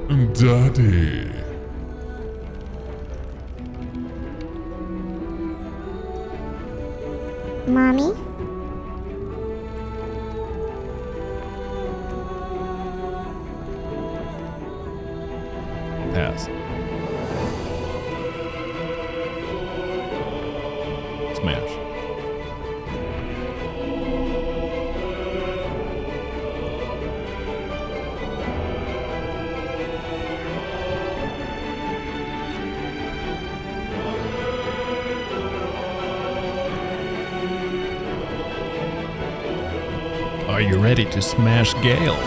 Daddy. Mommy? Pass. Smash. Are you ready to smash Gale?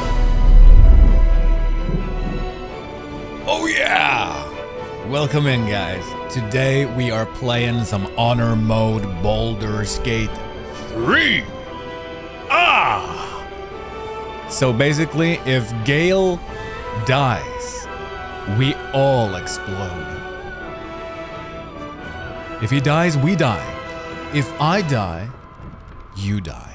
Oh yeah! Welcome in, guys. Today we are playing some honor mode Baldur's Gate 3. So basically, if Gale dies, we all explode. If he dies, we die. If I die, you die.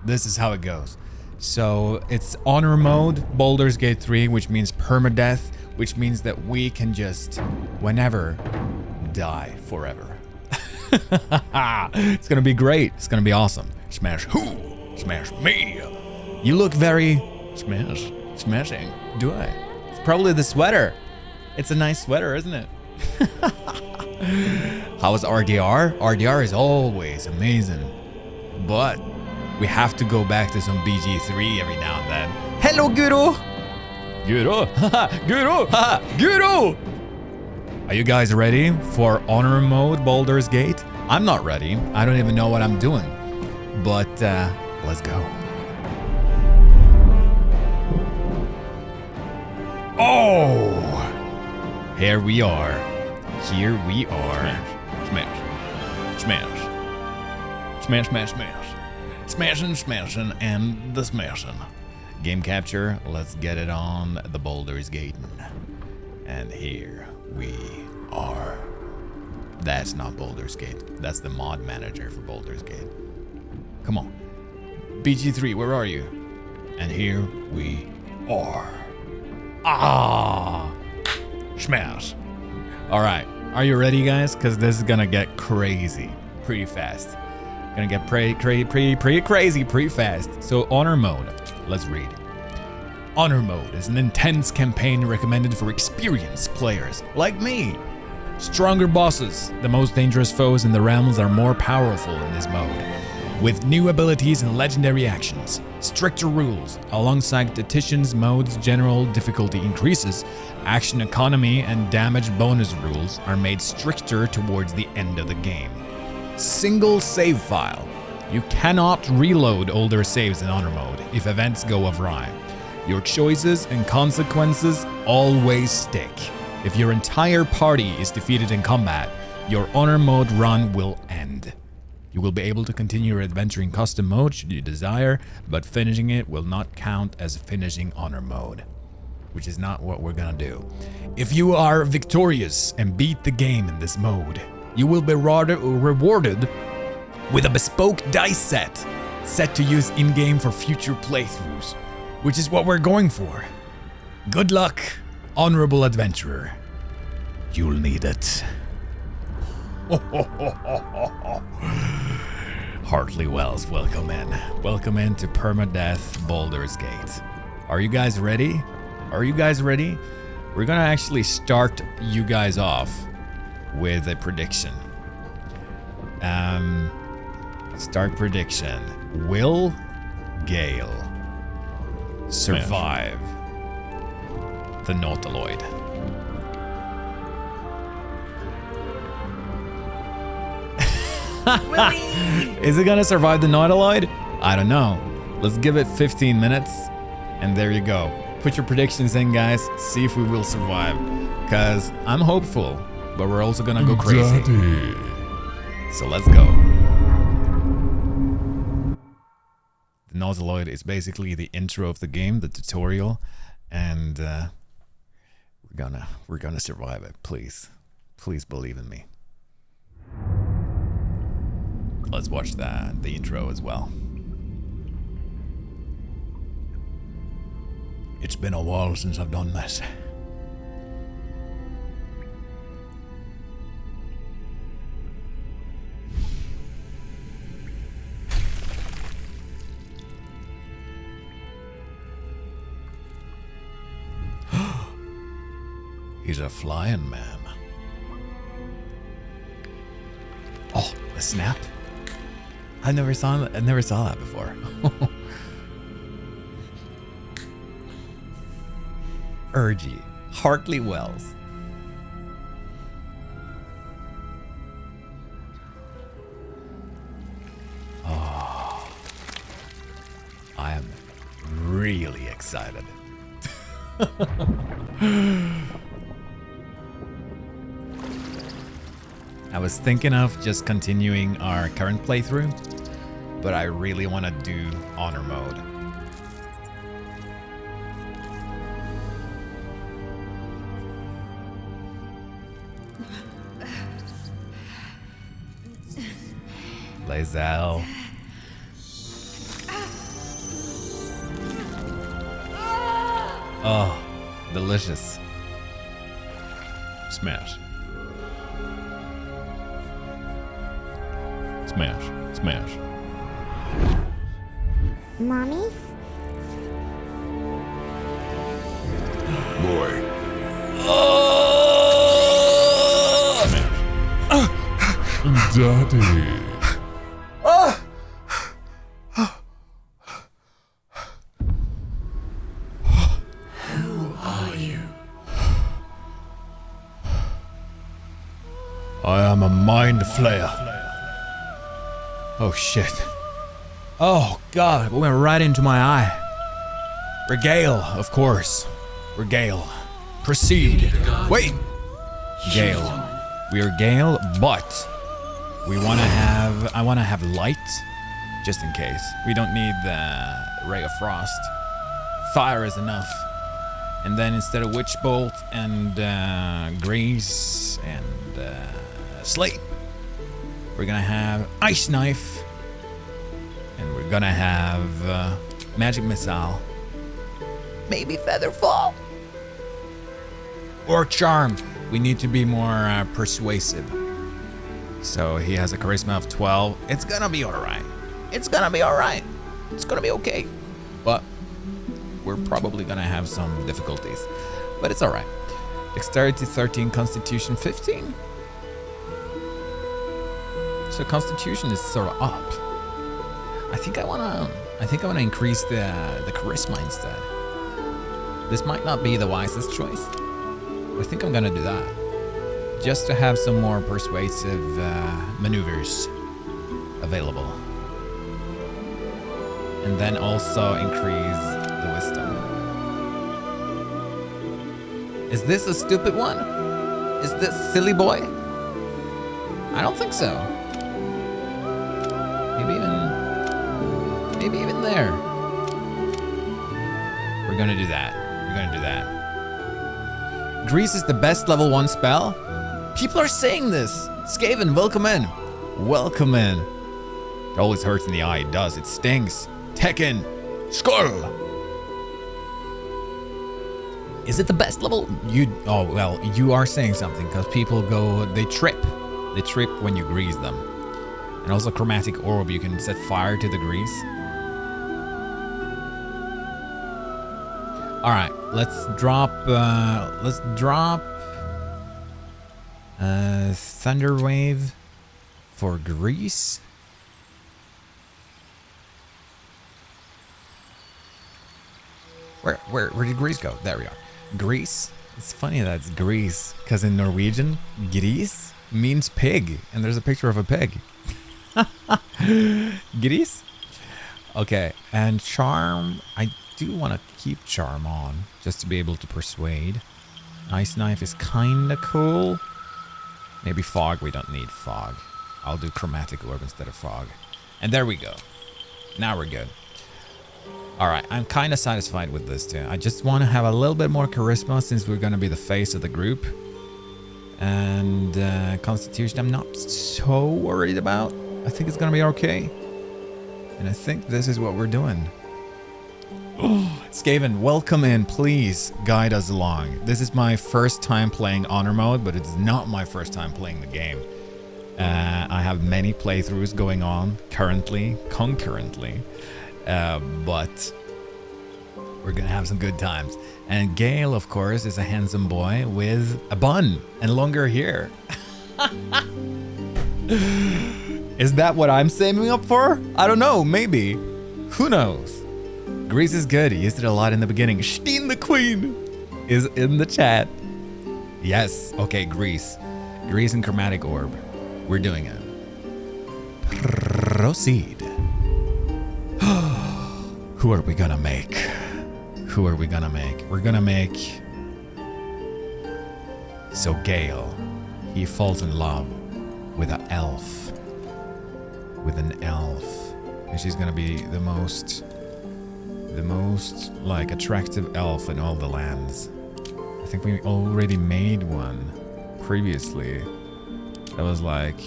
This is how it goes. So it's honor mode, Baldur's Gate 3, which means permadeath, which means that we can just, whenever, die forever. It's gonna be great. It's gonna be awesome. Smash who? Smash me. You look very smashing. Do I? It's probably the sweater. It's a nice sweater, isn't it? How is RDR? RDR is always amazing, but we have to go back to some BG3 every now and then. Hello, Guru! Guru! Guru! Guru! Are you guys ready for honor mode Baldur's Gate? I'm not ready. I don't even know what I'm doing. But, let's go. Oh! Here we are. Here we are. Smash. Smash. Smash, smash, smash. Smashing, and the smashing. Game capture, let's get it on the Baldur's Gate. And here we are. That's not Baldur's Gate. That's the mod manager for Baldur's Gate. Come on. BG3, where are you? And here we are. Smash. Alright, are you ready, guys? Because this is gonna get crazy pretty fast. Gonna get pretty crazy pretty fast. So honor mode, let's read. Honor mode is an intense campaign recommended for experienced players like me. Stronger bosses, the most dangerous foes in the realms, are more powerful in this mode, with new abilities and legendary actions. Stricter rules, alongside Tactician's mode's general difficulty increases, action economy and damage bonus rules are made stricter towards the end of the game. Single save file. You cannot reload older saves in honor mode if events go awry. Your choices and consequences always stick. If your entire party is defeated in combat, your honor mode run will end. You will be able to continue your adventure in custom mode should you desire, but finishing it will not count as finishing honor mode, which is not what we're gonna do. If you are victorious and beat the game in this mode, you will be rewarded with a bespoke dice set to use in-game for future playthroughs, which is what we're going for. Good luck, honorable adventurer. You'll need it. Heartly Wells, welcome in. Welcome into permadeath Baldur's Gate. Are you guys ready? Are you guys ready? We're gonna actually start you guys off with a prediction. Start prediction. Will Gale survive the Nautiloid? Is it gonna survive the Nautiloid? I don't know. Let's give it 15 minutes, and there you go. Put your predictions in, guys. See if we will survive. Cause I'm hopeful, but we're also gonna go crazy. Daddy. So let's go. The Nautiloid is basically the intro of the game, the tutorial, and we're gonna survive it. Please believe in me. Let's watch the intro as well. It's been a while since I've done this. He's a flying man. Oh, a snap? I never saw that before. Urgy, Hartley Wells. Oh, I am really excited. I was thinking of just continuing our current playthrough, but I really want to do honor mode. Lae'zel. Oh, delicious. Smash. Smash. Smash. Mommy? Boy. Smash. Daddy. I am a mind flayer. Oh shit. Oh god, it went right into my eye. We're Gale, of course. We're Gale. Proceed. Wait. Gale. We are Gale, but we want to have, I want to have light, just in case. We don't need the Ray of Frost. Fire is enough. And then instead of Witch Bolt and Grease and Slate, we're gonna have Ice Knife, and we're gonna have Magic Missile, maybe Featherfall, or Charm. We need to be more persuasive. So he has a charisma of 12. It's gonna be alright. It's gonna be alright. It's gonna be okay. But we're probably gonna have some difficulties. But it's alright. Dexterity 13, Constitution 15. So Constitution is sort of up. I think I wanna increase the charisma instead. This might not be the wisest choice, but I think I'm gonna do that. Just to have some more persuasive maneuvers available. And then also increase the wisdom. Is this a stupid one? Is this silly boy? I don't think so. Maybe even there. We're gonna do that. We're gonna do that. Grease is the best level 1 spell? People are saying this. Skaven, welcome in. Welcome in. It always hurts in the eye. It does. It stings. Tekken. Skull. Is it the best level? Oh, well, you are saying something because people they trip. They trip when you grease them. And also Chromatic Orb, you can set fire to the grease. All right, let's drop Thunder Wave for grease. Where did grease go? There we are. Grease. It's funny that it's grease because in Norwegian, gris means pig, and there's a picture of a pig. Gris. Okay, and charm. I do want to keep charm on just to be able to persuade. Ice Knife is kind of cool. Maybe fog. We don't need fog. I'll do Chromatic Orb instead of fog. And there we go. Now we're good. All right, I'm kind of satisfied with this too. I just want to have a little bit more charisma since we're going to be the face of the group. And Constitution, I'm not so worried about. I think it's going to be okay. And I think this is what we're doing. Oh, Skaven, welcome in. Please guide us along. This is my first time playing Honor Mode, but it's not my first time playing the game. I have many playthroughs going on currently, concurrently. But We're gonna have some good times. And Gale, of course, is a handsome boy with a bun and longer hair. Is that what I'm saving up for? I don't know, maybe. Who knows? Grease is good. He used it a lot in the beginning. Steen the Queen is in the chat. Yes. Okay, Grease. Grease and Chromatic Orb. We're doing it. Proceed. Who are we gonna make? Who are we gonna make? We're gonna make... So Gale, he falls in love with an elf. With an elf. And she's gonna be the most like attractive elf in all the lands. I think we already made one previously. That was like,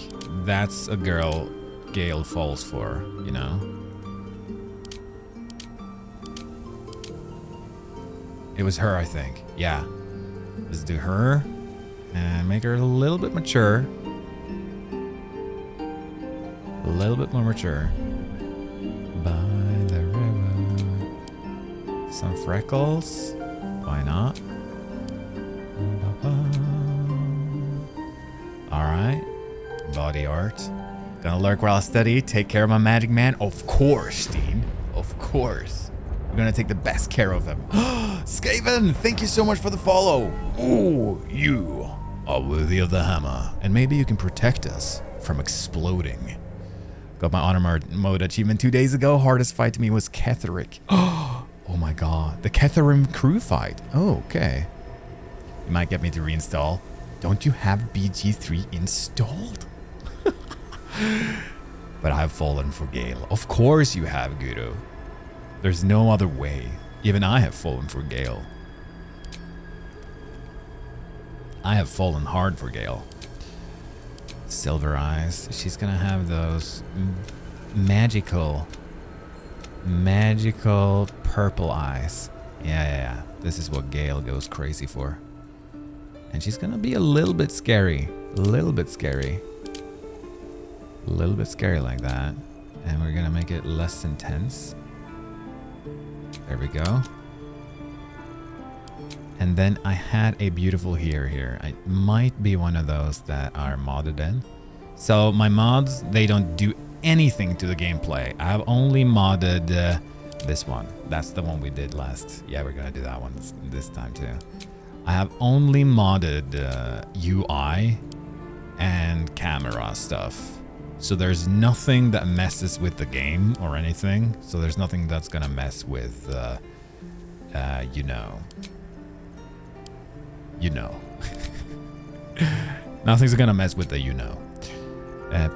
that's a girl Gale falls for, you know? It was her, I think. Yeah. Let's do her and make her a little bit mature. A little bit more mature. By the river. Some freckles. Why not? Alright. Body art. Gonna lurk while I study. Take care of my magic man. Of course, Steen. Of course. We're gonna take the best care of him. Skaven, thank you so much for the follow. Ooh, you are worthy of the hammer. And maybe you can protect us from exploding. Got my honor mode achievement 2 days ago. Hardest fight to me was Ketheric. Oh my god. The Ketherim crew fight. Oh, okay. You might get me to reinstall. Don't you have BG3 installed? But I've fallen for Gale. Of course you have, Gudo. There's no other way. Even I have fallen for Gale. I have fallen hard for Gale. Silver eyes. She's gonna have those magical purple eyes. Yeah. This is what Gale goes crazy for. And she's gonna be a little bit scary. A little bit scary like that. And we're gonna make it less intense. There we go. And then I had a beautiful hair here. I might be one of those that are modded in. So my mods, they don't do anything to the gameplay. I've only modded this one. That's the one we did last. Yeah, we're gonna do that one this time too. I have only modded UI and camera stuff. So there's nothing that messes with the game or anything. So there's nothing that's gonna mess with, you know. Nothing's gonna mess with the, you know.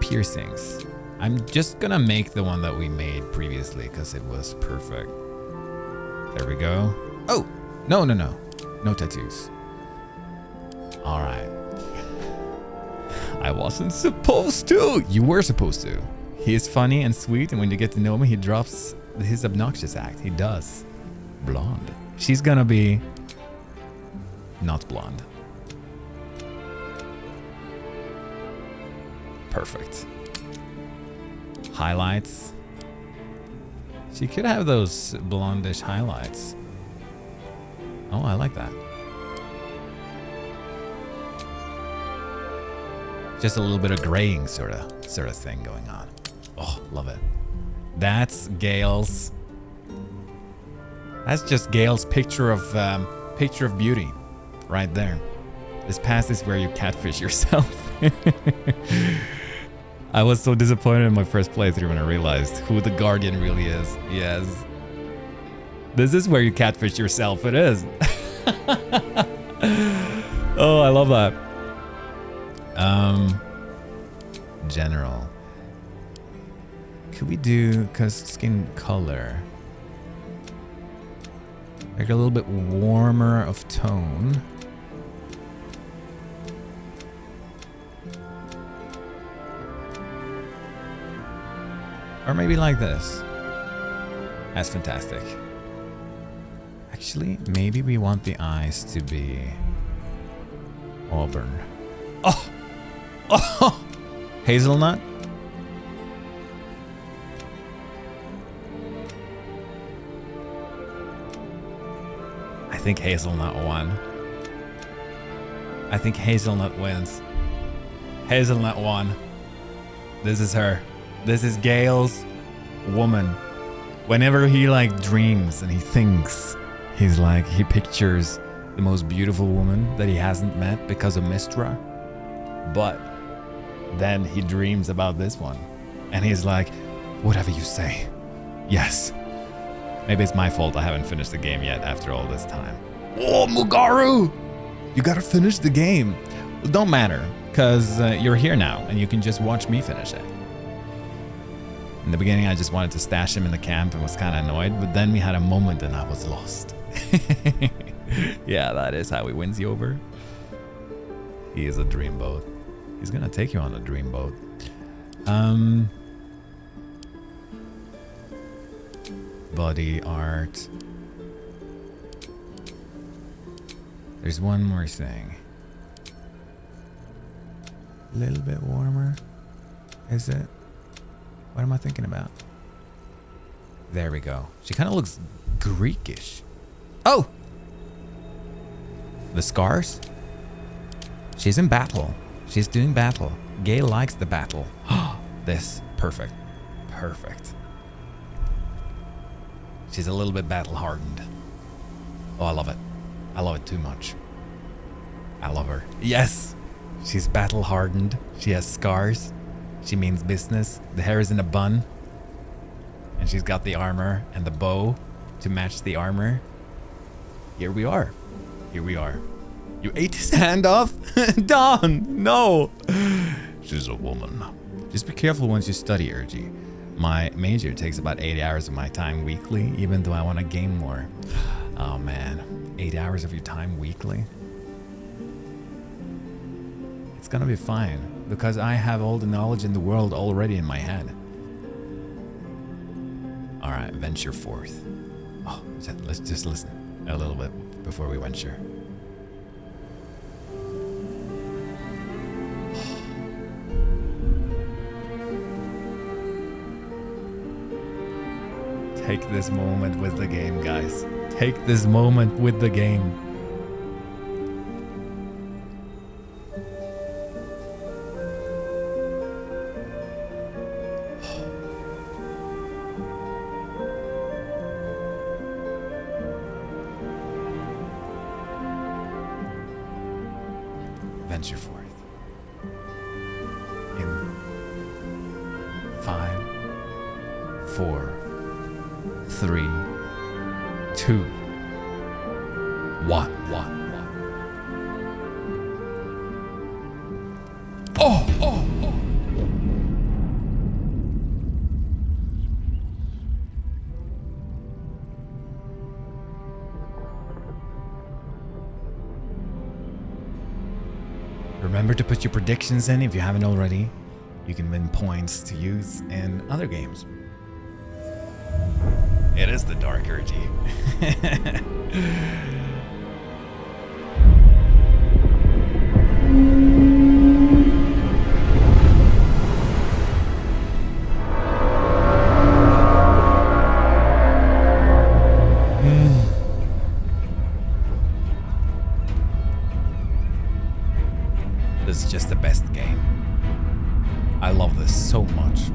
Piercings. I'm just gonna make the one that we made previously because it was perfect. There we go. Oh, no. No tattoos. All right. I wasn't supposed to. You were supposed to. He is funny and sweet, and when you get to know him, he drops his obnoxious act. He does. Blonde. She's gonna be not blonde. Perfect. Highlights. She could have those blondish highlights. Oh, I like that. Just a little bit of graying sort of thing going on. Oh, love it. That's Gale's. That's just Gale's picture of beauty, right there. This pass is where you catfish yourself. I was so disappointed in my first playthrough when I realized who the Guardian really is. Yes. This is where you catfish yourself. It is. Oh, I love that. General. Could we do, cause skin color. Like a little bit warmer of tone. Or maybe like this. That's fantastic. Actually, maybe we want the eyes to be auburn. Oh! Hazelnut? think Hazelnut won. I think Hazelnut wins. Hazelnut won. This is her. This is Gale's woman. Whenever he like dreams and he thinks, he's like, he pictures the most beautiful woman that he hasn't met because of Mistra. But then he dreams about this one. And he's like, whatever you say. Yes. Maybe it's my fault I haven't finished the game yet after all this time. Oh, Mugaru! You gotta finish the game. Well, don't matter, because you're here now and you can just watch me finish it. In the beginning, I just wanted to stash him in the camp and was kind of annoyed, but then we had a moment and I was lost. Yeah, that is how he wins you over. He is a dreamboat. He's gonna take you on a dreamboat. Body art. There's one more thing. A little bit warmer. Is it? What am I thinking about? There we go. She kind of looks Greekish. Oh! The scars? She's in battle. She's doing battle. Gale likes the battle. This. Perfect. Perfect. She's a little bit battle hardened. Oh, I love it. I love it too much. I love her. Yes! She's battle hardened. She has scars. She means business. The hair is in a bun. And she's got the armor and the bow to match the armor. Here we are. Here we are. You ate his hand off? Don, no. She's a woman. Just be careful once you study, Urgy. My major takes about 8 hours of my time weekly, even though I want to game more. Oh man, 8 hours of your time weekly? It's gonna be fine, because I have all the knowledge in the world already in my head. Alright, venture forth. Oh, let's just listen a little bit before we venture. Take this moment with the game, guys. Take this moment with the game. Venture forth. In 5, 4, 3, 2, 1. Oh. Remember to put your predictions in if you haven't already. You can win points to use in other games. It is the Dark Urgy. This is just the best game. I love this so much.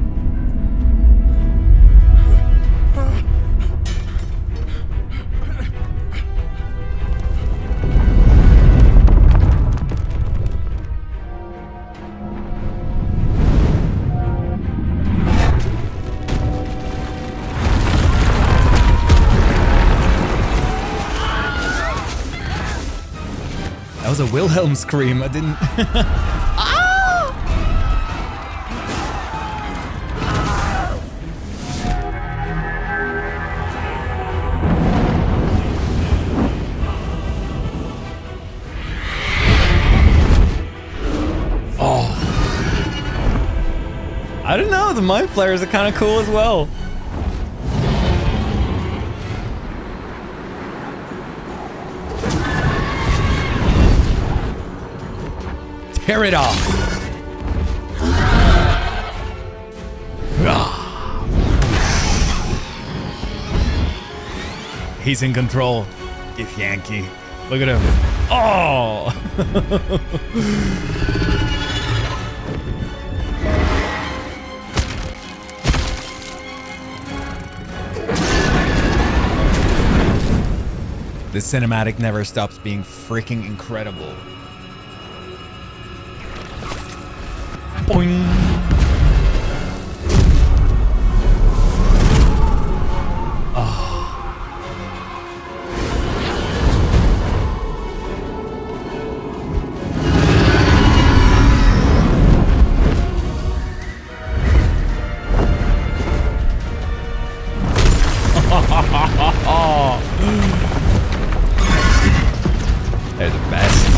That was a Wilhelm scream. I didn't. I don't know. The mind flayers are kind of cool as well. Tear it off. He's in control. If Yankee. Look at him. Oh! This cinematic never stops being freaking incredible. Boing. They're the best.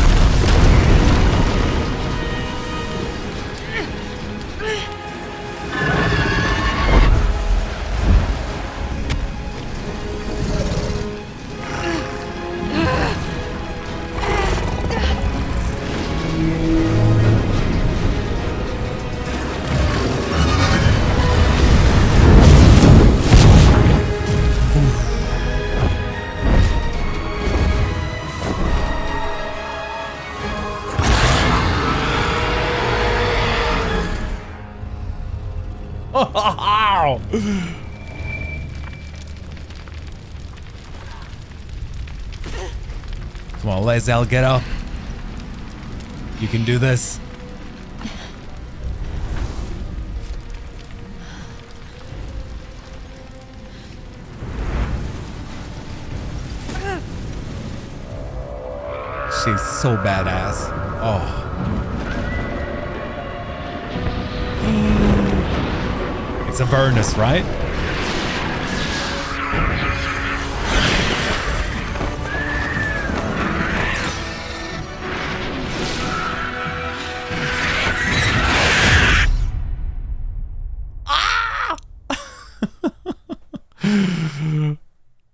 Come on, Lae'zel, get up. You can do this. She's so badass. Oh. It's Avernus, right?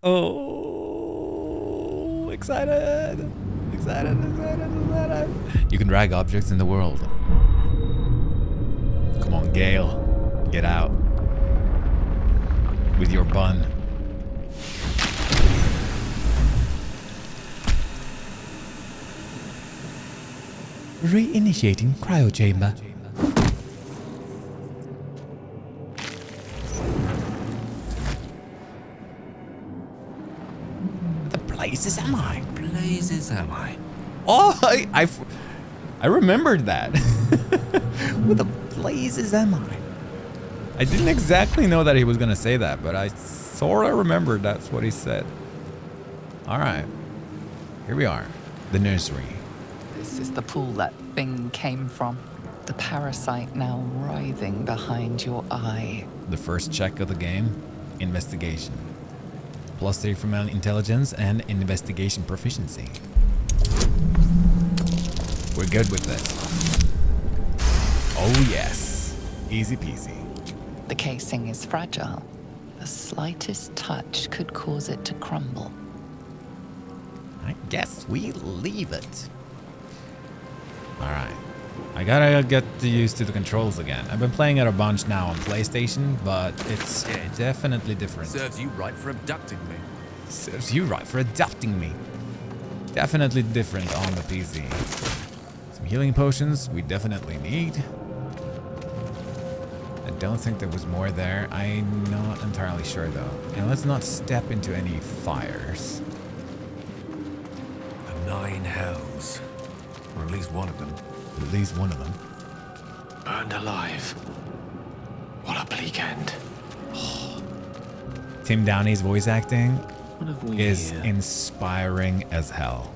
Oh, excited. Excited. You can drag objects in the world. Come on, Gale. Get out. With your bun. Reinitiating cryo chamber. The blazes am I? Blazes am I? Oh, I remembered that. What the blazes am I? I didn't exactly know that he was gonna say that, but I sort of remembered that's what he said. All right, here we are, the nursery. This is the pool that thing came from. The parasite now writhing behind your eye. The first check of the game, investigation. +3 from intelligence and investigation proficiency. We're good with this. Oh yes, easy peasy. The casing is fragile. The slightest touch could cause it to crumble. I guess we leave it. All right. I gotta get used to the controls again. I've been playing it a bunch now on PlayStation, but it's definitely different. Serves you right for abducting me. Serves you right for adopting me. Definitely different on the PC. Some healing potions we definitely need. I don't think there was more there. I'm not entirely sure though. And let's not step into any fires. The 9 hells. Or at least one of them. At least one of them. Burned alive. What a bleak end. Tim Downey's voice acting What have we is here? inspiring as hell.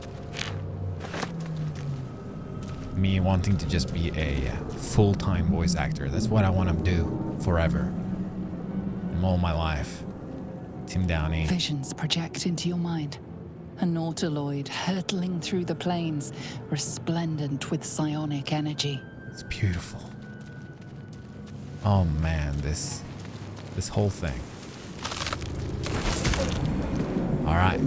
Me wanting to just be a full-time voice actor. That's what I want to do forever. And all my life. Tim Downey. Visions project into your mind. A nautiloid hurtling through the plains, resplendent with psionic energy. It's beautiful. Oh man, this whole thing. All right.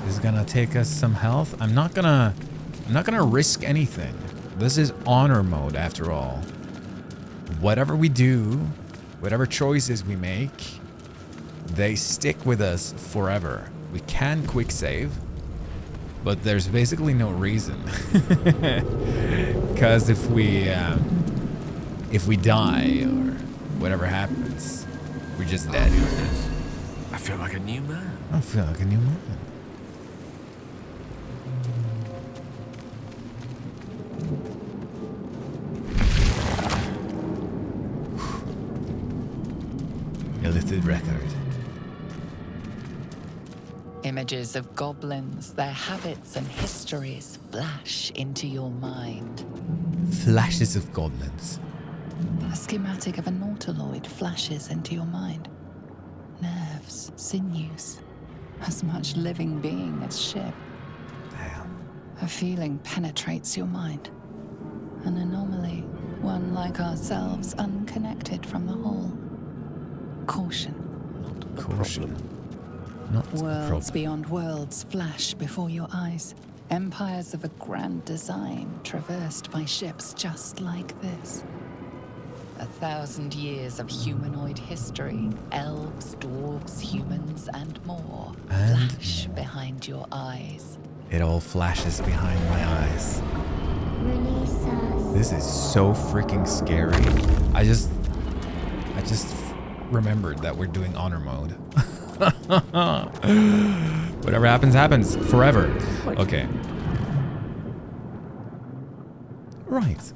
This is gonna take us some health. I'm not gonna risk anything. This is honor mode after all. Whatever we do, whatever choices we make, they stick with us forever. We can quick save, but there's basically no reason. Because if we die or whatever happens, we're just dead. I feel like a new man. I feel like a new man. Illithid record. Images of goblins, their habits and histories flash into your mind. Flashes of goblins. A schematic of a nautiloid flashes into your mind. Nerves, sinews, as much living being as ship. Damn. A feeling penetrates your mind. An anomaly, one like ourselves, unconnected from the whole. Caution. Caution. Not a Worlds problem. beyond worlds flash before your eyes. Empires of a grand design traversed by ships just like this. 1,000 years of humanoid history. Elves, dwarves, humans, and more And flash behind your eyes. It all flashes behind my eyes. Release us. This is so freaking scary. I just remembered that we're doing honor mode. Whatever happens, happens forever. Okay. Right.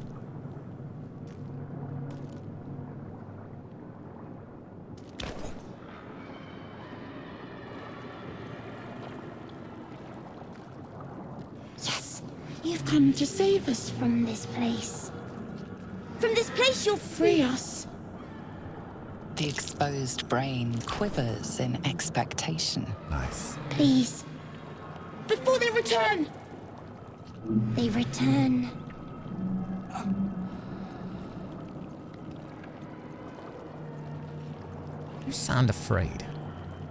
Yes, you've come to save us from this place. From this place, you'll free us. The exposed brain quivers in expectation. Nice. Please. Before they return. They return. You sound afraid.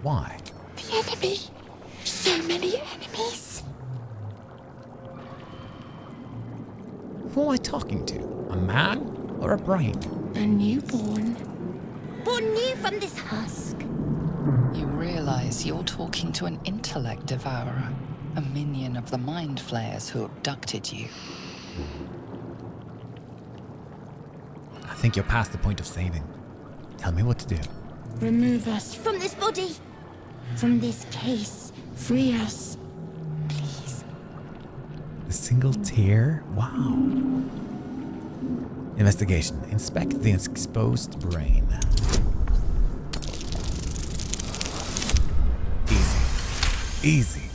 Why? The enemy. So many enemies. Who am I talking to? A man or a brain? A newborn. Born new from this husk. You realize you're talking to an intellect devourer, a minion of the mind flayers who abducted you. I think you're past the point of saving. Tell me what to do. Remove us from this body. From this case. Free us. Please. A single tear? Wow. Investigation. Inspect the exposed brain. Easy.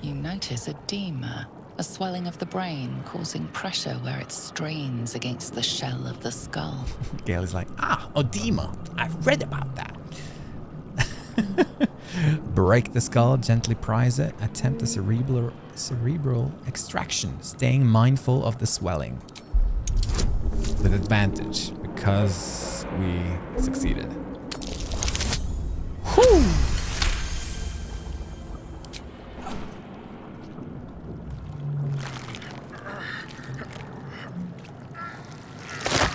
You notice edema, a swelling of the brain causing pressure where it strains against the shell of the skull. Gale is like, edema. I've read about that. Break the skull, gently prise it, attempt a cerebral extraction, staying mindful of the swelling. With advantage, because we succeeded. Whew!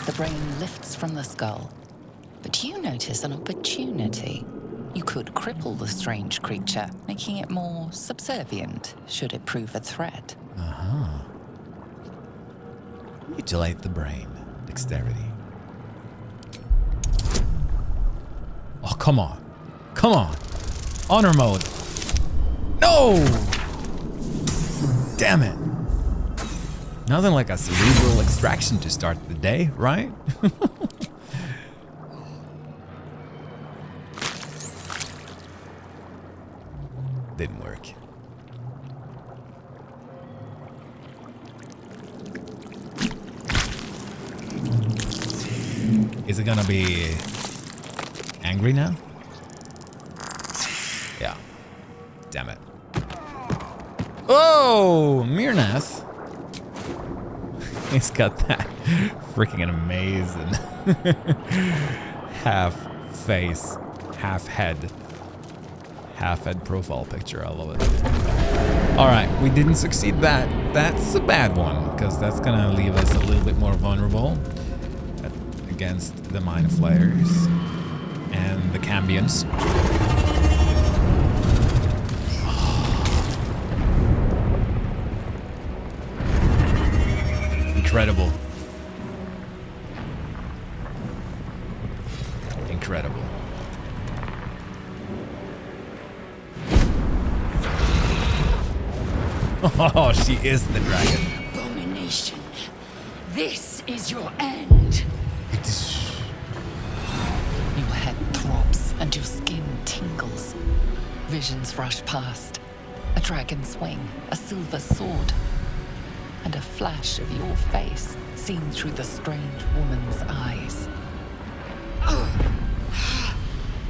The brain lifts from the skull, but you notice an opportunity. You could cripple the strange creature, making it more subservient should it prove a threat. Mutilate the brain. Dexterity. Oh, come on. Come on. Honor mode. No! Damn it. Nothing like a cerebral extraction to start the day, right? Didn't work. Is it gonna be angry now? Yeah. Damn it. Oh, Mirnath. He's got that freaking amazing half face, half head profile picture. I love it. All right, we didn't succeed that. That's a bad one, because that's gonna leave us a little bit more vulnerable against the mind flayers and the cambions. Incredible. Incredible. Oh, she is the dragon. Abomination. This is your end. It is. Your head throbs and your skin tingles. Visions rush past. A dragon's wing, a silver sword, and a flash of your face seen through the strange woman's eyes.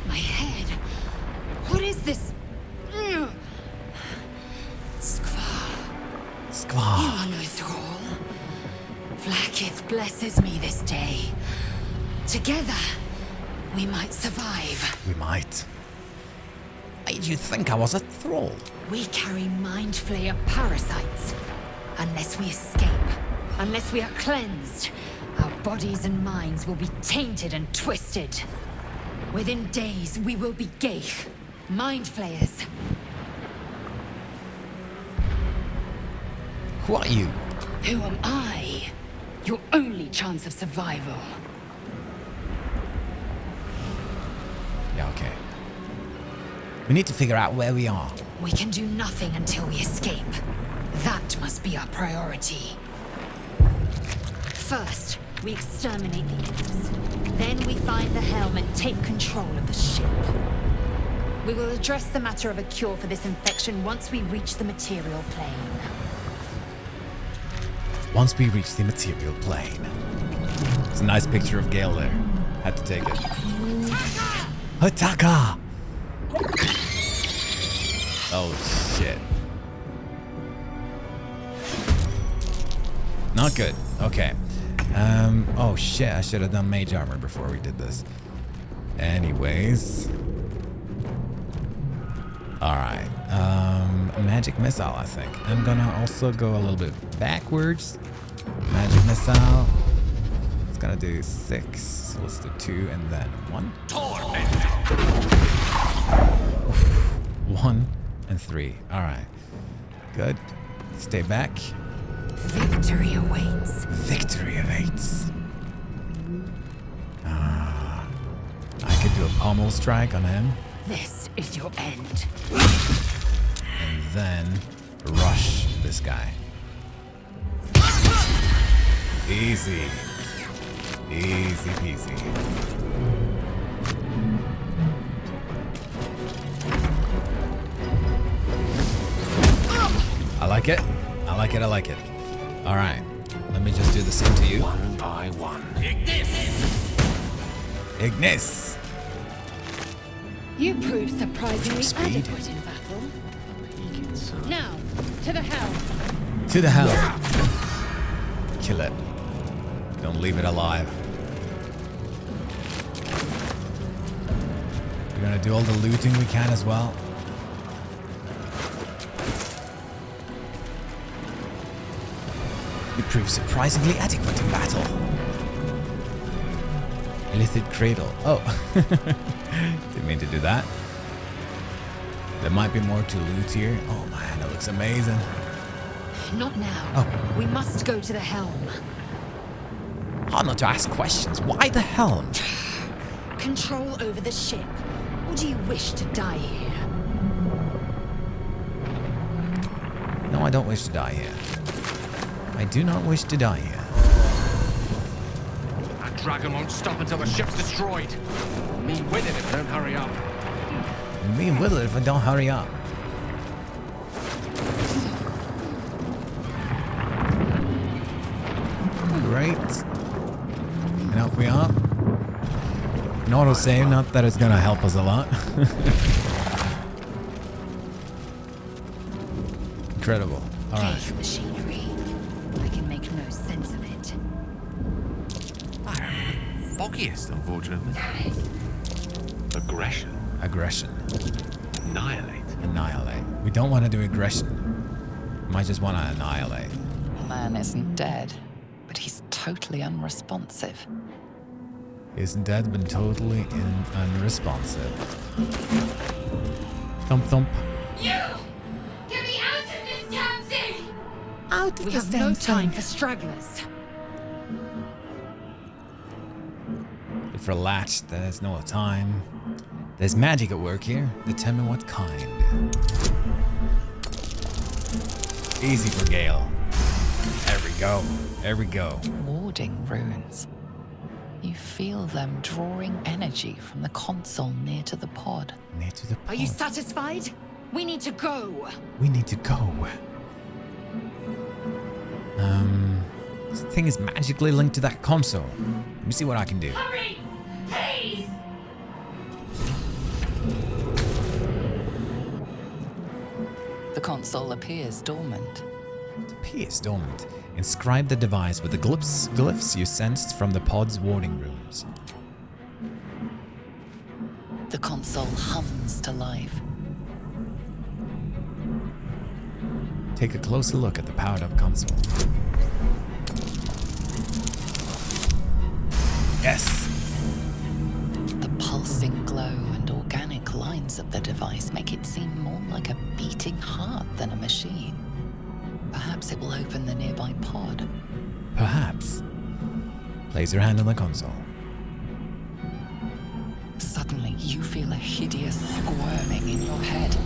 My head. What is this? You are no thrall. Vlaakith blesses me this day. Together, we might survive. We might. Made you think I was a thrall? We carry mind flayer parasites. Unless we escape, unless we are cleansed, our bodies and minds will be tainted and twisted. Within days, we will be Gale, mind flayers. Who are you? Who am I? Your only chance of survival. Yeah, okay. We need to figure out where we are. We can do nothing until we escape. That must be our priority. First, we exterminate the imps. Then we find the helm and take control of the ship. We will address the matter of a cure for this infection once we reach the material plane. Once we reach the material plane. It's a nice picture of Gale there. Had to take it. Hataka! Oh shit. Not good. Okay. Oh shit, I should have done mage armor before we did this. Anyways. Alright. Magic missile, I think. I'm gonna also go a little bit backwards. Magic missile. It's gonna do 6. So let's do 2 and then 1. 1 and 3. Alright. Good. Stay back. Victory awaits. Victory awaits. I could do a pommel strike on him. This is your end. And then rush this guy. Easy. Easy peasy. I like it. I like it. I like it. All right. Let me just do the same to you. One by one. Ignis. You proved surprisingly Speed. adequate in battle. Now, to the helm. To the hell. Kill it. Don't leave it alive. We're gonna do all the looting we can as well. You prove surprisingly adequate in battle. Illithid Cradle. Oh. Didn't mean to do that. There might be more to loot here. Oh man, that looks amazing. Not now. Oh. We must go to the helm. Hard not to ask questions. Why the helm? Control over the ship. Or do you wish to die here? No, I don't wish to die here. I do not wish to die here. That dragon won't stop until the ship's destroyed. Me with it if I don't hurry up. Me with it if I don't hurry up. Great. And help me up. An autosave, not that it's gonna help us a lot. Incredible. Alright. Gale machinery. I can make no sense of it. Foggiest, unfortunately. Aggression. Aggression. Annihilate. Annihilate. We don't want to do aggression. We might just want to annihilate. The man isn't dead, but he's totally unresponsive. Isn't dead, but totally unresponsive. Thump thump. You! Get me out of this damn thing! Out of We this have no damn time thing. for stragglers. for a latch. There's no time. There's magic at work here. Determine what kind. Easy for Gale. There we go. There we go. Warding runes. You feel them drawing energy from the console near to the pod. Near to the pod. Are you satisfied? We need to go. We need to go. This thing is magically linked to that console. Let me see what I can do. Hurry! Please! The console appears dormant. It appears dormant. Inscribe the device with the glyphs you sensed from the pod's warding rooms. The console hums to life. Take a closer look at the powered-up console. Yes! The pulsing glow and organic lines of the device make it seem more like a beating heart than a machine. Perhaps it will open the nearby pod. Perhaps. Place your hand on the console. Suddenly, you feel a hideous squirming in your head.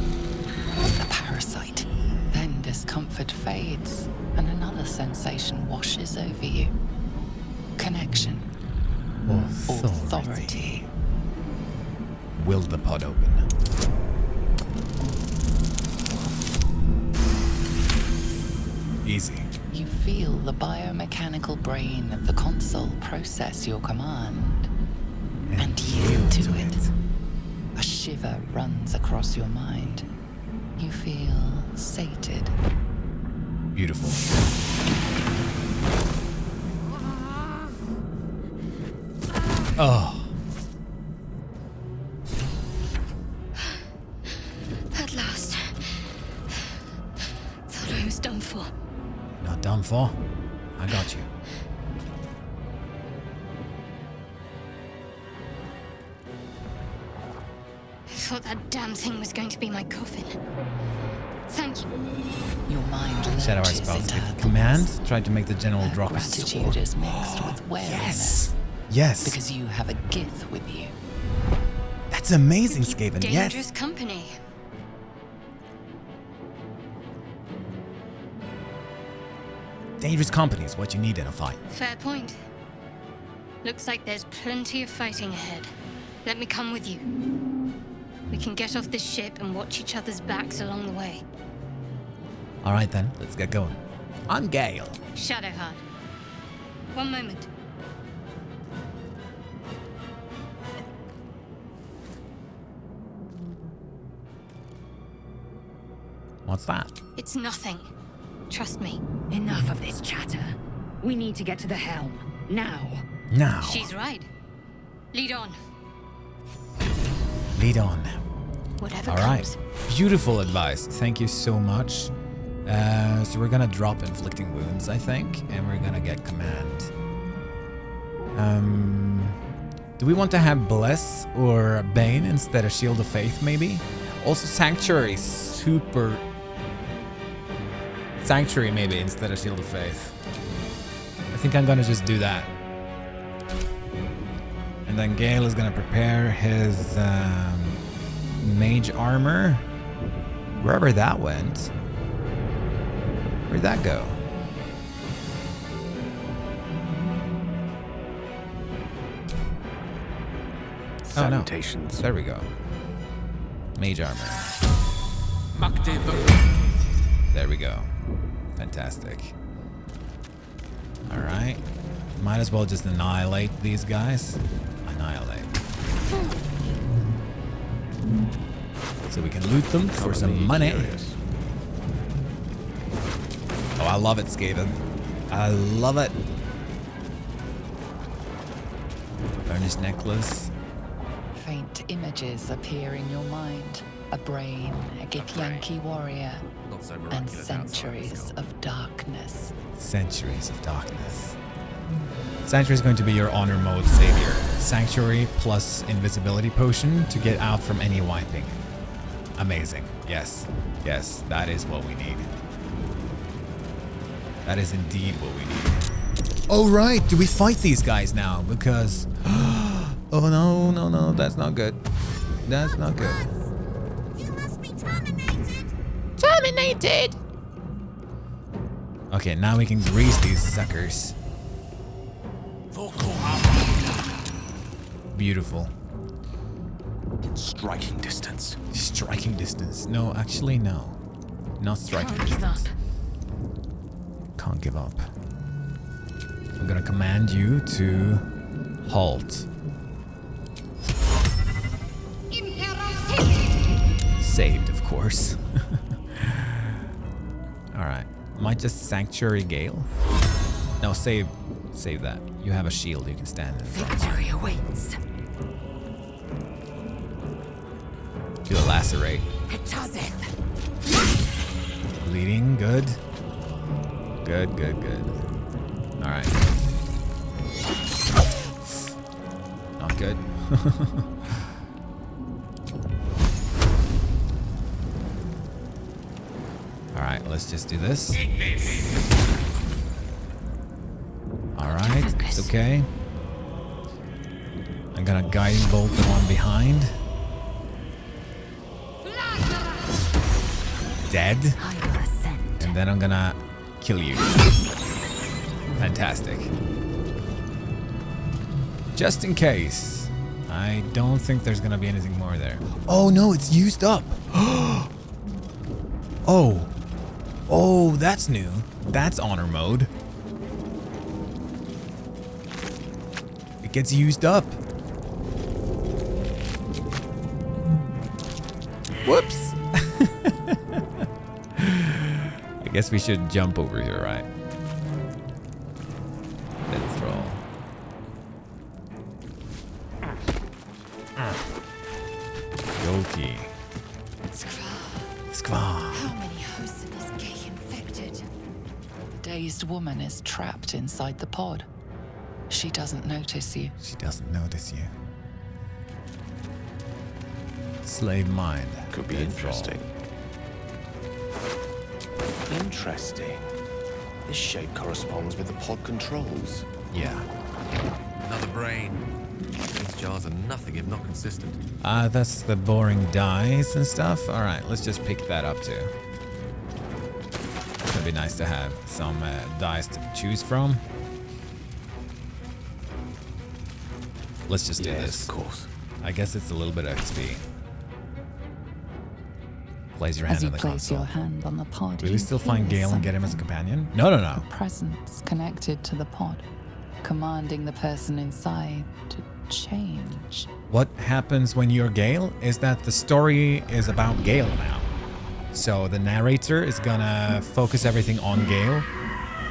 A parasite. Then discomfort fades, and another sensation washes over you. Connection. Authority. Will the pod open? Easy. You feel the biomechanical brain of the console process your command and yield to it. A shiver runs across your mind. You feel sated. Beautiful. Oh. At last. Thought I was done for. Not done for. I got you. I thought that damn thing was going to be my coffin. Thank you. Your mind Shadow our lurches spells. into Get her the command. thoughts. Tried to make the general Her drop his gratitude sword. is mixed with wariness. Yes. Yes. Because you have a gift with you. That's amazing, Skaven. Dangerous Yes. company. Dangerous company is what you need in a fight. Fair point. Looks like there's plenty of fighting ahead. Let me come with you. We can get off this ship and watch each other's backs along the way. All right then, let's get going. I'm Gale. Shadowheart. One moment. What's that? It's nothing. Trust me. Enough of this chatter. We need to get to the helm. Now. Now. She's right. Lead on. Lead on. Whatever All comes. right. Beautiful advice. Thank you so much. So we're gonna drop inflicting wounds, I think, and we're gonna get command. Do we want to have bless or bane instead of shield of faith, maybe? Also sanctuary, super. Sanctuary maybe instead of shield of faith. I think I'm gonna just do that. And then Gale is gonna prepare his mage armor. Wherever that went. Where'd that go? Oh no. There we go. Mage armor. There we go. Fantastic. Alright. Might as well just annihilate these guys. Annihilate. So we can loot them for some money. Oh, I love it, Skaven. I love it. Burnished necklace. Faint images appear in your mind. A brain, a Githyanki warrior, Not so and miraculous outside centuries this of darkness. Centuries of darkness. Sanctuary is going to be your honor mode savior. Sanctuary plus invisibility potion to get out from any wiping. Amazing. Yes. Yes, that is what we need. That is indeed what we need. Oh right, do we fight these guys now? Because Oh no, no, no, that's not good. That's not good. You must be terminated. Terminated! Okay, now we can grease these suckers. Beautiful. Striking distance. Striking distance. No, actually, no. Not striking Can't give distance. up. Can't give up. I'm gonna command you to halt. Saved, of course. Alright. Might just Sanctuary Gale? No, save that. You have a shield you can stand in front of. Victory awaits. Do a lacerate. Bleeding, good. Good, good, good. Alright. Not good. Alright, let's just do this. Alright, it's okay. I'm gonna guiding bolt the one behind. Dead. And then I'm gonna kill you. Fantastic. Just in case. I don't think there's gonna be anything more there. Oh no, it's used up. Oh. Oh, that's new. That's honor mode. It gets used up. Whoops. I guess we should jump over here, right? Let's roll. Yoki. Skva. How many hosts of this gate infected? The dazed woman is trapped inside the pod. She doesn't notice you. She doesn't notice you. Slave mind. Could be Dead interesting. Interesting. This shape corresponds with the pod controls. fall. Yeah. Another brain. These jars are nothing if not consistent. That's the boring dice and stuff. All right, let's just pick that up too. It'd be nice to have some dice to choose from. Let's just do this. Of course. I guess it's a little bit of XP. Place your hand As you on the place console. your hand on the pod, Will we you still find hear Gale and get him as a something. companion? No, no, no. A presence connected to the pod, commanding the person inside to change. What happens when you're Gale is that the story is about Gale now. So the narrator is gonna focus everything on Gale.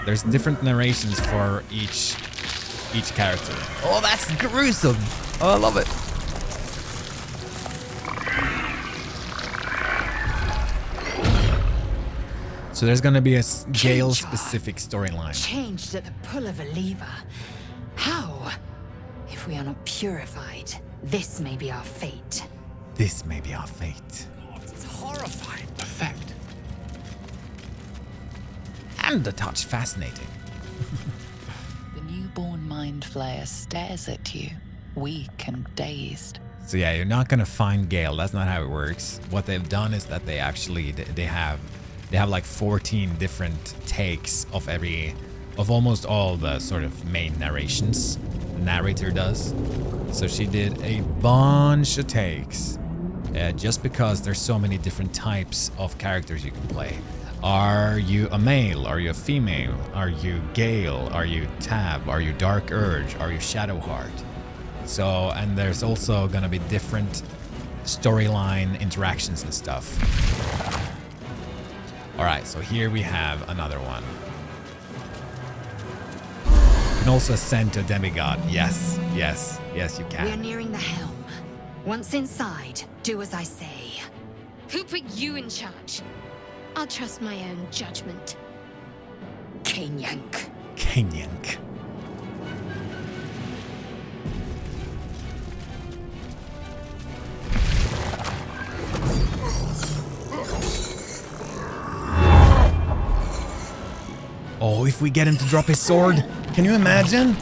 There's different narrations for each character. Oh, that's gruesome. Oh, I love it. So there's gonna be a Gale-specific storyline. Changed at the pull of a lever. How? If we are not purified, this may be our fate. This may be our fate. It's horrifying. Perfect. And a touch fascinating. The newborn mind flayer stares at you, weak and dazed. So yeah, you're not gonna find Gale. That's not how it works. What they've done is that they actually they have like 14 different takes of almost all the sort of main narrations the narrator does. So she did a bunch of takes, just because there's so many different types of characters you can play. Are you a male? Are you a female? Are you Gale? Are you Tab? Are you Dark Urge? Are you Shadowheart? So, and there's also gonna be different storyline interactions and stuff. All right, so here we have another one. You can also ascend to a demigod. Yes, yes, yes, you We are can. nearing the helm. Once inside, do as I say. Who put you in charge? I'll trust my own judgment. Kanyank. Kanyank. Oh, if we get him to drop his sword, can you imagine?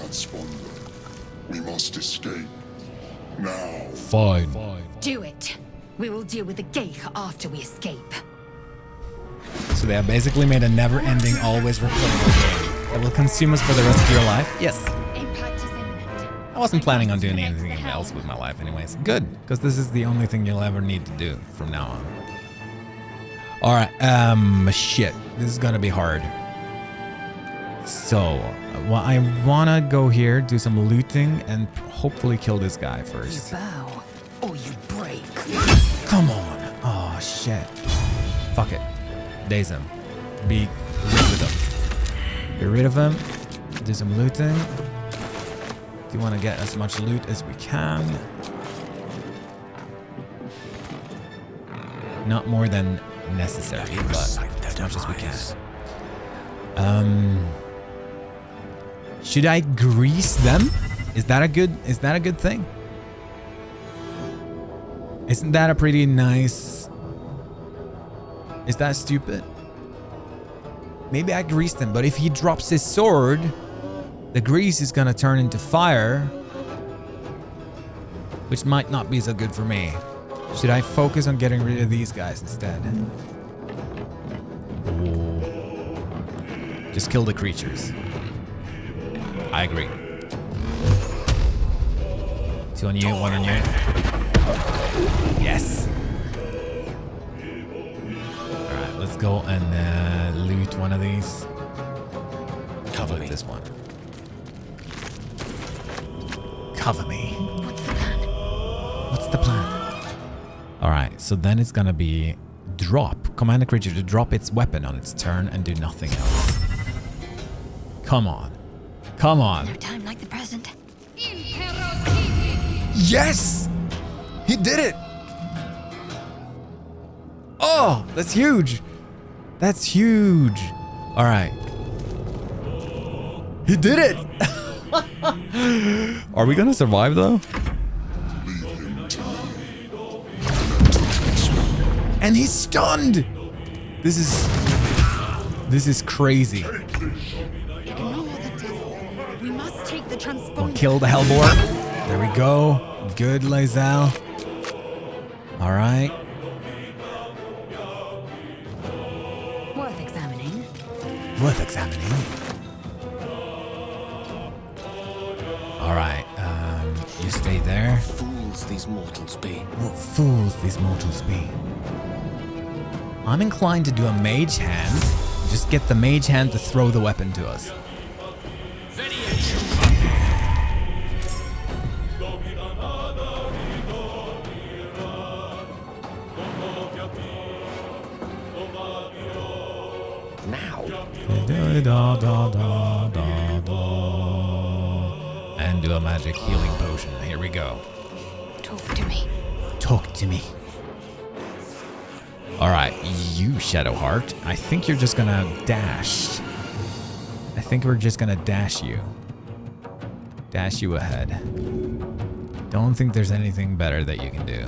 transponder. We must escape. Now. Fine. Do it. We will deal with the Gale after we escape. So they have basically made a never-ending, always replayable game that will consume us for the rest of your life. Yes. Impact is imminent. I wasn't planning on doing anything else with my life anyways. Good, because this is the only thing you'll ever need to do from now on. All right, shit. This is gonna be hard. So, well, I wanna go here, do some looting, and hopefully kill this guy You first. bow, or you break. Come on. Oh, shit. Fuck it. Daze him. Be rid of him. Be rid of him. Do some looting. Do want to get as much loot as we can. Not more than necessary, but as much as we can. Should I grease them? Is that a good thing? Isn't that a pretty nice? Is that stupid? Maybe I grease them, but if he drops his sword, the grease is gonna turn into fire, which might not be so good for me. Should I focus on getting rid of these guys instead? Ooh. Just kill the creatures. I agree. 2 on you, 1 on you. Yes. Alright, let's go and loot one of these. Cover this one. Cover me. What's the plan? What's the plan? Alright, so then it's gonna be drop. Command the creature to drop its weapon on its turn and do nothing else. Come on. Come on. No time like the present. Yes! He did it! Oh, that's huge. That's huge. All right. He did it! Are we gonna survive though? And he's stunned! This is crazy. Ignore the devil. We must take the We'll transponder. kill the Hellbore. There we go. Good, Lae'zel. All right. Worth examining. Worth examining. All right. You stay there. Fools these mortals be. What fools these mortals be. I'm inclined to do a mage hand. Just get the mage hand to throw the weapon to us. Now. And do a magic healing potion. Here we go. Talk to me. Talk to me. All right, you Shadowheart. I think you're just gonna dash. I think we're just gonna dash you. Dash you ahead. Don't think there's anything better that you can do.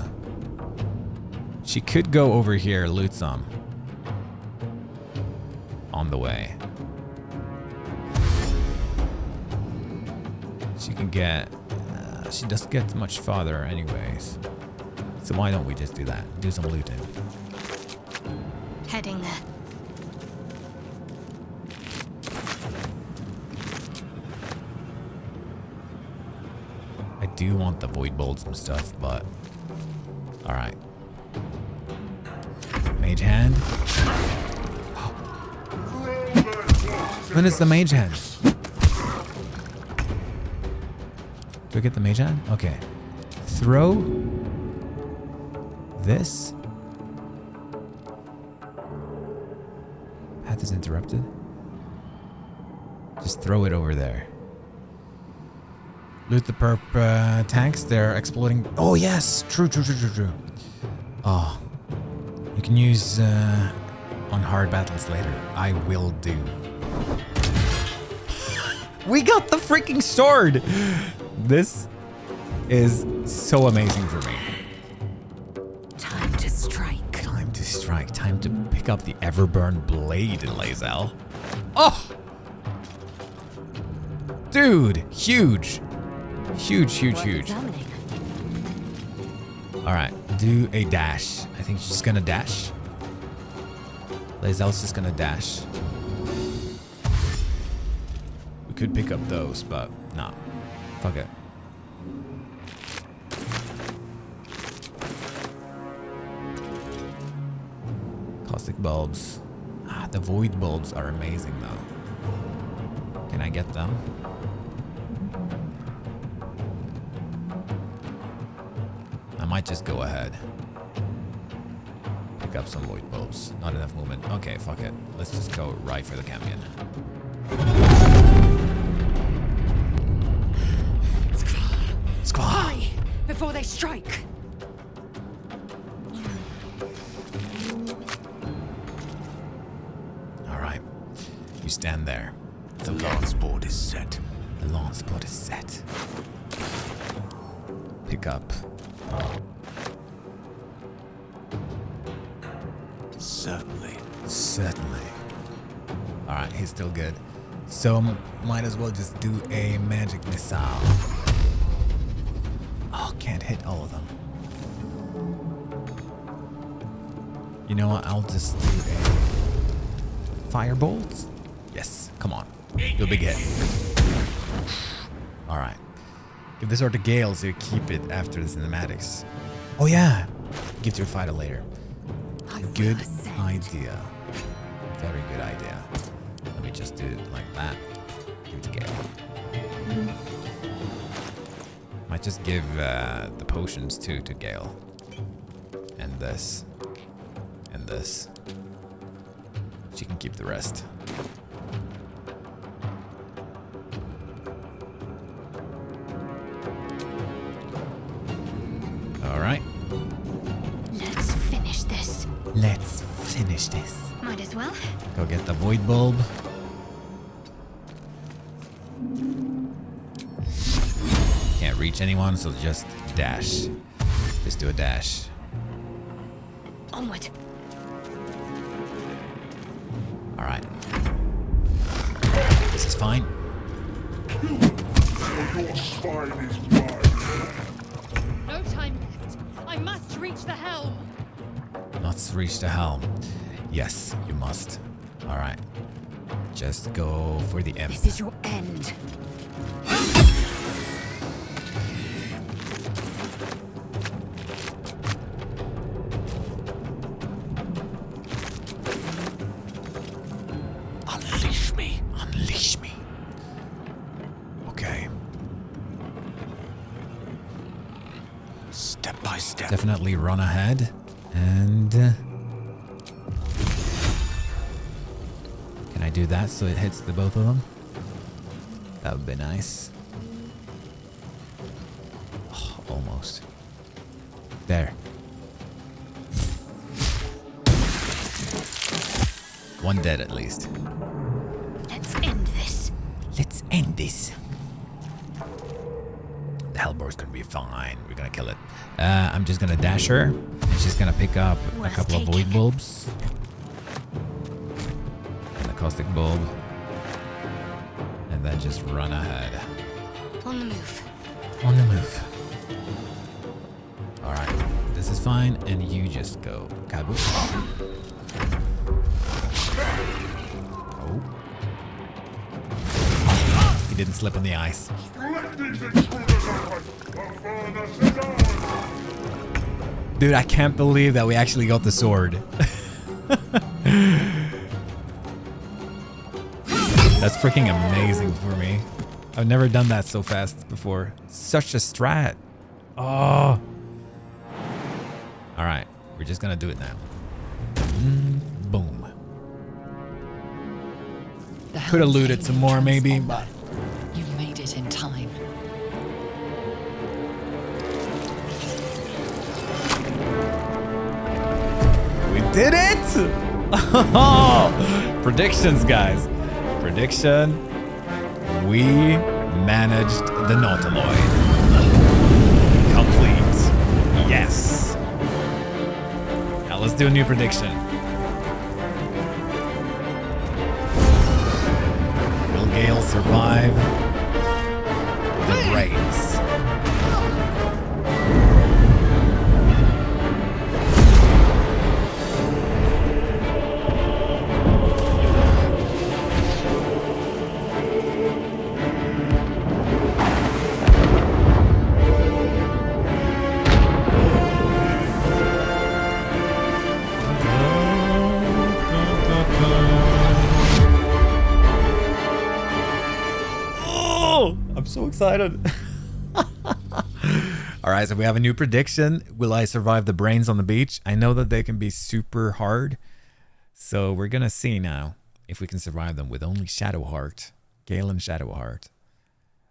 She could go over here, loot some. On the way. She can get... she doesn't get much farther anyways. So why don't we just do that? Do some looting. Heading there. I do want the void bolts and stuff, but... Alright. Mage hand. When is the mage hand? Do I get the mage hand? Okay. Throw this. Path is interrupted. Just throw it over there. Loot the perp tanks. They're exploding. Oh yes, true. Oh, you can use on hard battles later. I will do. We got the freaking sword. This is so amazing for me. Time to strike. Time to strike. Time to pick up the Everburn blade, Lae'zel. Oh! Dude, huge. Huge, huge, Worth huge. examining. All right, do a dash. I think she's gonna dash. Lae'zel's just gonna dash. We could pick up those, but nah. Fuck it. Caustic bulbs. Ah, the void bulbs are amazing though. Can I get them? I might just go ahead. Pick up some void bulbs. Not enough movement. Okay, fuck it. Let's just go right for the champion. Squall! Hurry, before they strike. Alright. You stand there. The lance board is set. The lance board is set. Pick up. Certainly. Certainly. Alright, he's still good. So might as well just do a magic missile. Oh, can't hit all of them. You know what? I'll just do a firebolt. Yes, come on. Do a big hit. Alright. Give this sword to Gale so you keep it after the cinematics. Oh yeah! Give to your fighter later. Good idea. Very good idea. Let me just do it like that. Give it to Gale. Might just give the potions too to Gale. And this. And this. She can keep the rest. Alright. Let's finish this. Let's finish this. Might as well. Go get the void bulb. Can't reach anyone, so just dash. Just do a dash. Onward. Alright. This is fine. Your spine is mine. No time left. I must reach the helm. Let's reach the helm. Yes, you must. Alright. Just go for the imp. This is your end. Unleash me. Unleash me. Okay. Step by step. Definitely run ahead. And... can I do that so it hits the both of them? That would be nice. Oh, almost. There. One dead at least. Let's end this. Let's end this. The Hellbore's gonna be fine. We're gonna kill it. I'm just gonna dash her. And she's gonna pick up a Worth couple of taking. void bulbs. And a caustic bulb. And then just run ahead. On the move. On the move. Alright. This is fine. And you just go. Kaboom. Oh. He didn't slip on the ice. Let these intruders out. The furnace is ours. Dude, I can't believe that we actually got the sword. That's freaking amazing for me. I've never done that so fast before. Such a strat. Oh. All right, we're just gonna do it now. Boom. The Could have helm's looted some alien more maybe, transponder. but You've made it in time. we did it! Predictions, guys. Prediction. We managed the Nautiloid. Complete. Yes. Now let's do a new prediction. Will Gale survive? go! I'm so excited. All right, so we have a new prediction. Will I survive the brains on the beach? I know that they can be super hard. So we're going to see now if we can survive them with only Shadowheart. Gale and Shadowheart.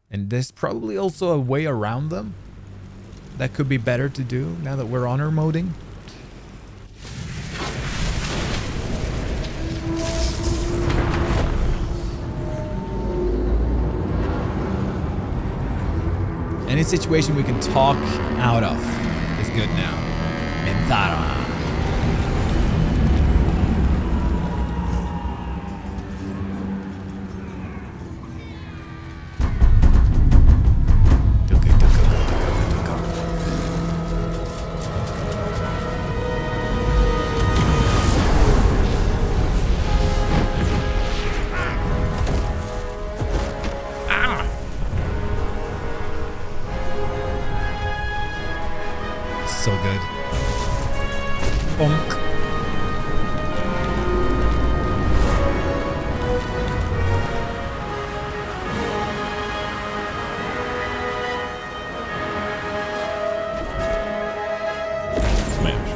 And there's probably also a way around them that could be better to do now that we're honor moding. Any situation we can talk out of is good now. Minthara. So good. Bonk. Smash.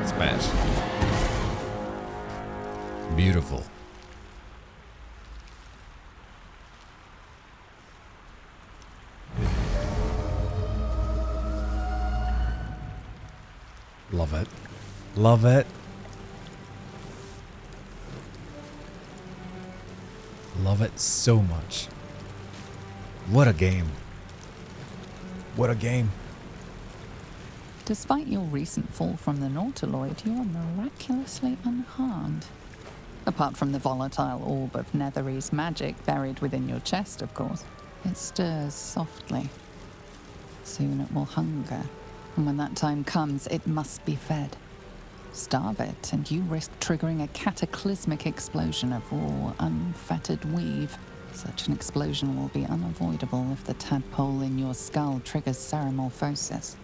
Smash. Beautiful. Love it. Love it. Love it so much. What a game. What a game. Despite your recent fall from the Nautiloid, you are miraculously unharmed. Apart from the volatile orb of Netherese magic buried within your chest, of course. It stirs softly. Soon it will hunger. And when that time comes, it must be fed. Starve it, and you risk triggering a cataclysmic explosion of raw, unfettered weave. Such an explosion will be unavoidable if the tadpole in your skull triggers ceramorphosis.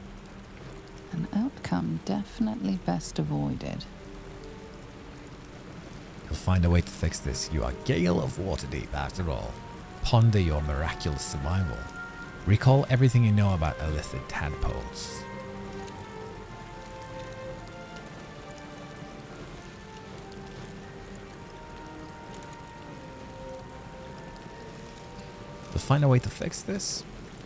An outcome definitely best avoided. You'll find a way to fix this. You are Gale of Waterdeep, after all. Ponder your miraculous survival. Recall everything you know about illicit tadpoles. To find a way to fix this?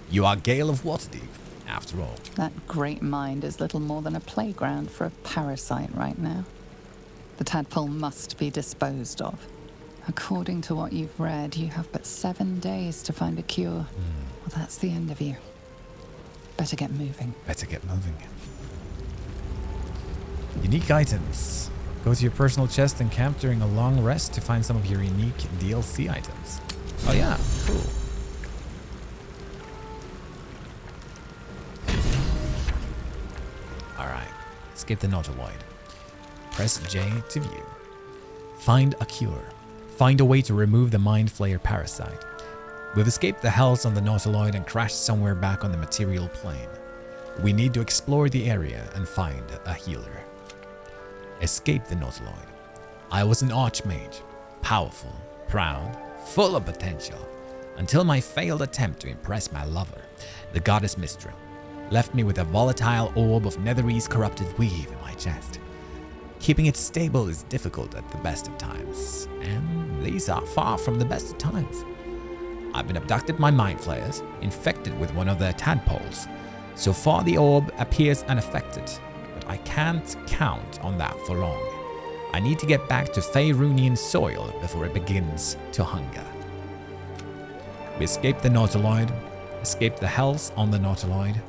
You are Gale of Waterdeep, after all. That great mind is little more than a playground for a parasite right now. The tadpole must be disposed of. According to what you've read, you have but 7 days to find a cure. Well, that's the end of you. Better get moving. Better get moving. Unique items. Go to your personal chest and camp during a long rest to find some of your unique DLC items. Oh yeah, cool. Alright, skip the Nautiloid. Press J to view. Find a cure. Find a way to remove the Mind Flayer parasite. We've escaped the hells on the Nautiloid and crashed somewhere back on the material plane. We need to explore the area and find a healer. Escape the Nautiloid. I was an archmage, powerful, proud, full of potential, until my failed attempt to impress my lover, the goddess Mistral, left me with a volatile orb of Netherese corrupted weave in my chest. Keeping it stable is difficult at the best of times, and these are far from the best of times. I've been abducted by Mind Flayers, infected with one of their tadpoles. So far the orb appears unaffected, but I can't count on that for long. I need to get back to Faerunian soil before it begins to hunger. We escaped the Nautiloid, escaped the hells on the Nautiloid,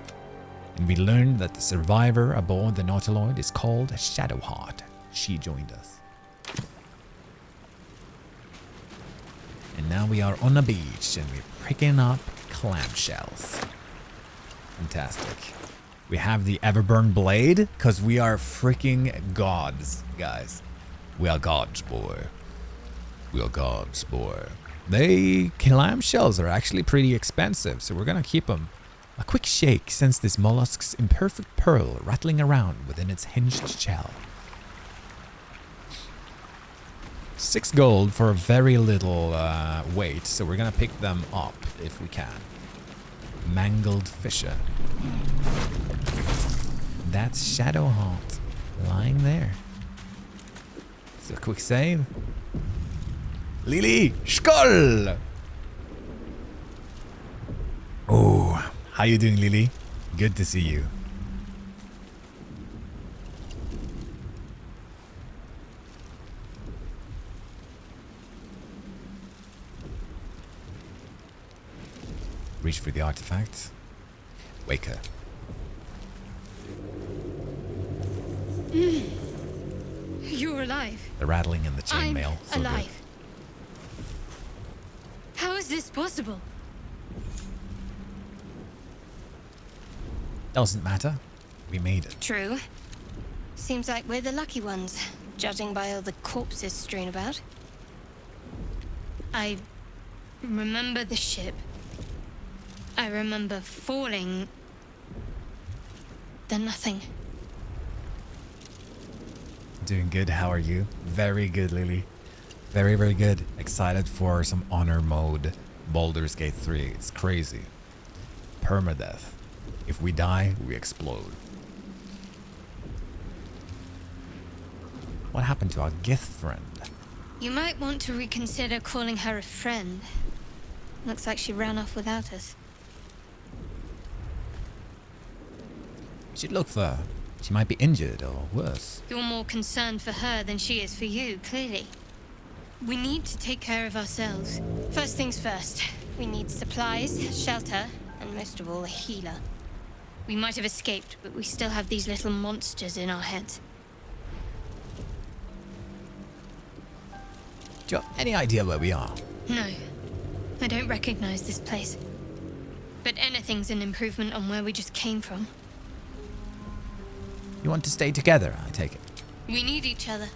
and we learned that the survivor aboard the Nautiloid is called Shadowheart. She joined us. And now we are on a beach and we're picking up clamshells. Fantastic. We have the Everburn Blade because we are freaking gods, guys. We are gods, boy. We are gods, boy. Clamshells are actually pretty expensive, so we're gonna keep them. A quick shake sends this mollusk's imperfect pearl rattling around within its hinged shell. 6 gold for very little weight, so we're gonna pick them up if we can. Mangled fisher. That's Shadowheart lying there. So quick save. Lily, Skoll! Oh, how you doing, Lily? Good to see you. Reach for the artifact. Wake her. You're alive. The rattling in the I'm chainmail. So good. alive. How is this possible? Doesn't matter. We made it. True. Seems like we're the lucky ones, judging by all the corpses strewn about. I remember the ship. I remember falling. Then nothing. Doing good. How are you? Very good, Lily. Very, very good. Excited for some honor mode. Baldur's Gate 3. It's crazy. Permadeath. If we die, we explode. What happened to our gift friend? You might want to reconsider calling her a friend. Looks like she ran off without us. We should look for her. She might be injured or worse. You're more concerned for her than she is for you, clearly. We need to take care of ourselves. First things first. We need supplies, shelter, and most of all, a healer. We might have escaped, but we still have these little monsters in our heads. Do you have any idea where we are? No, I don't recognize this place. But anything's an improvement on where we just came from. You want to stay together, I take it. We need each other,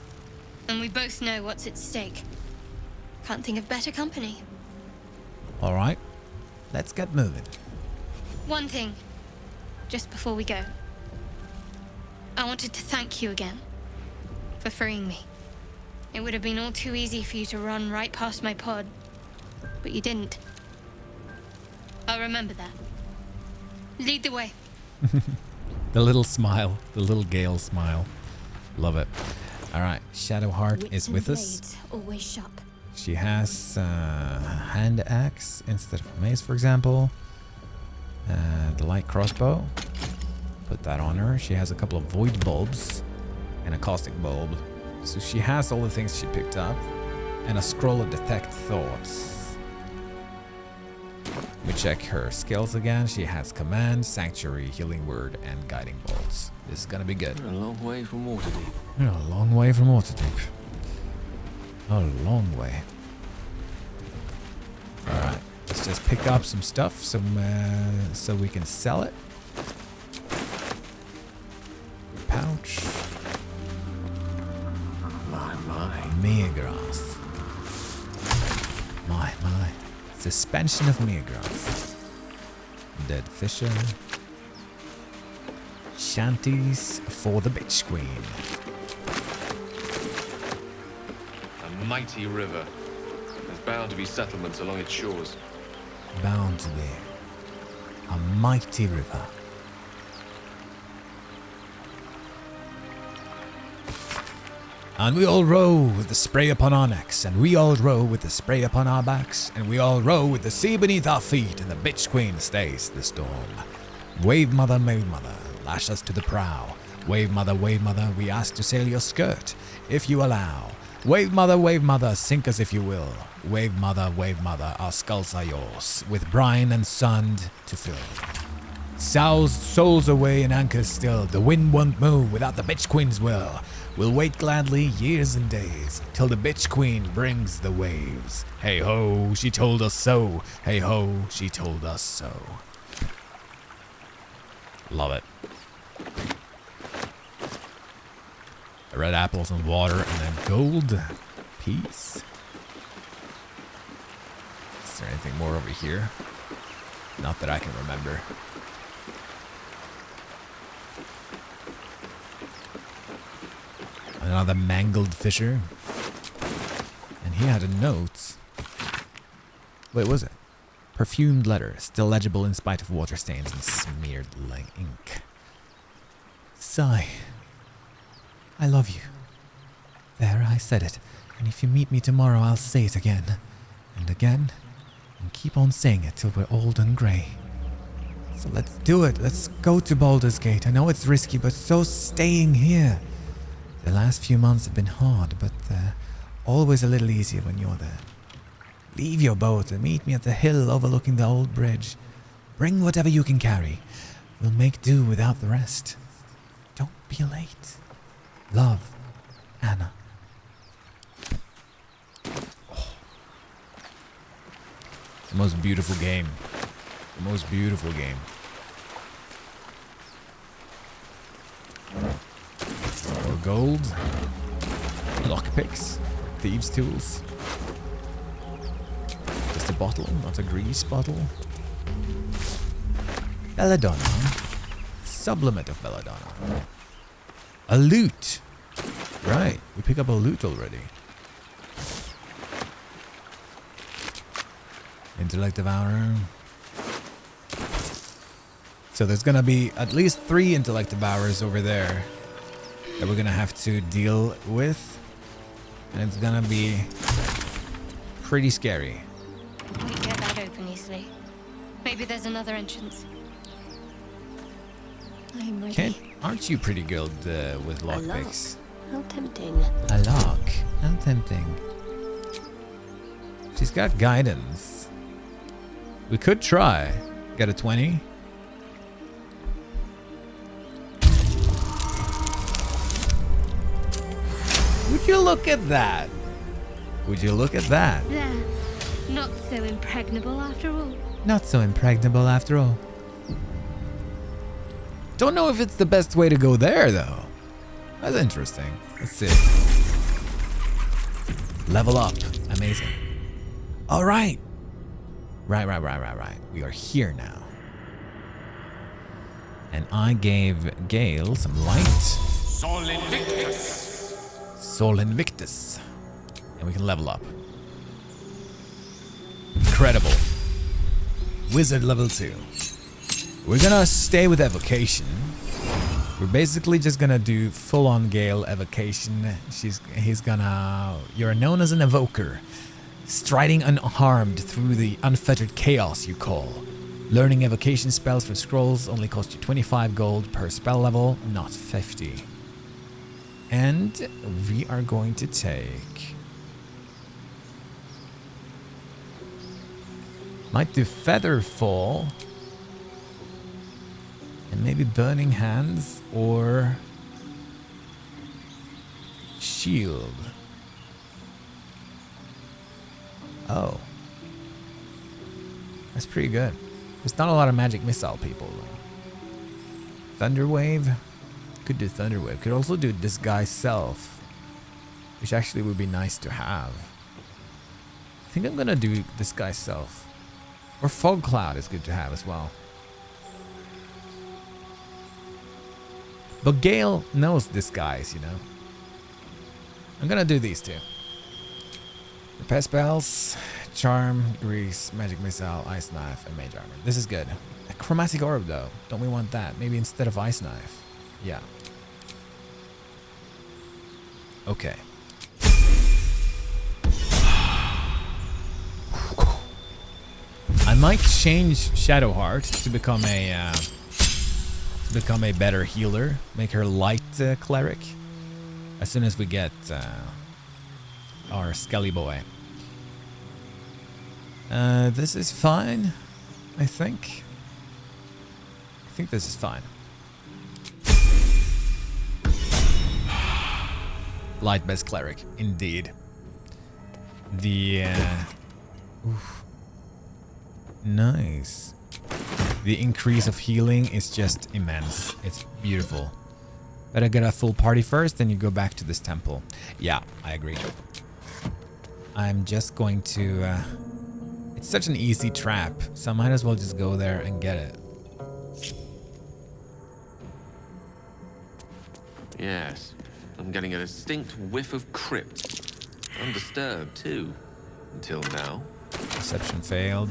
and we both know what's at stake. Can't think of better company. All right. Let's get moving. One thing, just before we go. I wanted to thank you again for freeing me. It would have been all too easy for you to run right past my pod, but you didn't. I'll remember that. Lead the way. The little smile, the little Gale smile. Love it. All right, Shadowheart is with us. Always sharp. She has hand axe instead of mace, for example. The light crossbow. Put that on her. She has a couple of void bulbs and a caustic bulb. So she has all the things she picked up. And a scroll of detect thoughts. We check her skills again. She has command, sanctuary, healing word, and guiding bolts. This is gonna be good. We're a long way from Waterdeep. We're a long way from Waterdeep. A long way. Alright, let's just pick up some stuff so we can sell it. Pouch. My. Meagrass. My. Suspension of Meagrass. Dead fisher. Shanties for the bitch queen. A mighty river. There's bound to be settlements along its shores. Bound to be. A mighty river. And we all row with the spray upon our necks, and we all row with the spray upon our backs, and we all row with the sea beneath our feet, and the bitch queen stays the storm. Wave mother, lash us to the prow. Wave mother, we ask to sail your skirt, if you allow. Wave mother, sink us if you will. Wave mother, our skulls are yours, with brine and sand to fill. Souls away and anchors still, the wind won't move without the bitch queen's will. We'll wait gladly years and days, till the bitch queen brings the waves. Hey ho, she told us so. Hey ho, she told us so. Love it. Red apples and water, and then gold. Peace. Is there anything more over here? Not that I can remember. Another mangled fisher. he had a note. Wait, was it? Perfumed letter, still legible in spite of water stains and smeared like ink. Sigh. I love you. There, I said it. And if you meet me tomorrow, I'll say it again. And again. And keep on saying it till we're old and grey. So let's do it. Let's go to Baldur's Gate. I know it's risky, but so's staying here. The last few months have been hard, but always a little easier when you're there. Leave your boat and meet me at the hill overlooking the old bridge. Bring whatever you can carry. We'll make do without the rest. Don't be late. Love, Anna. Oh. The most beautiful game. The most beautiful game. More gold. Lockpicks. Thieves' tools. Just a bottle, not a grease bottle. Belladonna. Sublimate of belladonna. A loot. Right, we pick up a loot already. Intellect Devourer. So there's gonna be at least 3 Intellect Devourers over there that we're gonna have to deal with. And it's gonna be pretty scary. We get that open easily. Maybe there's another entrance. I'm ready. Aren't you pretty good with lockpicks? How tempting. A lock. How tempting. She's got guidance. We could try. Get a 20. Would you look at that? Would you look at that? There. Not so impregnable after all. Not so impregnable after all. Don't know if it's the best way to go there, though. That's interesting. Let's see. Level up. Amazing. All right. Right. We are here now. And I gave Gale some light. Sol Invictus. Sol Invictus. And we can level up. Incredible. Wizard level 2. We're gonna stay with evocation. We're basically just gonna do full-on Gale evocation. You're known as an evoker, striding unharmed through the unfettered chaos you call. Learning evocation spells from scrolls only cost you 25 gold per spell level, not 50. And we are going to take... Might do Feather Fall. And maybe Burning Hands or Shield. Oh. That's pretty good. There's not a lot of magic missile people though. Thunder Wave. Could do Thunder Wave. Could also do Disguise Self, which actually would be nice to have. I think I'm gonna do Disguise Self. Or Fog Cloud is good to have as well. But Gale knows Disguise, you know. I'm gonna do these 2. Repair spells, Charm, Grease, Magic Missile, Ice Knife, and Mage Armor. This is good. A Chromatic Orb though. Don't we want that? Maybe instead of Ice Knife. Yeah. Okay. I might change Shadowheart to become a better healer. Make her light cleric. As soon as we get our Skelly boy. This is fine. I think this is fine. Light best cleric, indeed. The oof. Nice. The increase of healing is just immense. It's beautiful. Better get a full party first, then you go back to this temple. Yeah, I agree. I'm just going to... it's such an easy trap, so I might as well just go there and get it. Yes, I'm getting a distinct whiff of crypt. Undisturbed, too. Until now. Perception failed.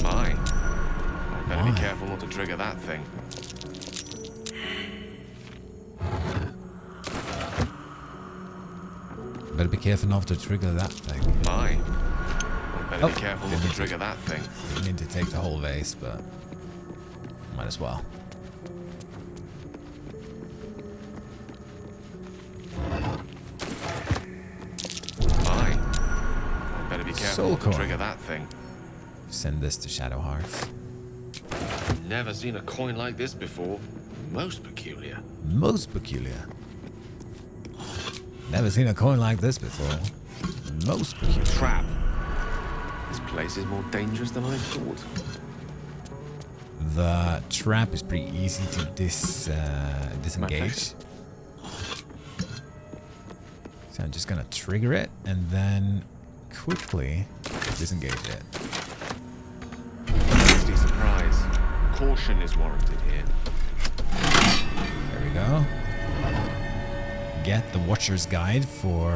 My. I better be careful not to trigger that thing. Better be careful not to trigger that thing. My. I better be careful not to trigger that thing. You need to take the whole vase, but might as well. My. I better be careful not to trigger that thing. Send this to Shadowheart. Never seen a coin like this before. Most peculiar. Most peculiar. Never seen a coin like this before. Most peculiar. Trap. This place is more dangerous than I thought. The trap is pretty easy to disengage. So I'm just gonna trigger it and then quickly disengage it. Nasty surprise. Caution is warranted here. There we go. Get the Watcher's Guide for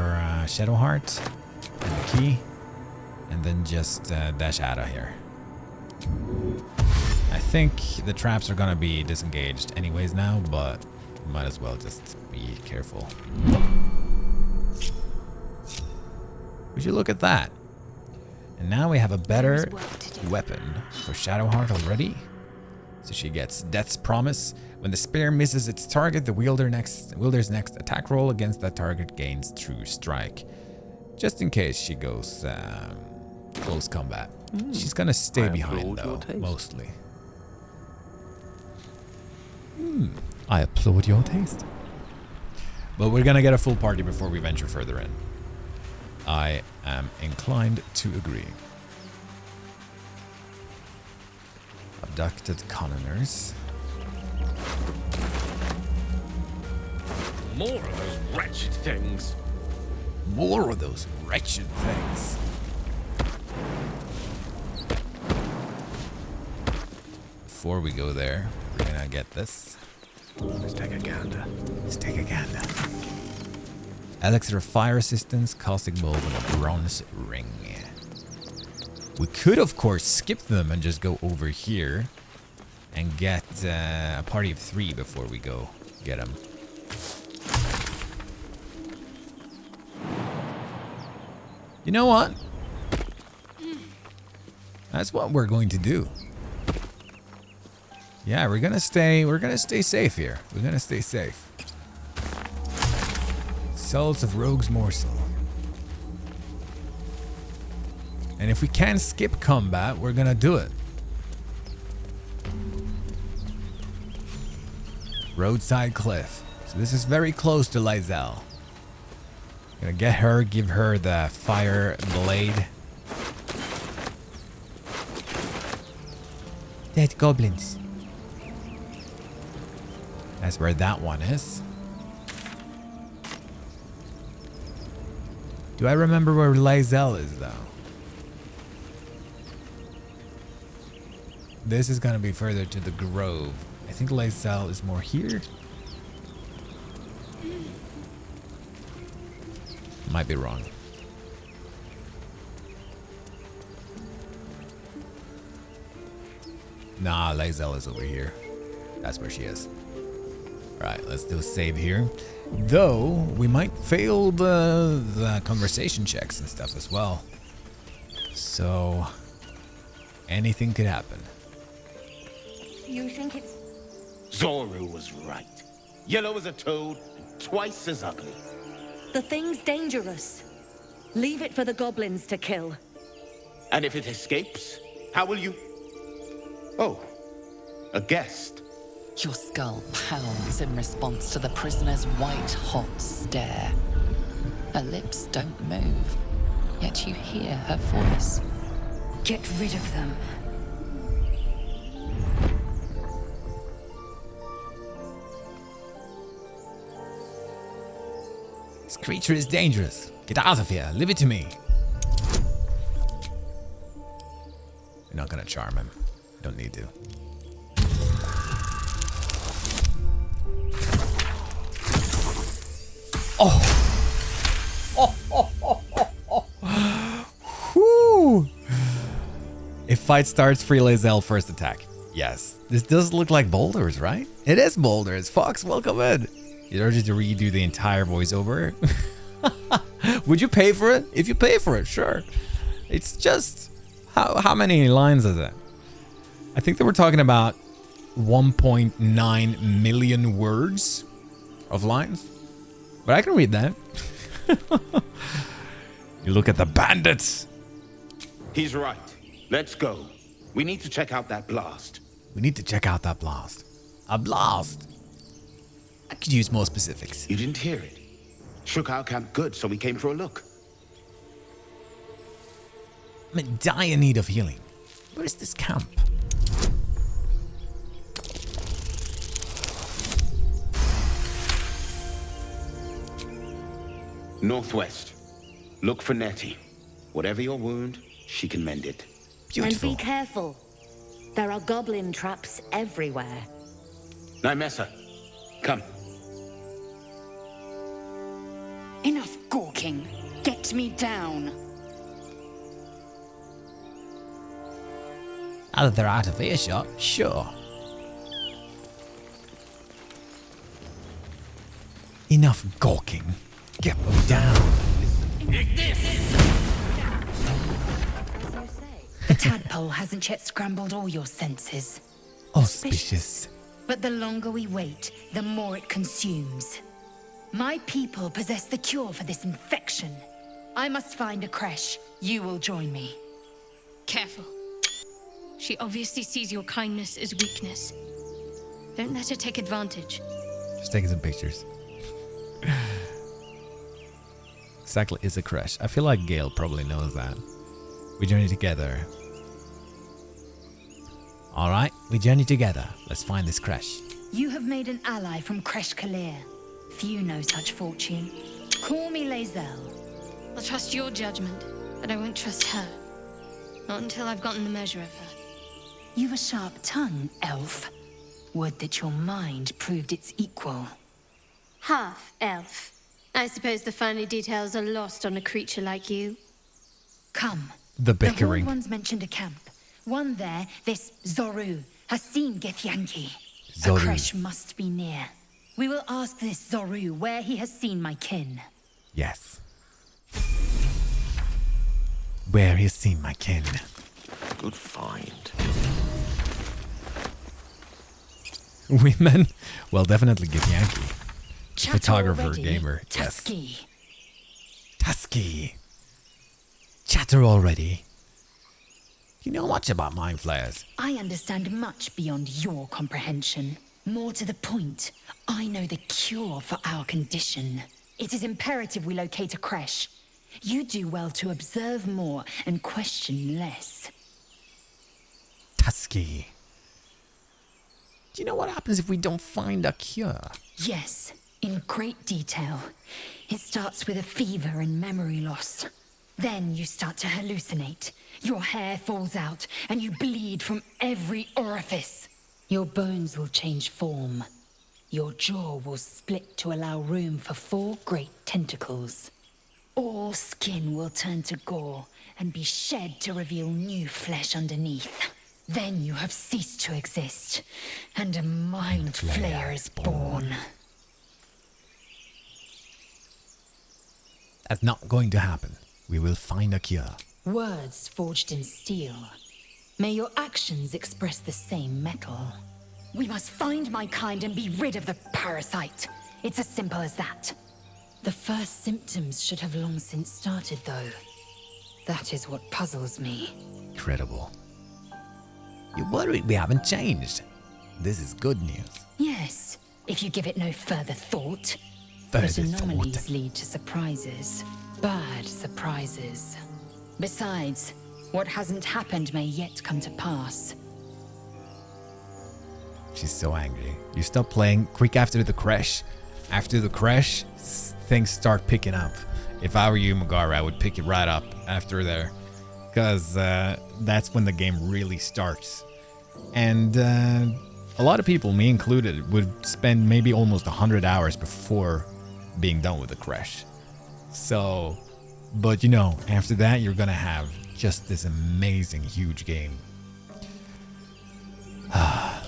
Shadowheart and the key, and then just dash out of here. I think the traps are gonna be disengaged anyways now, but might as well just be careful. Would you look at that? And now we have a better weapon for Shadowheart already. So she gets Death's Promise. When the spear misses its target, the wielder's next attack roll against that target gains True Strike. Just in case she goes close combat. She's gonna stay behind though, mostly. I applaud your taste. But we're gonna get a full party before we venture further in. I am inclined to agree. Abducted commoners. More of those wretched things. More of those wretched things. Before we go there, we're gonna get this. Let's take a gander. Let's take a gander. Elixir of Fire Resistance, Caustic Bulb, and a Bronze Ring. We could, of course, skip them and just go over here and get a party of 3 before we go get them. You know what? That's what we're going to do. Yeah, we're gonna stay safe here. We're gonna stay safe. Souls of Rogue's Morsel. And if we can skip combat, we're gonna do it. Roadside Cliff. So this is very close to Lizelle. Gonna get her, give her the fire blade. Dead goblins. That's where that one is. Do I remember where Lizelle is though? This is gonna be further to the grove. I think Lizelle is more here. Might be wrong. Nah, Lizelle is over here. That's where she is. Alright, let's do a save here. Though, we might fail the conversation checks and stuff as well. So, anything could happen. You think it's... Zoru was right. Yellow as a toad, and twice as ugly. The thing's dangerous. Leave it for the goblins to kill. And if it escapes, how will you... Oh, a guest. Your skull pounds in response to the prisoner's white-hot stare. Her lips don't move, yet you hear her voice. Get rid of them. This creature is dangerous. Get out of here. Leave it to me. You're not gonna charm him. Don't need to. Whew. If fight starts, relay Zell first attack. Yes. This does look like boulders, right? It is boulders. Fox, welcome in. You urge you to redo the entire voiceover. Would you pay for it? If you pay for it, sure. It's just how many lines is it? I think they were talking about 1.9 million words of lines. But I can read that. You look at the bandits. He's right. Let's go. We need to check out that blast. We need to check out that blast. A blast. I could use more specifics. You didn't hear it. Shook our camp good, so we came for a look. I'm in dire need of healing. Where is this camp? Northwest. Look for Nettie. Whatever your wound, she can mend it. Beautiful. And be careful. There are goblin traps everywhere. Nymessa, come. Enough gawking. Get me down. Now that they're out of earshot, sure. Enough gawking. Get them down. The tadpole hasn't yet scrambled all your senses. Auspicious. But the longer we wait, the more it consumes. My people possess the cure for this infection. I must find a creche. You will join me. Careful. She obviously sees your kindness as weakness. Don't let her take advantage. Just taking some pictures. Exactly, is a crash. I feel like Gale probably knows that. We journey together. Alright, we journey together. Let's find this crash. You have made an ally from Creche Kalir. Few know such fortune. Call me Lae'zel. I'll trust your judgment, but I won't trust her. Not until I've gotten the measure of her. You've a sharp tongue, elf. Would that your mind proved its equal. Half elf. I suppose the finer details are lost on a creature like you. Come. The bickering. The Horde ones mentioned a camp. One there, this Zoru, has seen Githyanki. Zoru. A creche must be near. We will ask this Zoru where he has seen my kin. Yes. Where he's seen my kin. Good find. Women? Well, definitely Githyanki. Chatter Photographer, already. gamer. Tusky. Yes. Tusky. Chatter already. You know much about mind flayers. I understand much beyond your comprehension. More to the point, I know the cure for our condition. It is imperative we locate a creche. You do well to observe more and question less. Tusky. Do you know what happens if we don't find a cure? Yes, in great detail. It starts with a fever and memory loss. Then you start to hallucinate. Your hair falls out, and you bleed from every orifice. Your bones will change form. Your jaw will split to allow room for 4 great tentacles. All skin will turn to gore and be shed to reveal new flesh underneath. Then you have ceased to exist, and a mind flayer is born. That's not going to happen. We will find a cure. Words forged in steel. May your actions express the same metal. We must find my kind and be rid of the parasite. It's as simple as that. The first symptoms should have long since started, though. That is what puzzles me. Incredible. You're worried we haven't changed. This is good news. Yes, if you give it no further thought. Further But anomalies thought. lead to surprises. Bad surprises. Besides, what hasn't happened may yet come to pass. She's so angry. You stop playing quick after the crash. After the crash, things start picking up. If I were you, Magara, I would pick it right up after there. Because that's when the game really starts. And a lot of people, me included, would spend maybe almost 100 hours before being done with the crash. So, but you know, after that, you're gonna have just this amazing, huge game.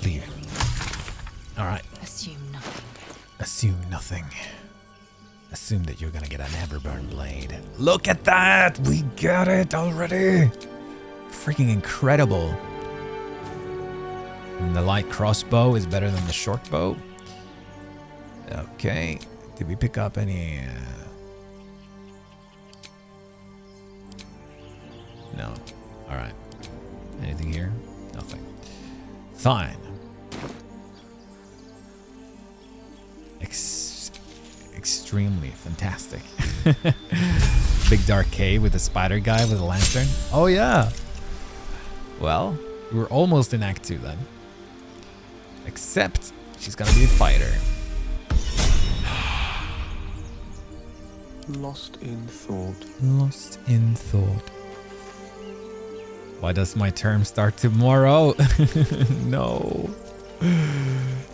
Leave. All right. Assume nothing. Assume nothing. Assume that you're gonna get an Everburn blade. Look at that! We got it already! Freaking incredible. And the light crossbow is better than the short bow. Okay. Did we pick up any... No. Alright. Anything here? Nothing. Fine. Extremely fantastic. Big dark cave with a spider guy with a lantern. Oh yeah. Well, we're almost in Act 2 then. Except she's gonna be a fighter. Lost in thought. Lost in thought. Why does my term start tomorrow? No.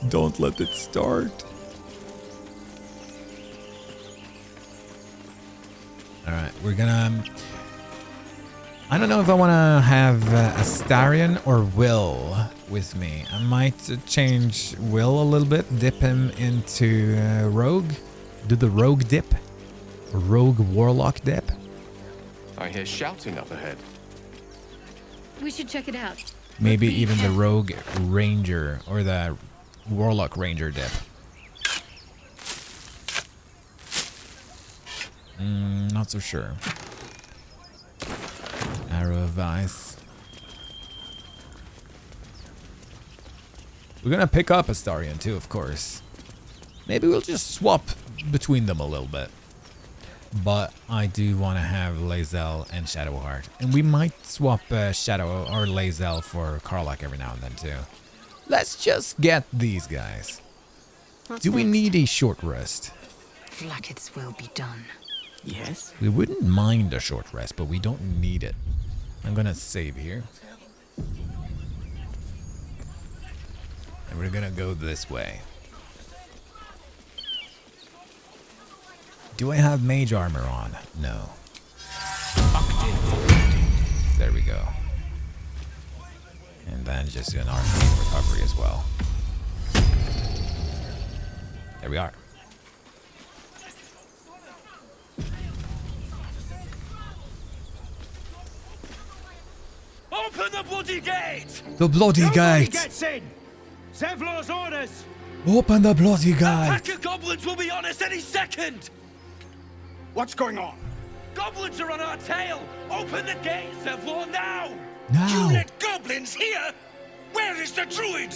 Don't let it start. Alright, we're gonna... I don't know if I want to have Astarion or Will with me. I might change Will a little bit, dip him into Rogue. Do the Rogue dip. Rogue Warlock dip. I hear shouting up ahead. We should check it out. Maybe even the Rogue Ranger or the Warlock Ranger dip. Not so sure. Arrow of Ice. We're gonna pick up Astarion too, of course. Maybe we'll just swap between them a little bit. But I do want to have Lae'zel and Shadowheart. And we might swap Shadow or Lae'zel for Karlach every now and then too. Let's just get these guys. Do we need a short rest? Vlaakith's will be done. Yes? We wouldn't mind a short rest, but we don't need it. I'm gonna save here. And we're gonna go this way. Do I have mage armor on? No. There we go. And then just an arcane recovery as well. There we are. Open the bloody gate! The bloody gate! Gets in! Zevlor's orders! Open the bloody gate! A pack of goblins will be on us any second! What's going on? Goblins are on our tail! Open the gate, Zevlor, now! Now! You let goblins here? Where is the druid?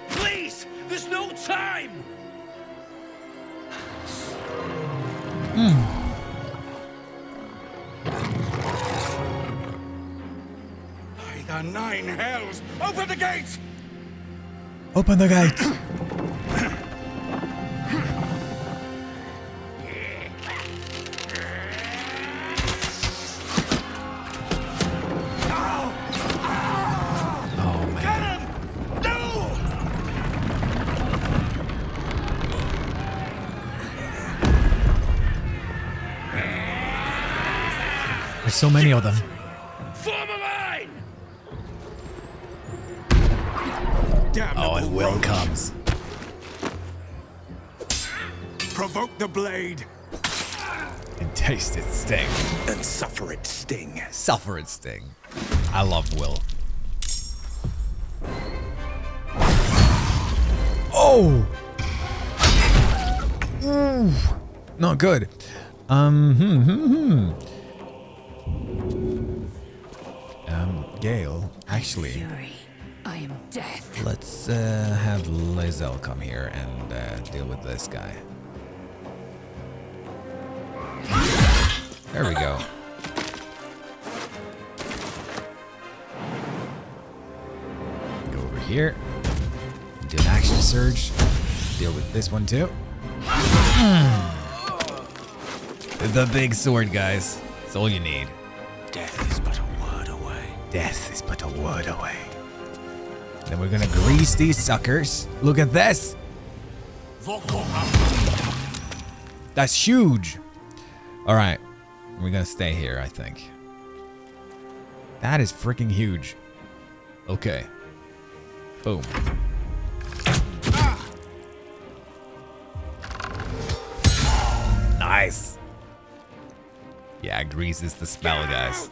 Please! There's no time! By the nine hells! Open the gate! Open the gate! Oh man. There's so many of them. Form a line! Oh, and Will comes. Provoke the blade. And taste its sting. And suffer its sting. Suffer its sting. I love Will. Oh! Ooh. Not good. Gale, actually. Fury, I am death. Let's have Lae'zel come here and deal with this guy. There we go. Go over here. Do an action surge. Deal with this one too. The big sword, guys. That's all you need. Death is but a word away. Death is but a word away. Then we're gonna grease these suckers. Look at this. That's huge. All right, we're gonna stay here, I think. That is freaking huge. Okay. Boom. Nice. Yeah, grease is the spell, guys.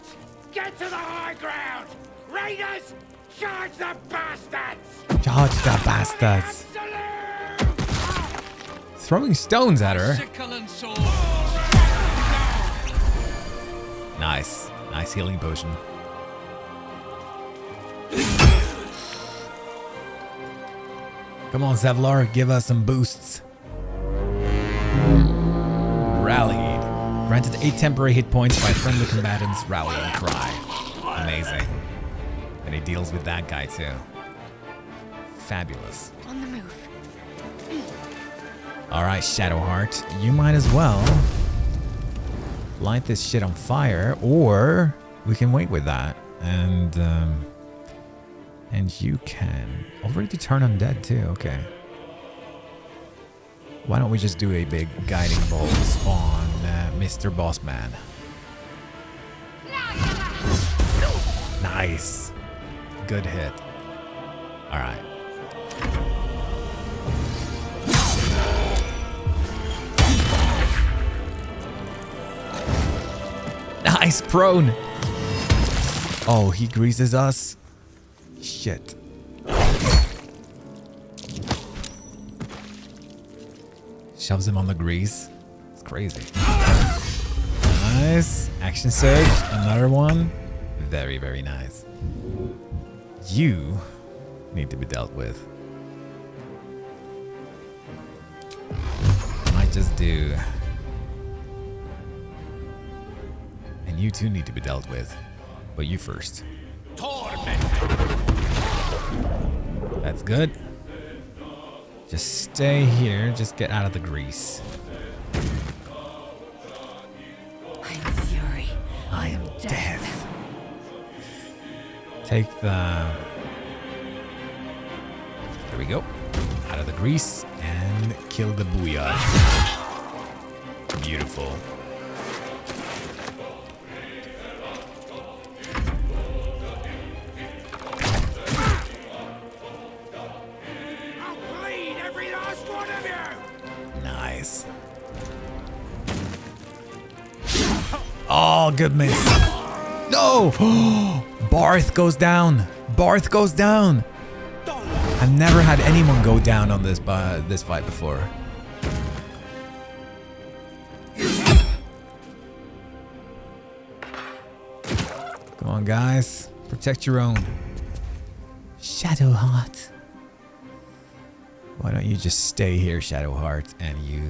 Get to the high ground! Raiders, charge the bastards! Charge the bastards. Throwing stones at her. Nice. Nice healing potion. Come on, Zevlar, give us some boosts. Rallied. Granted 8 temporary hit points by friendly combatants. Rallying cry. Amazing. And he deals with that guy too. Fabulous. On the move. Alright, Shadowheart, you might as well light this shit on fire, or we can wait with that. And you can already turn undead too, okay. Why don't we just do a big guiding bolt on Mr. Bossman? Nice. Good hit. Alright. Nice prone. Oh, he greases us. Shit. Shoves him on the grease. It's crazy. Nice. Action surge. Another one. Very, very nice. You need to be dealt with. Might just do. And you two need to be dealt with. But you first. That's good. Just stay here. Just get out of the grease. I am fury. I am death. Take the... There we go. Out of the grease and kill the booyah. Beautiful. Nice. Oh, good miss. No! Barth goes down. Barth goes down. I've never had anyone go down on this fight before. Come on, guys. Protect your own. Shadowheart. Why don't you just stay here, Shadowheart, and you...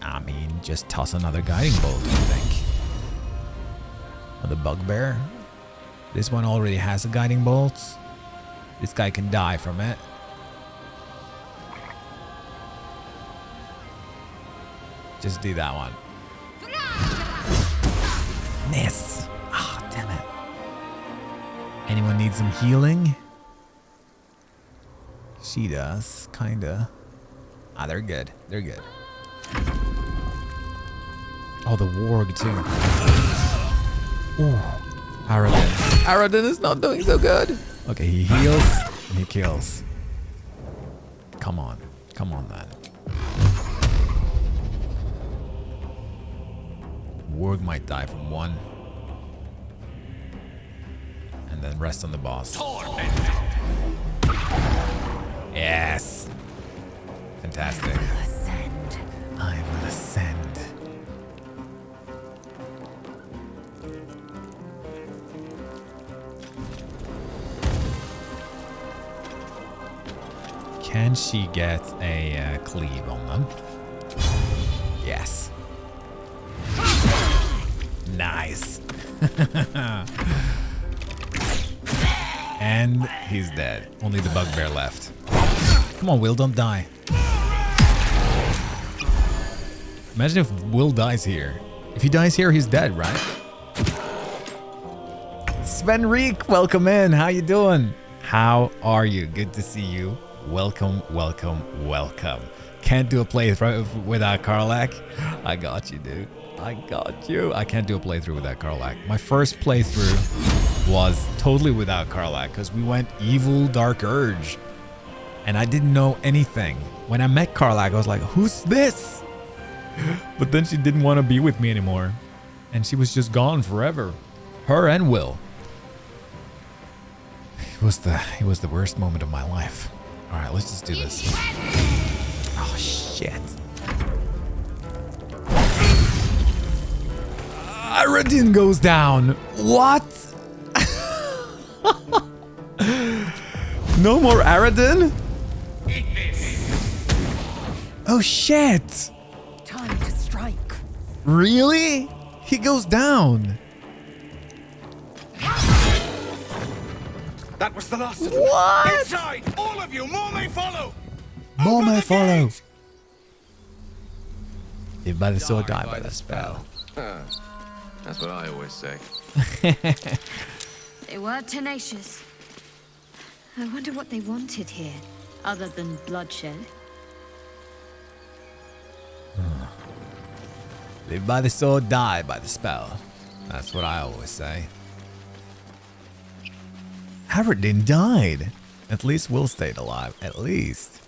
I mean, just toss another guiding bolt, I think. Or the bugbear. This one already has a guiding bolt. This guy can die from it. Just do that one. Miss. Ah, oh, damn it. Anyone need some healing? She does, kinda. Ah, they're good. They're good. Oh, the warg too. Ooh, Aradin. Aradin is not doing so good. Okay, he heals and he kills. Come on. Come on, then. Warg might die from one. And then rest on the boss. Yes. Fantastic. I will ascend. I will ascend. Can she get a cleave on them? Yes. Nice. And he's dead. Only the bugbear left. Come on, Will, don't die. Imagine if Will dies here. If he dies here, he's dead, right? Sven Reek, welcome in. How you doing? How are you? Good to see you. welcome, welcome, welcome. Can't do a playthrough without Karlach. I got you, dude. I got you. I can't do a playthrough without Karlach. My first playthrough was totally without Karlach because we went evil Dark Urge. And I didn't know anything. When I met Karlach, I was like, who's this? But then she didn't want to be with me anymore. And she was just gone forever. Her and Will. It was the worst moment of my life. All right, let's just do this. Oh, shit. Aradin goes down. What? No more Aradin? Oh, shit. Time to strike. Really? He goes down. That was the last of them. What? Inside! All of you! More may follow! More may follow. Live by the sword, die by the spell. That's what I always say. They were tenacious. I wonder what they wanted here, other than bloodshed. Live by the sword, die by the spell. That's what I always say. Aradin died. At least Will stayed alive. At least.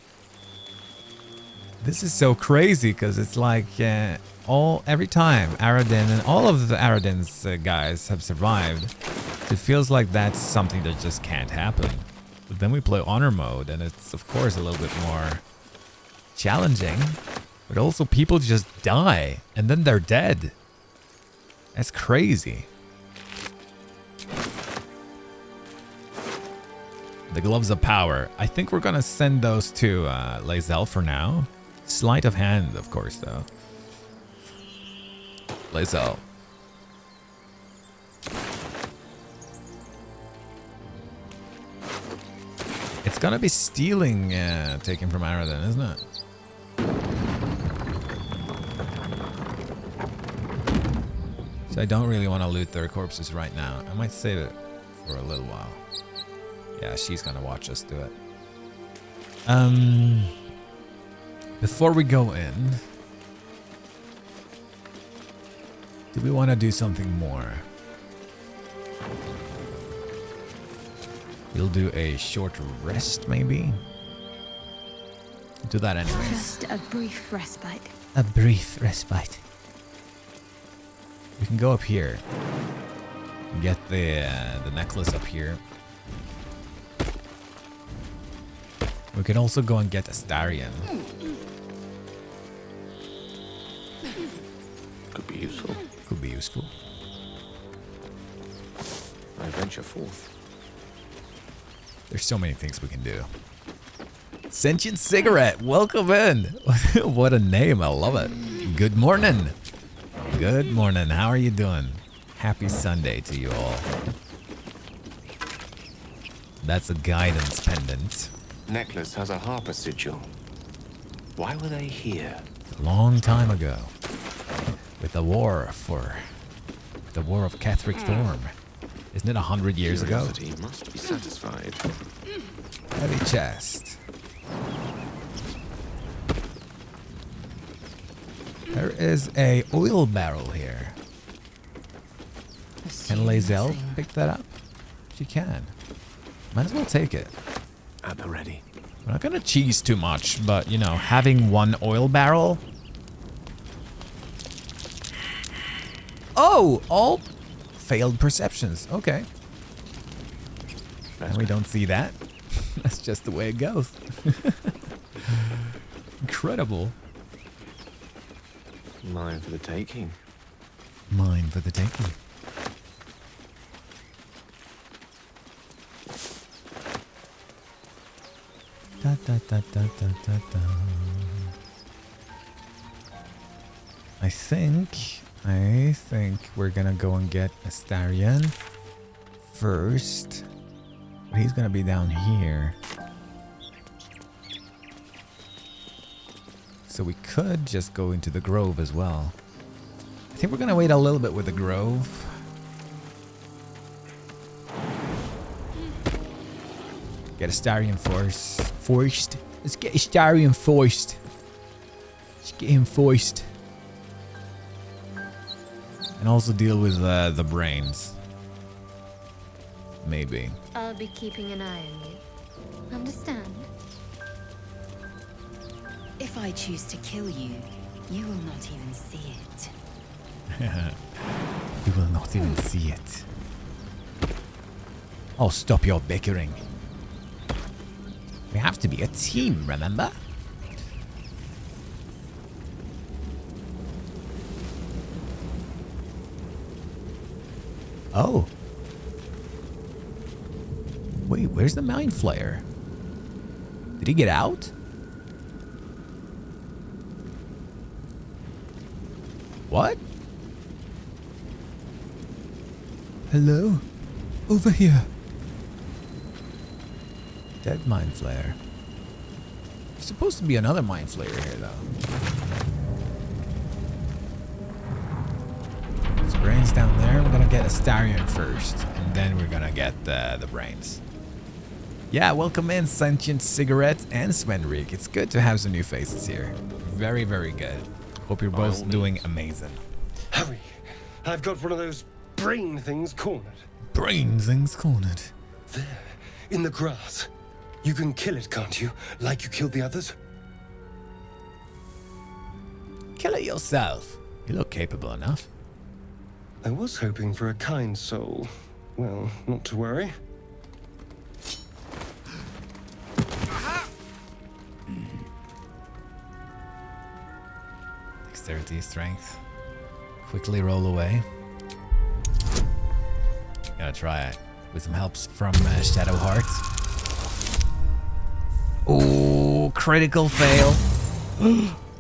This is so crazy because it's like every time Aradin and all of the Aradin's guys have survived, it feels like that's something that just can't happen. But then we play honor mode and it's of course a little bit more challenging. But also people just die and then they're dead. That's crazy. The gloves of power. I think we're gonna send those to Lae'zel for now. Sleight of hand, of course, though. Lae'zel. It's gonna be stealing taken from Aradin, isn't it? So I don't really want to loot their corpses right now. I might save it for a little while. Yeah, she's gonna watch us do it. Before we go in, do we want to do something more? We'll do a short rest, maybe? Do that anyway. Just a brief respite. A brief respite. We can go up here. Get the necklace up here. We can also go and get Astarion. Could be useful. Could be useful. I venture forth. There's so many things we can do. Sentient Cigarette, welcome in. What a name, I love it. Good morning. Good morning, how are you doing? Happy Sunday to you all. That's a guidance pendant. Necklace has a harper sigil. Why were they here? A long time ago. With the war of Catherick Thorm. Isn't it 100 years ago? Curiosity must be satisfied. Heavy chest. There is a oil barrel here. Can Lae'zel pick that up? She can. Might as well take it. At the ready. We're not gonna cheese too much, but you know, having one oil barrel. Oh, all failed perceptions. Okay. And we don't see that. That's just the way it goes. Incredible. Mine for the taking. Mine for the taking. Da, da, da, da, da, da, da. I think we're gonna go and get Astarion first. But he's gonna be down here. So we could just go into the grove as well. I think we're gonna wait a little bit with the grove. Get a Starion forced. Let's get a Starion forced. Let's get him forced. And also deal with the brains. Maybe. I'll be keeping an eye on you. Understand? If I choose to kill you, you will not even see it. You will not even see it. Oh, stop your bickering. We have to be a team, remember? Oh. Wait, where's the Mind Flayer? Did he get out? What? Hello? Over here. Dead Mind Flayer. There's supposed to be another Mind Flayer here, though. So brains down there. We're gonna get a Starion first, and then we're gonna get the brains. Yeah, welcome in, Sentient Cigarette and Svenrik. It's good to have some new faces here. Very, very good. Hope you're both doing amazing. Hurry! I've got one of those brain things cornered. Brain things cornered. There, in the grass. You can kill it, can't you? Like you killed the others? Kill it yourself. You look capable enough. I was hoping for a kind soul. Well, not to worry. Dexterity, strength. Quickly roll away. Gotta try it with some helps from Shadowheart. Oh, critical fail.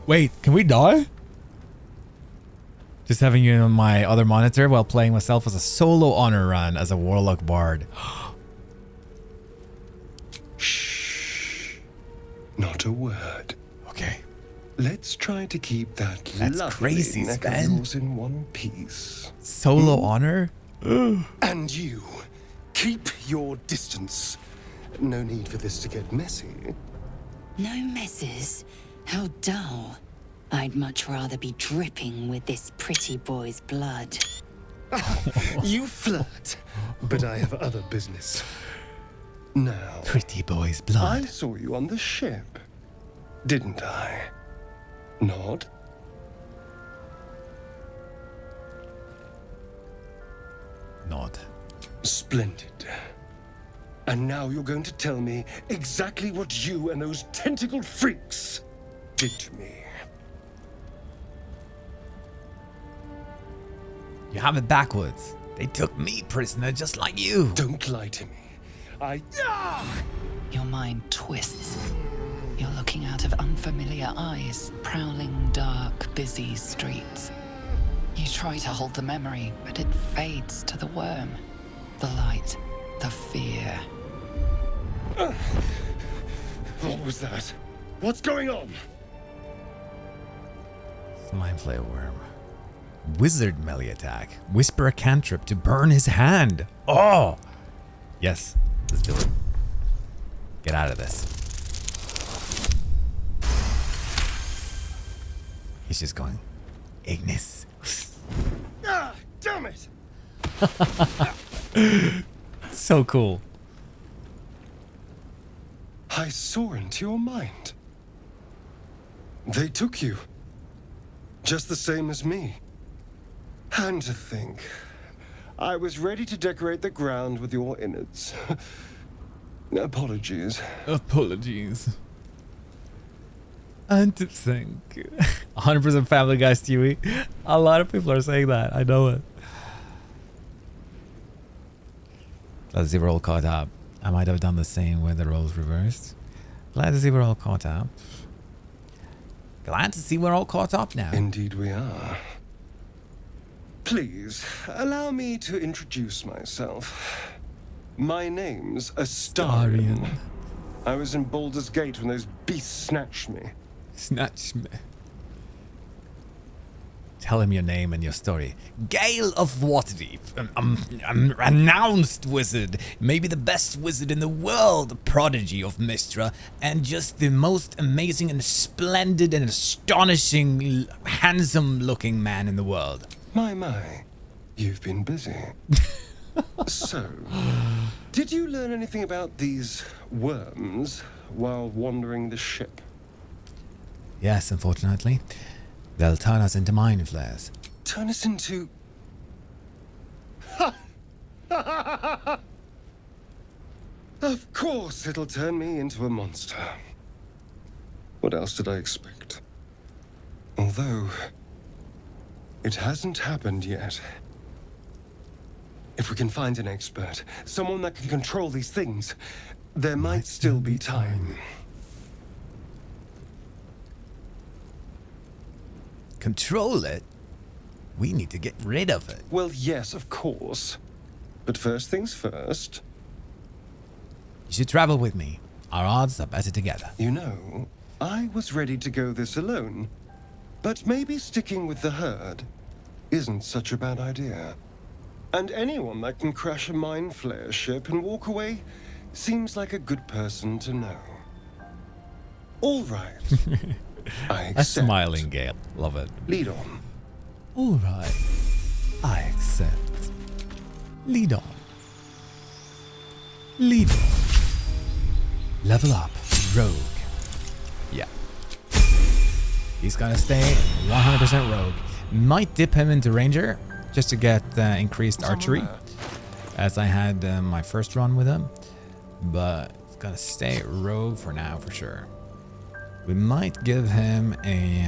Wait, can we die? Just having you on my other monitor while playing myself as a solo honor run as a Warlock Bard. Shh. Not a word. Okay. Let's try to keep that That's lovely crazy, neck of Sven. yours in one piece. Solo honor? And you, keep your distance. No need for this to get messy. No messes? How dull. I'd much rather be dripping with this pretty boy's blood. You flirt, but I have other business. Now, Pretty boy's blood. I saw you on the ship, didn't I? Nod? Nod. Splendid. And now you're going to tell me exactly what you and those tentacled freaks did to me. You have it backwards. They took me prisoner just like you. Don't lie to me. Your mind twists. You're looking out of unfamiliar eyes, prowling dark, busy streets. You try to hold the memory, but it fades to the worm. The light, the fear. What was that? What's going on? It's the Mind Flayer worm. Wizard melee attack. Whisper a cantrip to burn his hand. Oh! Yes, let's do it. Get out of this. He's just going, Ignis. Ah, damn it! So cool. I saw into your mind. They took you. Just the same as me. And to think, I was ready to decorate the ground with your innards. Apologies. Apologies. And to think. 100% Family Guy, Stewie. A lot of people are saying that. I know it. Glad to see we're all caught up. I might have done the same with the roles reversed. Glad to see we're all caught up. Glad to see we're all caught up now. Indeed we are. Please, allow me to introduce myself. My name's Astarion. I was in Baldur's Gate when those beasts snatched me. Snatched me. Tell him your name and your story. Gale of Waterdeep. I'm a renowned wizard. Maybe the best wizard in the world. A prodigy of Mystra. And just the most amazing and splendid and astonishing, handsome looking man in the world. My. You've been busy. So, did you learn anything about these worms while wandering the ship? Yes, unfortunately. They'll turn us into mind flayers. Turn us into... Of course it'll turn me into a monster. What else did I expect? Although, it hasn't happened yet. If we can find an expert, someone that can control these things, there might still be time. Control it? We need to get rid of it. Well, yes, of course. But first things first. You should travel with me. Our odds are better together. You know, I was ready to go this alone. But maybe sticking with the herd isn't such a bad idea. And anyone that can crash a mind flayer ship and walk away seems like a good person to know. All right. I accept. A smiling Gale. Love it. Lead on. All right. I accept. Lead on. Lead on. Level up. Rogue. Yeah. He's gonna stay 100% rogue. Might dip him into ranger just to get increased archery, as I had my first run with him. But it's gonna stay rogue for now for sure. We might give him a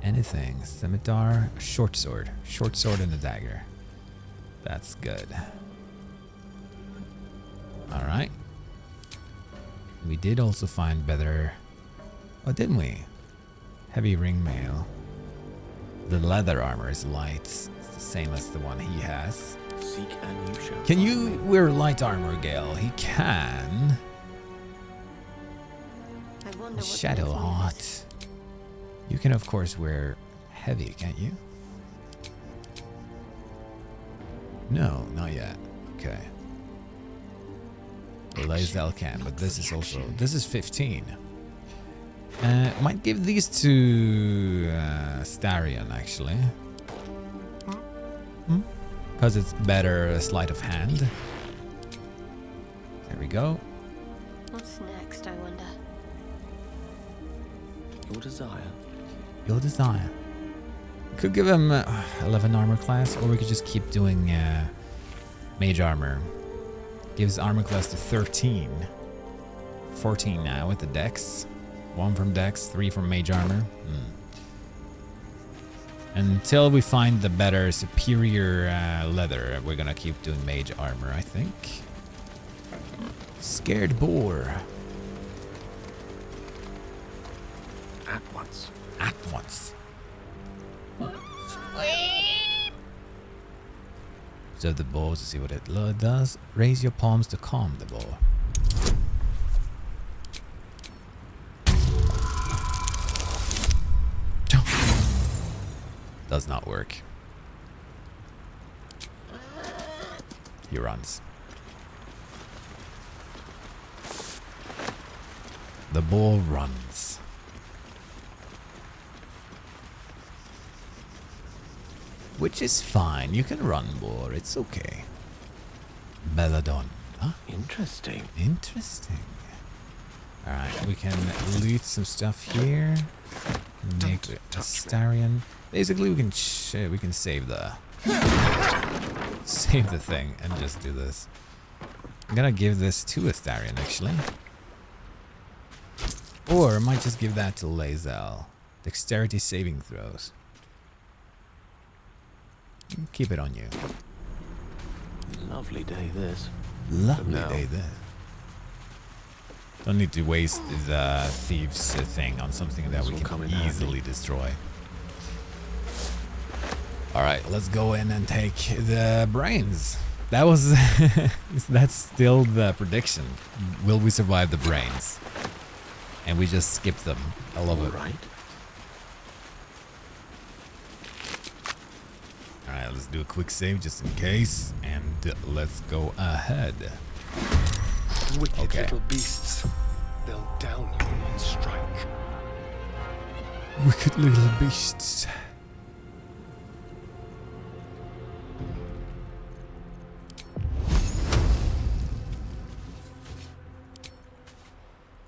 anything. Scimitar, short sword and a dagger. That's good. All right. We did also find better. Oh, didn't we? Heavy ring mail. The leather armor is light. It's the same as the one he has. Seek and you shall. Can you wear light armor, Gale? He can. I wonder what Shadow Heart. You can, of course, wear heavy, can't you? No, not yet. Okay. Lazel can, but this is also... This is 15. Might give these to Starion, actually. Because it's better sleight of hand. There we go. What's next, I wonder? Your desire. Your desire. Could give him 11 armor class, or we could just keep doing mage armor. Gives armor class to 13. 14 now with the dex. 1 from dex, 3 from mage armor. Until we find the better, superior leather, we're gonna keep doing mage armor, I think. Scared boar. At once. At once. Observe the boar to see what it does. Raise your palms to calm the boar. Does not work. He runs. The boar runs. Which is fine. You can run, boar. It's okay. Belladon. Huh? Interesting. Interesting. Alright, we can loot some stuff here. Make a Starion. Basically, we can save the thing and just do this. I'm gonna give this to Astarion, actually. Or I might just give that to Lazel. Dexterity saving throws. Keep it on you. Lovely day this. Lovely day this. Don't need to waste the thieves thing on something that we can easily destroy. Alright, let's go in and take the brains. That was... that's still the prediction. Will we survive the brains? And we just skip them. I love it. Right. Alright, let's do a quick save just in case. And let's go ahead. Wicked little beasts. They'll down you in one strike. Wicked little beasts.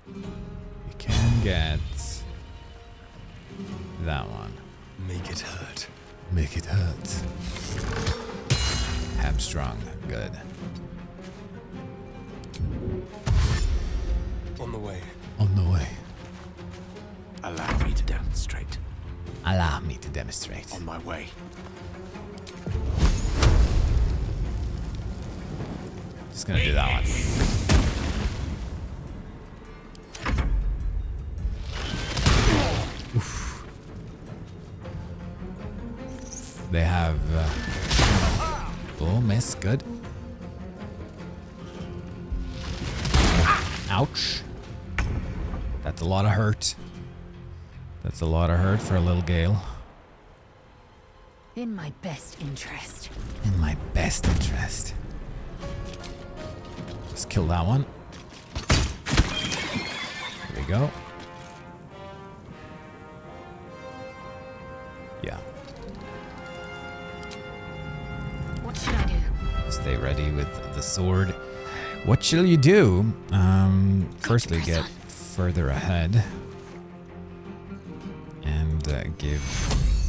You can get that one. Make it hurt. Make it hurt. Hamstrung. Good. On the way. On the way. Allow me to demonstrate. Allow me to demonstrate. On my way. Just gonna do that one. Oof. They have. Oh, miss. Good. Ouch. That's a lot of hurt. That's a lot of hurt for a little Gale. In my best interest. In my best interest. Just kill that one. There we go. Yeah. What should I do? Stay ready with the sword. What shall you do? Firstly, get further ahead. And give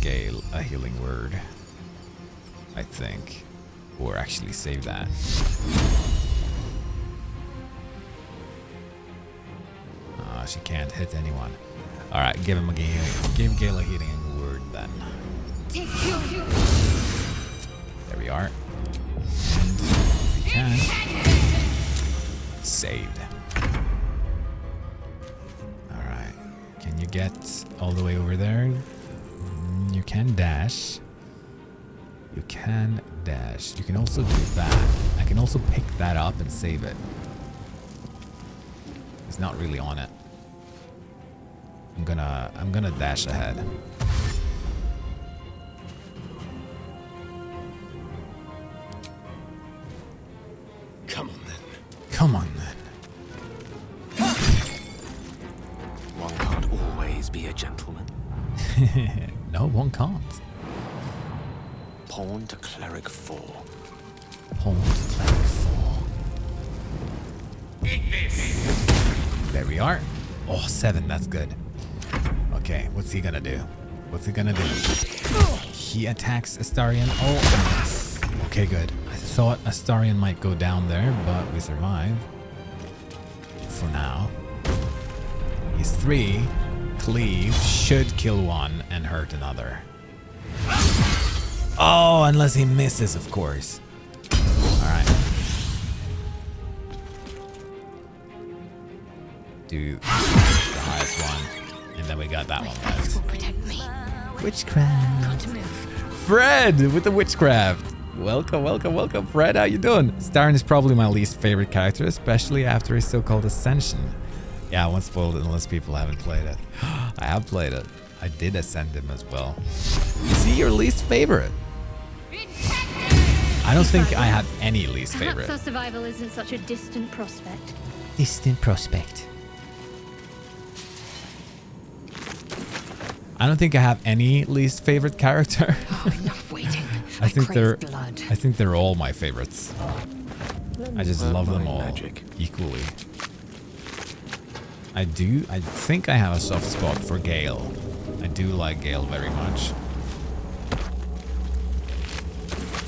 Gale a healing word. I think. Or actually save that. She can't hit anyone. Alright, give him a give Gale a healing word then. There we are. And if we can. Saved. Alright. Can you get all the way over there? You can dash. You can dash. You can also do that. I can also pick that up and save it. It's not really on it. I'm gonna dash ahead. Come on then. Come on then. One can't always be a gentleman. No, one can't. Pawn to cleric 4. Pawn to cleric 4. There we are. Oh, 7, that's good. Okay, what's he gonna do? What's he gonna do? He attacks Astarion. Oh, okay, good. I thought Astarion might go down there, but we survive. For now. He's 3. Cleave should kill one and hurt another. Oh, unless he misses, of course. Alright. Do the highest one. And then we got that one left. Will protect me. Witchcraft. Can't move. Fred with the witchcraft. Welcome, welcome, welcome, Fred. How you doing? Starren is probably my least favorite character, especially after his so-called ascension. Yeah, I won't spoil it unless people haven't played it. I have played it. I did ascend him as well. Is he your least favorite? I don't think I had any least favorite. Perhaps our survival isn't such a distant prospect. Distant prospect. I don't think I have any least favorite character. Oh, enough waiting. I think blood. I think they're all my favorites. I just love them all magic. equally. I think I have a soft spot for Gale. I do like Gale very much.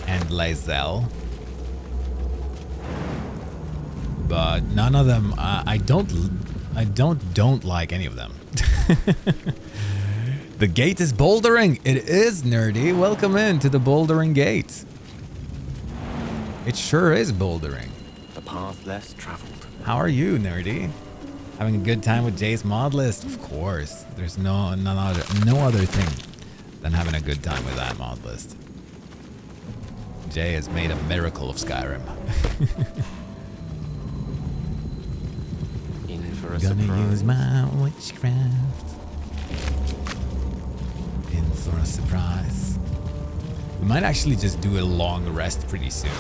And Lae'zel. But none of them I don't like any of them. The gate is bouldering. It is, nerdy. Welcome in to the bouldering gate. It sure is bouldering. The path less traveled. How are you, nerdy? Having a good time with Jay's mod list? Of course. There's no other thing than having a good time with that mod list. Jay has made a miracle of Skyrim. In for a gonna use my witchcraft. In for a surprise. We might actually just do a long rest pretty soon.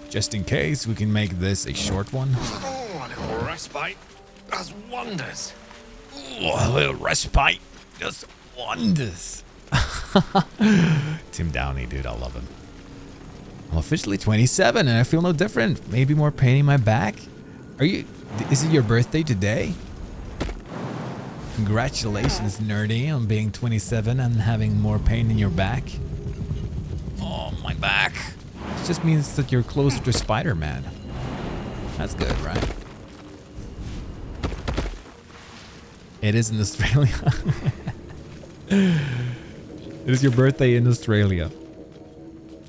Just in case, we can make this a short one. Oh, a little respite does wonders. Oh, a little respite does wonders. Tim Downey, dude, I love him. I'm officially 27 and I feel no different. Maybe more pain in my back. Is it your birthday today? Congratulations, nerdy, on being 27 and having more pain in your back. Oh, my back. It just means that you're closer to Spider-Man. That's good, right? It is in Australia. It is your birthday in Australia.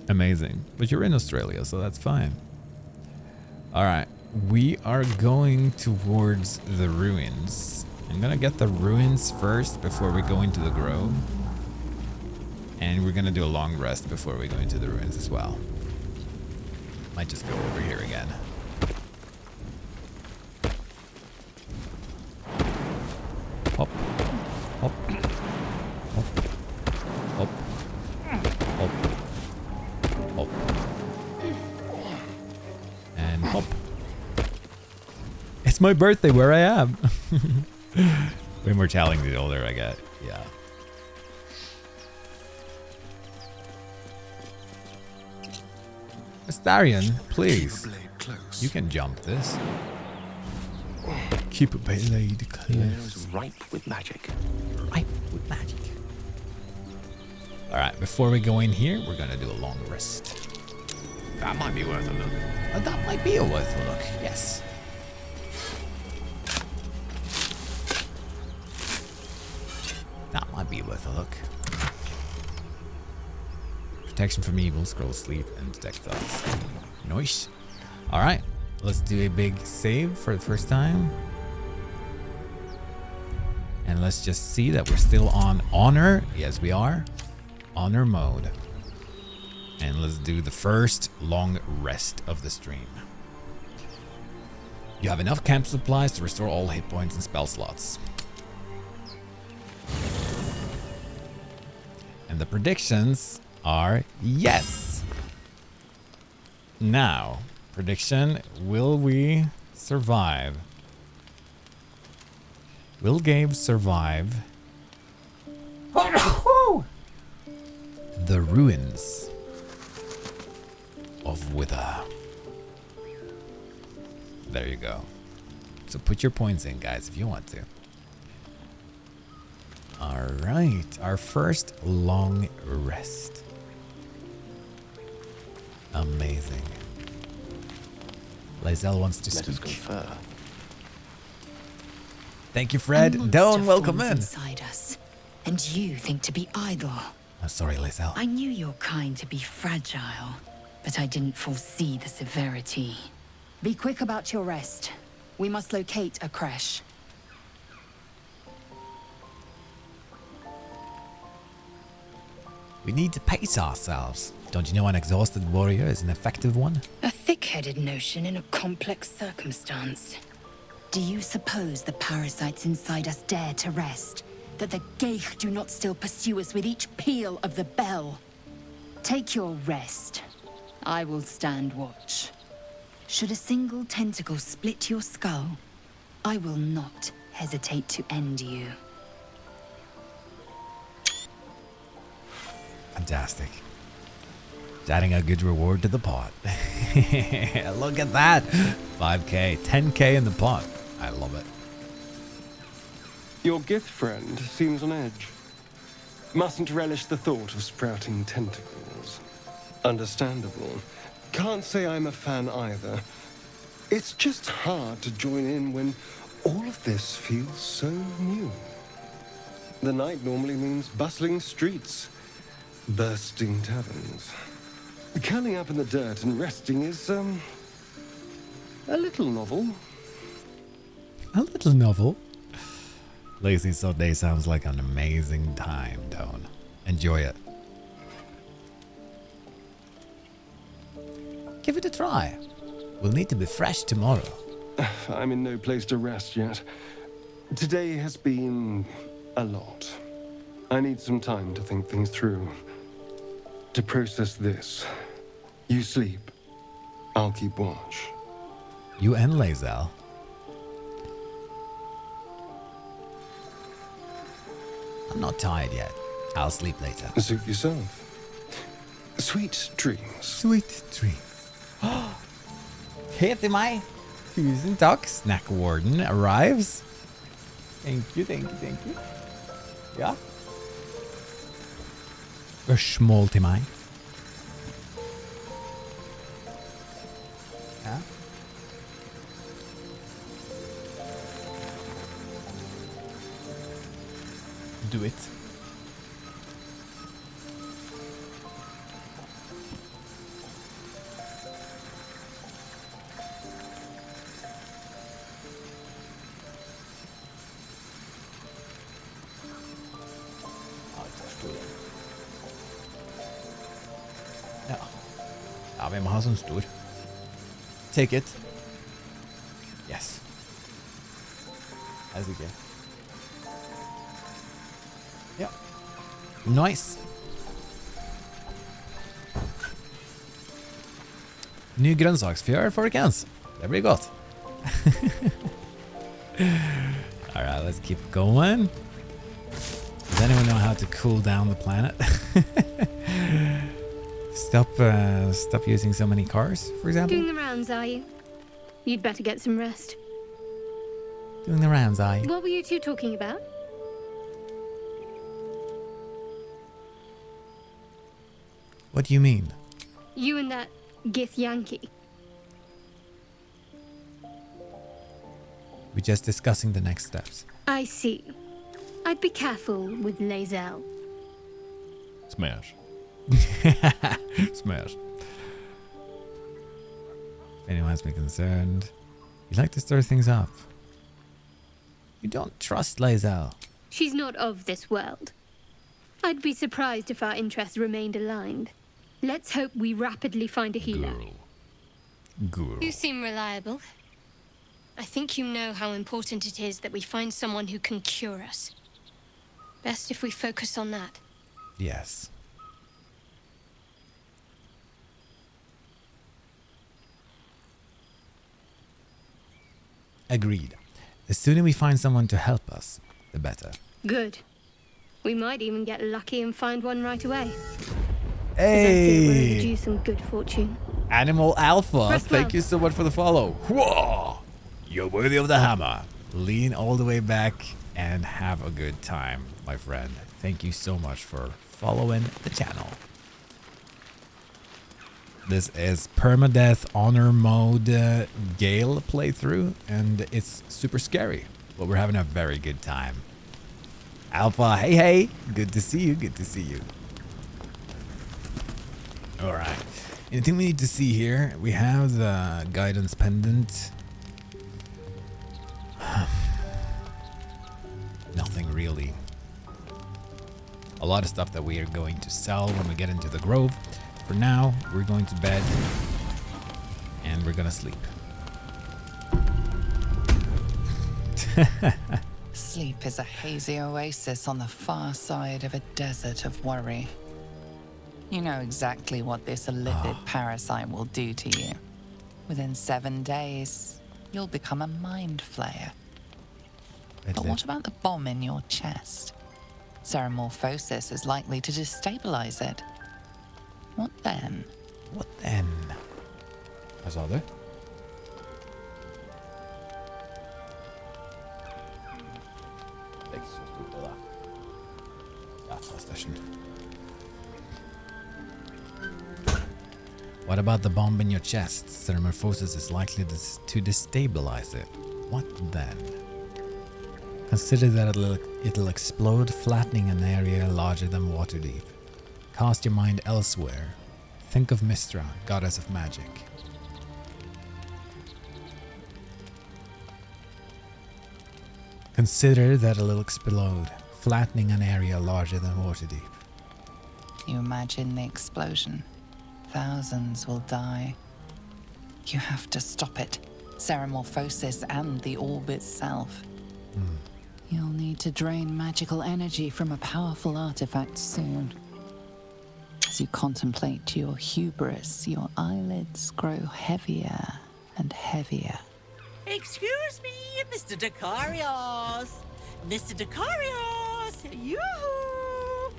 Amazing. But you're in Australia, so that's fine. All right. We are going towards the ruins. I'm gonna get the ruins first before we go into the grove. And we're gonna do a long rest before we go into the ruins as well. Might just go over here again. Hop. Hop. Hop. Hop. Hop. Hop. And hop. It's my birthday where I am. Way more challenging the older I get. Yeah. Astarion, please. You can jump this. Keep a blade close. Ripe with magic. Ripe with magic. Alright, before we go in here, we're gonna do a long rest. That might be worth a look. That might be worth a look, yes. That might be worth a look. Protection from evil, scroll sleep, and detect thoughts. Nice. Alright, let's do a big save for the first time. And let's just see that we're still on honor. Yes, we are. Honor mode. And let's do the first long rest of the stream. You have enough camp supplies to restore all hit points and spell slots. And the predictions are yes. Now, prediction, will we survive? Will Gabe survive the ruins of Wither? There you go. So put your points in, guys, if you want to. All right, our first long rest. Amazing. Lae'zel wants to speak. Let us confer. Thank you, Fred. Don't welcome in. Inside us, and you think to be idle. Oh, sorry, Lae'zel. I knew your kind to be fragile, but I didn't foresee the severity. Be quick about your rest. We must locate a creche. We need to pace ourselves. Don't you know an exhausted warrior is an effective one? A thick-headed notion in a complex circumstance. Do you suppose the parasites inside us dare to rest? That the Gale do not still pursue us with each peal of the bell? Take your rest. I will stand watch. Should a single tentacle split your skull, I will not hesitate to end you. Fantastic. It's adding a good reward to the pot. Look at that. 5k, 10k in the pot. I love it. Your gift friend seems on edge. Mustn't relish the thought of sprouting tentacles. Understandable. Can't say I'm a fan either. It's just hard to join in when all of this feels so new. The night normally means bustling streets, bursting taverns. Curling up in the dirt and resting is, a little novel. A little novel. Lazy Sunday sounds like an amazing time, Tone. Enjoy it. Give it a try. We'll need to be fresh tomorrow. I'm in no place to rest yet. Today has been a lot. I need some time to think things through. To process this. You sleep. I'll keep watch. You and Lae'zel. I'm not tired yet. I'll sleep later. Suit yourself. Sweet dreams. Sweet dreams. Heter meg. Tusen takk. Snack Warden arrives. Thank you, thank you, thank you. Ja. Spørsmål til meg. Ja. Do it. Ja, vi må ha sånn stor. Take it. Yes. As okay. Ja. Nice. Ny grønnsaksfjør, folkens. Det blir godt. Alright, let's keep going. Does anyone know how to cool down the planet? Stop using so many cars, for example? Doing the rounds, are you? You'd better get some rest. Doing the rounds, are you? What were you two talking about? What do you mean? You and that Gith Yankee. We're just discussing the next steps. I see. I'd be careful with Lae'zel. Smash. Smash. If anyone's been concerned, you like to stir things up. You don't trust Lae'zel. She's not of this world. I'd be surprised if our interests remained aligned. Let's hope we rapidly find a healer. Girl. You seem reliable. I think you know how important it is that we find someone who can cure us. Best if we focus on that. Yes. Agreed. The sooner we find someone to help us, the better. Good. We might even get lucky and find one right away. Hey! We'll do some good fortune. Animal Alpha, Rest thank well. you so much for the follow. Whoa! You're worthy of the hammer. Lean all the way back and have a good time, my friend. Thank you so much for following the channel. This is Permadeath Honor Mode Gale playthrough, and it's super scary, but we're having a very good time. Alpha, hey, hey. Good to see you, good to see you. All right. Anything we need to see here? We have the guidance pendant. Nothing really. A lot of stuff that we are going to sell when we get into the grove. For now, we're going to bed and we're gonna sleep. Sleep is a hazy oasis on the far side of a desert of worry. You know exactly what this elithid parasite will do to you. Within 7 days, you'll become a mind flayer. But what about the bomb in your chest? Ceramorphosis is likely to destabilize it. What then? What then? Vad sa du? Lägg så stort det där. Jävla station. What about the bomb in your chest? Ceramorphosis is likely to destabilize it. What then? Consider that it'll explode, flattening an area larger than Waterdeep. Cast your mind elsewhere. Think of Mystra, goddess of magic. Consider that it'll explode, flattening an area larger than Waterdeep. You imagine the explosion. Thousands will die. You have to stop it. Ceramorphosis and the orb itself. You'll need to drain magical energy from a powerful artifact soon. As you contemplate your hubris, your eyelids grow heavier and heavier. Excuse me, Mr. Dekarios. Mr. Dekarios, yoo-hoo!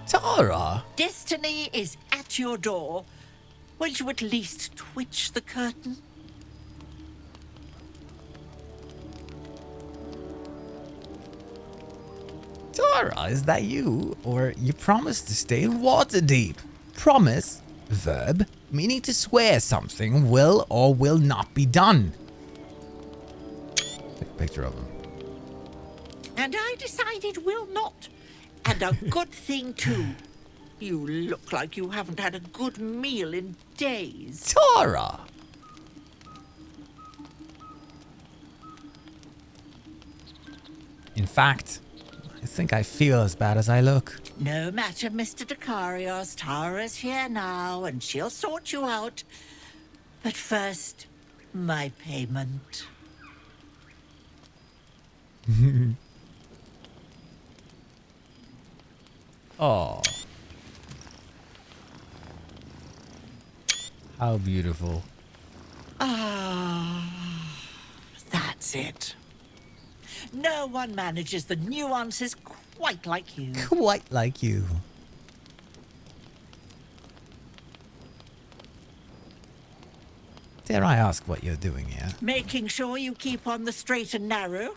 Tara! Destiny is at your door. Will you at least twitch the curtain? Tara, is that you? Or you promised to stay in Waterdeep? Promise, verb, meaning to swear something will or will not be done. Take a picture of him. And I decided will not. And a good thing, too. You look like you haven't had a good meal in days. Tara! In fact, I think I feel as bad as I look. No matter, Mr. Dekarios. Tara's here now, and she'll sort you out. But first, my payment. Oh. How beautiful. Ah, that's it. No one manages the nuances quite like you. Quite like you. Dare I ask what you're doing here? Making sure you keep on the straight and narrow,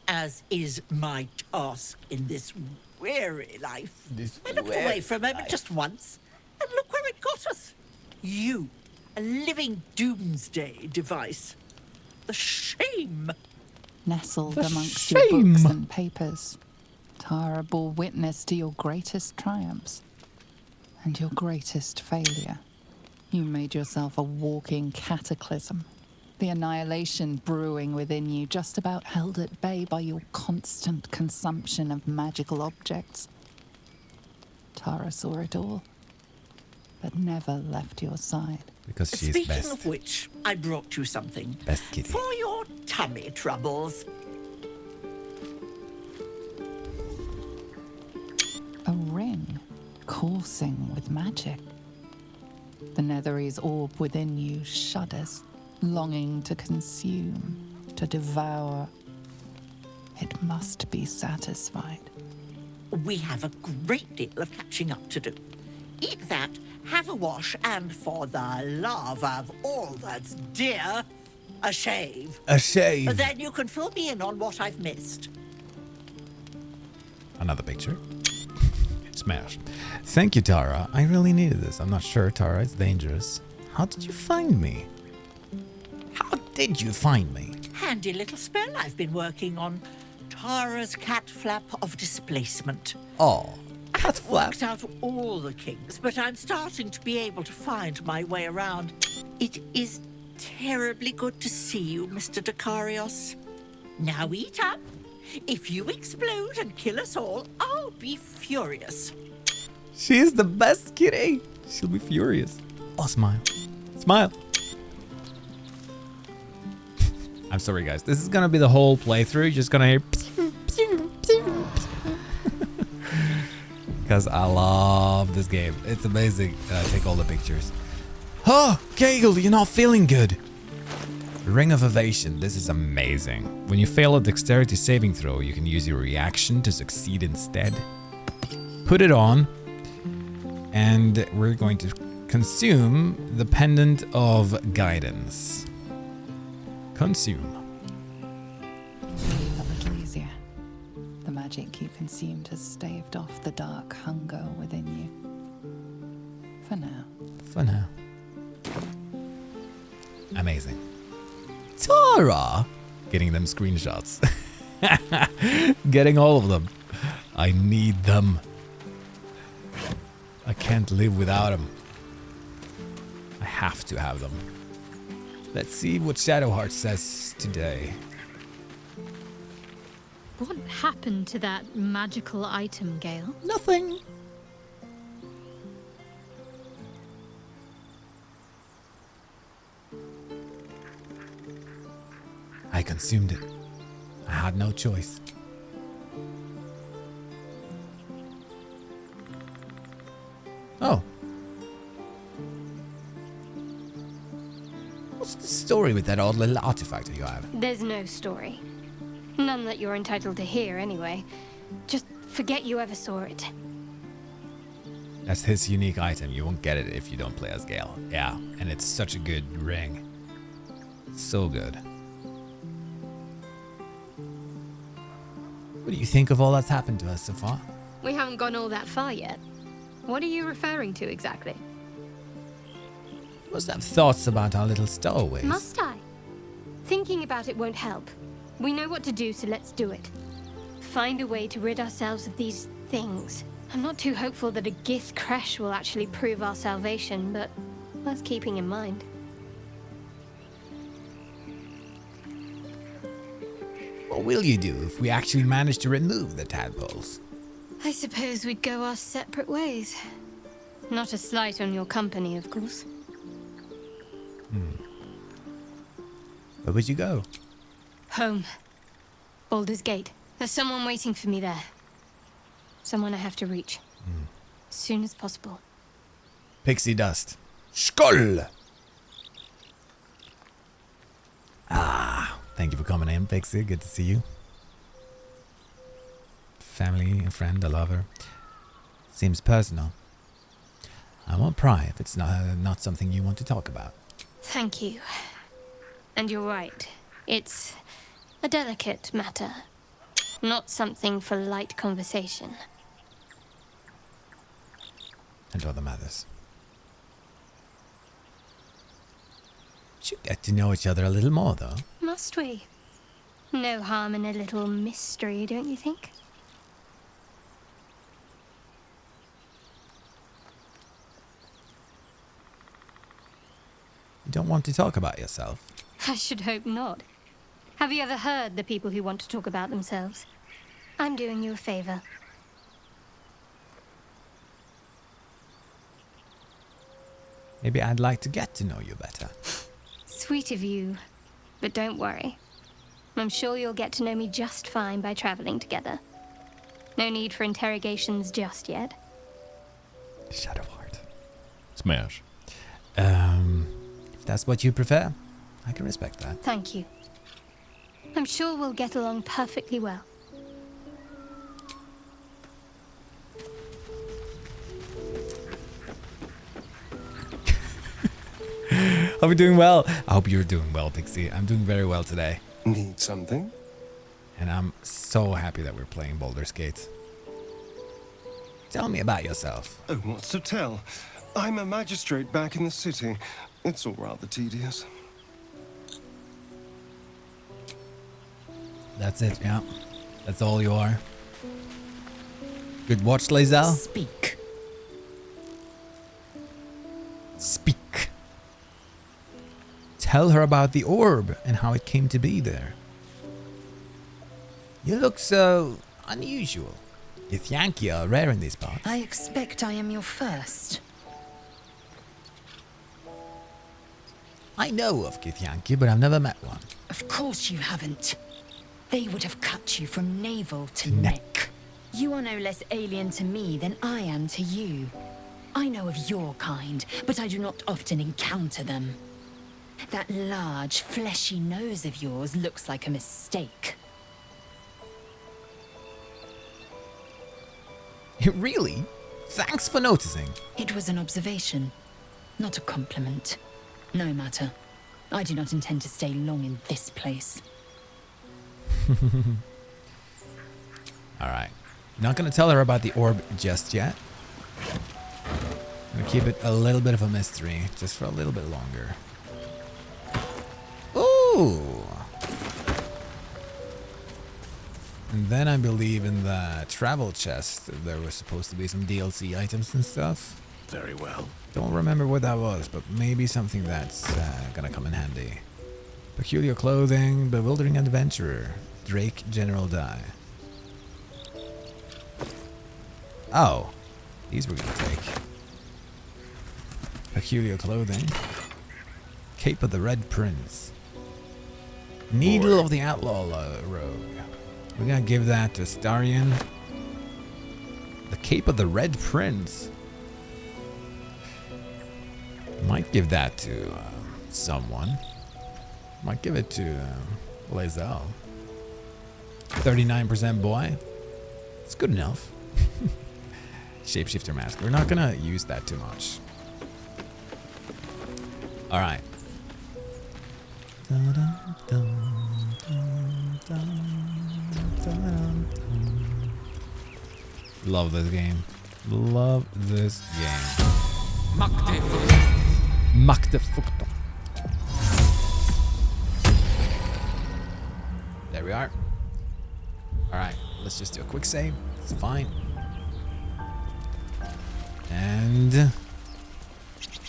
as is my task in this weary life. I looked away from him just once, and look where it got us. You, a living doomsday device. The shame. Nestled The amongst your shame. books and papers, Tara bore witness to your greatest triumphs and your greatest failure. You made yourself a walking cataclysm. The annihilation brewing within you just about held at bay by your constant consumption of magical objects. Tara saw it all, but never left your side. Because she's Speaking best. of which, I brought you something. Best kitty. For your tummy troubles. A ring coursing with magic. The Nethery's orb within you shudders, longing to consume, to devour. It must be satisfied. We have a great deal of catching up to do. Eat that, have a wash, and for the love of all that's dear, a shave. A shave. Then you can fill me in on what I've missed. Another picture. Smash. Thank you, Tara. I really needed this. I'm not sure, Tara. It's dangerous. How did you find me? How did you find me? Handy little spell I've been working on. Tara's cat flap of displacement. Oh, cat I've worked out all the kinks, but I'm starting to be able to find my way around. It is terribly good to see you, Mr. Dekarios. Now eat up. If you explode and kill us all, I'll be furious. She is the best kitty. She'll be furious. Oh, smile. Smile. I'm sorry, guys. This is gonna be the whole playthrough. You're just gonna hear because I love this game. It's amazing. And I take all the pictures. Oh, Gale, you're not feeling good. Ring of Evasion. This is amazing. When you fail a dexterity saving throw, you can use your reaction to succeed instead. Put it on, and we're going to consume the Pendant of Guidance. Consume. A little easier. The magic you consumed has staved off the dark hunger within you. For now. For now. Amazing. Tara! Getting them screenshots. Getting all of them. I need them. I can't live without them. I have to have them. Let's see what Shadowheart says today. What happened to that magical item, Gale? Nothing. I consumed it. I had no choice. Oh. What's the story with that odd little artifact you have? There's no story. None that you're entitled to hear, anyway. Just forget you ever saw it. That's his unique item. You won't get it if you don't play as Gale. Yeah, and it's such a good ring. So good. What do you think of all that's happened to us so far? We haven't gone all that far yet. What are you referring to exactly? You must have thoughts about our little stowaways. Must I? Thinking about it won't help. We know what to do, so let's do it. Find a way to rid ourselves of these things. I'm not too hopeful that a Gith crash will actually prove our salvation, but worth keeping in mind. What will you do if we actually manage to remove the tadpoles? I suppose we'd go our separate ways. Not a slight on your company, of course. Where would you go? Home. Baldur's Gate. There's someone waiting for me there. Someone I have to reach. As soon as possible. Pixie dust. Skull! Ah, thank you for coming in, Pixie. Good to see you. Family, a friend, a lover. Seems personal. I won't pry if it's not something you want to talk about. Thank you. And you're right. It's a delicate matter. Not something for light conversation. And other matters. Should get to know each other a little more, though. Must we? No harm in a little mystery, don't you think? You don't want to talk about yourself? I should hope not. Have you ever heard the people who want to talk about themselves? I'm doing you a favor. Maybe I'd like to get to know you better. Sweet of you, but don't worry. I'm sure you'll get to know me just fine by traveling together. No need for interrogations just yet. Shadowheart. Smash. If that's what you prefer, I can respect that. Thank you. I'm sure we'll get along perfectly well. Are we doing well? I hope you're doing well, Pixie. I'm doing very well today. Need something? And I'm so happy that we're playing Baldur's Gate. Tell me about yourself. Oh, what's to tell? I'm a magistrate back in the city. It's all rather tedious. That's it, yeah. That's all you are. Good watch, Lae'zel? Speak. Speak. Tell her about the orb and how it came to be there. You look so unusual. Githyanki are rare in these parts. I expect I am your first. I know of Githyanki, but I've never met one. Of course you haven't. They would have cut you from navel to neck. You are no less alien to me than I am to you. I know of your kind, but I do not often encounter them. That large, fleshy nose of yours looks like a mistake. Really? Thanks for noticing. It was an observation, not a compliment. No matter. I do not intend to stay long in this place. Alright. Not gonna tell her about the orb just yet. I'm gonna keep it a little bit of a mystery, just for a little bit longer. Ooh! And then I believe in the travel chest, there was supposed to be some DLC items and stuff. Very well. Don't remember what that was, but maybe something that's gonna come in handy. Peculiar clothing, bewildering adventurer, Drake General Die. Oh, these we're gonna take. Peculiar clothing. Cape of the Red Prince. Needle of the Outlaw Rogue. We're gonna give that to Starion. The Cape of the Red Prince. Might give that to someone. Might give it to Lae'zel. 39% boy. It's good enough. Shapeshifter mask. We're not gonna use that too much. All right. Love this game. Love this game. Macht de Fuchtel. There we are. All right, let's just do a quick save. It's fine. And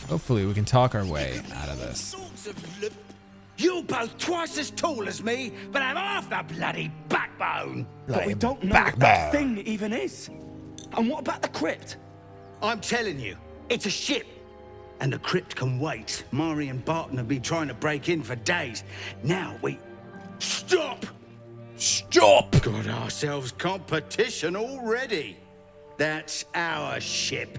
hopefully we can talk our way out of this. You're both twice as tall as me, but have half the bloody backbone. But we don't know what that thing even is. And what about the crypt? I'm telling you, it's a ship. And the crypt can wait. Mari and Barton have been trying to break in for days. Now we... Stop! Stop! Got ourselves competition already. That's our ship.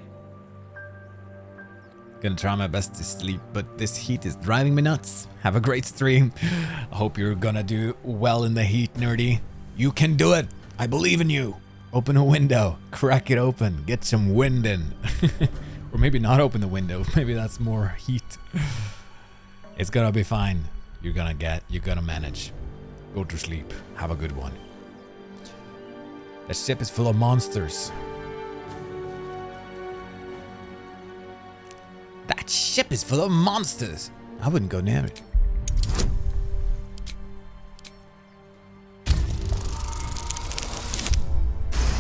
Gonna try my best to sleep, but this heat is driving me nuts. Have a great stream. I hope you're gonna do well in the heat, nerdy. You can do it. I believe in you. Open a window, crack it open, get some wind in. Or maybe not open the window. Maybe that's more heat. It's gonna be fine. You're gonna manage. Go to sleep. Have a good one. The ship is full of monsters. That ship is full of monsters. I wouldn't go near it.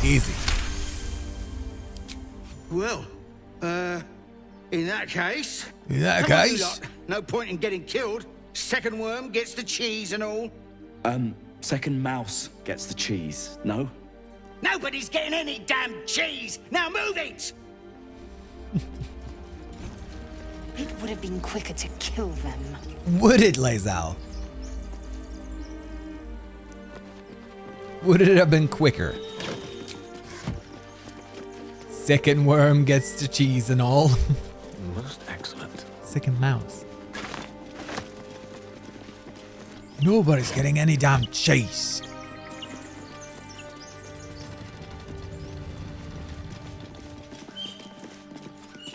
Easy. Well, in that case... In that come on, case? you lot. No point in getting killed. Second worm gets the cheese and all. Second mouse gets the cheese, no? Nobody's getting any damn cheese! Now move it! It would have been quicker to kill them. Would it, Lae'zel? Would it have been quicker? Second worm gets the cheese and all. Most excellent. Second mouse. Nobody's getting any damn cheese.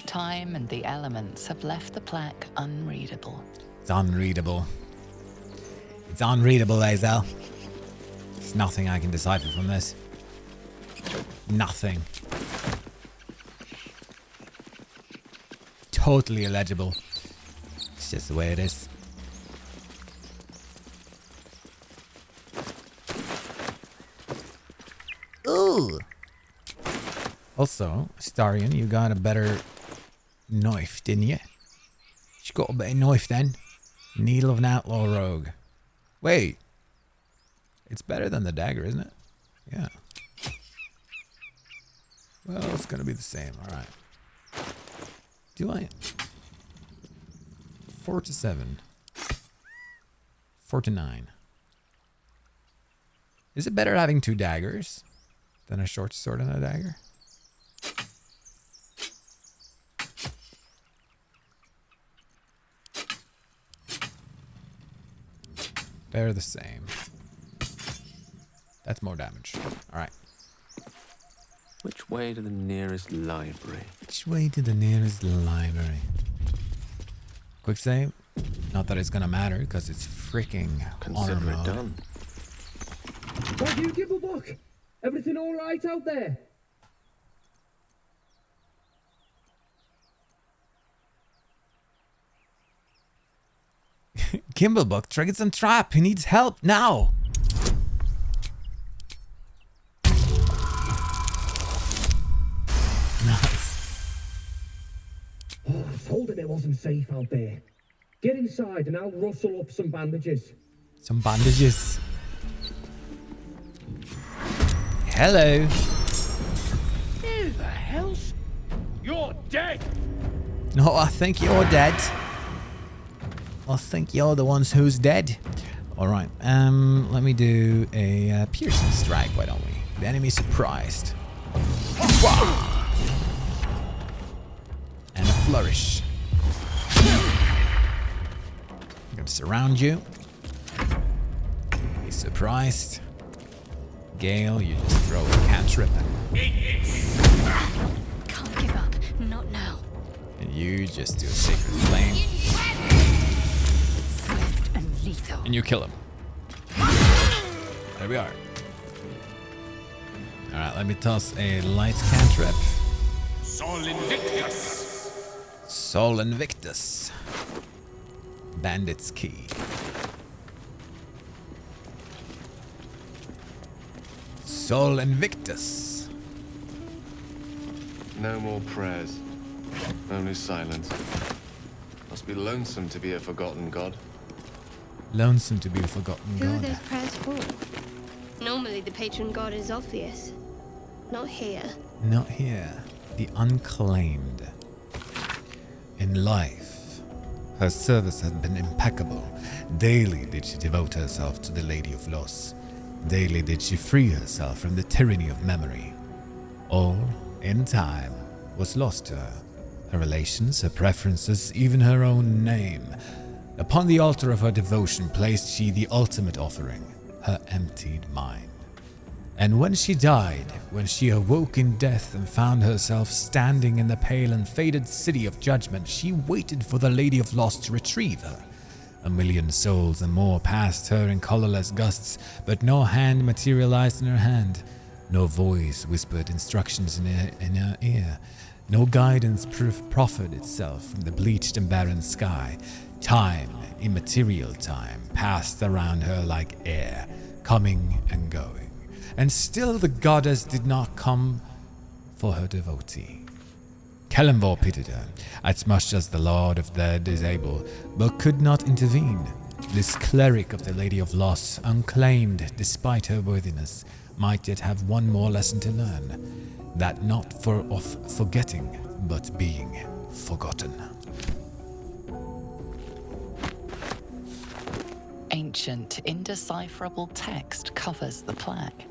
Time and the elements have left the plaque unreadable. It's unreadable. It's unreadable, Lae'zel. There's nothing I can decipher from this. Nothing. Totally illegible. It's just the way it is. Ooh. Also, Starion, you got a better knife, didn't you? You got a better knife then. Needle of an Outlaw Rogue. Wait. It's better than the dagger, isn't it? Yeah. Well, it's gonna be the same. All right. Do I? 4 to 7. 4 to 9. Is it better having 2 daggers than a short sword and a dagger? They're the same. That's more damage. All right. Which way to the nearest library? Which way to the nearest library? Quick save. Not that it's gonna matter because it's freaking Consider it done. What you give a book? Everything all right out there? Kimblebook triggered some trap. He needs help now. Nice. Oh, I told him it wasn't safe out there. Get inside and I'll rustle up some bandages. Some bandages. Hello. Who the hell's... You're dead! No, I think you're dead. I think you're the ones who's dead. All right. Let me do a piercing strike. Why don't we? The enemy surprised. And a flourish. I'm gonna surround you. He's surprised. Gale, you just throw a cantrip. Can't give up. Not now. And you just do a sacred flame. Swift and lethal. And you kill him. There we are. Alright, let me toss a light cantrip. Sol Invictus. Sol Invictus. Bandit's Key. Sol Invictus. No more prayers. Only silence. Must be lonesome to be a forgotten god. Lonesome to be a forgotten Who are god. those prayers for? Normally the patron god is obvious. Not here. Not here. The unclaimed. In life, her service had been impeccable. Daily did she devote herself to the Lady of Loss. Daily did she free herself from the tyranny of memory. All, in time, was lost to her. Her relations, her preferences, even her own name. Upon the altar of her devotion placed she the ultimate offering, her emptied mind. And when she died, when she awoke in death and found herself standing in the pale and faded city of judgment, she waited for the Lady of Loss to retrieve her. 1,000,000 souls and more passed her in colorless gusts, but no hand materialized in her hand. No voice whispered instructions in her ear. No guidance proffered itself from the bleached and barren sky. Time, immaterial time, passed around her like air, coming and going. And still the goddess did not come for her devotee. Kellenvor pitied her, as much as the Lord of the Dead is able, but could not intervene. This cleric of the Lady of Loss, unclaimed despite her worthiness, might yet have one more lesson to learn. That not of forgetting, but being forgotten. Ancient, indecipherable text covers the plaque.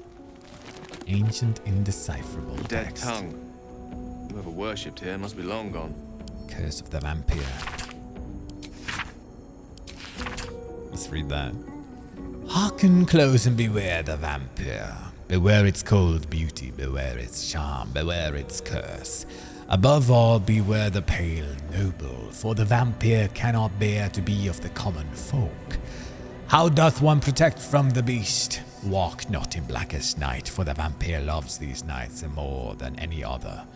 Ancient, indecipherable Dead text. tongue. Whoever worshipped here must be long gone. Curse of the Vampire. Let's read that. Hearken close and beware the vampire. Beware its cold beauty, beware its charm, beware its curse. Above all, beware the pale noble, for the vampire cannot bear to be of the common folk. How doth one protect from the beast? Walk not in blackest night, for the vampire loves these nights more than any other.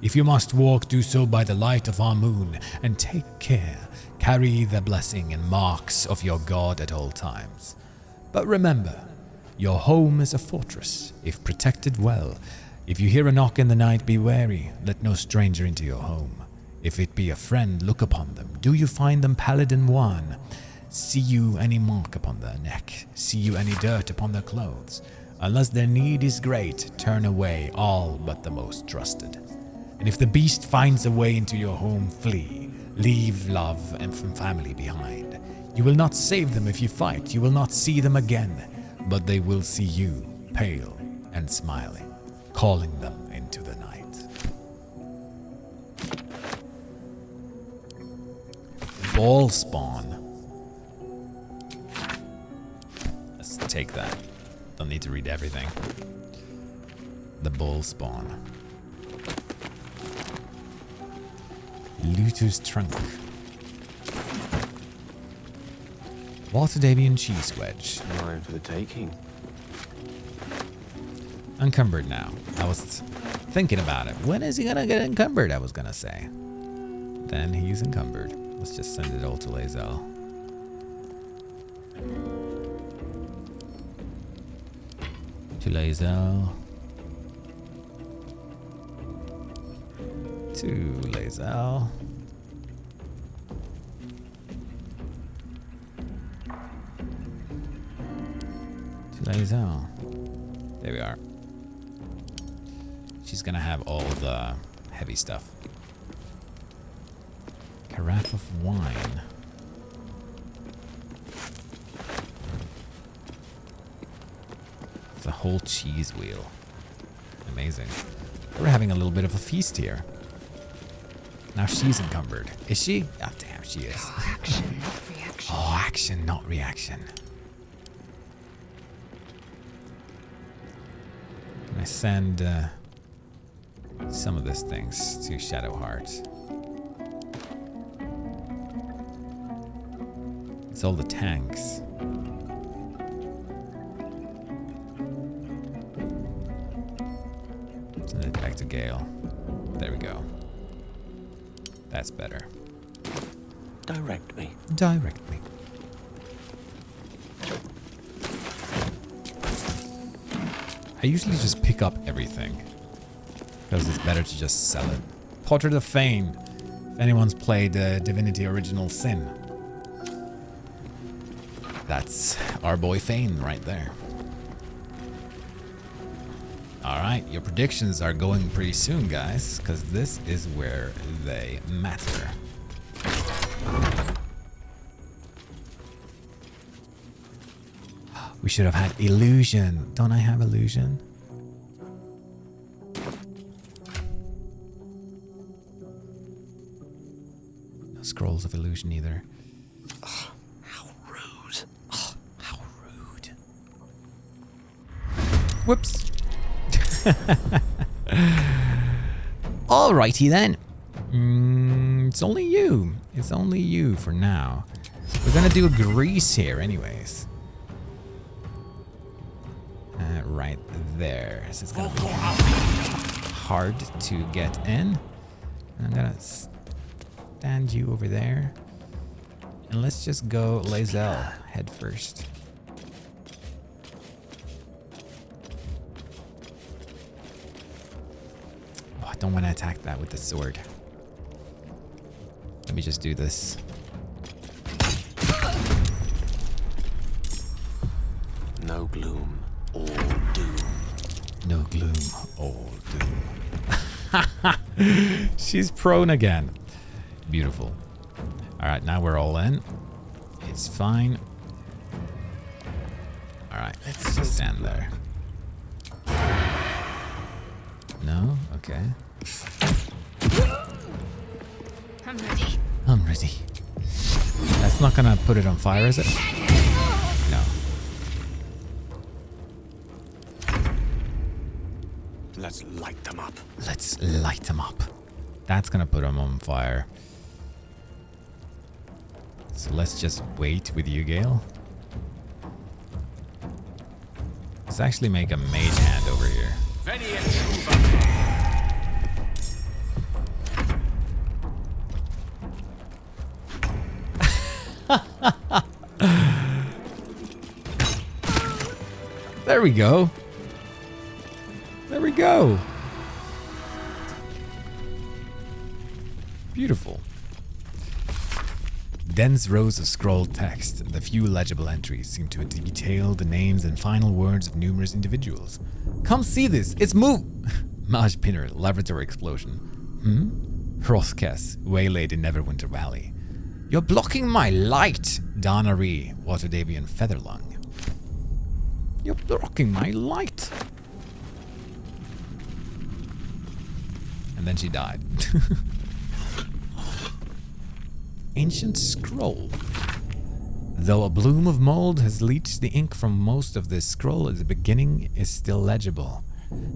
If you must walk, do so by the light of our moon, and take care, carry the blessing and marks of your God at all times. But remember, your home is a fortress, if protected well. If you hear a knock in the night, be wary, let no stranger into your home. If it be a friend, look upon them. Do you find them pallid and wan? See you any mark upon their neck? See you any dirt upon their clothes? Unless their need is great, turn away all but the most trusted. And if the beast finds a way into your home, flee. Leave love and family behind. You will not save them if you fight. You will not see them again. But they will see you, pale and smiling, calling them into the night. Ball spawn. Let's take that. Don't need to read everything. The ball spawn. Looter's trunk. Waterdavian cheese wedge. Mine for the taking. Encumbered now. I was thinking about it. When is he gonna get encumbered? I was gonna say. Then he's encumbered. Let's just send it all to Lae'zel. To Lae'zel. To Lae'zel. To Lae'zel. There we are. She's gonna have all the heavy stuff. Carafe of wine. whole cheese wheel. Amazing. We're having a little bit of a feast here. Now she's encumbered. Is she? Oh, damn, she is. Oh, action, not reaction. Oh, action, not reaction. I send some of these things to Shadowheart. It's all the tanks. Send it back to Gale. There we go. That's better. Direct me. Direct me. I usually just pick up everything because it's better to just sell it. Portrait of Fane. If anyone's played Divinity Original Sin, that's our boy Fane right there. Alright, your predictions are going pretty soon, guys, because this is where they matter. We should have had illusion. Don't I have illusion? No scrolls of illusion either. Oh, how rude. Oh, how rude. Whoops. Alrighty then. It's only you. It's only you for now. We're gonna do a grease here anyways. Right there. So it's gonna be hard to get in. I'm gonna stand you over there. And let's just go Lae'zel head first. Oh, I don't want to attack that with the sword. Let me just do this. No gloom, all doom. No gloom, all doom. She's prone again. Beautiful. Alright, now we're all in. It's fine. Alright, let's just stand there. No? Okay. I'm ready. I'm ready. That's not gonna put it on fire, is it? No. Let's light them up. Let's light them up. That's gonna put them on fire. So let's just wait with you, Gale. Let's actually make a mage hand over here. There we go. There we go. Beautiful. Dense rows of scrolled text. The few legible entries seem to detail the names and final words of numerous individuals. Come see this. It's Maj Pinner, laboratory explosion. Hrothkes, waylaid in Neverwinter Valley. You're blocking my light. Danari, Waterdavian Featherlung. You're blocking my light. And then she died. Ancient scroll. Though a bloom of mold has leached the ink from most of this scroll, the beginning is still legible.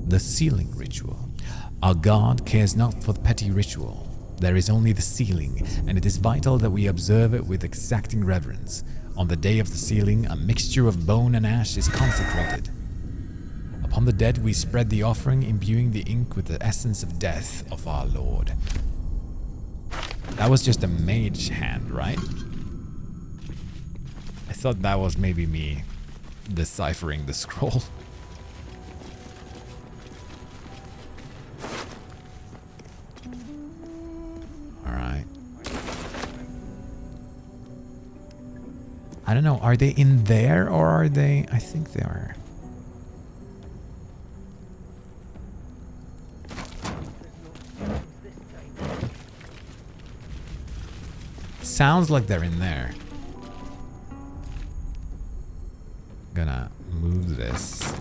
The sealing ritual. Our god cares not for the petty ritual. There is only the sealing, and it is vital that we observe it with exacting reverence. On the day of the sealing, a mixture of bone and ash is consecrated. Upon the dead we spread the offering, imbuing the ink with the essence of death of our Lord. That was just a mage hand, right? I thought that was maybe me deciphering the scroll. Alright. I don't know, are they in there or are they... I think they are. Sounds like they're in there. Gonna move this.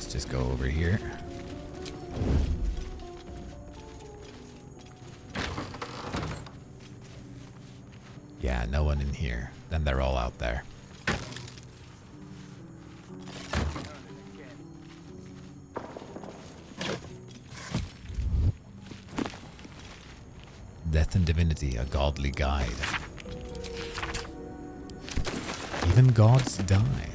Let's just go over here. Yeah, no one in here. Then they're all out there. Death and Divinity, a godly guide. Even gods die.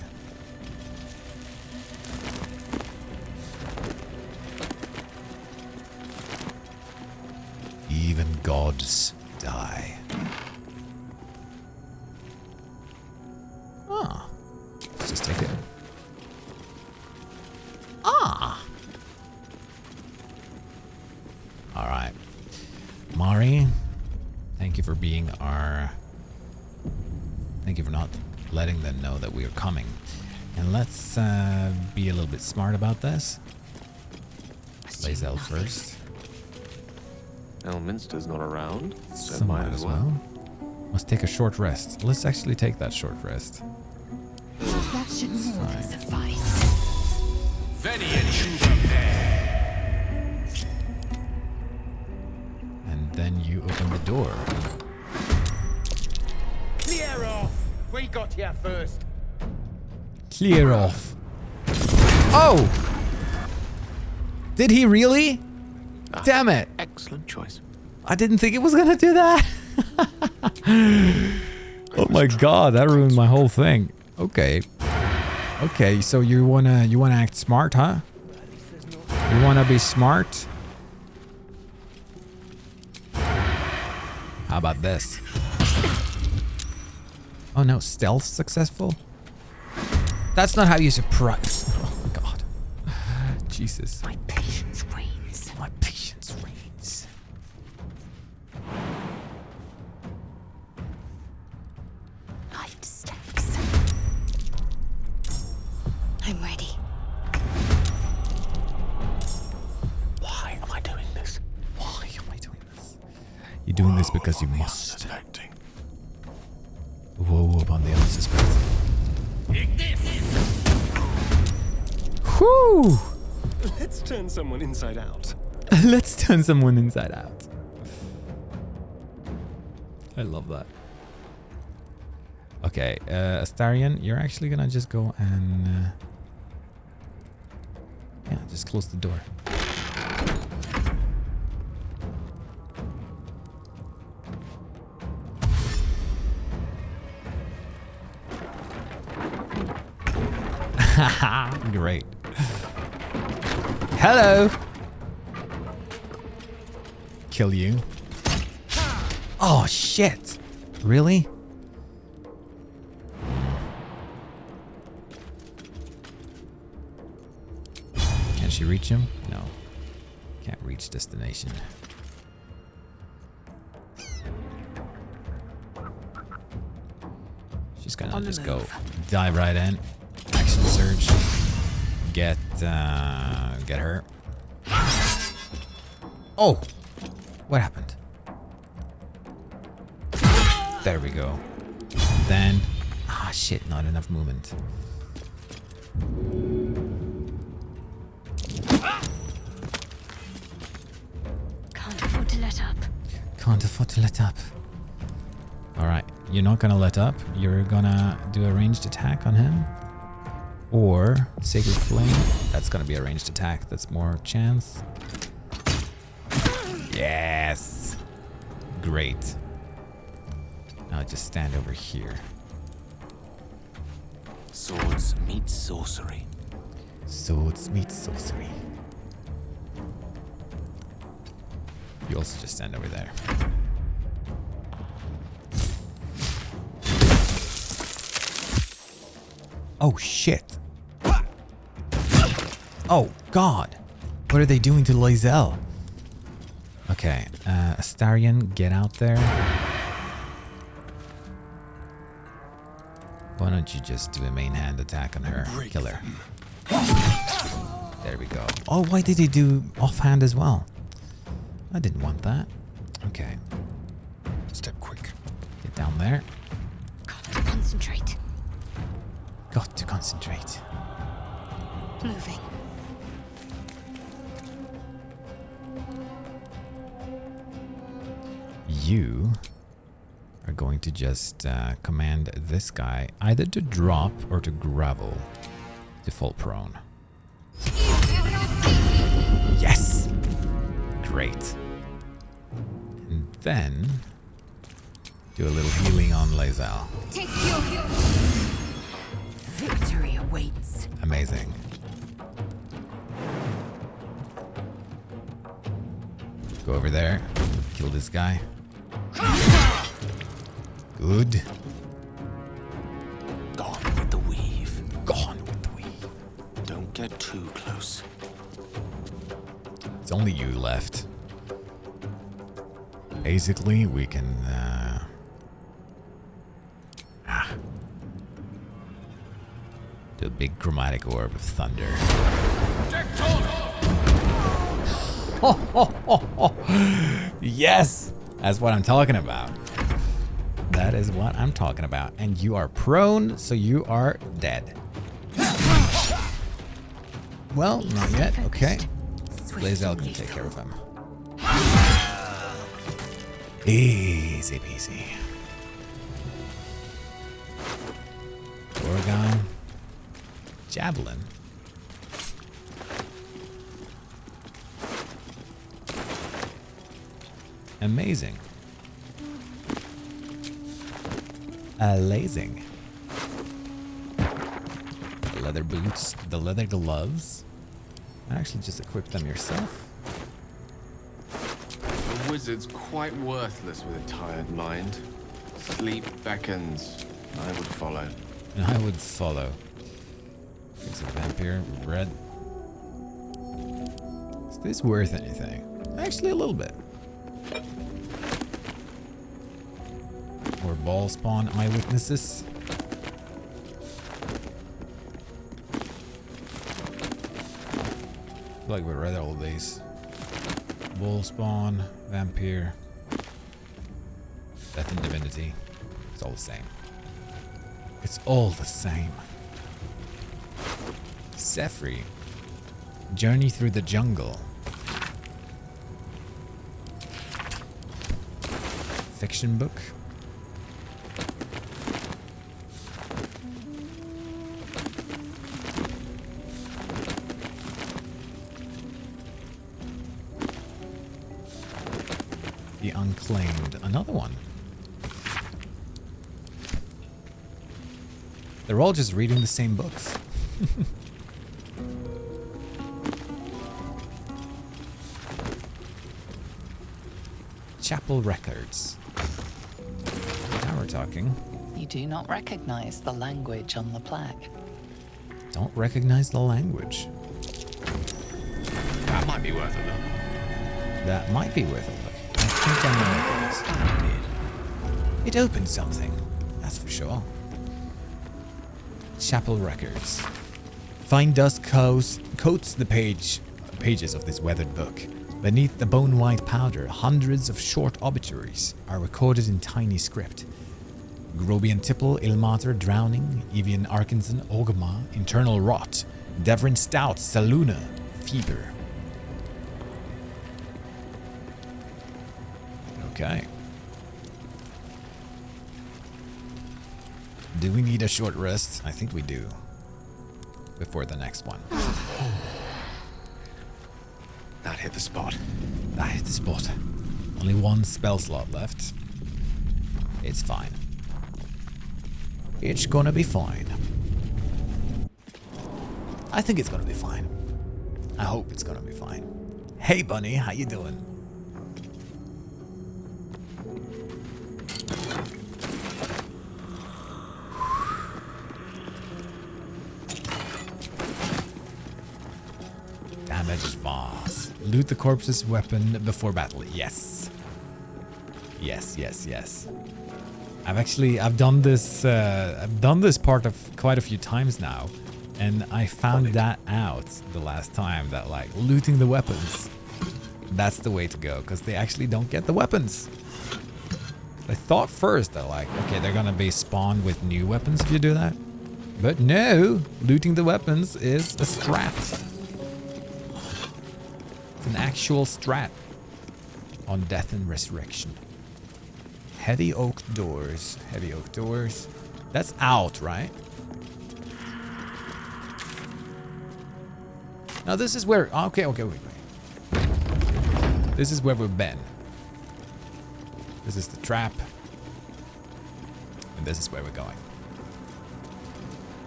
Even gods die. Ah. Let's just take it. Ah. All right. Mari, thank you for being our... Thank you for not letting them know that we are coming. And let's be a little bit smart about this. Lae'zel first. Elminster's not around, so So might as well. Must take a short rest. Let's actually take that short rest. That should more than suffice. And then you open the door. Clear off! We got here first. Clear off. Oh! Did he really? Damn it. Excellent choice. I didn't think it was gonna do that. Oh my god, that ruined my whole thing. Okay. Okay, so you wanna act smart, huh? You wanna be smart? How about this? Oh no, stealth successful? That's not how you surprise. Oh my god. Jesus. My patience reigns. My patience reigns. Light stacks. I'm ready. Why am I doing this? Why am I doing this? You're doing this because you must. Whoa, upon the unsuspecting. Whew! Let's turn someone inside out. Let's turn someone inside out. I love that. Okay, Astarion, you're actually gonna just go and... yeah, just close the door. Great. Hello. Kill you. Oh shit. Really? Can she reach him? No. Can't reach destination. She's gonna just go dive right in. Action surge. Get her. Oh! What happened? There we go. Then... ah, shit, not enough movement. Can't afford to let up. Can't afford to let up. Alright, you're not gonna let up. You're gonna do a ranged attack on him. Or Sacred Flame. That's gonna be a ranged attack. That's more chance. Yes! Great. Now just stand over here. Swords meet sorcery. Swords meet sorcery. You also just stand over there. Oh shit. Oh god. What are they doing to Lae'zel? Okay, Astarion, get out there. Why don't you just do a main hand attack on her? Kill her. There we go. Oh, why did he do offhand as well? I didn't want that. Okay. Step quick. Get down there. Got to concentrate. Got to concentrate. Moving. you are going to just command this guy either to drop or to gravel to fall prone. Yes! Great. And then do a little healing on Lae'zel. Take your victory awaits. Amazing. Go over there, kill this guy. Good. Gone with the weave. Gone with the weave. Don't get too close. It's only you left. Basically, we can do a big chromatic orb of thunder. Yes! That's what I'm talking about. That is what I'm talking about. And you are prone, so you are dead. Well, not yet. Okay. Lae'zel can take care of him. Easy peasy. Oregon. Javelin. Amazing. Amazing. The leather boots, the leather gloves. Actually, just equip them yourself. The wizard's quite worthless with a tired mind. Sleep beckons. I would follow. And I would follow. There's a vampire, red. Is this worth anything? Actually, a little bit. Or ball spawn eyewitnesses. I feel like we read all these. Ball spawn, vampire, death and divinity. It's all the same. It's all the same. Sephri. Journey through the jungle. Fiction book. The Unclaimed. Another one. They're all just reading the same books. Chapel records. Now we're talking. You do not recognize the language on the plaque. Don't recognize the language. That might be worth a look. That might be worth a look. I think I know what it is. It opened something, that's for sure. Chapel records. Fine dust coats the pages of this weathered book. Beneath the bone-white powder, hundreds of short obituaries are recorded in tiny script. Grobian Tipple, Ilmater, drowning. Evian Arkinson, Ogma, internal rot. Devrin Stout, Saluna, fever. Okay. Do we need a short rest? I think we do. Before the next one. That hit the spot. That hit the spot. Only one spell slot left. It's fine. It's gonna be fine. I think it's gonna be fine. I hope it's gonna be fine. Hey Bunny, how you doing? Damage vase. Loot the corpse's weapon before battle. Yes. Yes, yes, yes. I've done this part of quite a few times now, and I found that out the last time that like looting the weapons, that's the way to go, because they actually don't get the weapons. I thought first that like, okay, they're gonna be spawned with new weapons if you do that, but no, looting the weapons is a strat. It's an actual strat on Death and Resurrection. Heavy oak doors. Heavy oak doors. That's out, right? Now this is where... Okay, wait. This is where we've been. This is the trap. And this is where we're going.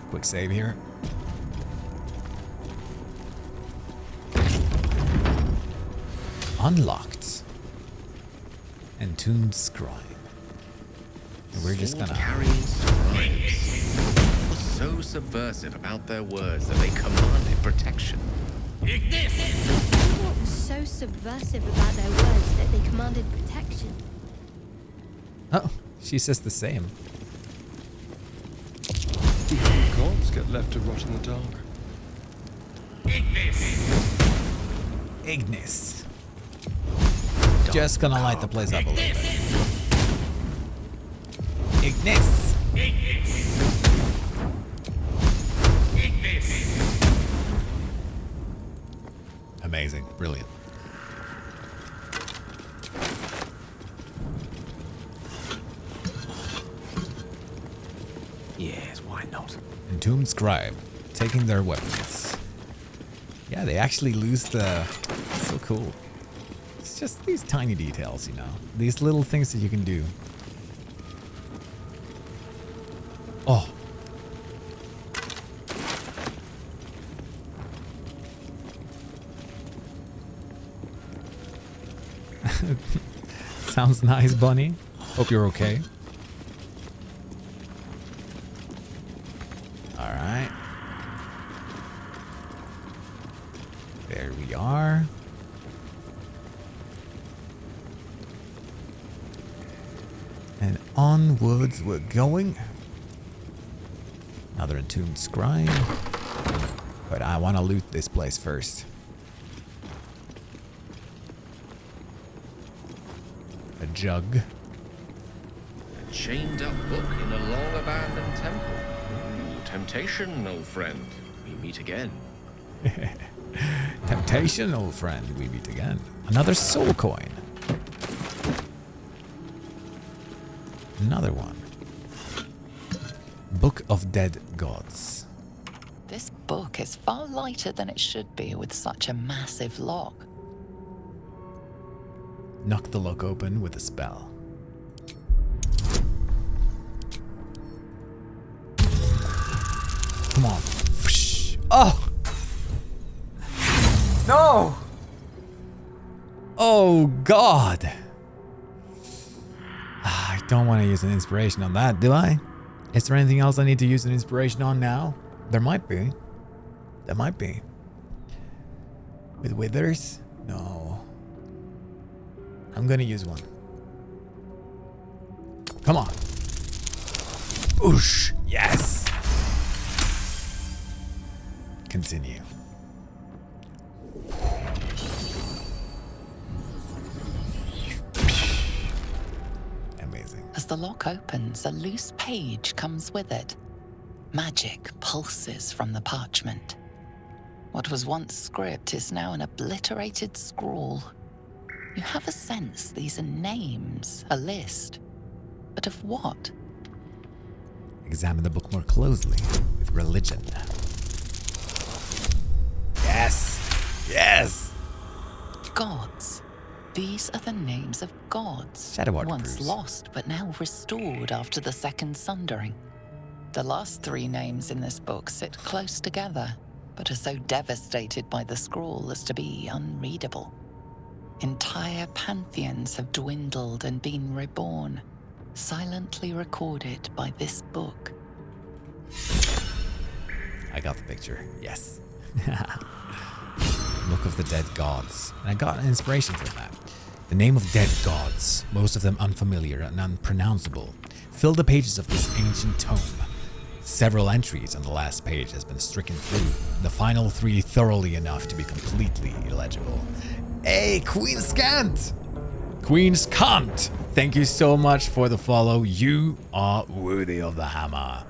Quick save here. Unlocked. Entombed scribe. And we're just gonna... Carrying scribes. What's so subversive about their words that they commanded protection? What was so subversive about their words that they commanded protection? Oh, she says the same. Gods get left to rot in the dark. Ignis. Just gonna light the place up a little bit. Ignis. Amazing. Brilliant. Yes, why not? Entombed scribe. Taking their weapons. Yeah, they actually lose the... So cool. It's just these tiny details, you know. These little things that you can do. Oh. Sounds nice, Bunny. Hope you're okay. Alright. There we are. And onwards we're going. Another entombed scribe. But I want to loot this place first. A jug. A chained up book in a long abandoned temple. Ooh, temptation, old friend. We meet again. Temptation, old friend. We meet again. Another soul coin. Another one. Book of Dead Gods. This book is far lighter than it should be with such a massive lock. Knock the lock open with a spell. Come on. Oh! No! Oh, God! I don't want to use an inspiration on that, do I? Is there anything else I need to use an inspiration on now? There might be. There might be. With withers? No. I'm gonna use one. Come on. Oosh. Yes. Continue. Amazing. As the lock opens, a loose page comes with it. Magic pulses from the parchment. What was once script is now an obliterated scrawl. You have a sense these are names, a list. But of what? Examine the book more closely with religion. Yes! Yes! Gods. These are the names of gods. Shadow Art once proofs. lost, but now restored after the Second Sundering. The last three names in this book sit close together, but are so devastated by the scrawl as to be unreadable. Entire pantheons have dwindled and been reborn, silently recorded by this book. I got the picture. Yes. Book of the Dead Gods. And I got an inspiration from that. The name of dead gods, most of them unfamiliar and unpronounceable, fill the pages of this ancient tome. Several entries on the last page has been stricken through, the final three thoroughly enough to be completely illegible. Hey, Queen Scant! Queen's Cunt! Thank you so much for the follow. You are worthy of the hammer.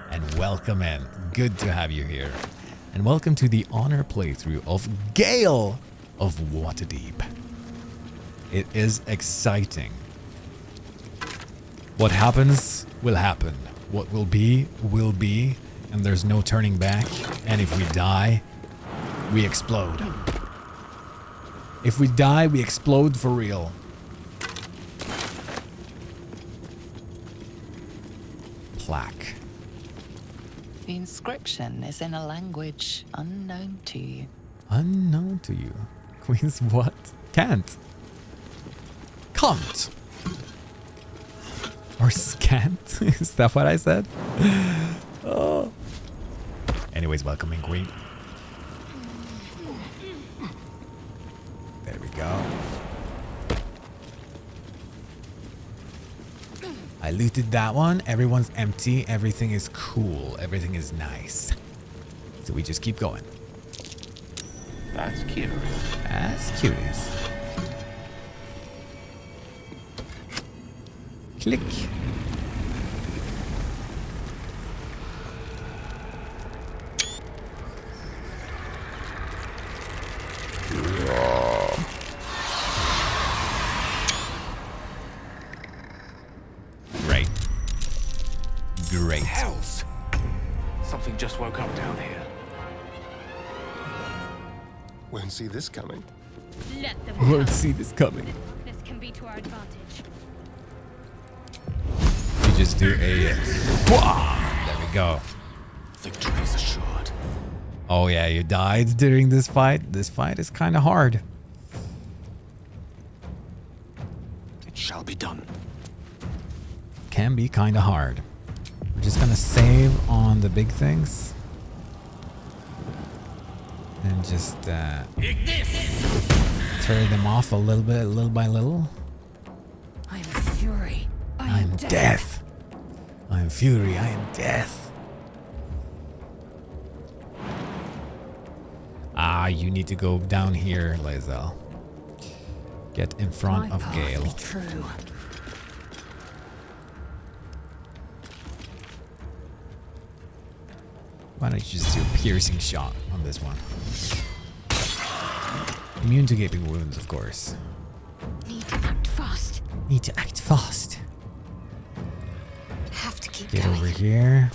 And welcome in. Good to have you here. And welcome to the honor playthrough of Gale of Waterdeep. It is exciting. What happens will happen. What will be, and there's no turning back. And if we die, we explode. If we die, we explode for real. Plaque. The inscription is in a language unknown to you. Unknown to you. Queen's what? Can't. Can't. Or scant? Is that what I said? Oh. Anyways, welcoming Queen. There we go. I looted that one. Everyone's empty. Everything is cool. Everything is nice. So we just keep going. That's curious. That's curious. Click. Great. Great. Hells! Something just woke up down here. Won't see this coming. Let them Won't come. see this coming. This can be to our advantage. You just do a... there we go. Victory is assured. Oh yeah, you died during this fight. This fight is kind of hard. It shall be done. Can be kind of hard. We're just gonna save on the big things. And just tear them off a little bit, little by little. I am fury. I am death. I am fury. I am death. Ah, you need to go down here, Lae'zel. Get in front of Gale. True. Why don't you just do a piercing shot on this one? Immune to gaping wounds, of course. Need to act fast. Need to act fast. Have to keep Get going. over here.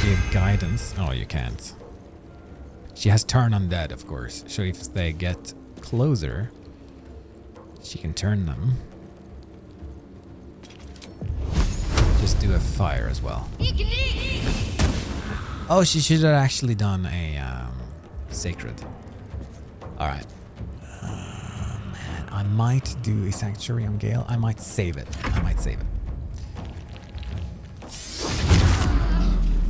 Give guidance. Oh, you can't. She has turn undead, of course. So if they get closer, she can turn them. Just do a fire as well. Oh, she should have actually done a sacred. All right. Man, I might do a sanctuary on Gale. I might save it. I might save it.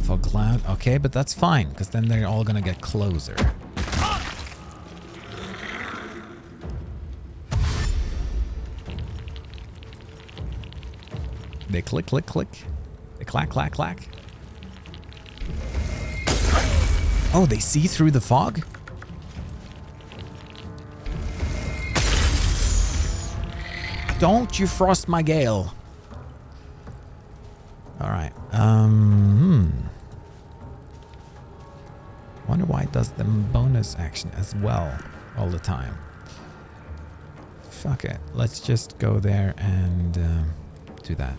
Fog cloud. Okay, but that's fine because then they're all gonna get closer. They click, click, click. They clack, clack, clack. Oh, they see through the fog? Don't you frost my Gale. All right. Wonder why it does the bonus action as well all the time. Fuck it. Let's just go there and do that.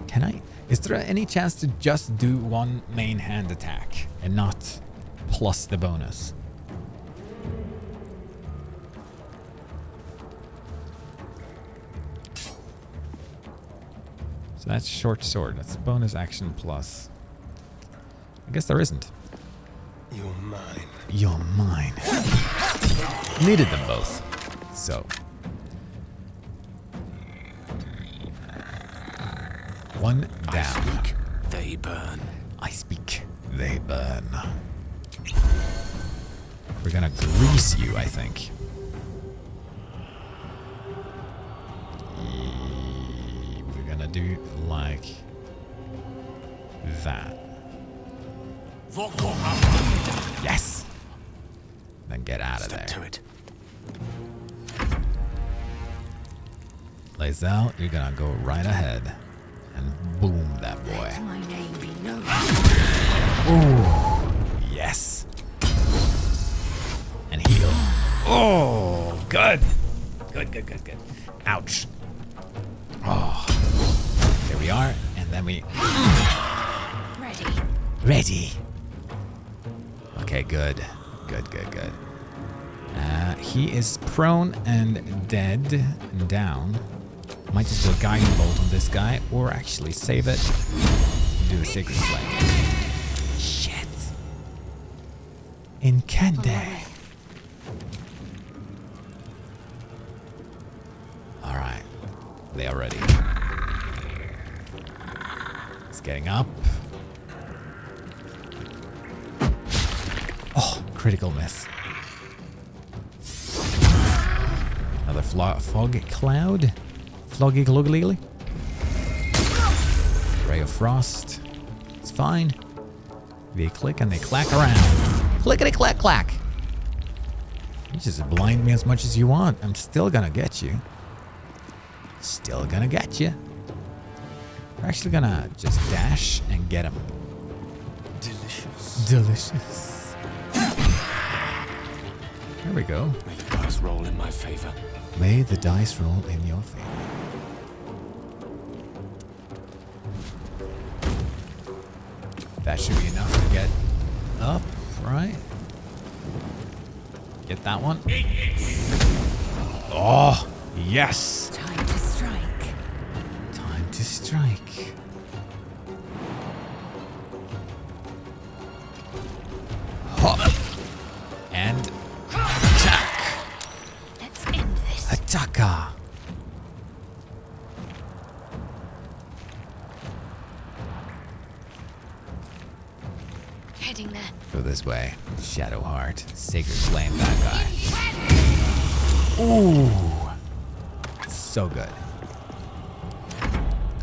Can I? Is there any chance to just do one main hand attack and not plus the bonus? So that's short sword. That's bonus action plus. I guess there isn't. You're mine. You're mine. Needed them both. So. One down. I speak, they burn. I speak, they burn. We're gonna grease you, I think. We're gonna do like that. Yes. Then get out of there. To it. Lae'zel, you're gonna go right ahead and boom that boy. My name be known. Ooh, yes. good. Ouch. Oh. There we are. And then we... Ready. Okay, good. Good. He is prone and dead and down. Might just do a guiding bolt on this guy, or actually save it and do a sacred flame. Shit. Incende. Alright. They are ready. He's getting up. Oh, critical miss. Another fog cloud. Floggy glugly. Ray of frost. It's fine. They click and they clack around. Clickety clack clack. You just blind me as much as you want. I'm still gonna get you. Still gonna get you. We're actually gonna just dash and get him. Delicious. There we go. May the dice roll in my favor. May the dice roll in your favor. That should be enough to get up, right? Get that one. Oh, yes. Time to strike. Time to strike. Hop. And attack. Let's end this. Attacka. Heading there. Go this way. Shadow Heart. Sacred Flame, that guy. Ooh. So good.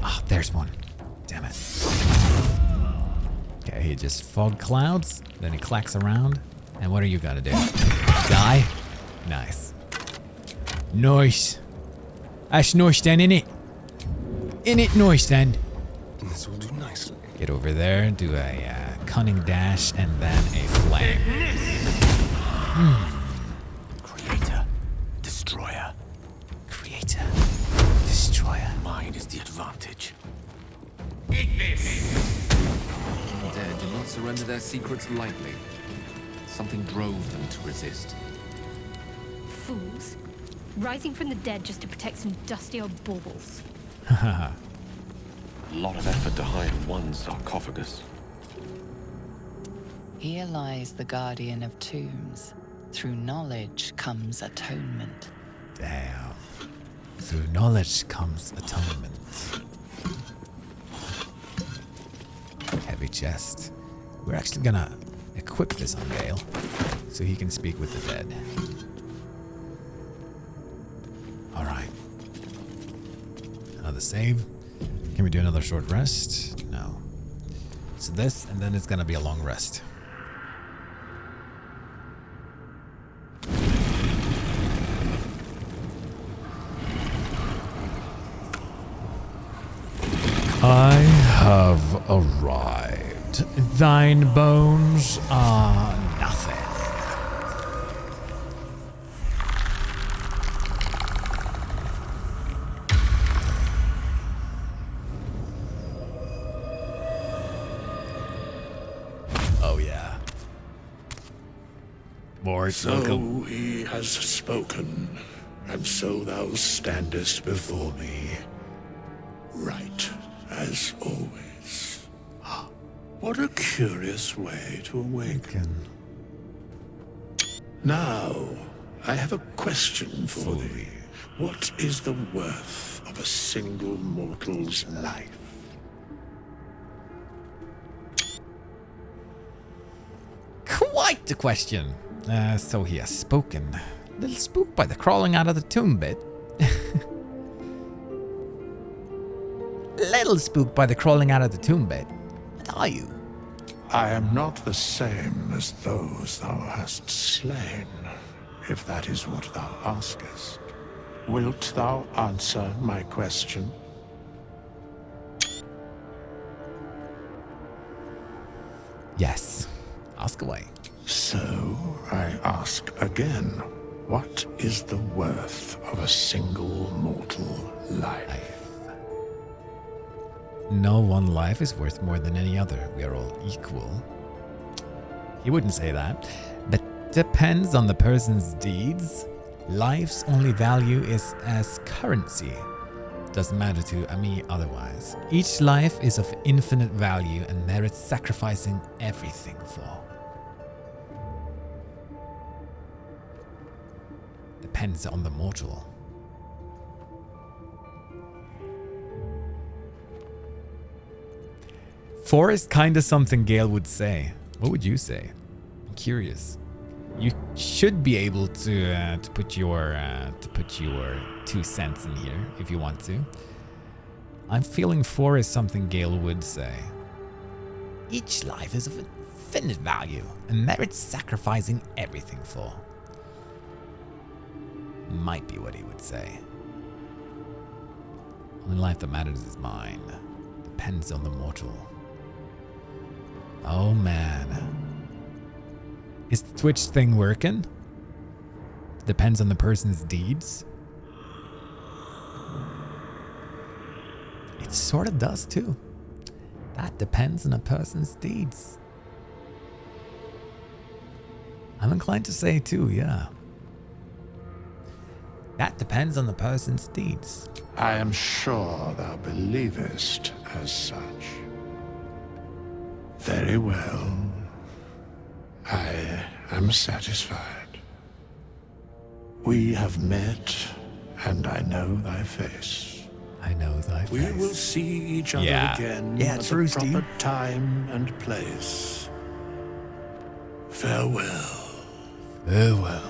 Ah, oh, there's one. Damn it. Okay, he just fog clouds. Then he clacks around. And what are you gonna do? Die? Nice. Nice. That's nice then, innit? Innit nice then? This will do nicely. Get over there, do a cunning dash, and then a flame. Creator, destroyer. Creator, destroyer. Mine is the advantage. Undead do not surrender their secrets lightly. Something drove them to resist. Fools. Rising from the dead just to protect some dusty old baubles. A lot of effort to hide one sarcophagus. Here lies the guardian of tombs. Through knowledge comes atonement. Damn. Through knowledge comes atonement. Heavy chest. We're actually gonna equip this on Gale, so he can speak with the dead. Alright. Another save. Can we do another short rest? No. So this, and then it's gonna be a long rest. I have arrived. Thine bones are nothing. Oh yeah. More So he has spoken, and so thou standest before me. Right, as always. What a curious way to awaken. Now, I have a question for thee. What is the worth of a single mortal's life? Quite the question. So he has spoken. Little spooked by the crawling out of the tomb bit. Little spooked by the crawling out of the tomb bit. What are you? I am not the same as those thou hast slain, if that is what thou askest. Wilt thou answer my question? Yes. Ask away. So, I ask again. What is the worth of a single mortal life? No one life is worth more than any other. We are all equal. He wouldn't say that, but depends on the person's deeds. Life's only value is as currency. Doesn't matter to me otherwise. Each life is of infinite value and merits sacrificing everything for. Depends on the mortal. Four is kinda something Gale would say. What would you say? I'm curious. You should be able to put your 2 cents in here if you want to. I'm feeling 4 is something Gale would say. Each life is of infinite value and merits sacrificing everything for. Might be what he would say. Only life that matters is mine. Depends on the mortal. Oh man. Is the Twitch thing working? Depends on the person's deeds. It sort of does too. That depends on a person's deeds. I'm inclined to say too, yeah. That depends on the person's deeds. I am sure thou believest as such. Very well. I am satisfied. We have met, and I know thy face. I know thy face. We will see each other again at the proper time and place. Farewell. Farewell.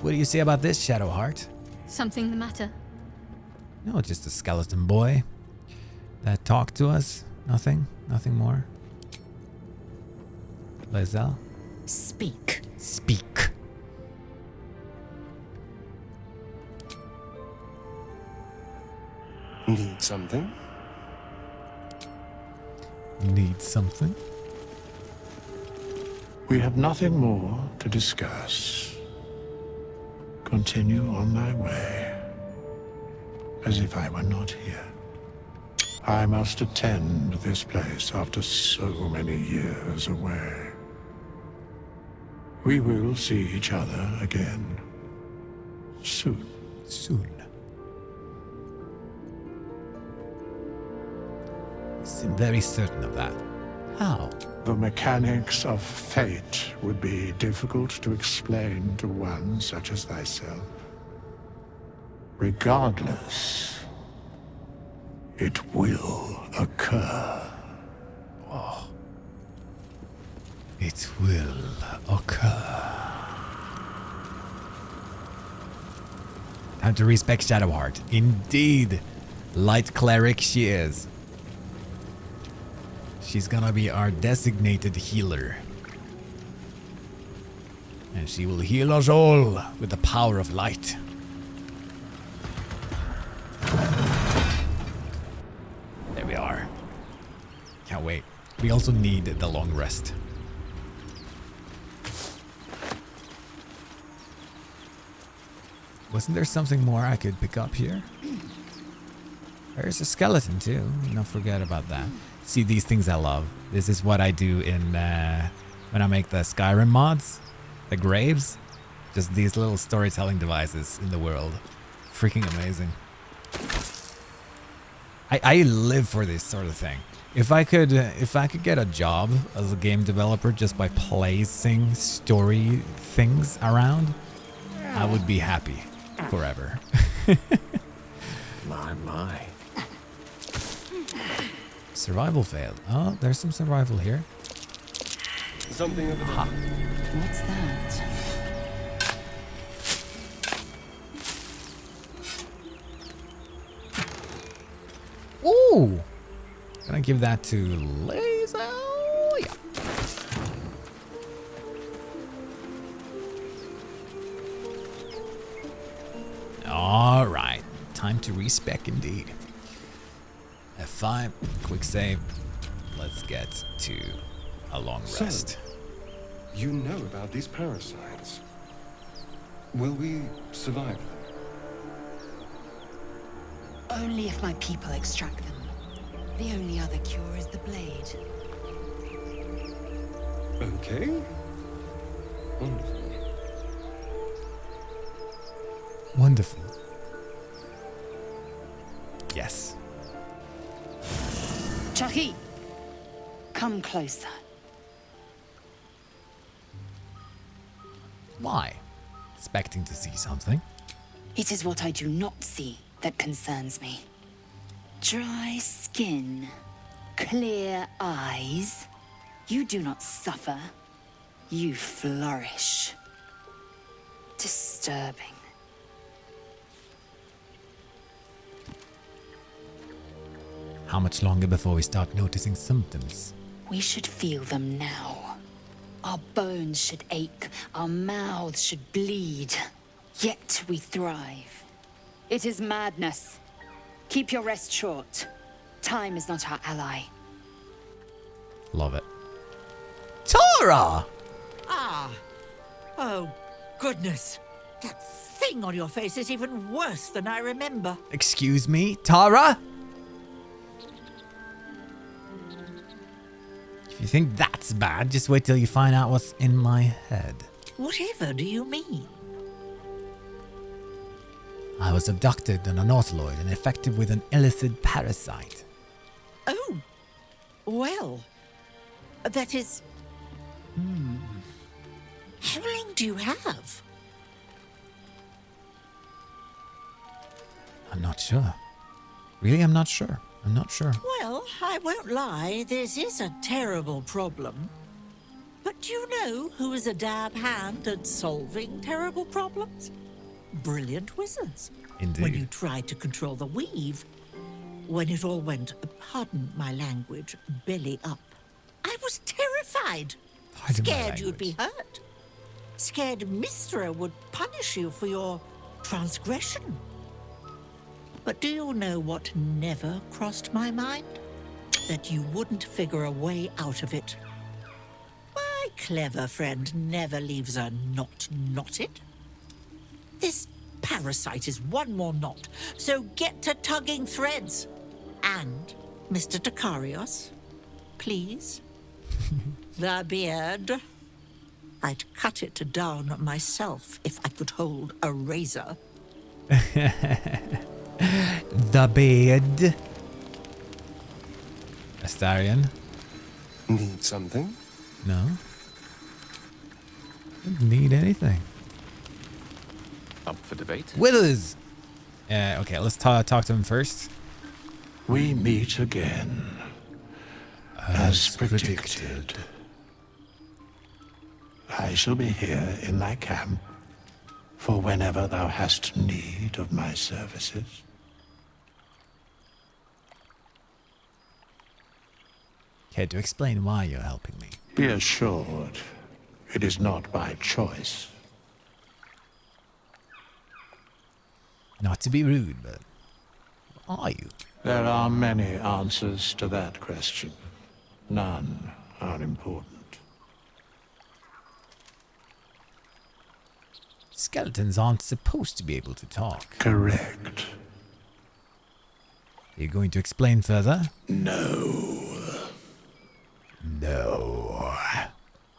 What do you say about this, Shadowheart? Something the matter? No, just a skeleton boy that talked to us. Nothing? Nothing more? Lae'zel? Speak. Speak. Need something? Need something? We have nothing more to discuss. Continue on thy way, as if I were not here. I must attend this place after so many years away. We will see each other again soon. Soon. You seem very certain of that. How? The mechanics of fate would be difficult to explain to one such as thyself. Regardless, it will occur. Oh. It will occur. Time to respect Shadowheart. Indeed, Light Cleric she is. She's gonna be our designated healer. And she will heal us all with the power of light. There we are. Can't wait. We also need the long rest. Wasn't there something more I could pick up here? There's a skeleton too. Don't forget about that. See, these things I love. This is what I do in when I make the Skyrim mods, the graves. Just these little storytelling devices in the world. Freaking amazing. I live for this sort of thing. If I could get a job as a game developer just by placing story things around, I would be happy forever. My. Survival failed. Oh, there's some survival here. Something over there. What's that? Ooh! Gonna give that to Lae'zel. Yeah. All right, time to respec indeed. F5, quick save. Let's get to a long rest. You know about these parasites. Will we survive them? Only if my people extract them. The only other cure is the blade. Okay. Wonderful. Wonderful. Yes. Chahi! Come closer. Why? Expecting to see something. It is what I do not see that concerns me. Dry skin, clear eyes. You do not suffer. You flourish. Disturbing. How much longer before we start noticing symptoms? We should feel them now. Our bones should ache, our mouths should bleed. Yet we thrive. It is madness. Keep your rest short. Time is not our ally. Love it. Tara! Ah! Oh, goodness. That thing on your face is even worse than I remember. Excuse me, Tara? If you think that's bad, just wait till you find out what's in my head. Whatever do you mean? I was abducted on a Nautiloid and infected with an illicit parasite. Oh, well, that is... How long do you have? I'm not sure. Really, I'm not sure. I'm not sure. Well, I won't lie, this is a terrible problem. But do you know who is a dab hand at solving terrible problems? Brilliant wizards. Indeed. When you tried to control the weave, when it all went, pardon my language, belly up, I was terrified. Scared you'd be hurt. Scared Mistra would punish you for your transgression. But do you know what never crossed my mind? That you wouldn't figure a way out of it. My clever friend never leaves a knot knotted. This parasite is one more knot, so get to tugging threads. And, Mr. Dakarios, please, the beard. I'd cut it down myself if I could hold a razor. The beard. Astarion? Need something? No. Don't need anything. Up for debate? Withers! Okay, let's talk to him first. We meet again. As predicted. I shall be here in thy camp for whenever thou hast need of my services. Care to explain why you're helping me? Be assured, it is not by choice. Not to be rude, but what are you? There are many answers to that question. None are important. Skeletons aren't supposed to be able to talk. Correct. Are you going to explain further? No. No.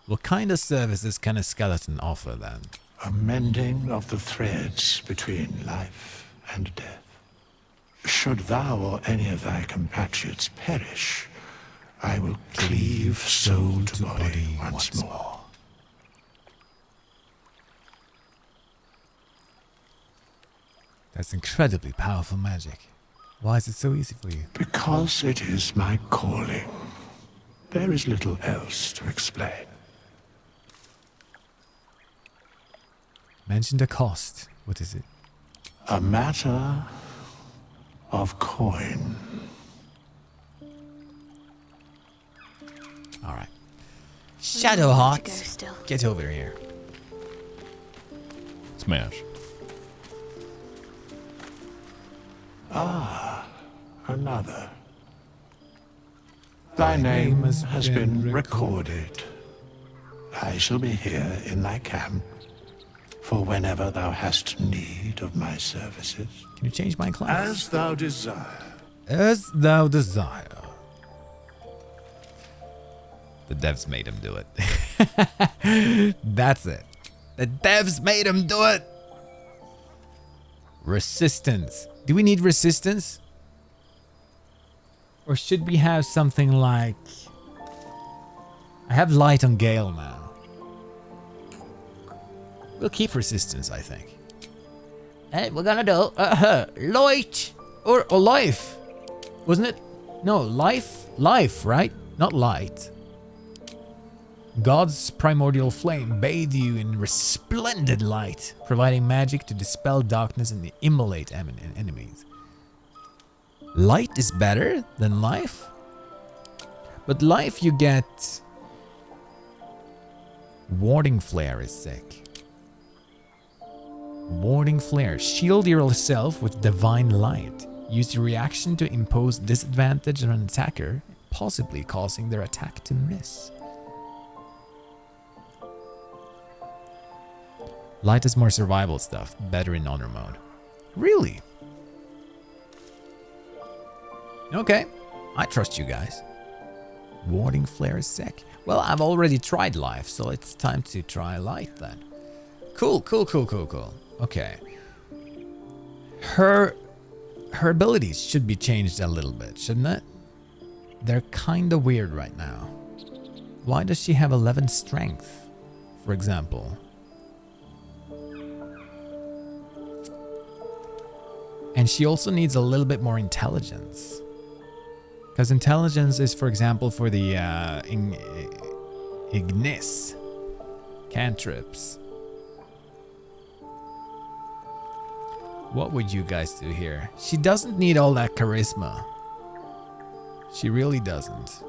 What kind of services can a skeleton offer then? A mending of the threads between life and death. Should thou or any of thy compatriots perish, I will cleave soul to body once more. That's incredibly powerful magic. Why is it so easy for you? Because it is my calling. There is little else to explain. Mention the cost. What is it? A matter of coin. Alright. Shadowheart, get over here. Smash. Ah, another. Thy name has been recorded. I shall be here in thy camp for whenever thou hast need of my services. Can you change my class? As thou desire. As thou desire. The devs made him do it. That's it. The devs made him do it. Resistance. Do we need resistance? Or should we have something like... I have light on Gale now. We'll keep resistance, I think. And we're gonna do light or life. Wasn't it? No, life. Life, right? Not light. God's primordial flame bathe you in resplendent light, providing magic to dispel darkness and immolate enemies. Light is better than life? But life you get... Warding Flare is sick. Warding Flare. Shield yourself with Divine Light. Use your reaction to impose disadvantage on an attacker, possibly causing their attack to miss. Light is more survival stuff, better in honor mode. Really? Okay, I trust you guys. Warding Flare is sick. Well, I've already tried life, so it's time to try light then. Cool, cool, cool, cool, cool. Okay. Her abilities should be changed a little bit, shouldn't it? They're kind of weird right now. Why does she have 11 strength, for example? And she also needs a little bit more intelligence. Because intelligence is, for example, for the Ignis cantrips. What would you guys do here? She doesn't need all that charisma. She really doesn't.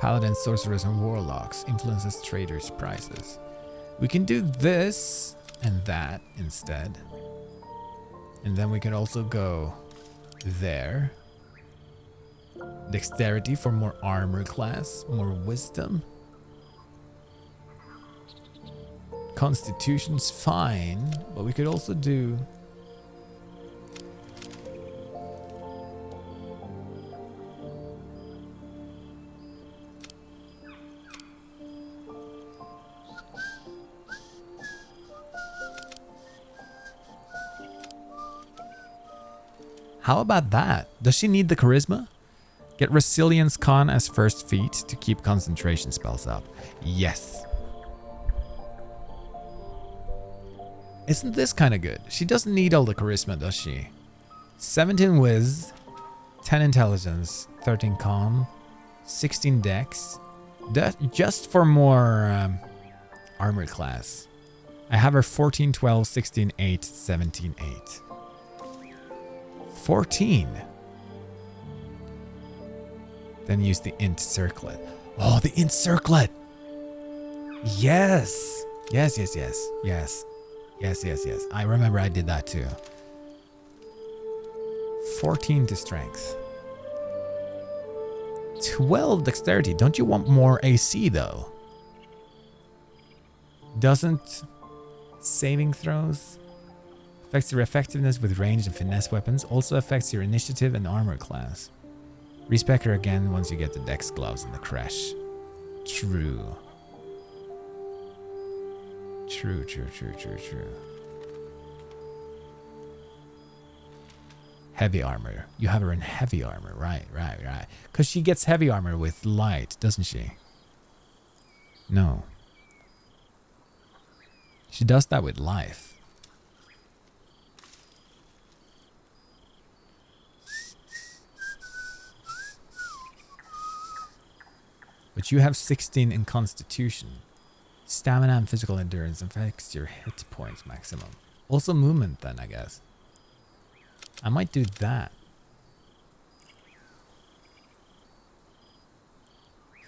Paladins, sorcerers, and warlocks influences traders' prices. We can do this and that instead. And then we can also go there. Dexterity for more armor class, more wisdom. Constitution's fine, but we could also do... How about that? Does she need the charisma? Get Resilience Con as first feat to keep concentration spells up. Yes. Isn't this kind of good? She doesn't need all the charisma, does she? 17 Wiz, 10 Intelligence, 13 Con, 16 Dex. Just for more armor class. I have her 14, 12, 16, 8, 17, 8. 14. Then use the int circlet. Oh, the int circlet. Yes. Yes, yes, yes. Yes. Yes, yes, yes. I remember I did that too. 14 to strength. 12 dexterity. Don't you want more AC though? Doesn't saving throws? Affects your effectiveness with ranged and finesse weapons. Also affects your initiative and armor class. Respec her again once you get the dex gloves and the crash. True. True, true, true, true, true. Heavy armor. You have her in heavy armor. Right, right, right. Because she gets heavy armor with light, doesn't she? No. She does that with life. But you have 16 in Constitution. Stamina and physical endurance affects your hit points maximum. Also movement then, I guess. I might do that.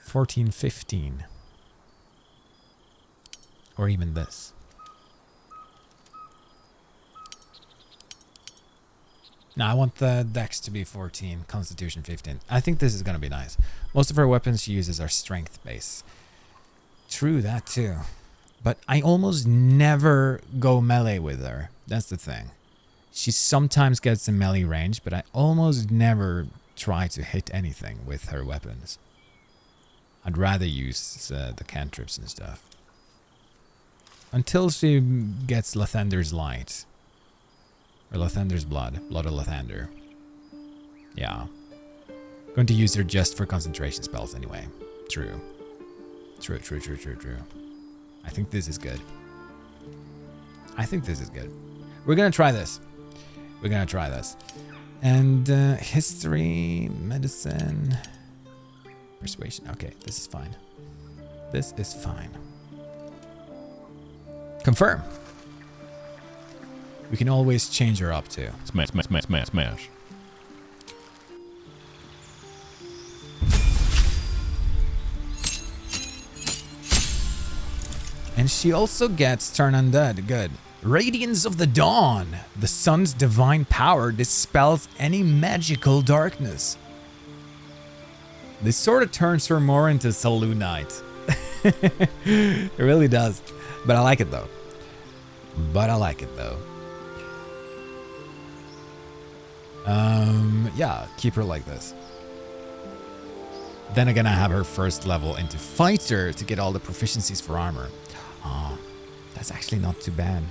14, 15. Or even this. No, I want the dex to be 14, Constitution 15. I think this is going to be nice. Most of her weapons she uses are strength base. True, that too. But I almost never go melee with her. That's the thing. She sometimes gets in melee range, but I almost never try to hit anything with her weapons. I'd rather use the cantrips and stuff. Until she gets Lathander's Light. Or Lathander's Blood. Blood of Lathander. Yeah. Going to use her just for concentration spells anyway. True. True. I think this is good. We're gonna try this. And history, medicine, persuasion. Okay, this is fine. Confirm. We can always change her up too. Smash. And she also gets Turn Undead. Good. Radiance of the Dawn. The sun's divine power dispels any magical darkness. This sort of turns her more into Saloon Knight. It really does. But I like it though. Yeah, keep her like this. Then again, I have her first level into Fighter to get all the proficiencies for armor. Oh, that's actually not too bad.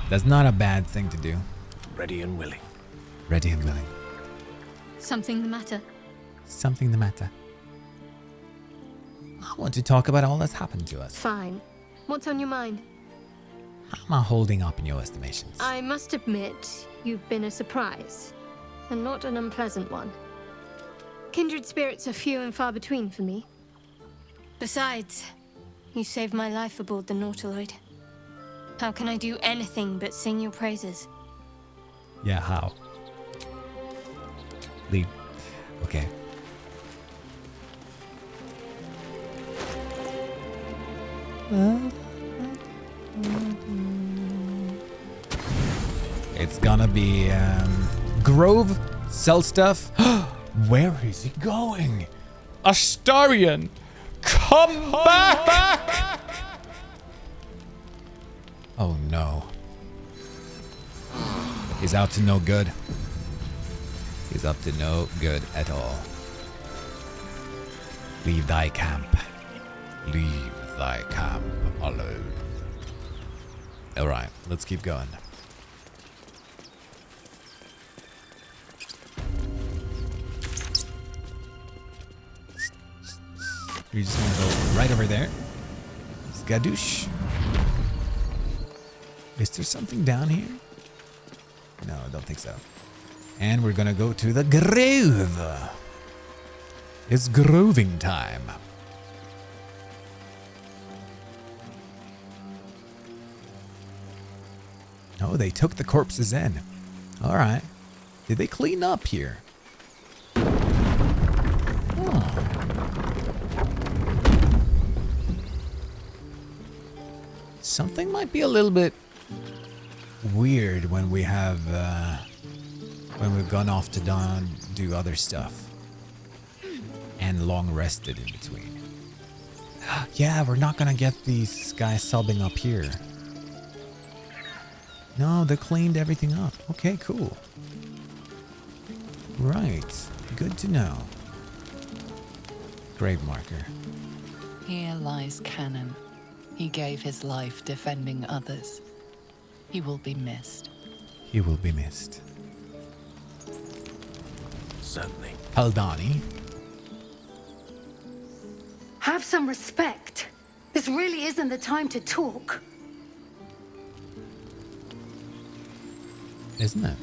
That's not a bad thing to do. Ready and willing. Something the matter? I want to talk about all that's happened to us. Fine. What's on your mind? How am I holding up in your estimations? I must admit, you've been a surprise. And not an unpleasant one. Kindred spirits are few and far between for me. Besides, you saved my life aboard the Nautiloid. How can I do anything but sing your praises? Yeah, how? Leave. Okay. It's gonna be Grove, sell stuff. Where is he going? Astarion, come back! Oh no. He's out to no good. He's up to no good at all. Leave thy camp. Leave thy camp alone. Alright, let's keep going. You're just gonna go right over there. Skadoosh. Is there something down here? No, I don't think so. And we're gonna go to the grove. It's groving time. Oh, they took the corpses in. All right. Did they clean up here? Something might be a little bit weird when we have when we've gone off to do other stuff and long rested in between. Yeah, we're not gonna get these guys subbing up here. No, they cleaned everything up. Okay, cool. Right, good to know. Grave marker. Here lies Canon. He gave his life defending others. He will be missed. He will be missed. Certainly. Haldani. Have some respect. This really isn't the time to talk. Isn't it?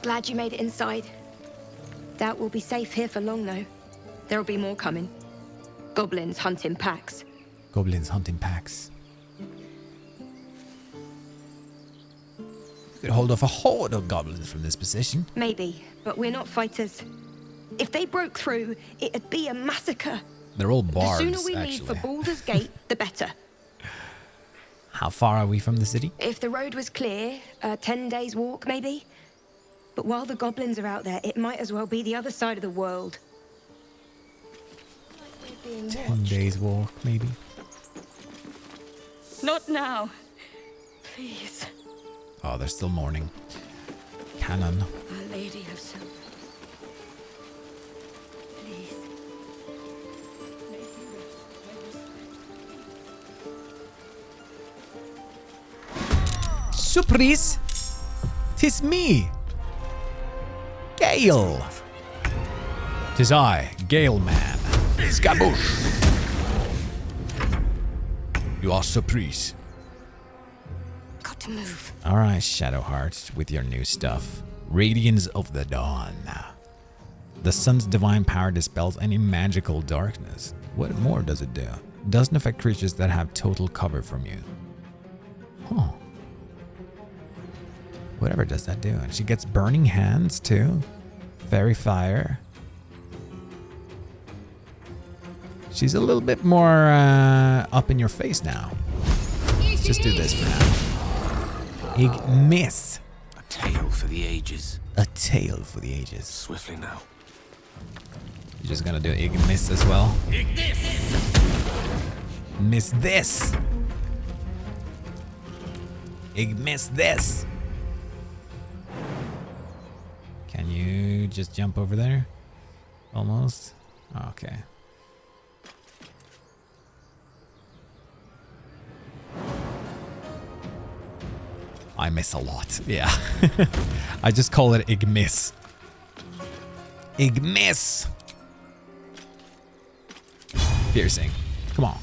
Glad you made it inside. Doubt we'll be safe here for long, though. There'll be more coming. Goblins hunting packs. Goblins hunting packs. Could hold off a horde of goblins from this position. Maybe, but we're not fighters. If they broke through, it'd be a massacre. They're all bards, The sooner we actually. leave for Baldur's Gate, the better. How far are we from the city? If the road was clear, a 10 days walk, maybe. But while the goblins are out there, it might as well be the other side of the world. 10 days walk, maybe. Not now. Please. Oh, they're still mourning. Canon. Our Lady of Silver. Please. Surprise! 'Tis me! Gale! 'Tis I, Gale man. Skaboosh! You are surprise. Got to move. Alright, Shadowheart, with your new stuff. Radiance of the Dawn. The sun's divine power dispels any magical darkness. What more does it do? It doesn't affect creatures that have total cover from you. Huh. Whatever does that do? And she gets burning hands too. Fairy fire. She's a little bit more up in your face now. Let's just do this for now. Ignis. A tale for the ages. A tale for the ages. Swiftly now. You're just gonna do Ignis as well. Miss this. Ignis this. Can you just jump over there? Almost. Okay. I miss a lot. Yeah. I just call it Igmis. Ignis. Piercing. Come on.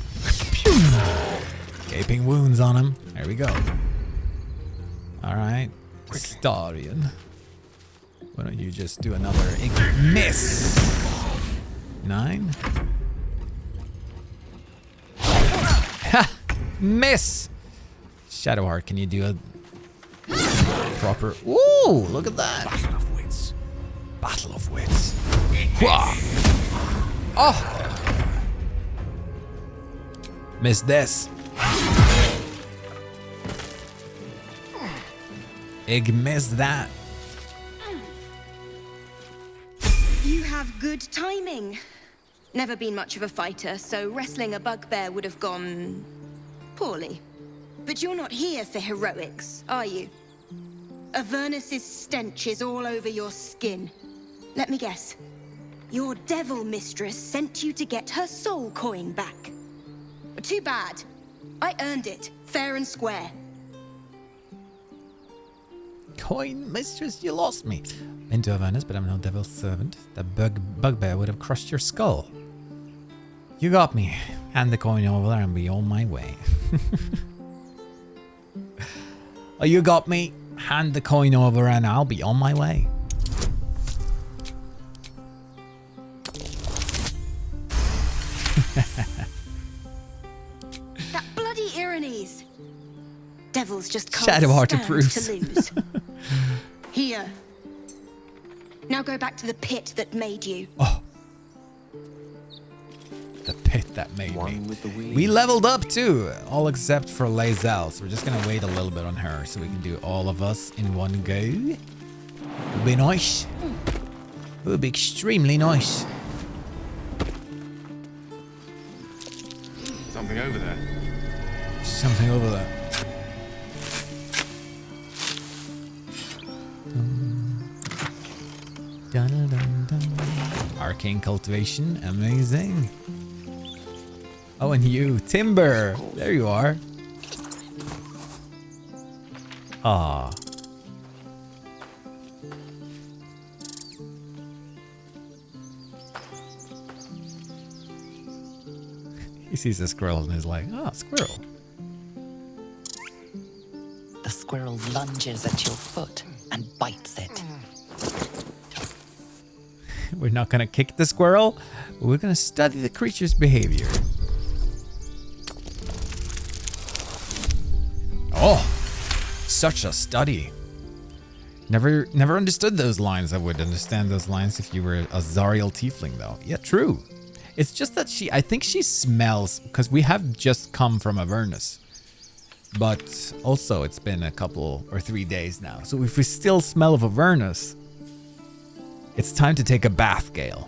Gaping wounds on him. There we go. All right. Starian. Why don't you just do another Ignis? 9. Ha! Miss! Shadowheart, can you do a proper... Ooh, look at that. Battle of wits. Battle of wits. Whoa. Oh! Miss this. Miss that. You have good timing. Never been much of a fighter, so wrestling a bugbear would have gone poorly. But you're not here for heroics, are you? Avernus's stench is all over your skin. Let me guess. Your devil mistress sent you to get her soul coin back. Too bad. I earned it, fair and square. Coin mistress, you lost me. Into Avernus, but I'm no devil's servant. That bugbear would have crushed your skull. You got me. Hand the coin over there and be on my way. Oh, you got me. Hand the coin over and I'll be on my way. That bloody Irenes. Devils just can't Shadowheart stand approves. to lose. Here. Now go back to the pit that made you. Oh. The pit that made me. We leveled up too, all except for Lae'zel. So we're just gonna wait a little bit on her so we can do all of us in one go. Would be nice. It would be extremely nice. Something over there. Something over there. Dun, dun, dun, dun. Arcane cultivation, amazing. Oh, and you, Timber. There you are. Ah. He sees a squirrel and is like, oh, squirrel. The squirrel lunges at your foot and bites it. We're not gonna kick the squirrel. We're gonna study the creature's behavior. Oh, such a study. Never understood those lines. I would understand those lines if you were a Zariel tiefling though. Yeah, true. It's just that I think she smells, because we have just come from Avernus. But also it's been a couple or 3 days now. So if we still smell of Avernus, It's time to take a bath, Gale.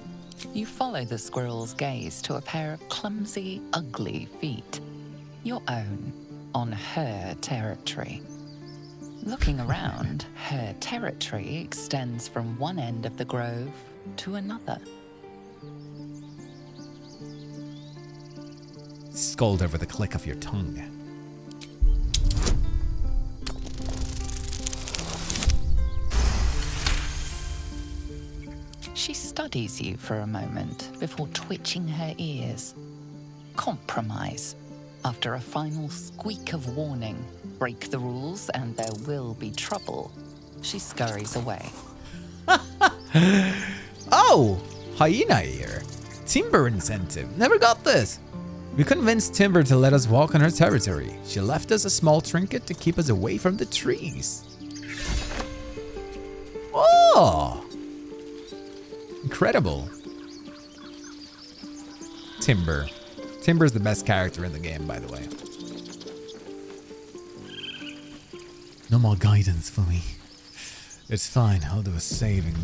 You follow the squirrel's gaze to a pair of clumsy, ugly feet. Your own, on her territory. Looking around, her territory extends from one end of the grove to another. Scold over the click of your tongue. She studies you for a moment before twitching her ears. Compromise. After a final squeak of warning, break the rules and there will be trouble, she scurries away. Oh! Hyena ear. Timber incentive. Never got this. We convinced Timber to let us walk on her territory. She left us a small trinket to keep us away from the trees. Oh! Incredible. Timber. Timber's the best character in the game, by the way. No more guidance for me. It's fine, I'll do a saving.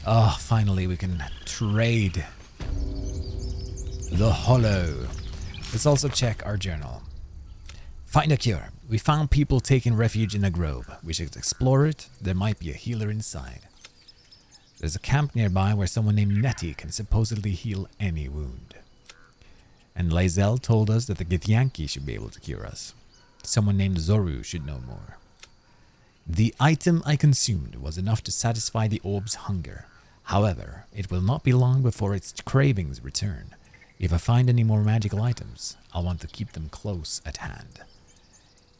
Oh, finally we can trade. The Hollow. Let's also check our journal. Find a cure. We found people taking refuge in a grove. We should explore it. There might be a healer inside. There's a camp nearby where someone named Nettie can supposedly heal any wound. And Lae'zel told us that the Githyanki should be able to cure us. Someone named Zorru should know more. The item I consumed was enough to satisfy the orb's hunger. However, it will not be long before its cravings return. If I find any more magical items, I'll want to keep them close at hand.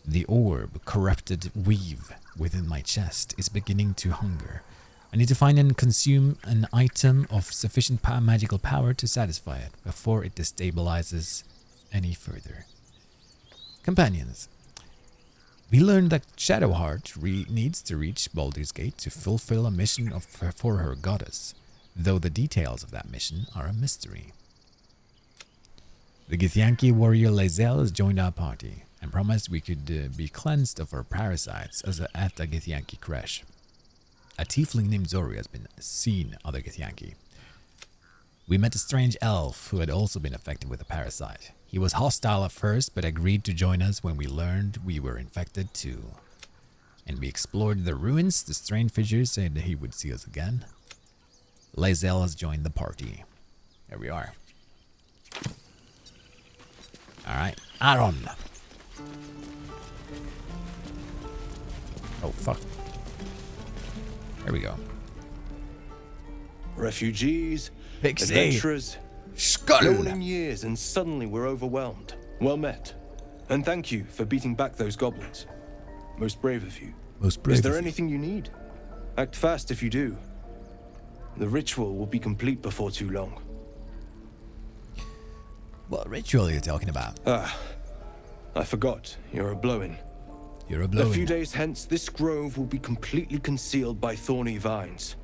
The orb corrupted weave within my chest is beginning to hunger. I need to find and consume an item of sufficient magical power to satisfy it before it destabilizes any further. Companions, we learned that Shadowheart needs to reach Baldur's Gate to fulfill a mission for her goddess, though the details of that mission are a mystery. The Githyanki warrior Lae'zel has joined our party and promised we could be cleansed of our parasites at the Githyanki crash. A tiefling named Zorru has been seen other Githyanki. We met a strange elf who had also been affected with a parasite. He was hostile at first, but agreed to join us when we learned we were infected too. And we explored the ruins. The strange figure said that he would see us again. Lae'zel has joined the party. There we are. Alright, Aaron. Oh, fuck. There we go. Refugees, Pixie. adventurers, Skull. no one in years, and suddenly we're overwhelmed. Well met. And thank you for beating back those goblins. Most brave of you. Most brave. Is there anything you need? Act fast if you do. The ritual will be complete before too long. What ritual are you talking about? Ah, I forgot. You're a blow-in. You're a blow-in. A few days hence, this grove will be completely concealed by thorny vines.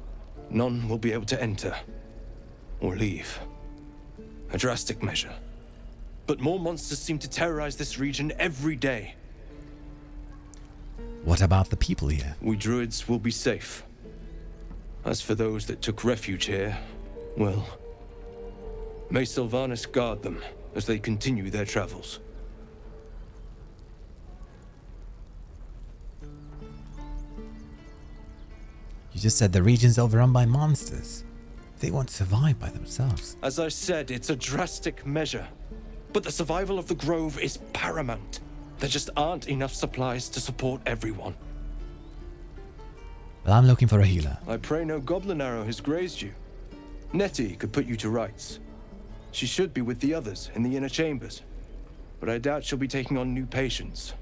None will be able to enter or leave. A drastic measure. But more monsters seem to terrorize this region every day. What about the people here? We druids will be safe. As for those that took refuge here, well, may Sylvanas guard them as they continue their travels. You just said the region's overrun by monsters. They won't survive by themselves. As I said, it's a drastic measure. But the survival of the grove is paramount. There just aren't enough supplies to support everyone. Well, I'm looking for a healer. I pray no goblin arrow has grazed you. Nettie could put you to rights. She should be with the others in the inner chambers. But I doubt she'll be taking on new patients.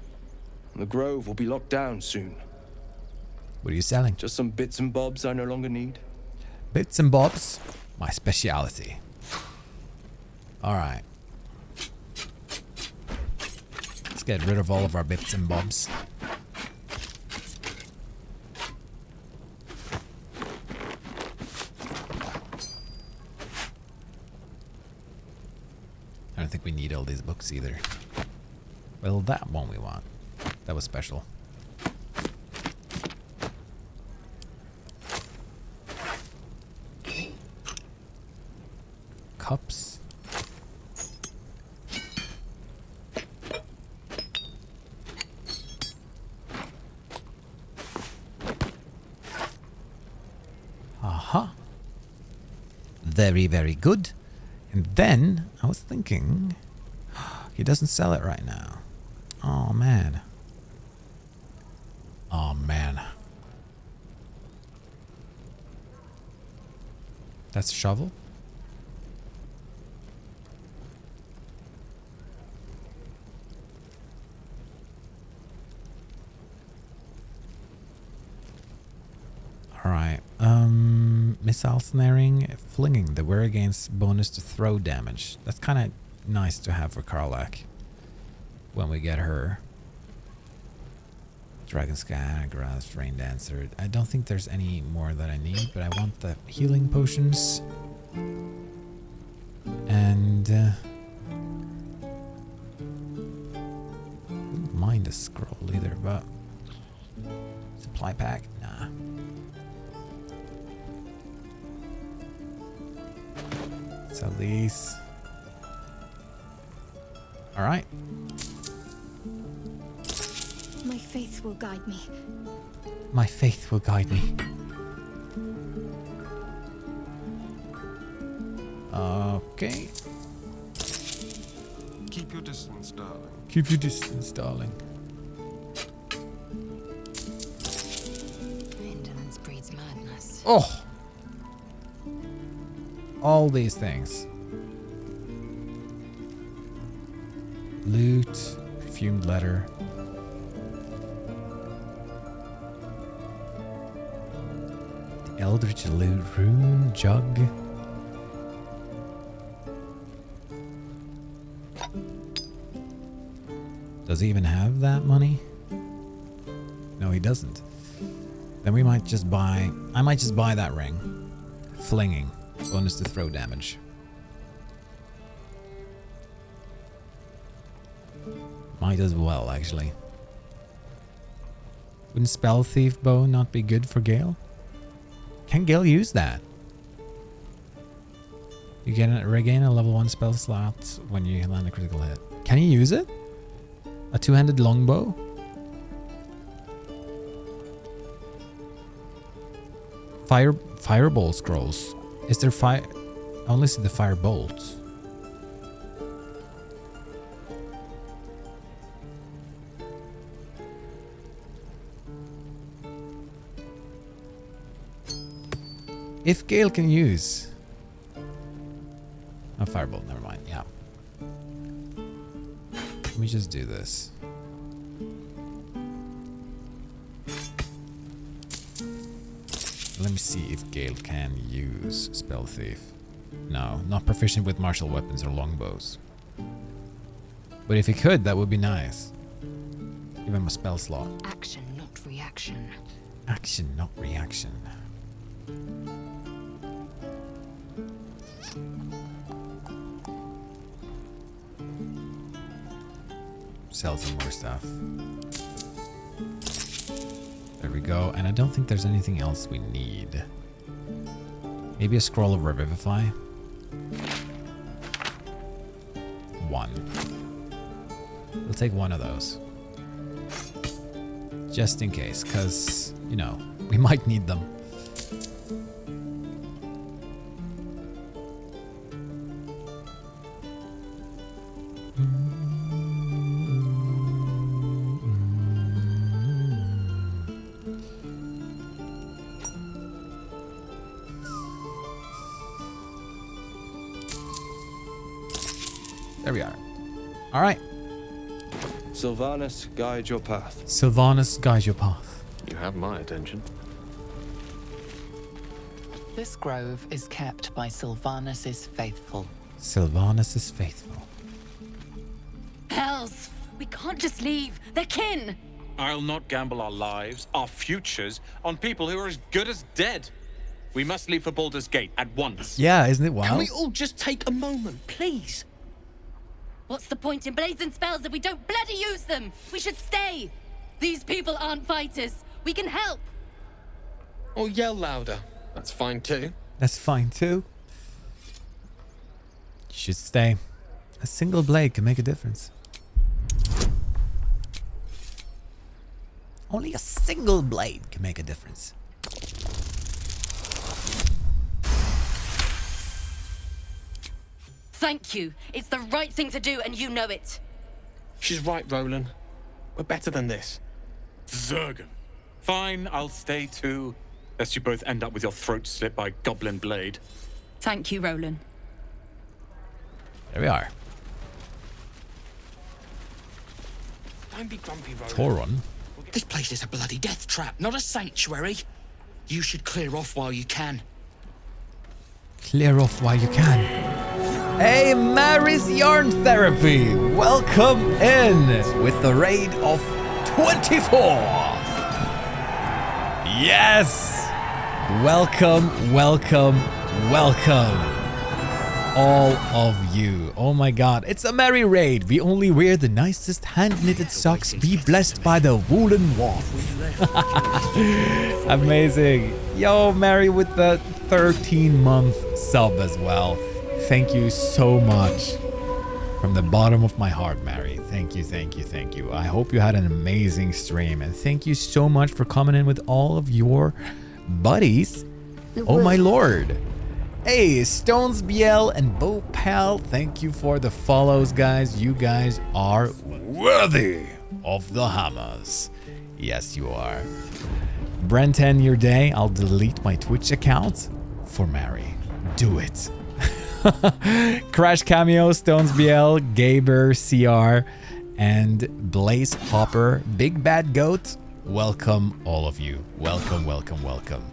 The grove will be locked down soon. What are you selling? Just some bits and bobs I no longer need. Bits and bobs? My speciality. Alright. Let's get rid of all of our bits and bobs. I don't think we need all these books either. Well, that one we want. That was special. cups. Aha. Very, very good. And then I was thinking, he doesn't sell it right now. Oh man. Oh man. That's a shovel? Alright. Missile snaring, flinging. The wear against bonus to throw damage. That's kind of nice to have for Karlach when we get her. Dragon Sky, Grass, Rain Dancer. I don't think there's any more that I need, but I want the healing potions. And wouldn't mind a scroll either, but supply pack, nah. Sell these. All right. My faith will guide me. My faith will guide me. Okay. Keep your distance, darling. Keep your distance, darling. Indolence breeds madness. Oh! All these things. Loot, perfumed letter. The Eldritch Rune Jug. Does he even have that money? No, he doesn't. Then we might just buy... I might just buy that ring. Flinging. Bonus to throw damage. Might as well, actually. Wouldn't Spell Thief Bow not be good for Gale? Can Gale use that? You regain a level 1 spell slot when you land a critical hit. Can he use it? A two-handed longbow? Fireball scrolls. Is there fire? I only see the fire bolts. If Gale can use a firebolt, never mind. Yeah. Let me just do this. Let me see if Gale can use Spell Thief. No, not proficient with martial weapons or longbows. But if he could, that would be nice. Give him a spell slot. Action, not reaction. Action, not reaction. Sell some more stuff. There we go. And I don't think there's anything else we need. Maybe a scroll of Revivify. 1. We'll take one of those. Just in case, because, you know, we might need them. There we are. All right. Sylvanas, guide your path. Sylvanas, guide your path. You have my attention. This grove is kept by Sylvanas' faithful. Sylvanas' faithful. Hells! We can't just leave. They're kin! I'll not gamble our lives, our futures, on people who are as good as dead. We must leave for Baldur's Gate at once. Yeah, isn't it wild? Can we all just take a moment, please? What's the point in blazing spells if we don't bloody use them? We should stay. These people aren't fighters. We can help. Or yell louder. That's fine too. That's fine too. You should stay. A single blade can make a difference. Only a single blade can make a difference. Thank you. It's the right thing to do, and you know it. She's right, Roland. We're better than this. Zergan. Fine, I'll stay too. Lest you both end up with your throat slit by Goblin Blade. Thank you, Roland. There we are. Don't be grumpy, Roland. Toron. This place is a bloody death trap, not a sanctuary. You should clear off while you can. Clear off while you can. Hey, Mary's Yarn Therapy! Welcome in with the raid of 24! Yes! Welcome, welcome, welcome. All of you. Oh my god, it's a merry raid. We only wear the nicest hand-knitted socks. Be blessed by the woolen wolf. Amazing. Yo, Mary with the 13-month sub as well. Thank you so much. From the bottom of my heart, Mary. Thank you, thank you, thank you. I hope you had an amazing stream. And thank you so much for coming in with all of your buddies. Oh my lord. Hey, Stones BL and Bo Pal, thank you for the follows, guys. You guys are worthy of the hammers. Yes, you are. Brenton, your day. I'll delete my Twitch account for Mary. Do it. Crash Cameo, Stones BL, Gaber, CR, and Blaze Hopper, Big Bad Goat. Welcome, all of you. Welcome, welcome, welcome.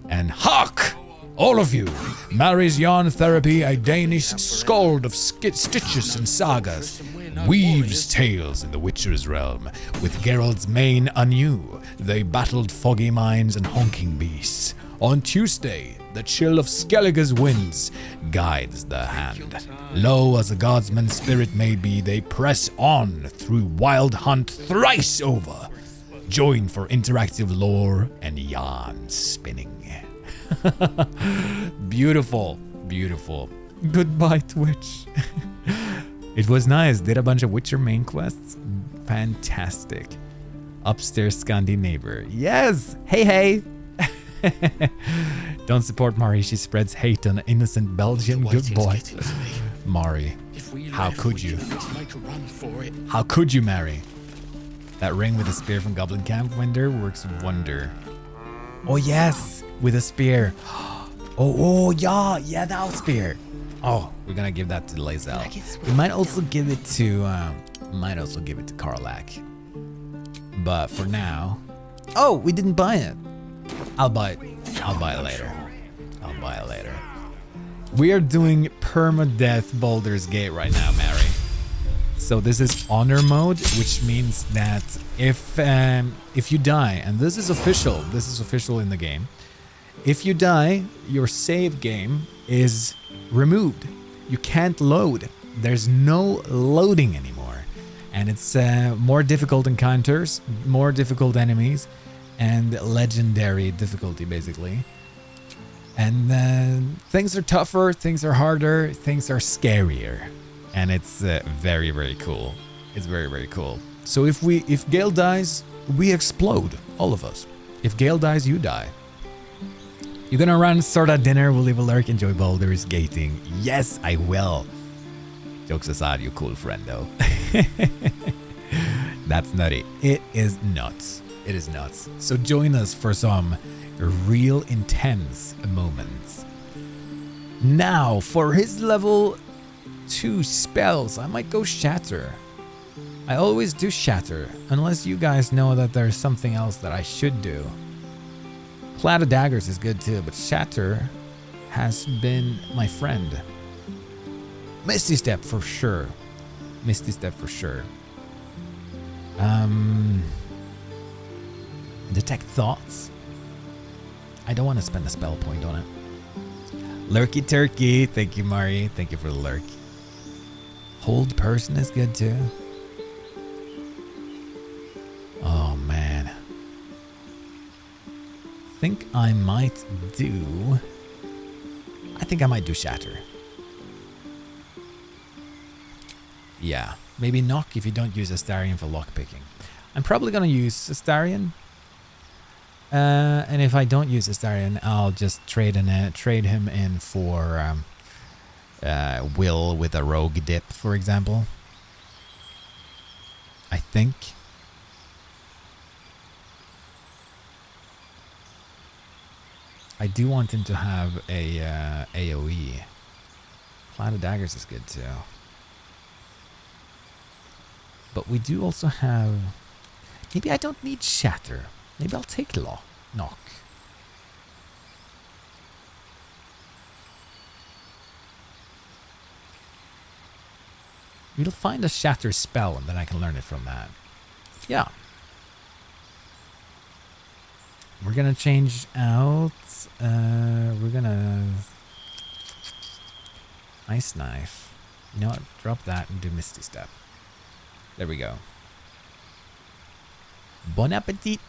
And Hawk! All of you, Mary's Yarn Therapy, a Danish skald of stitches and sagas, weaves tales in the Witcher's realm. With Geralt's mane anew, they battled foggy mines and honking beasts. On Tuesday, the chill of Skellige's winds guides the hand. Low as a godsman's spirit may be, they press on through wild hunt thrice over. Join for interactive lore and yarn spinning. Beautiful, beautiful. Goodbye, Twitch. It was nice. Did a bunch of Witcher main quests. Fantastic. Upstairs Scandi neighbor. Yes. Hey, hey. Don't support Mari. She spreads hate on innocent Belgian. Good boy. Mari. How could you? How could you, Mary? That ring with the spear from Goblin Camp Winder works wonder. Oh, yes. With a spear. Oh, yeah, that spear. Oh, we're gonna give that to Lae'zel. We might also give it to Karlach. But for now, oh, we didn't buy it. I'll buy it later. We are doing permadeath Baldur's Gate right now, Mary. So this is honor mode, which means that if you die, and this is official in the game. If you die, your save game is removed. You can't load. There's no loading anymore. And it's more difficult encounters, more difficult enemies, and legendary difficulty, basically. And things are tougher, things are harder, things are scarier. And it's very, very cool. It's very, very cool. So if Gale dies, we explode, all of us. If Gale dies, you die. You're gonna run, sort out dinner, we'll leave a lurk, enjoy Baldur's Gating. Yes, I will. Jokes aside, you cool friend though. That's nutty. It is nuts. It is nuts. So join us for some real intense moments. Now, for his level 2 spells, I might go Shatter. I always do Shatter, unless you guys know that there's something else that I should do. Cloud of Daggers is good too, but Shatter has been my friend. Misty Step for sure. Misty Step for sure. Detect Thoughts. I don't want to spend a spell point on it. Lurky Turkey. Thank you, Mari. Thank you for the lurk. Hold Person is good too. Oh man. I think I might do Shatter. Yeah, maybe knock if you don't use Astarion for lockpicking. I'm probably gonna use Astarion. And if I don't use Astarion, I'll just trade him in for Will with a rogue dip, for example. I think. I do want him to have a AoE. Cloud of Daggers is good too. But we do also have... Maybe I don't need Shatter. Maybe I'll take Knock. We'll find a Shatter spell and then I can learn it from that. Yeah. We're gonna change out... we're gonna... Ice Knife. You know what? Drop that and do Misty Step. There we go. Bon appetit!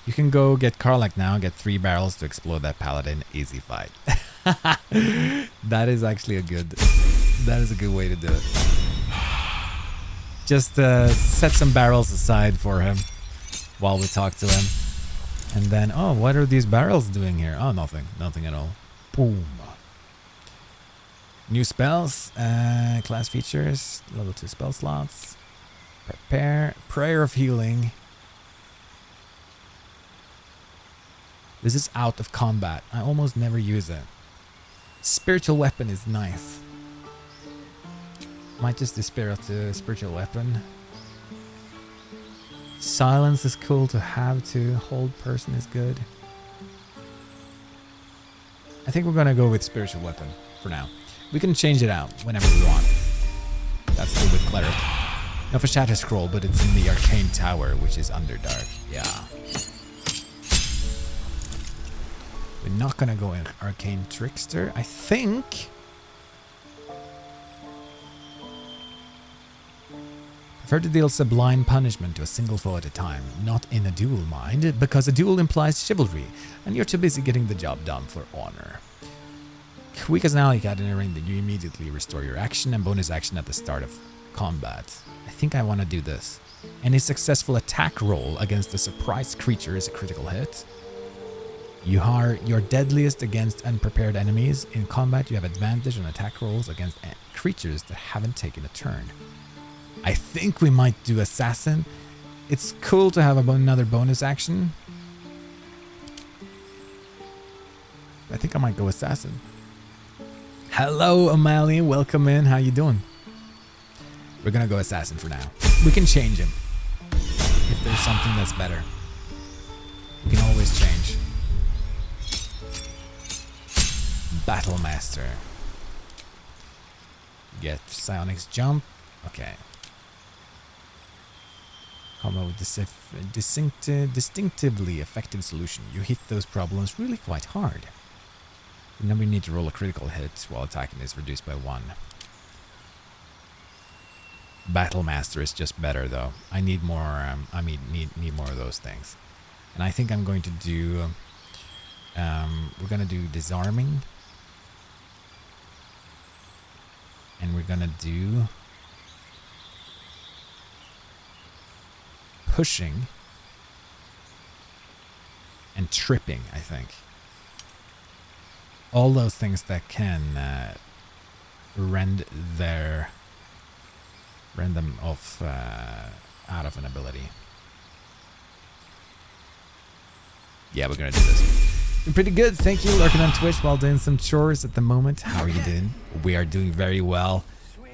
You can go get Karlach now, get 3 barrels to explode that paladin. Easy fight. That is actually a good... That is a good way to do it. Just set some barrels aside for him while we talk to him. And then, oh, what are these barrels doing here? Oh, nothing. Nothing at all. Boom. New spells, class features, level 2 spell slots. Prepare, Prayer of Healing. This is out of combat. I almost never use it. Spiritual Weapon is nice. Might just despair of the Spiritual Weapon. Silence is cool to have to. Hold Person is good. I think we're gonna go with Spiritual Weapon for now. We can change it out whenever we want. That's good with Cleric. Not for Shatter Scroll, but it's in the Arcane Tower, which is Underdark. Yeah. We're not gonna go in Arcane Trickster, I think. Prefer to deal Sublime Punishment to a single foe at a time, not in a duel, mind, because a duel implies chivalry, and you're too busy getting the job done for honor. Weak as an alley cat in a ring that you immediately restore your action and bonus action at the start of combat. I think I want to do this. Any successful attack roll against a surprised creature is a critical hit. You are your deadliest against unprepared enemies. In combat, you have advantage on attack rolls against creatures that haven't taken a turn. I think we might do Assassin. It's cool to have another bonus action. I think I might go Assassin. Hello, O'Malley. Welcome in. How you doing? We're gonna go Assassin for now. We can change him if there's something that's better. We can always change. Battle Master. Get Psionic's Jump. Okay. Combo with distinctively effective solution. You hit those problems really quite hard. The number you need to roll a critical hit while attacking is reduced by 1. Battle Master is just better though. I need more. Need more of those things. And I think I'm going to do. We're gonna do Disarming. And we're gonna do Pushing and Tripping, I think. All those things that can rend them off out of an ability. Yeah, we're gonna do this. Doing pretty good. Thank you, lurking on Twitch while doing some chores at the moment. How are you doing? We are doing very well.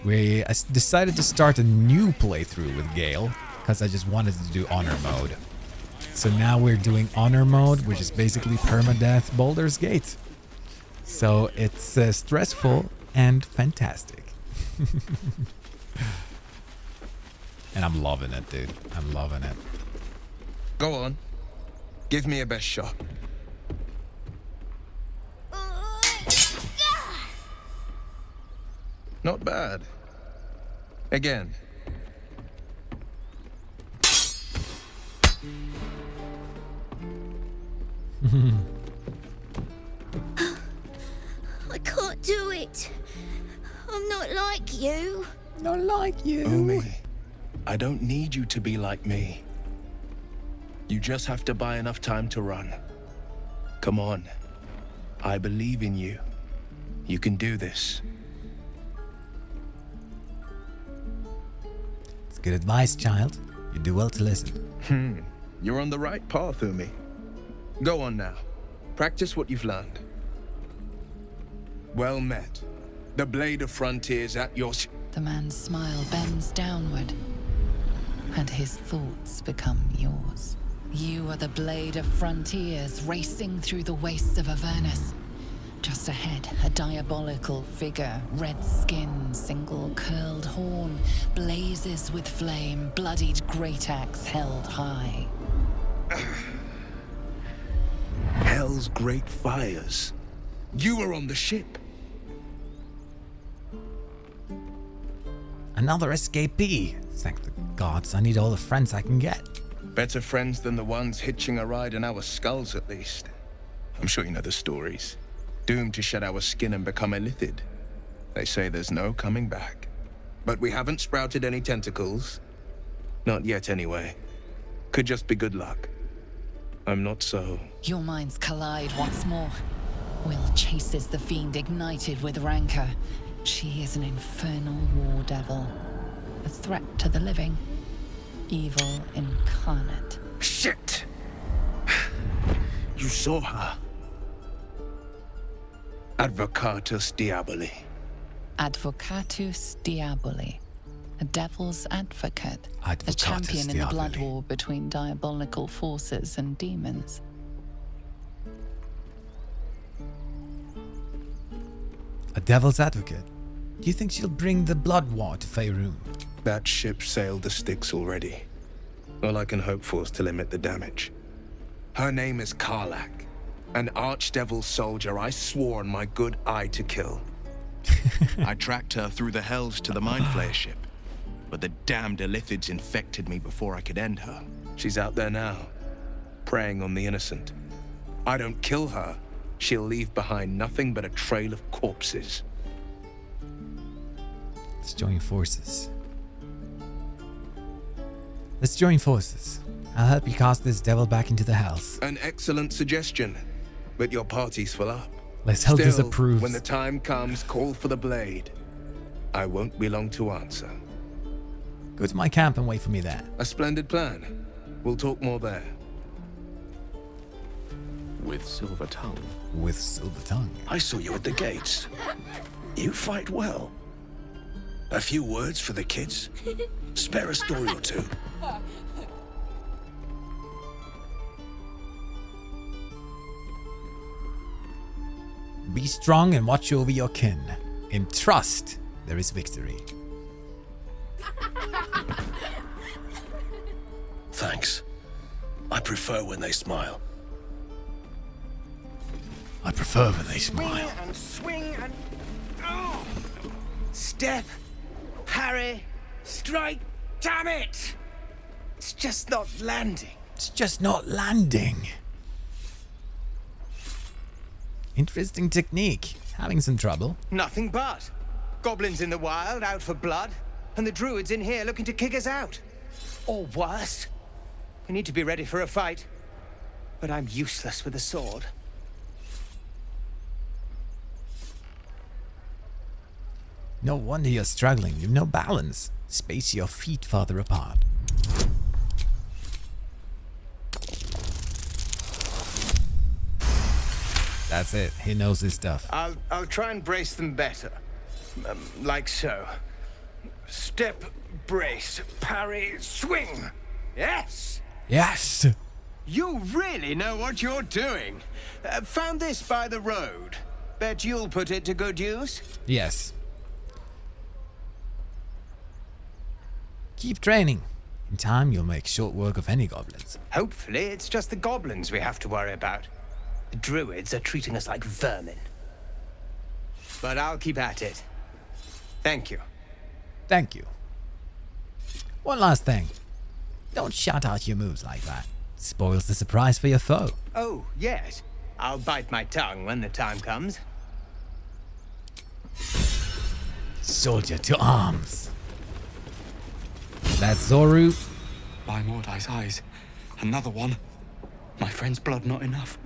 I decided to start a new playthrough with Gale because I just wanted to do honor mode. So now we're doing honor mode, which is basically permadeath Baldur's Gate. So it's stressful and fantastic. And I'm loving it, dude. I'm loving it. Go on. Give me a best shot. Not bad. Again. I can't do it. I'm not like you. Not like you. Umi, I don't need you to be like me. You just have to buy enough time to run. Come on. I believe in you. You can do this. It's good advice, child. You do well to listen. You're on the right path, Umi. Go on now. Practice what you've learned. Well met. The Blade of Frontiers at your... The man's smile bends downward, and his thoughts become yours. You are the Blade of Frontiers racing through the wastes of Avernus. Just ahead, a diabolical figure, red skin, single curled horn, blazes with flame, bloodied great axe held high. Hell's great fires. You were on the ship. Another escapee. Thank the gods, I need all the friends I can get. Better friends than the ones hitching a ride in our skulls, at least. I'm sure you know the stories. Doomed to shed our skin and become illithid. They say there's no coming back. But we haven't sprouted any tentacles. Not yet, anyway. Could just be good luck. I'm not so... Your minds collide once more. Will chases the fiend ignited with rancor. She is an infernal war devil. A threat to the living. Evil incarnate. Shit! You saw her. Advocatus Diaboli. Advocatus Diaboli. A devil's advocate. Advocatus a champion in the blood Diaboli. war between diabolical forces and demons. A devil's advocate. Do you think she'll bring the blood war to Faerun? That ship sailed the Styx already. All I can hope for is to limit the damage. Her name is Karlak, an archdevil soldier I swore on my good eye to kill. I tracked her through the hells to the Mind Flayer ship, but the damned illithids infected me before I could end her. She's out there now, preying on the innocent. I don't kill her, she'll leave behind nothing but a trail of corpses. Let's join forces. Let's join forces. I'll help you cast this devil back into the hells. An excellent suggestion, but your party's full up. Let's hope this Still, approves. when the time comes, call for the blade. I won't be long to answer. Go to my camp and wait for me there. A splendid plan. We'll talk more there. With Silver Tongue. With Silver Tongue. I saw you at the gates. You fight well. A few words for the kids? Spare a story or two. Be strong and watch over your kin. In trust, there is victory. Thanks. I prefer when they smile. I prefer when they smile. And swing and... Oh! Step, parry, strike, damn it! It's just not landing. It's just not landing. Interesting technique. Having some trouble. Nothing but. Goblins in the wild, out for blood, and the druids in here looking to kick us out. Or worse. We need to be ready for a fight. But I'm useless with a sword. No wonder you're struggling. You've no balance. Space your feet farther apart. That's it. He knows his stuff. I'll try and brace them better. Like so. Step, brace, parry, swing. Yes! Yes! You really know what you're doing. Found this by the road. Bet you'll put it to good use. Yes. Keep training. In time, you'll make short work of any goblins. Hopefully, it's just the goblins we have to worry about. The druids are treating us like vermin. But I'll keep at it. Thank you. Thank you. One last thing. Don't shout out your moves like that. Spoils the surprise for your foe. Oh, yes. I'll bite my tongue when the time comes. Soldier to arms. That's Zoru. By Mordai's eyes, another one. My friend's blood not enough.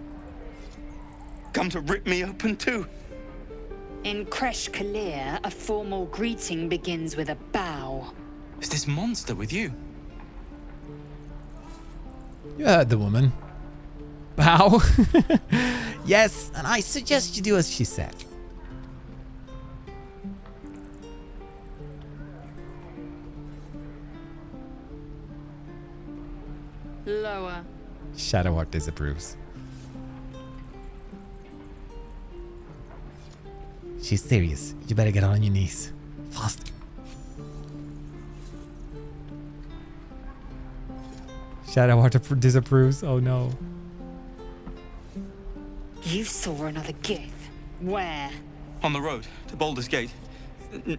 Come to rip me open too. In Kresh Kalir, a formal greeting begins with a bow. Is this monster with you? You heard the woman. Bow. Yes, and I suggest you do as she said. Lower. Shadowheart disapproves. She's serious. You better get on your knees. Fast. Shadowheart disapproves. Oh no. You saw another Gith. Where? On the road to Baldur's Gate,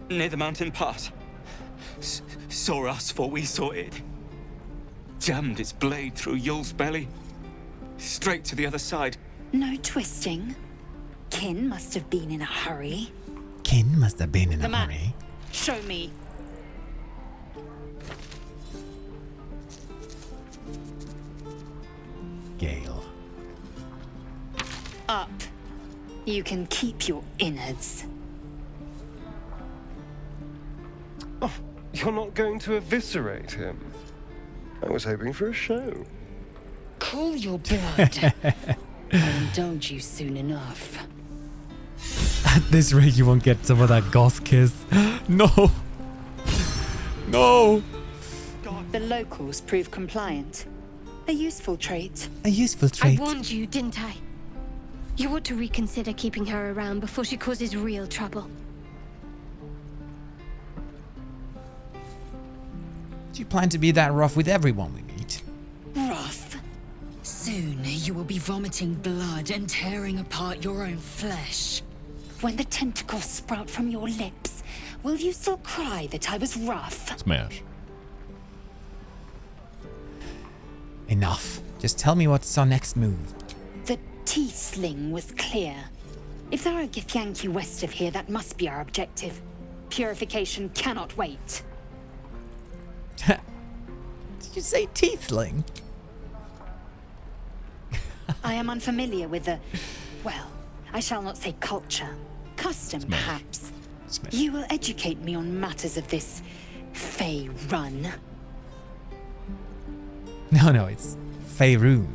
near the mountain pass. Saw us, for we saw it. Jammed its blade through Yul's belly. Straight to the other side. No twisting. Kin must have been in a hurry. Kin must have been in The a map. hurry. Show me. Gale. Up. You can keep your innards. Oh, you're not going to eviscerate him? I was hoping for a show. Cool your blood. I'll indulge you soon enough. At this rate, you won't get some of that goth kiss. No. No. The locals prove compliant. A useful trait. A useful I trait. warned you, didn't I? You ought to reconsider keeping her around before she causes real trouble. Do you plan to be that rough with everyone we meet? Rough. Soon you will be vomiting blood and tearing apart your own flesh. When the tentacles sprout from your lips, will you still cry that I was rough? Smash. Enough. Just tell me what's our next move. The teeth sling was clear. If there are Githyanki west of here, that must be our objective. Purification cannot wait. Did you say tiefling? I am unfamiliar with the, well, I shall not say culture. Custom, perhaps. You will educate me on matters of this Fey run. No, it's Faerun.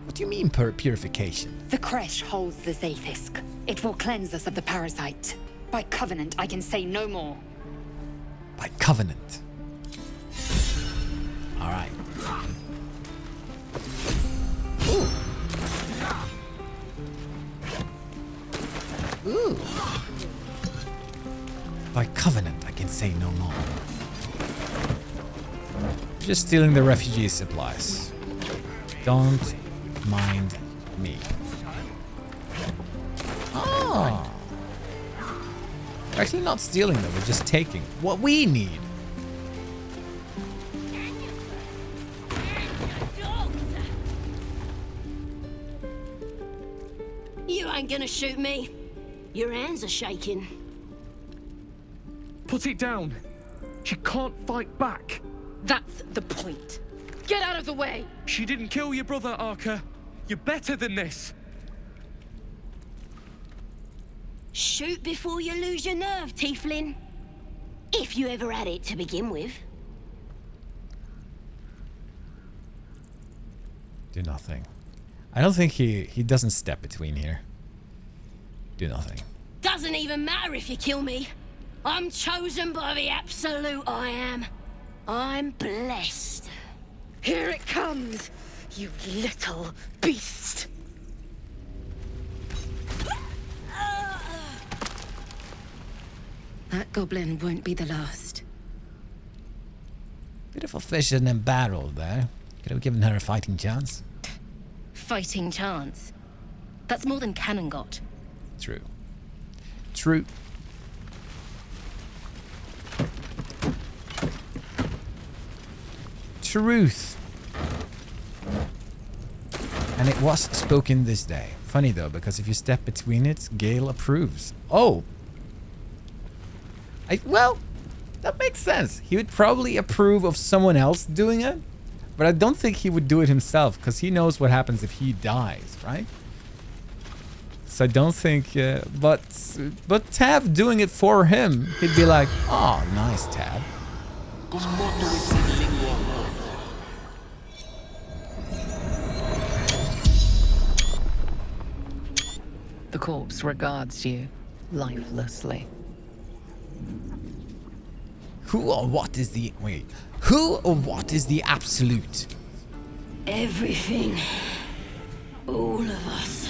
What do you mean purification? The Kresh holds the Zaithisk. It will cleanse us of the parasite. By covenant, I can say no more. By covenant. All right. Ooh. Ooh. By covenant, I can say no more. Just stealing the refugee supplies. Don't mind me. Oh. We're actually not stealing them, we're just taking what we need. You ain't gonna shoot me. Your hands are shaking. Put it down. She can't fight back. That's the point. Get out of the way! She didn't kill your brother, Arca. You're better than this. Shoot before you lose your nerve, Tiefling. If you ever had it to begin with. Do nothing. I don't think he doesn't step between here. Do nothing. Doesn't even matter if you kill me. I'm chosen by the Absolute, I am. I'm blessed. Here it comes, you little beast. That goblin won't be the last. Bit of a fish in a barrel there. Could have given her a fighting chance. Fighting chance. That's more than Cannon got. True. True. Truth. And it was spoken this day. Funny though, because if you step between it, Gale approves. Oh! Well, that makes sense. He would probably approve of someone else doing it, but I don't think he would do it himself because he knows what happens if he dies, right? So I don't think, but Tav doing it for him, he'd be like, oh, nice, Tav. The corpse regards you lifelessly. Who or what is the... Wait. Who or what is the absolute? Everything. All of us.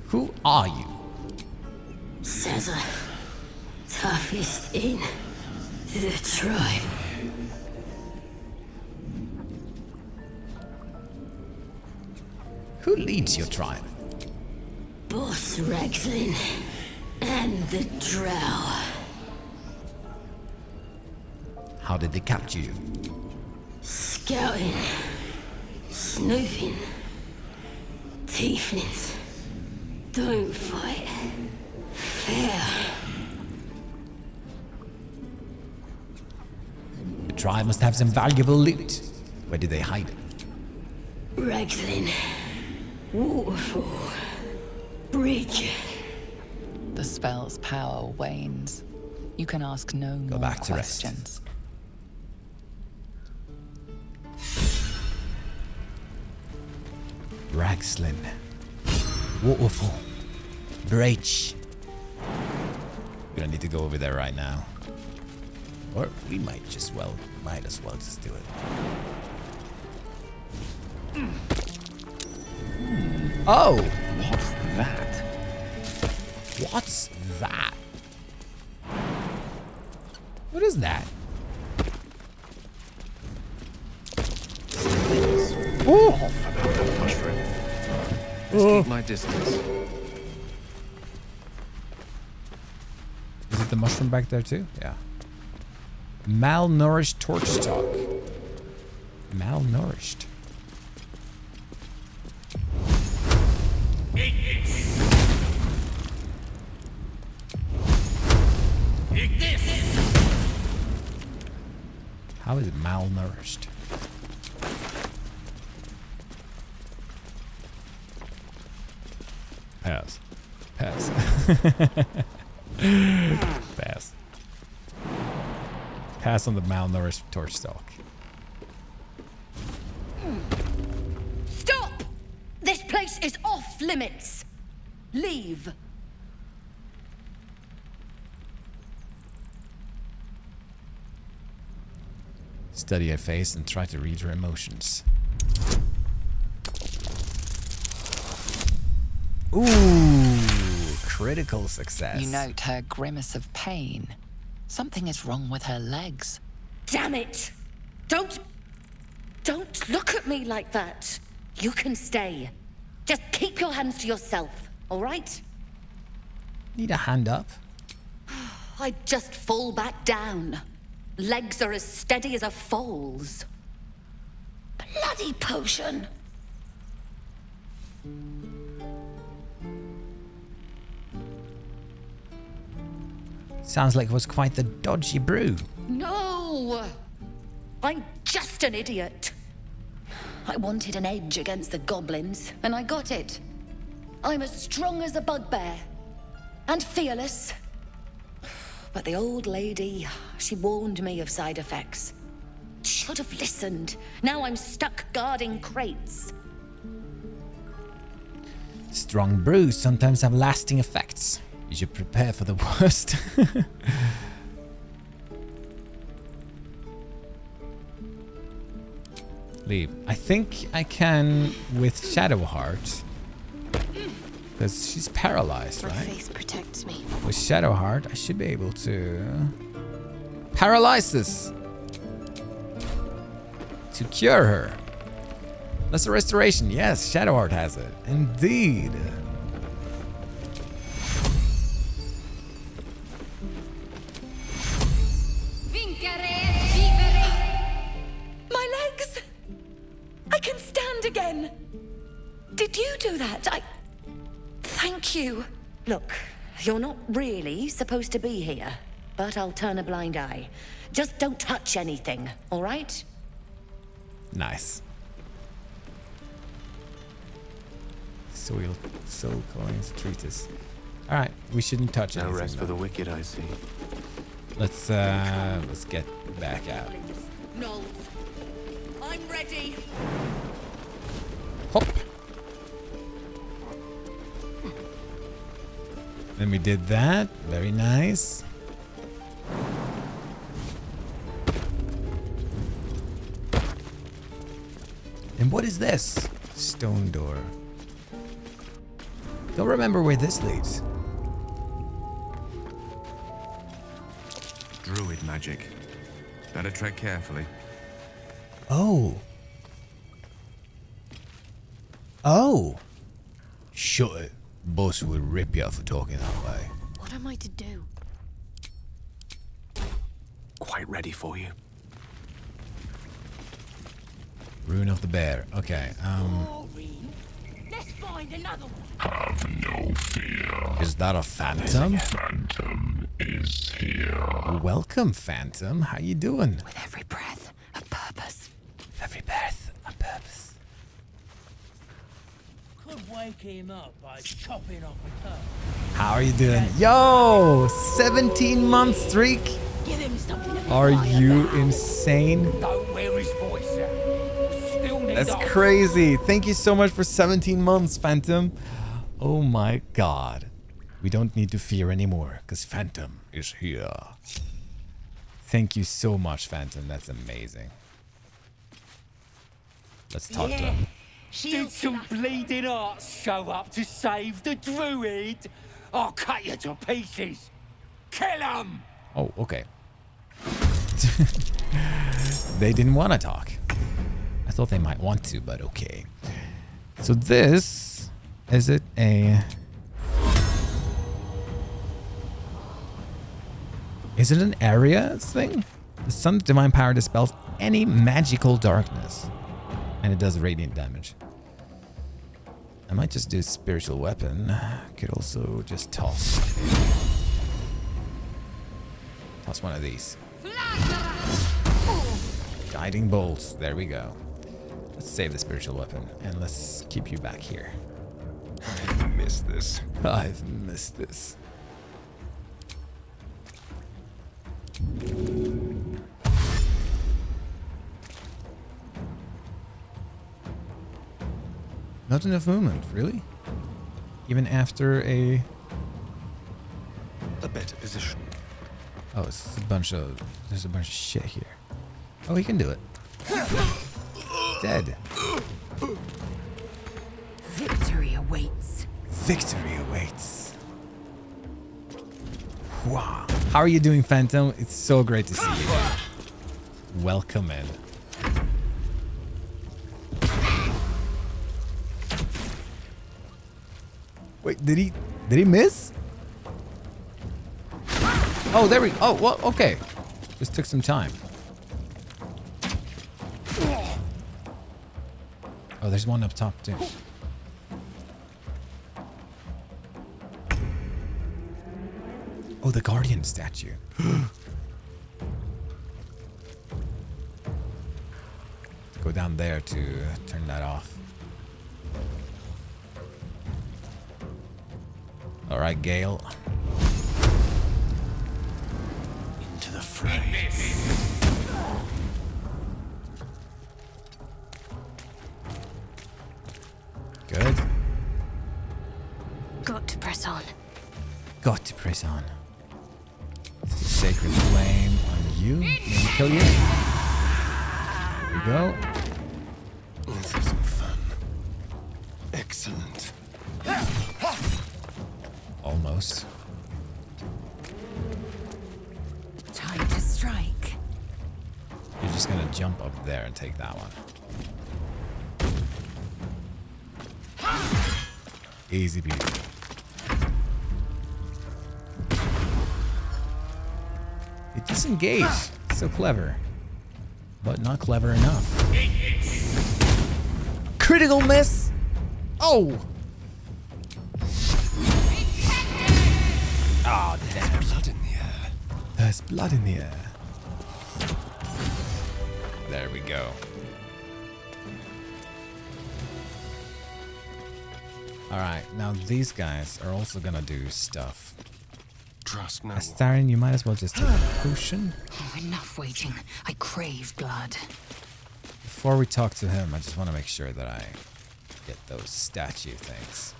Who are you? Caesar. Toughest in the tribe. Who leads your tribe? Boss Ragslin and the Drow. How did they capture you? Scouting. Snooping. Tieflings. Don't fight. Fair. The tribe must have some valuable loot. Where did they hide it? Ragslin. Waterfall. Bridge. The spell's power wanes. You can ask no more back to rest. questions. Ragslin. Waterfall. Bridge. We don't need to go over there right now. Or we might as well just do it. Oh! What's that? What's that? What is that? Off about that mushroom. Let's keep my distance. Is it the mushroom back there too? Yeah. Malnourished torch stalk. Malnourished. How is it malnourished? Pass. Pass. Pass. Pass on the malnourished torch stalk. Stop! This place is off limits. Leave. Study her face and try to read her emotions. Ooh, critical success. You note her grimace of pain. Something is wrong with her legs. Damn it! Don't look at me like that. You can stay. Just keep your hands to yourself, all right? Need a hand up? I'd just fall back down. Legs are as steady as a foal's. Bloody potion. Sounds like it was quite the dodgy brew. No! I'm just an idiot. I wanted an edge against the goblins, and I got it. I'm as strong as a bugbear. And fearless. But the old lady, she warned me of side effects. Should have listened. Now I'm stuck guarding crates. Strong brews sometimes have lasting effects. You should prepare for the worst. Leave. I think I can with Shadowheart. Because she's paralyzed, right? My faith protects me. With Shadowheart, I should be able to paralyze this to cure her. Lesser restoration. Yes, Shadowheart has it. Indeed. My legs! I can stand again. Did you do that? Thank Thank you. Look, you're not really supposed to be here, but I'll turn a blind eye. Just don't touch anything, all right? Nice. Soul coins, treatise. All right, we shouldn't touch anything. No rest for though. the wicked, I see. Let's get back out. No. I'm ready. Hop. Then we did that. Very nice. And what is this? Stone door. Don't remember where this leads. Druid magic. Better tread carefully. Oh. Oh. Shut it. Boss would rip you for talking that way. What am I to do? Quite ready for you. Rune of the Bear. Okay. Let's find another one. Have no fear. Is that a phantom? Phantom is here. Welcome, Phantom. How you doing? With every breath, a purpose. Every breath, a purpose. Could wake him up by chopping off a toe. How are you doing? Yo, 17-month streak. Give him something to Are you insane? Don't wear his voice out. Still need That's eyes. crazy. Thank you so much for 17 months, Phantom. Oh my god. We don't need to fear anymore, because Phantom is here. Thank you so much, Phantom. That's amazing. Let's talk to him. Did some bleeding arts show up to save the druid? I'll cut you to pieces. Kill him! Oh, okay. They didn't want to talk. I thought they might want to, but okay. So this, is it a... Is it an area thing? The sun's divine power dispels any magical darkness. And it does radiant damage. I might just do spiritual weapon. Could also just toss. Toss one of these. Guiding bolts. There we go. Let's save the spiritual weapon and let's keep you back here. I missed this. I've missed this. Not enough movement, really? Even after a better position. Oh, it's a bunch of there's a bunch of shit here. Oh, he can do it. Dead. Victory awaits. Victory awaits. Wow. How are you doing, Phantom? It's so great to see you. Welcome in. Wait, did he miss? Oh, there we. Oh, well, okay. Just took some time. Oh, there's one up top too. Oh, the Guardian statue. Go down there to turn that off. All right, Gale. Into the fray. Good. Got to press on. Got to press on. It's the sacred flame on you. Let me kill you. There we go. Let's have some fun. Excellent. Almost. Time to strike. You're just gonna jump up there and take that one. Easy peasy. It disengaged. So clever. But not clever enough. Critical miss! Oh! Oh, damn. Blood in the air. There's blood in the air. There we go. Alright, now these guys are also gonna do stuff. Trust no one. Astarion, you might as well just take a potion. Oh, enough waiting. I crave blood. Before we talk to him, I just want to make sure that I get those statue things.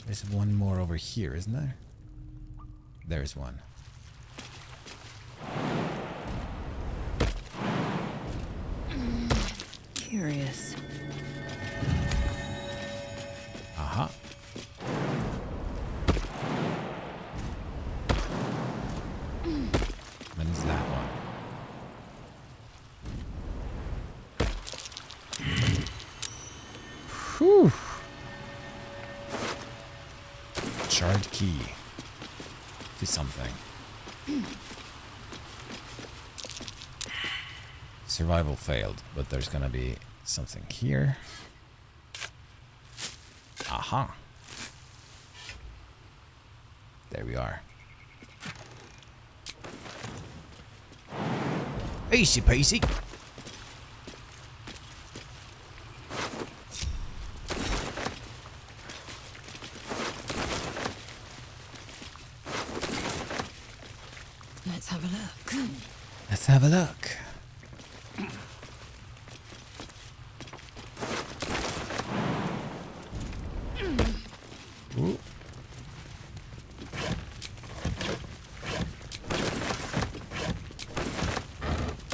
There's one more over here, isn't there? There's one. Curious. Aha. When is that one? Whew. Charred key to something. Survival failed, but there's gonna be something here. Aha. There we are. Easy peasy. Let's have a look. Let's have a look. Ooh.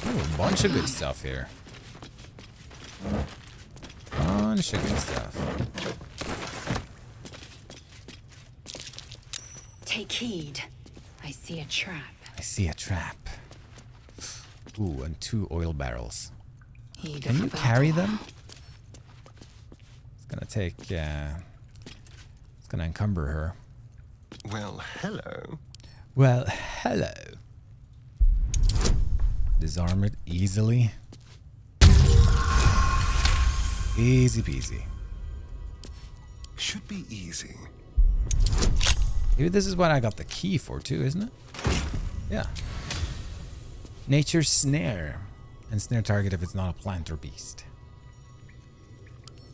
Ooh, a bunch of good stuff here. Bunch of good stuff. Take heed. I see a trap. I see a trap. Ooh, and 2 oil barrels. Heed Can of you the carry battle. them? It's gonna take, it's gonna encumber her. Well, hello. Well, hello. Disarm it easily. Easy peasy. Should be easy. Maybe this is what I got the key for too, isn't it? Yeah. Nature's snare. And snare target if it's not a plant or beast.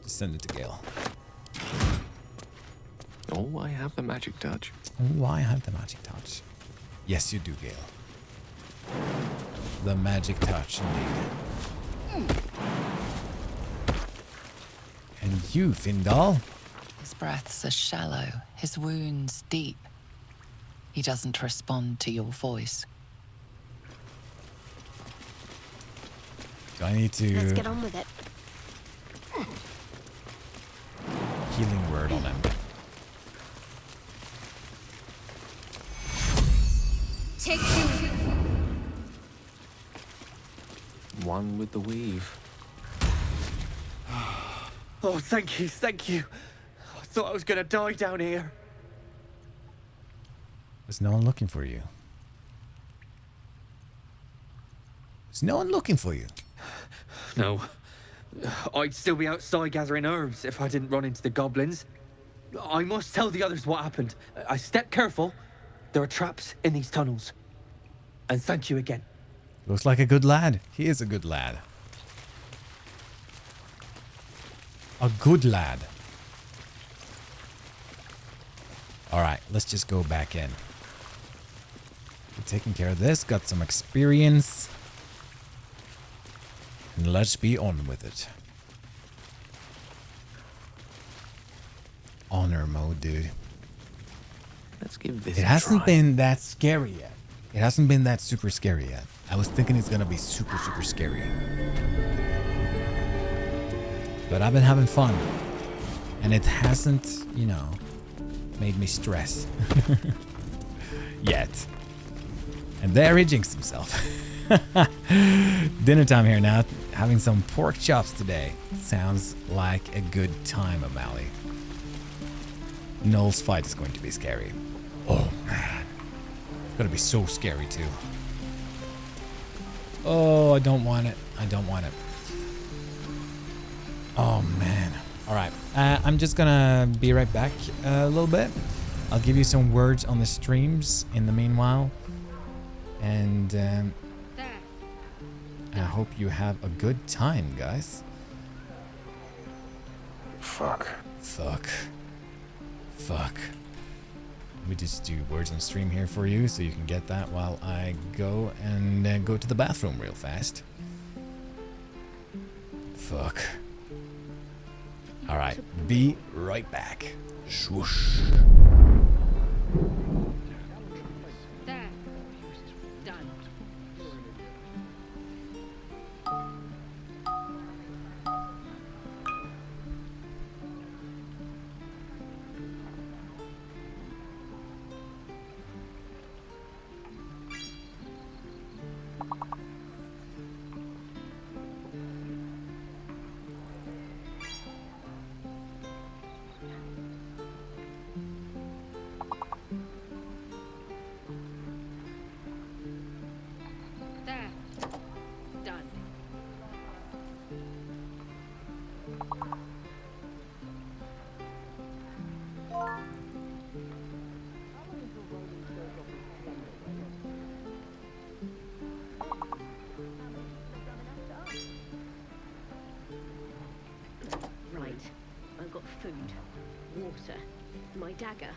Just send it to Gale. Oh, I have the magic touch. Oh, I have the magic touch. Yes, you do, Gale. The magic touch, indeed. And you, Findal? His breaths are shallow, his wounds deep. He doesn't respond to your voice. Do I need to... Let's get on with it. Healing word on him. Take 2. One with the weave. Oh, thank you, thank you. I thought I was gonna die down here. There's no one looking for you. There's no one looking for you. No. I'd still be outside gathering herbs if I didn't run into the goblins. I must tell the others what happened. I stepped careful. There are traps in these tunnels. And thank you again. Looks like a good lad. He is a good lad. A good lad. Alright, let's just go back in. We're taking care of this. Got some experience. And let's be on with it. Honor mode, dude. Let's give this It a hasn't try. been that scary yet. It hasn't been that super scary yet. I was thinking it's gonna be super, super scary. But I've been having fun. And it hasn't, you know, made me stress. Yet. And there he jinxed himself. Dinner time here now. Having some pork chops today. Sounds like a good time, O'Malley. Noel's fight is going to be scary. Oh, man. It's going to be so scary, too. Oh, I don't want it. I don't want it. Oh, man. All right, I'm just gonna be right back a little bit. I'll give you some words on the streams in the meanwhile. And I hope you have a good time, guys. Fuck. Fuck. Fuck. Let me just do words on stream here for you so you can get that while I go and go to the bathroom real fast. Fuck. All right, be right back. Swoosh. There. Done. There. Done. Right. I've got food, water, my dagger.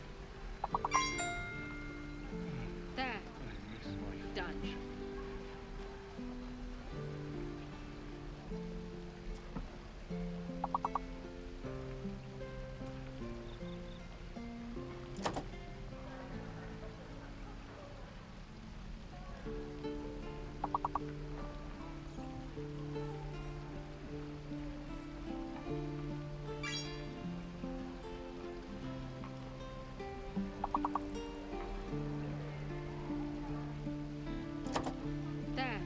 There. Done. There.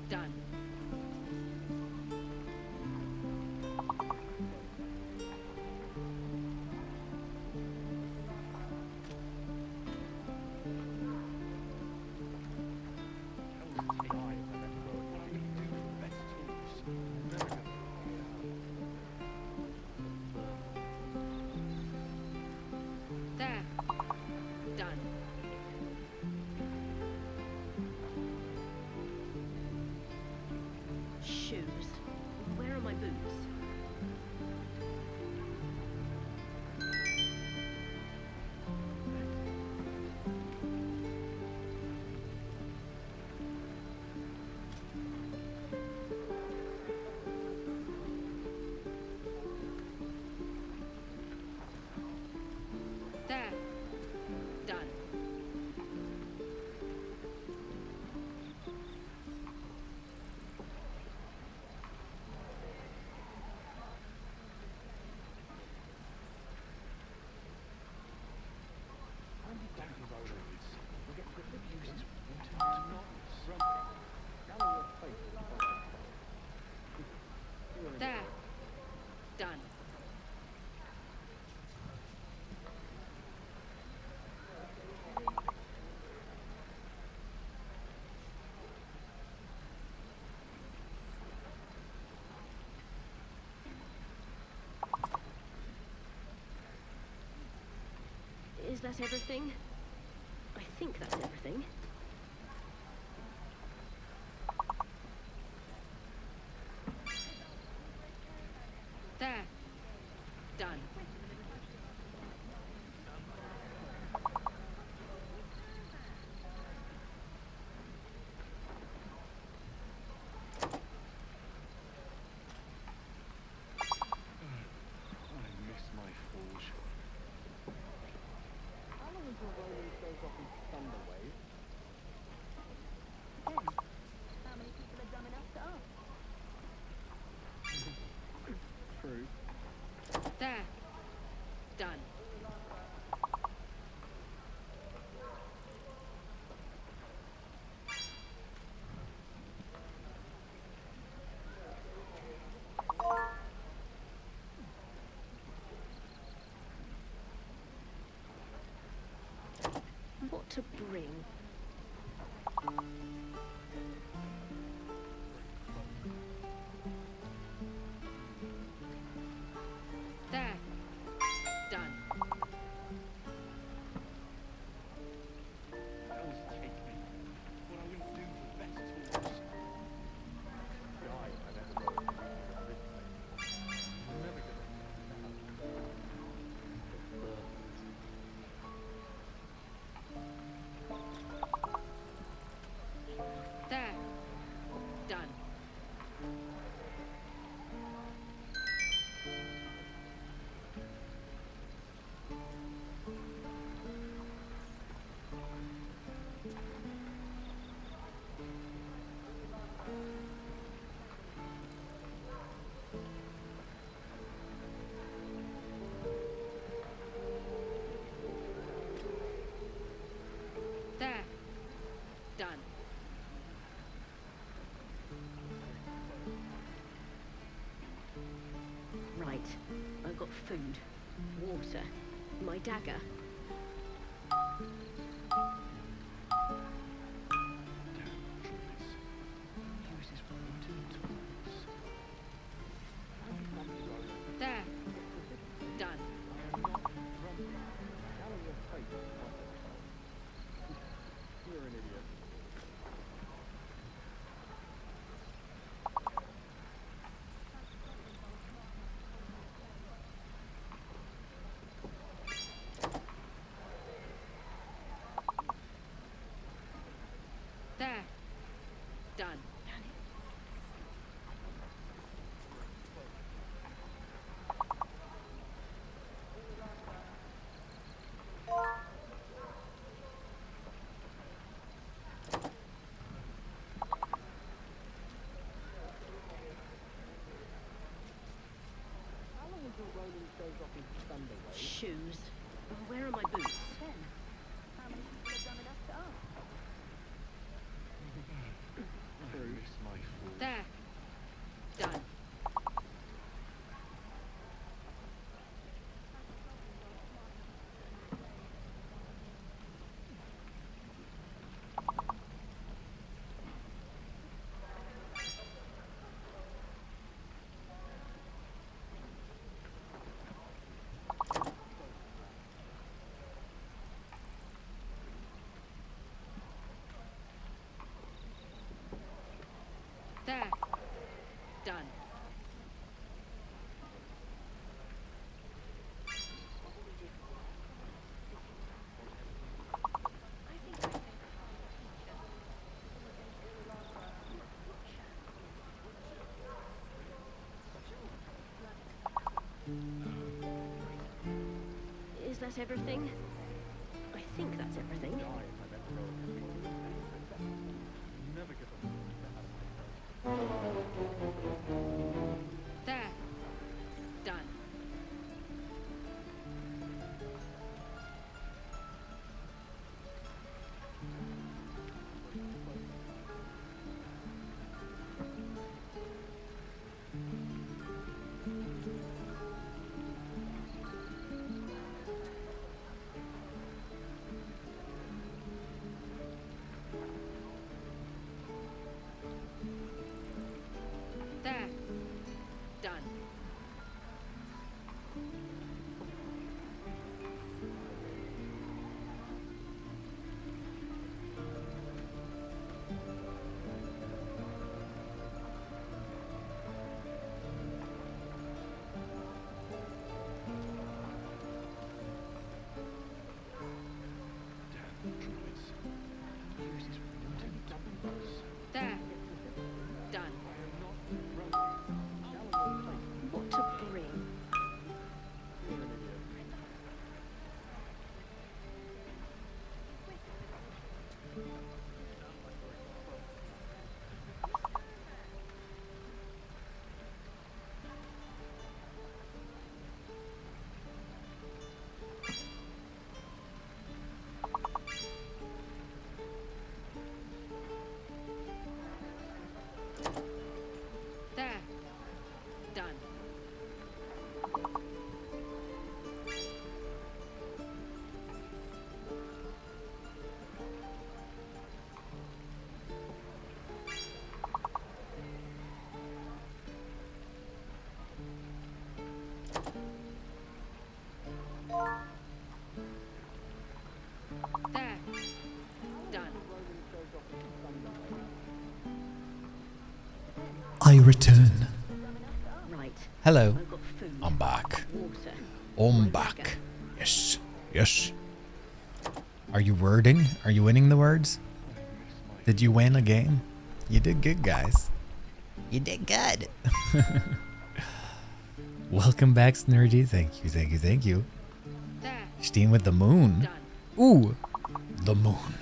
Done. There. Done. Shoes. Where are my boots? There. Done. There. Done. Is that everything? I think that's everything. There. Done. There. Done. What to bring? Water. My dagger. There. Done. There. Done. Shoes. Where are my boots? There. Done. There. Done. Is that everything? I think that's everything. There. Done. There. Done. There. Done. What to bring? There. Done. There. Done. I return. Right. Hello. I've got food. I'm back. Water. I'm back. Yes. Yes. Are you wording? Are you winning the words? Did you win a game? You did good, guys. You did good. Welcome back, Snurdy. Thank you, thank you, thank you. Steam with the moon. Ooh, the moon.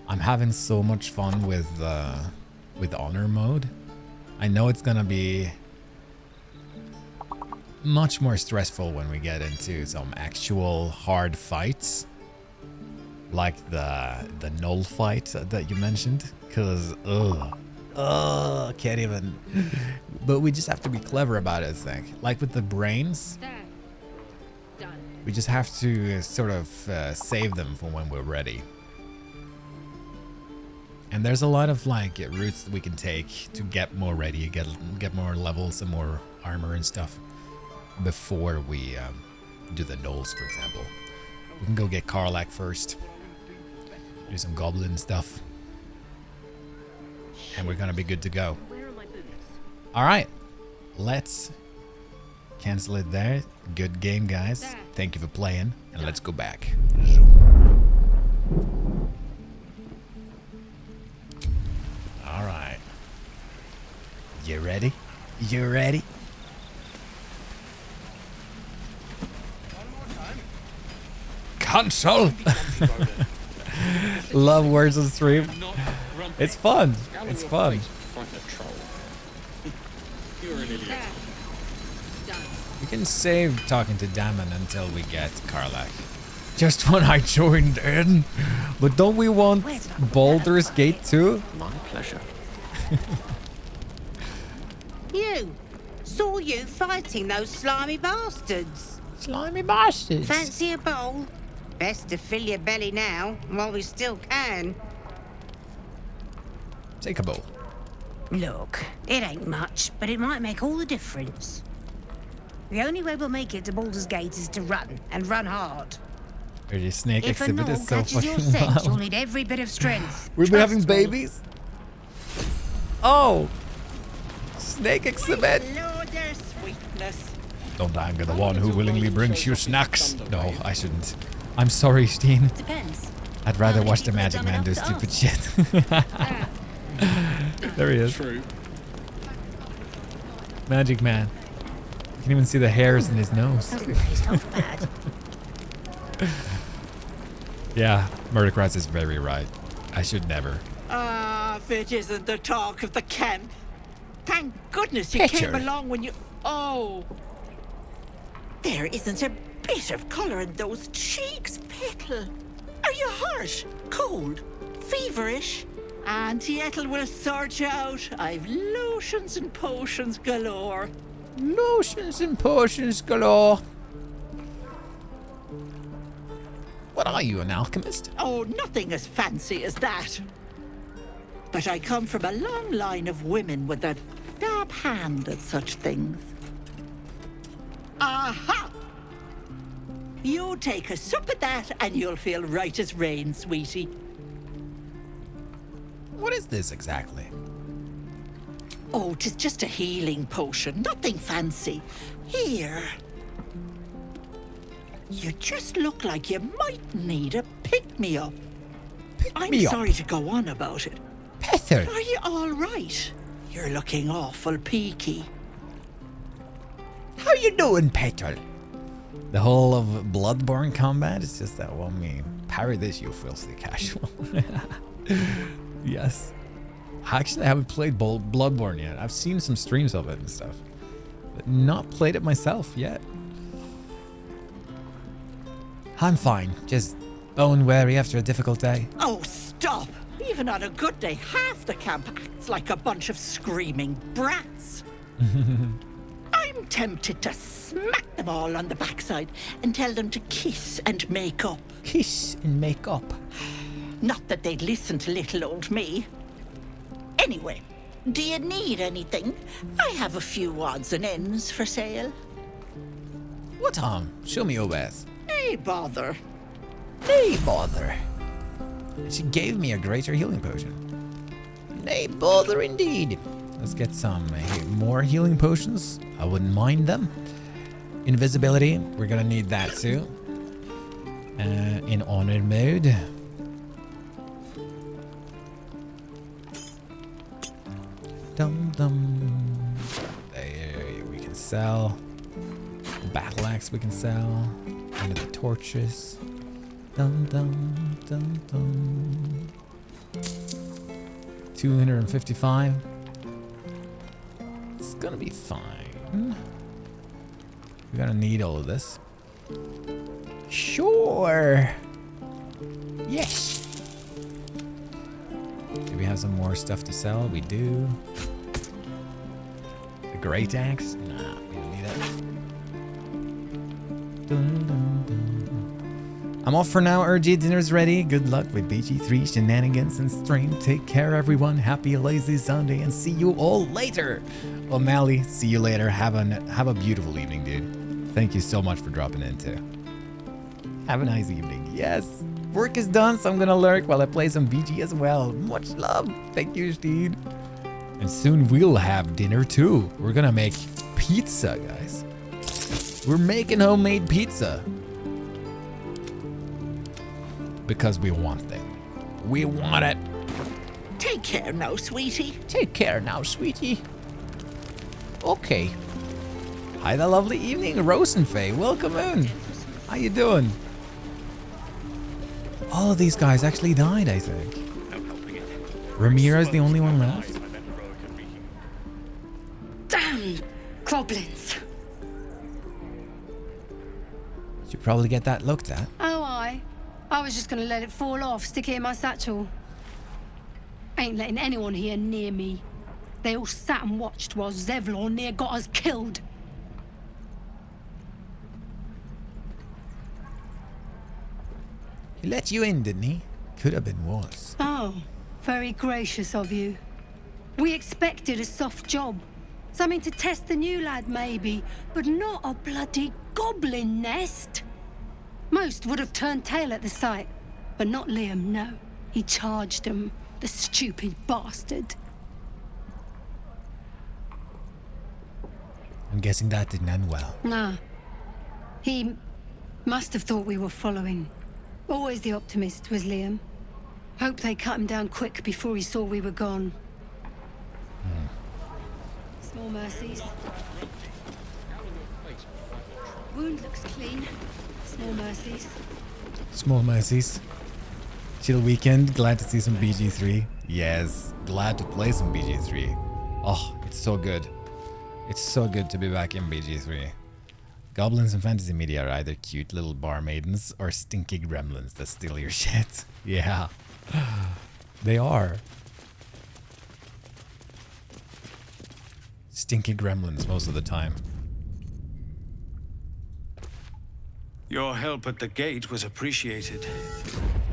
I'm having so much fun with honor mode. I know it's gonna be much more stressful when we get into some actual hard fights, like the null fight that you mentioned. Cause can't even. But we just have to be clever about it, I think. Like with the brains, We just have to sort of save them for when we're ready. And there's a lot of like routes that we can take to get more ready, get more levels and more armor and stuff before we do the gnolls, for example. We can go get Karlach first, do some goblin stuff, and we're gonna be good to go. All right, let's cancel it there. Good game, guys. Thank you for playing, and let's go back. All right. You ready? You ready? Console! Love words on stream. It's fun. It's fun. You're an idiot. We can save talking to Damon until we get Karlach. Just when I joined in. But don't we want Baldur's Gate too? My pleasure. You! Saw you fighting those slimy bastards. Slimy bastards? Fancy a bowl? Best to fill your belly now, while we still can. Take a bowl. Look, it ain't much, but it might make all the difference. The only way we'll make it to Baldur's Gate is to run, and run hard. Your snake If a exhibit gnoll is so catches your fucking scent, loud. you'll need every bit of strength. We've been having Trust me. babies? Oh! Snake exhibit! Lord, their sweetness. Don't anger the one who willingly brings you snacks. No, I shouldn't. I'm sorry, Steen. Depends. I'd rather watch the Magic Man do stupid shit. There he is. True. Magic Man. You can even see the hairs in his nose. Doesn't taste half bad. Yeah, Murdercross is very right. I should never. Ah, if it isn't the talk of the camp. Thank goodness you Picture. came along when you... Oh. There isn't a bit of colour in those cheeks, Petal. Are you hurt? Cold? Feverish? Auntie Ethel will sort you out. I've lotions and potions galore. Lotions and potions galore. What are you, an alchemist? Oh, nothing as fancy as that. But I come from a long line of women with a dab hand at such things. Aha! You take a sup at that and you'll feel right as rain, sweetie. What is this exactly? Oh, 'tis just a healing potion, nothing fancy. Here. You just look like you might need a pick-me-up. I'm me up? sorry to go on about it. Petal! Are you all right? You're looking awful peaky. How you doing, Petal? The whole of Bloodborne combat is just that one me. Parry this, you filthy casual. Yes. Actually, I haven't played Bloodborne yet. I've seen some streams of it and stuff, but not played it myself yet. I'm fine. Just bone weary after a difficult day. Oh, stop! Even on a good day, half the camp acts like a bunch of screaming brats. I'm tempted to smack them all on the backside and tell them to kiss and make up. Kiss and make up? Not that they'd listen to little old me. Anyway, do you need anything? I have a few odds and ends for sale. What on? Show me your wares. Hey, bother. Nay bother. She gave me a greater healing potion. Nay bother indeed. Let's get some more healing potions. I wouldn't mind them. Invisibility, we're gonna need that too. In honor mode. Dum dum. There we can sell. Battle axe we can sell. One of the torches. Dum dum dum dum. 255. It's gonna be fine. We're gonna need all of this. Sure. Yes. Do we have some more stuff to sell? We do. The great axe? Nah, we don't need I'm off for now, RG. Dinner's ready. Good luck with BG3 shenanigans and stream. Take care, everyone. Happy lazy Sunday, and see you all later. O'Malley, see you later. Have a beautiful evening, dude. Thank you so much for dropping in too. Have a nice evening. Yes, work is done, so I'm gonna lurk while I play some BG as well. Much love. Thank you, Steed. And soon we'll have dinner too. We're gonna make pizza, guys. We're making homemade pizza. Because we want it. We want it. Take care now, sweetie. Take care now, sweetie. Okay. Hi, the lovely evening, Rose and Faye. Welcome in. How you doing? All of these guys actually died, I think. Ramira's the only one left. Damn goblins. Should probably get that looked at. Oh, I was just gonna let it fall off, stick it in my satchel. Ain't letting anyone here near me. They all sat and watched while Zevlor near got us killed. He let you in, didn't he? Could have been worse. Oh, very gracious of you. We expected a soft job. Something to test the new lad, maybe, but not a bloody goblin nest. Most would have turned tail at the sight, but not Liam, no. He charged them, the stupid bastard. I'm guessing that didn't end well. Nah. He must have thought we were following. Always the optimist was Liam. Hoped they cut him down quick before he saw we were gone. Small mercies. Wound looks clean. Small mercies. Small mercies. Chill weekend. Glad to see some BG3. Yes, glad to play some BG3. Oh, it's so good. It's so good to be back in BG3. Goblins in fantasy media are either cute little bar maidens or stinky gremlins that steal your shit. Yeah, they are. Stinky gremlins most of the time. Your help at the gate was appreciated.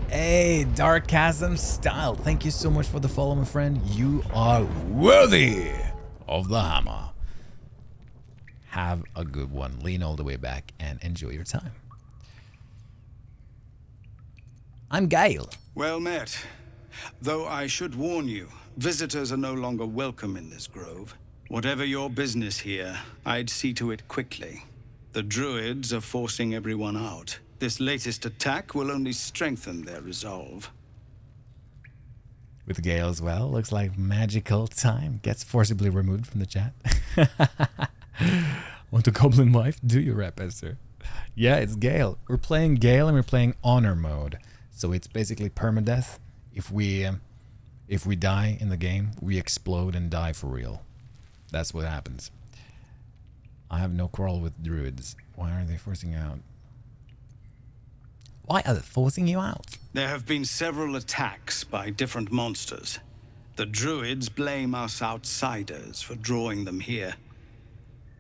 Hey, Darkchasm Style. Thank you so much for the follow, my friend. You are worthy of the hammer. Have a good one. Lean all the way back and enjoy your time. I'm Gale. Well met. Though I should warn you, visitors are no longer welcome in this grove. Whatever your business here, I'd see to it quickly. The druids are forcing everyone out. This latest attack will only strengthen their resolve. With Gale as well. Looks like magical time. Gets forcibly removed from the chat. Want a goblin wife? Do you, Rapester? Yeah, it's Gale. We're playing Gale and we're playing honor mode. So it's basically permadeath. If we die in the game, we explode and die for real. That's what happens. I have no quarrel with druids. Why are they forcing you out? Why are they forcing you out? There have been several attacks by different monsters. The druids blame us outsiders for drawing them here.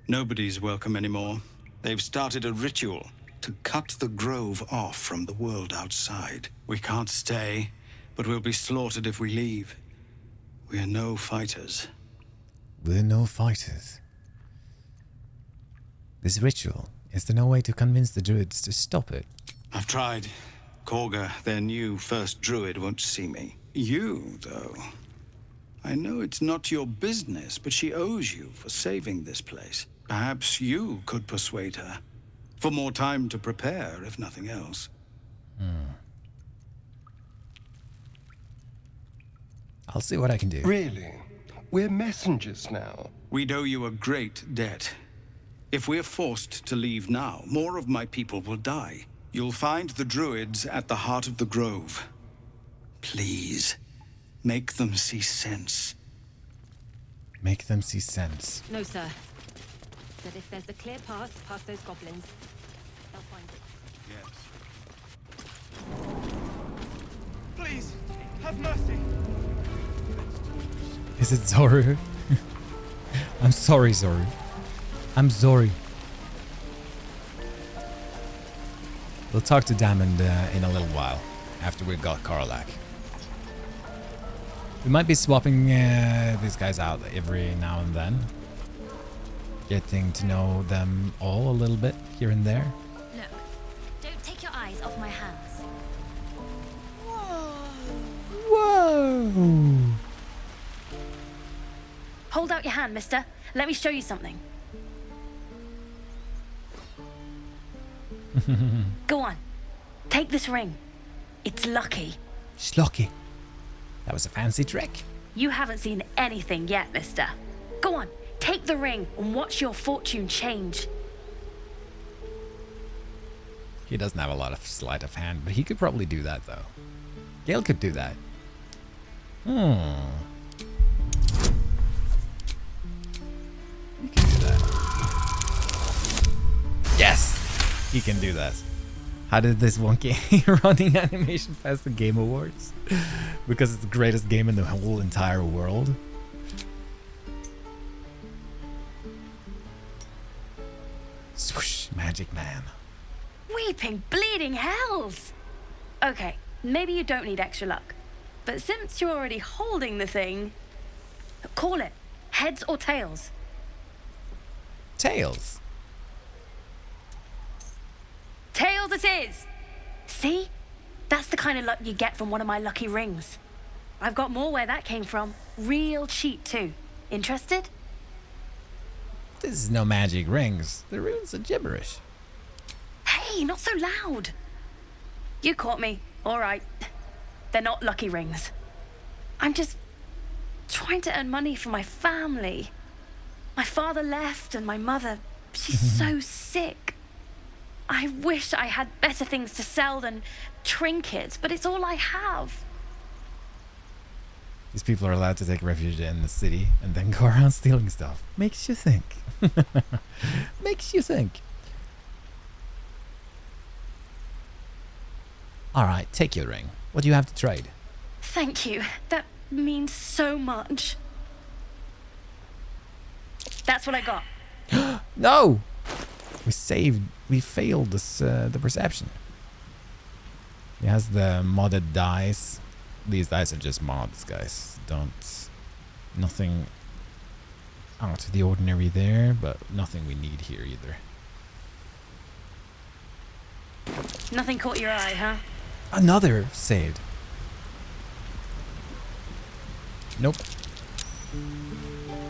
Nobody's welcome anymore. They've started a ritual to cut the grove off from the world outside. We can't stay, but we'll be slaughtered if we leave. We're no fighters. We're no fighters. This ritual, is there no way to convince the druids to stop it? I've tried. Korga, their new first druid, won't see me. You, though. I know it's not your business, but she owes you for saving this place. Perhaps you could persuade her. For more time to prepare, if nothing else. I'll see what I can do. Really? We're messengers now. We'd owe you a great debt. If we're forced to leave now, more of my people will die. You'll find the druids at the heart of the grove. Please, make them see sense. Make them see sense. No, sir. But if there's a clear path past those goblins, they'll find it. Yes. Please, have mercy. Is it Zoru? I'm sorry, Zoru. I'm sorry. We'll talk to Diamond in a little while, after we got Karlach. We might be swapping these guys out every now and then. Getting to know them all a little bit here and there. Look, don't take your eyes off my hands. Whoa! Hold out your hand, mister. Let me show you something. Go on. Take this ring. It's lucky. It's lucky. That was a fancy trick. You haven't seen anything yet, mister. Go on. Take the ring and watch your fortune change. He doesn't have a lot of sleight of hand, but he could probably do that, though. Gale could do that. He can do that. Yes! He can do that. How did this wonky running animation pass the Game Awards? Because it's the greatest game in the whole entire world. Swoosh, magic man. Weeping, bleeding hells! Okay, maybe you don't need extra luck. But since you're already holding the thing, call it heads or tails. Tails. Tails it is! See? That's the kind of luck you get from one of my lucky rings. I've got more where that came from. Real cheap, too. Interested? This is no magic rings. The runes are gibberish. Hey, not so loud. You caught me. All right. They're not lucky rings. I'm just trying to earn money for my family. My father left and my mother, she's so sick. I wish I had better things to sell than trinkets, but it's all I have. These people are allowed to take refuge in the city and then go around stealing stuff. Makes you think. Makes you think. Alright, take your ring. What do you have to trade? Thank you. That means so much. That's what I got. No! We failed this, the perception. He has the modded dice. These dice are just mods, guys. Nothing out of the ordinary there, but nothing we need here either. Nothing caught your eye, huh? Another saved. Nope.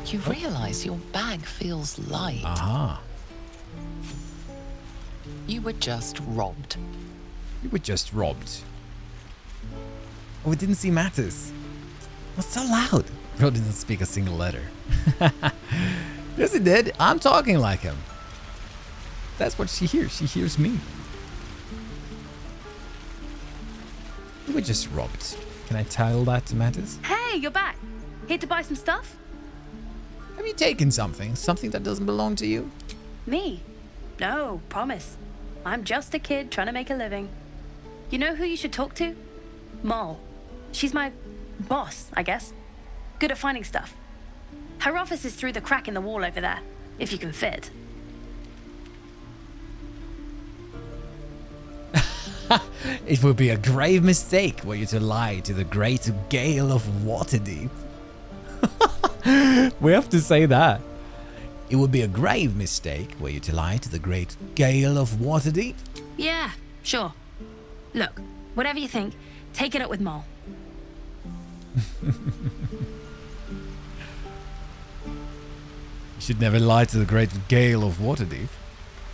You realize your bag feels light. Aha. You were just robbed. You were just robbed. Oh, we didn't see Mattis. What's so loud? Bro didn't speak a single letter. Yes, he did. I'm talking like him. That's what she hears. She hears me. You were just robbed. Can I tell that to Mattis? Hey, you're back. Here to buy some stuff? Have you taken something? Something that doesn't belong to you? Me? No, promise. I'm just a kid trying to make a living. You know who you should talk to? Moll. She's my boss, I guess. Good at finding stuff. Her office is through the crack in the wall over there, if you can fit. It would be a grave mistake were you to lie to the great Gale of Waterdeep. We have to say that. It would be a grave mistake were you to lie to the great Gale of Waterdeep. Yeah, sure. Look, whatever you think, take it up with Moll. You should never lie to the great Gale of Waterdeep.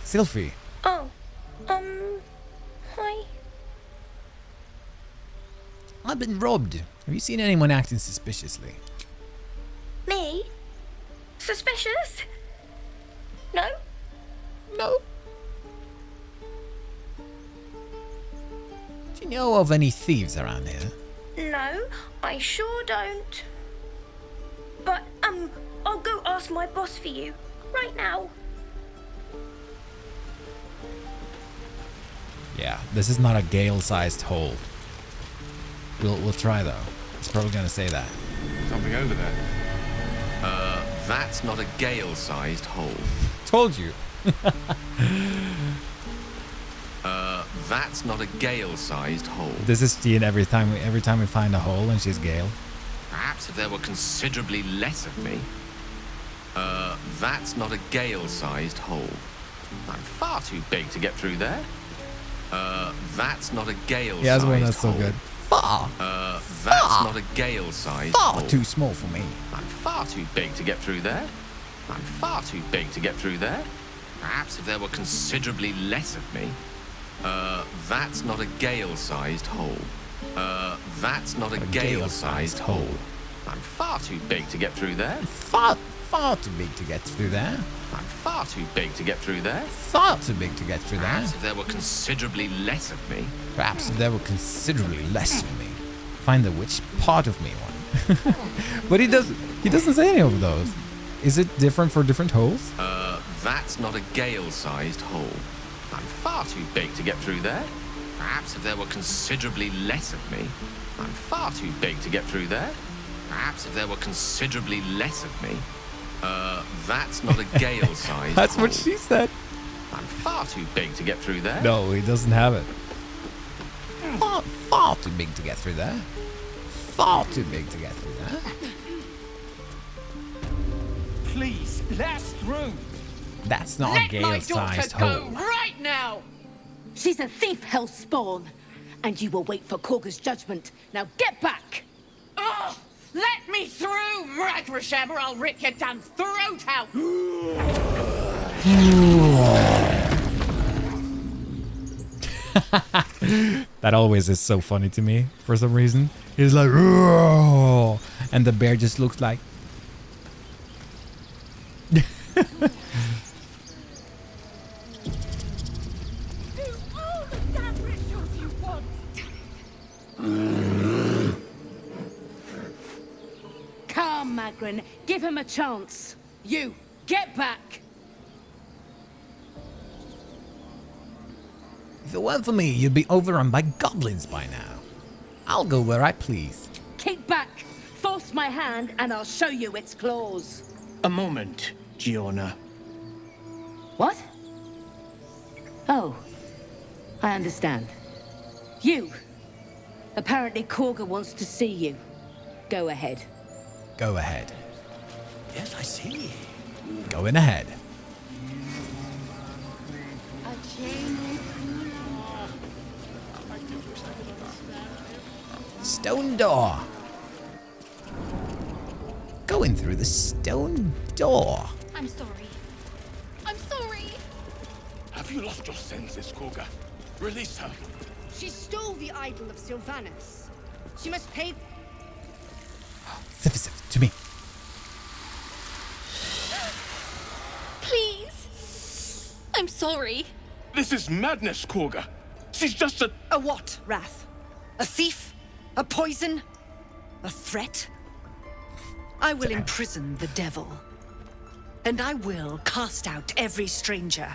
Sylphie. Oh, hi. I've been robbed. Have you seen anyone acting suspiciously? Me? Suspicious? No? No. Do you know of any thieves around here? No, I sure don't. But, I'll go ask my boss for you, right now. Yeah, this is not a Gale-sized hole. We'll try though. It's probably gonna say that. Something over there. That's not a Gale-sized hole. Told you. That's not a Gale-sized hole. This is Jean every time we find a hole and she's Gale. Perhaps if there were considerably less of me. That's not a Gale-sized hole. I'm far too big to get through there. That's not a Gale-sized hole. Yeah, that's one that's so good. Far. That's not a Gale-sized hole. Far too small for me. I'm far too big to get through there. I'm far too big to get through there. Perhaps if there were considerably less of me. That's not a Gale-sized hole. That's not a Gale-sized hole. I'm far too big to get through there. Far too big to get through there. I'm far too big to get through there. Far too big to get through there. Perhaps if there were considerably less of me. Perhaps if there were considerably less of me. Find the which part of me one. But he doesn't say any of those. Is it different for different holes? That's not a Gale-sized hole. I'm far too big to get through there. Perhaps if there were considerably less of me. I'm far too big to get through there. Perhaps if there were considerably less of me. That's not a Gale-sized That's hole. what she said. I'm far too big to get through there. No, he doesn't have it. Far too big to get through there. Far too big to get through there. Please, let us through. That's not a Gale-sized hole. Right now. She's a thief, hellspawn. And you will wait for Korga's judgment. Now get back! Oh, let me through, Ragrasham, or I'll rip your damn throat out! That always is so funny to me for some reason. He's like, "Roar!" And the bear just looks like. Come, Magrin, give him a chance. You, get back! If it weren't for me, you'd be overrun by goblins by now. I'll go where I please. Keep back! Force my hand and I'll show you its claws. A moment, Giona. What? Oh, I understand. You. Apparently Korga wants to see you. Go ahead. Go ahead. Yes, I see. Going ahead. Stone door. Going through the stone door. I'm sorry. I'm sorry. Have you lost your senses, Korga? Release her. She stole the idol of Sylvanus. She must pay. Sif, to me. Please. I'm sorry. This is madness, Korga. She's just a what, Wrath? A thief? A poison? A threat? I will imprison the devil. And I will cast out every stranger.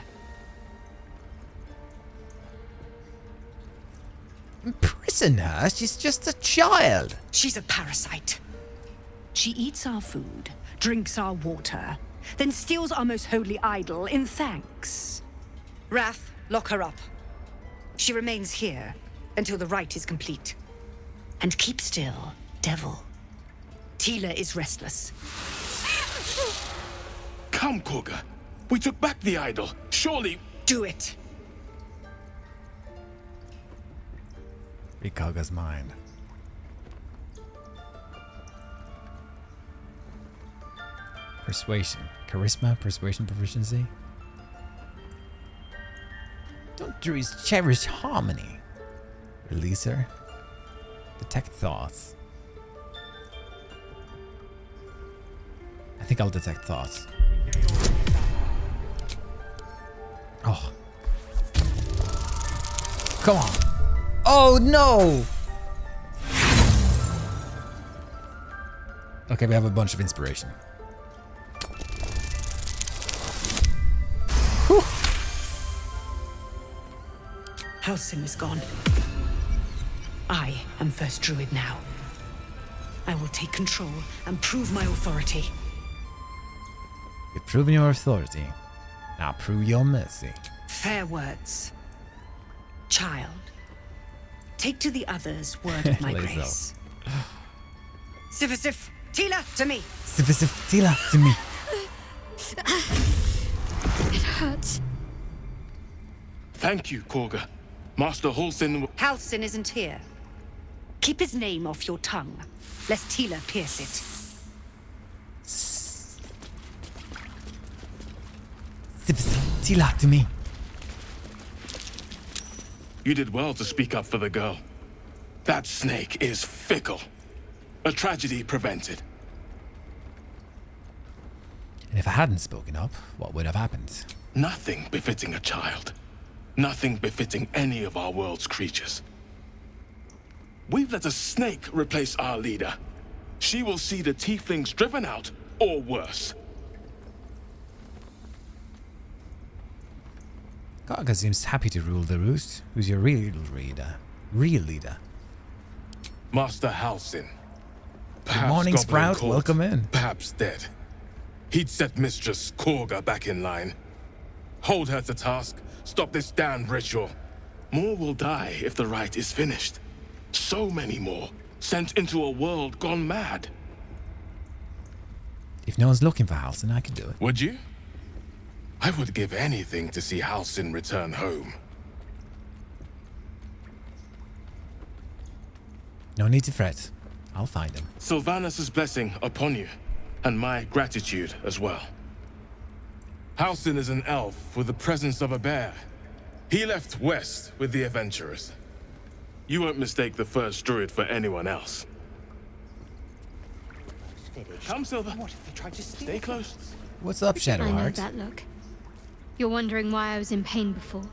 Imprison her? She's just a child. She's a parasite. She eats our food, drinks our water, then steals our most holy idol in thanks. Wrath, lock her up. She remains here until the rite is complete. And keep still, devil. Tila is restless. Come, Korga. We took back the idol. Surely. Do it. Read Korga's mind. Persuasion. Charisma, persuasion, proficiency. Don't druids cherish harmony? Release her. Detect thoughts. I think I'll detect thoughts. Oh. Come on. Oh no! Okay, we have a bunch of inspiration. Whew. Halsin is gone. I am first druid now. I will take control and prove my authority. You've proven your authority. Now prove your mercy. Fair words. Child, take to the others word of my Laser. grace. Sif, Tila, to me. Tila, to me. It hurts. Thank you, Korga. Master Halsin... Halsin isn't here. Keep his name off your tongue, lest Tila pierce it. Tila, to me. You did well to speak up for the girl. That snake is fickle. A tragedy prevented. And if I hadn't spoken up, what would have happened? Nothing befitting a child. Nothing befitting any of our world's creatures. We've let a snake replace our leader. She will see the tieflings driven out, or worse. Korga seems happy to rule the roost. Who's your real leader? Master Halsin. Good morning, Goblin Sprout. caught, Welcome in. Perhaps dead. He'd set Mistress Korga back in line. Hold her to task. Stop this damned ritual. More will die if the rite is finished. So many more. Sent into a world gone mad. If no one's looking for Halsin, I can do it. Would you? I would give anything to see Halsin return home. No need to fret. I'll find him. Sylvanus' blessing upon you, and my gratitude as well. Halsin is an elf with the presence of a bear. He left west with the adventurers. You won't mistake the first druid for anyone else. Come, Silver. What if they tried to steal? Stay close. What's up, I know Shadowheart? that look. You're wondering why I was in pain before.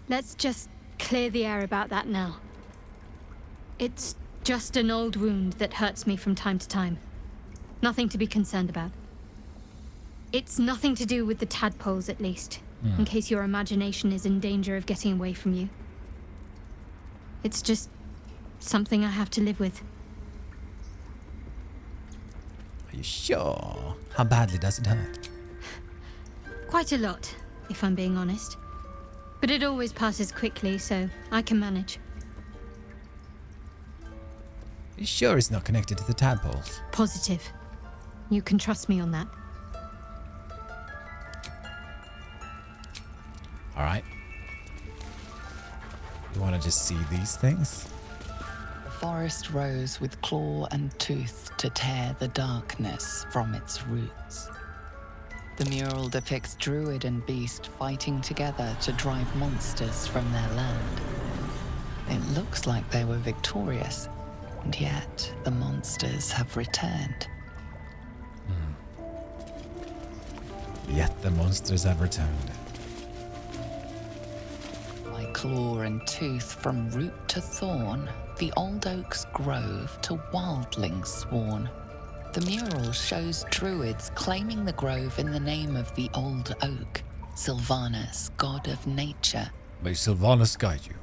Let's just clear the air about that now. It's just an old wound that hurts me from time to time. Nothing to be concerned about. It's nothing to do with the tadpoles, at least, in case your imagination is in danger of getting away from you. It's just something I have to live with. Are you sure? How badly does it hurt? Quite a lot, if I'm being honest. But it always passes quickly, so I can manage. Are you sure it's not connected to the tadpoles? Positive. You can trust me on that. Alright. You want to just see these things? The forest rose with claw and tooth to tear the darkness from its roots. The mural depicts druid and beast fighting together to drive monsters from their land. It looks like they were victorious, and yet the monsters have returned. Yet the monsters have returned. By claw and tooth from root to thorn, the old oak's grove to wildlings sworn. The mural shows druids claiming the grove in the name of the old oak, Sylvanus, god of nature. May Sylvanus guide you.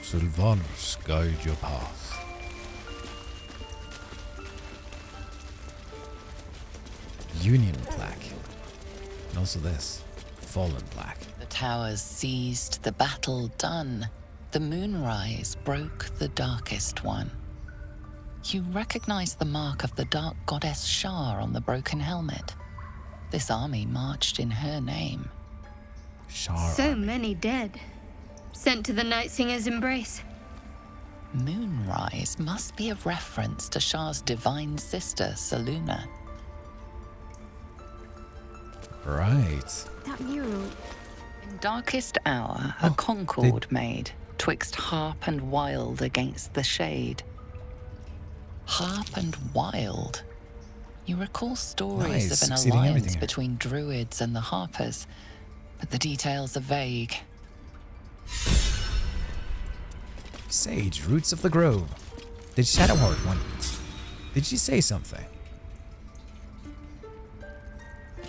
Sylvanus guide your path. Union plaque. And also this. Fallen plaque. The towers seized, the battle done. The moonrise broke the darkest one. You recognize the mark of the dark goddess Shar on the broken helmet. This army marched in her name. Shar. So many dead. Sent to the Night Singer's embrace. Moonrise must be a reference to Shar's divine sister, Saluna. Right. That mural. In darkest hour, a concord made, twixt harp and wild against the shade. Harp and wild. You recall stories Nice, of an succeeding alliance everything. between druids and the harpers, but the details are vague. Sage, roots of the grove. Did Shadowheart want? Did she say something?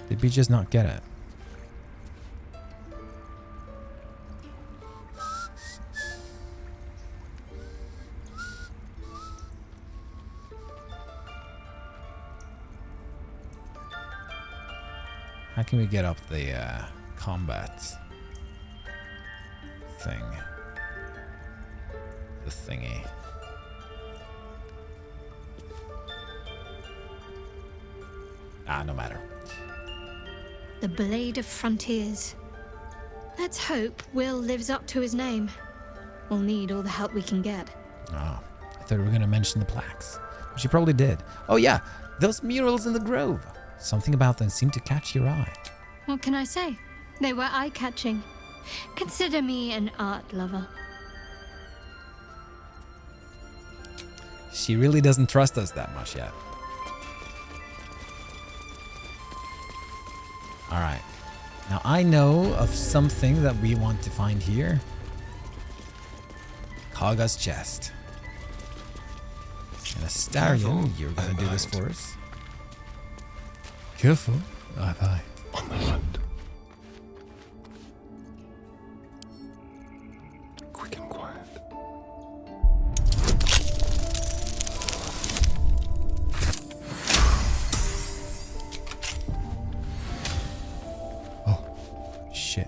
Did we just not get it? How can we get up the combat? thing. The thingy. No matter. The Blade of Frontiers. Let's hope Will lives up to his name. We'll need all the help we can get. Oh, I thought we were going to mention the plaques. Which you probably did. Oh yeah, those murals in the grove. Something about them seemed to catch your eye. What can I say? They were eye-catching. Consider me an art lover. She really doesn't trust us that much yet. Alright. Now I know of something that we want to find here. Kaga's chest. And Astarion, you're gonna do this for us. Careful. Aye. On the hunt. Quick and quiet. Shit.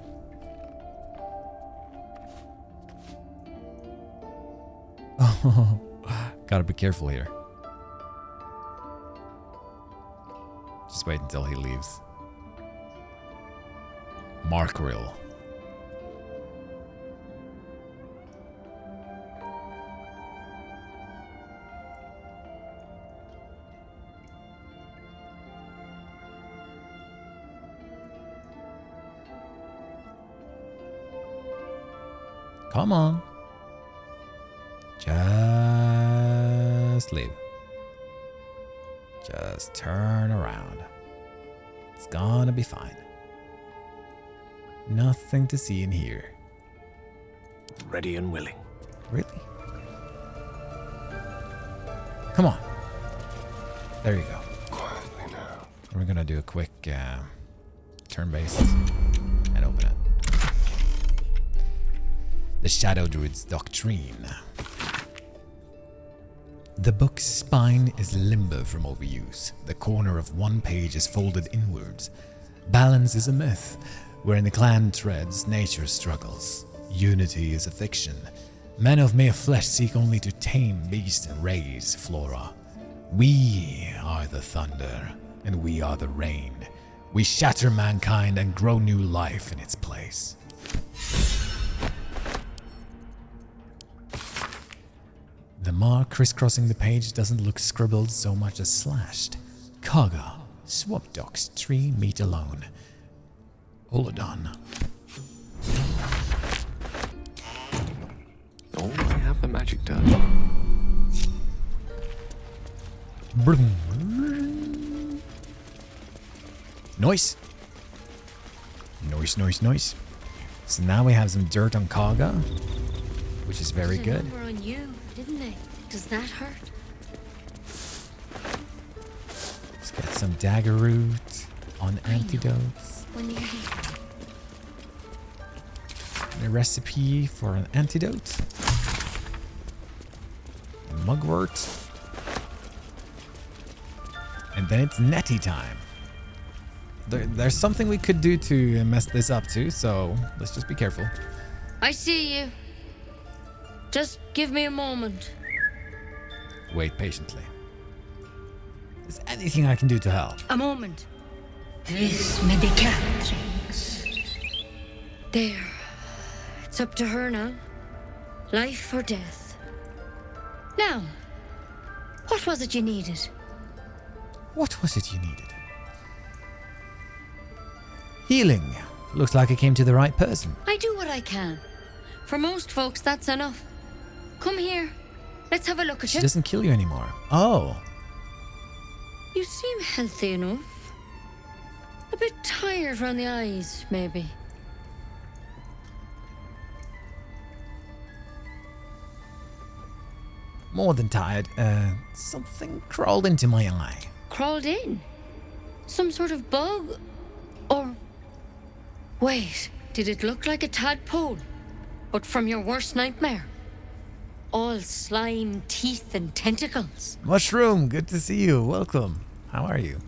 Oh, gotta be careful here. Just wait until he leaves. Markrill. Come on. Just leave. Just turn around. It's gonna be fine. Nothing to see in here. Ready and willing. Really? Come on. There you go. Quietly now. We're gonna do a quick turn-based and open it. The Shadow Druid's Doctrine. The book's spine is limber from overuse. The corner of one page is folded inwards. Balance is a myth. Wherein the clan treads, nature struggles. Unity is a fiction. Men of mere flesh seek only to tame beast and raise flora. We are the thunder, and we are the rain. We shatter mankind and grow new life in its place. The mark crisscrossing the page doesn't look scribbled so much as slashed. Kaga, swamp dogs, tree meet alone. Uladon. Oh, I have the magic done. Noise. Noise. So now we have some dirt on Kaga, which is very good. Number on you, didn't they? Does that hurt? Let's get some dagger root on antidotes. When you're here. A recipe for an antidote. Mugwort. And then it's netty time. There's something we could do to mess this up too, so let's just be careful. I see you. Just give me a moment. Wait patiently. Is anything I can do to help? A moment. Vis medicatrix. There. It's up to her now. Life or death. Now, what was it you needed? What was it you needed? Healing. Looks like I came to the right person. I do what I can. For most folks, that's enough. Come here. Let's have a look at She you. doesn't kill you anymore. Oh. You seem healthy enough. A bit tired around the eyes, maybe. More than tired. Something crawled into my eye. Crawled in? Some sort of bug? Or... Wait, did it look like a tadpole? But from your worst nightmare? All slime, teeth, and tentacles. Mushroom, good to see you. Welcome. How are you?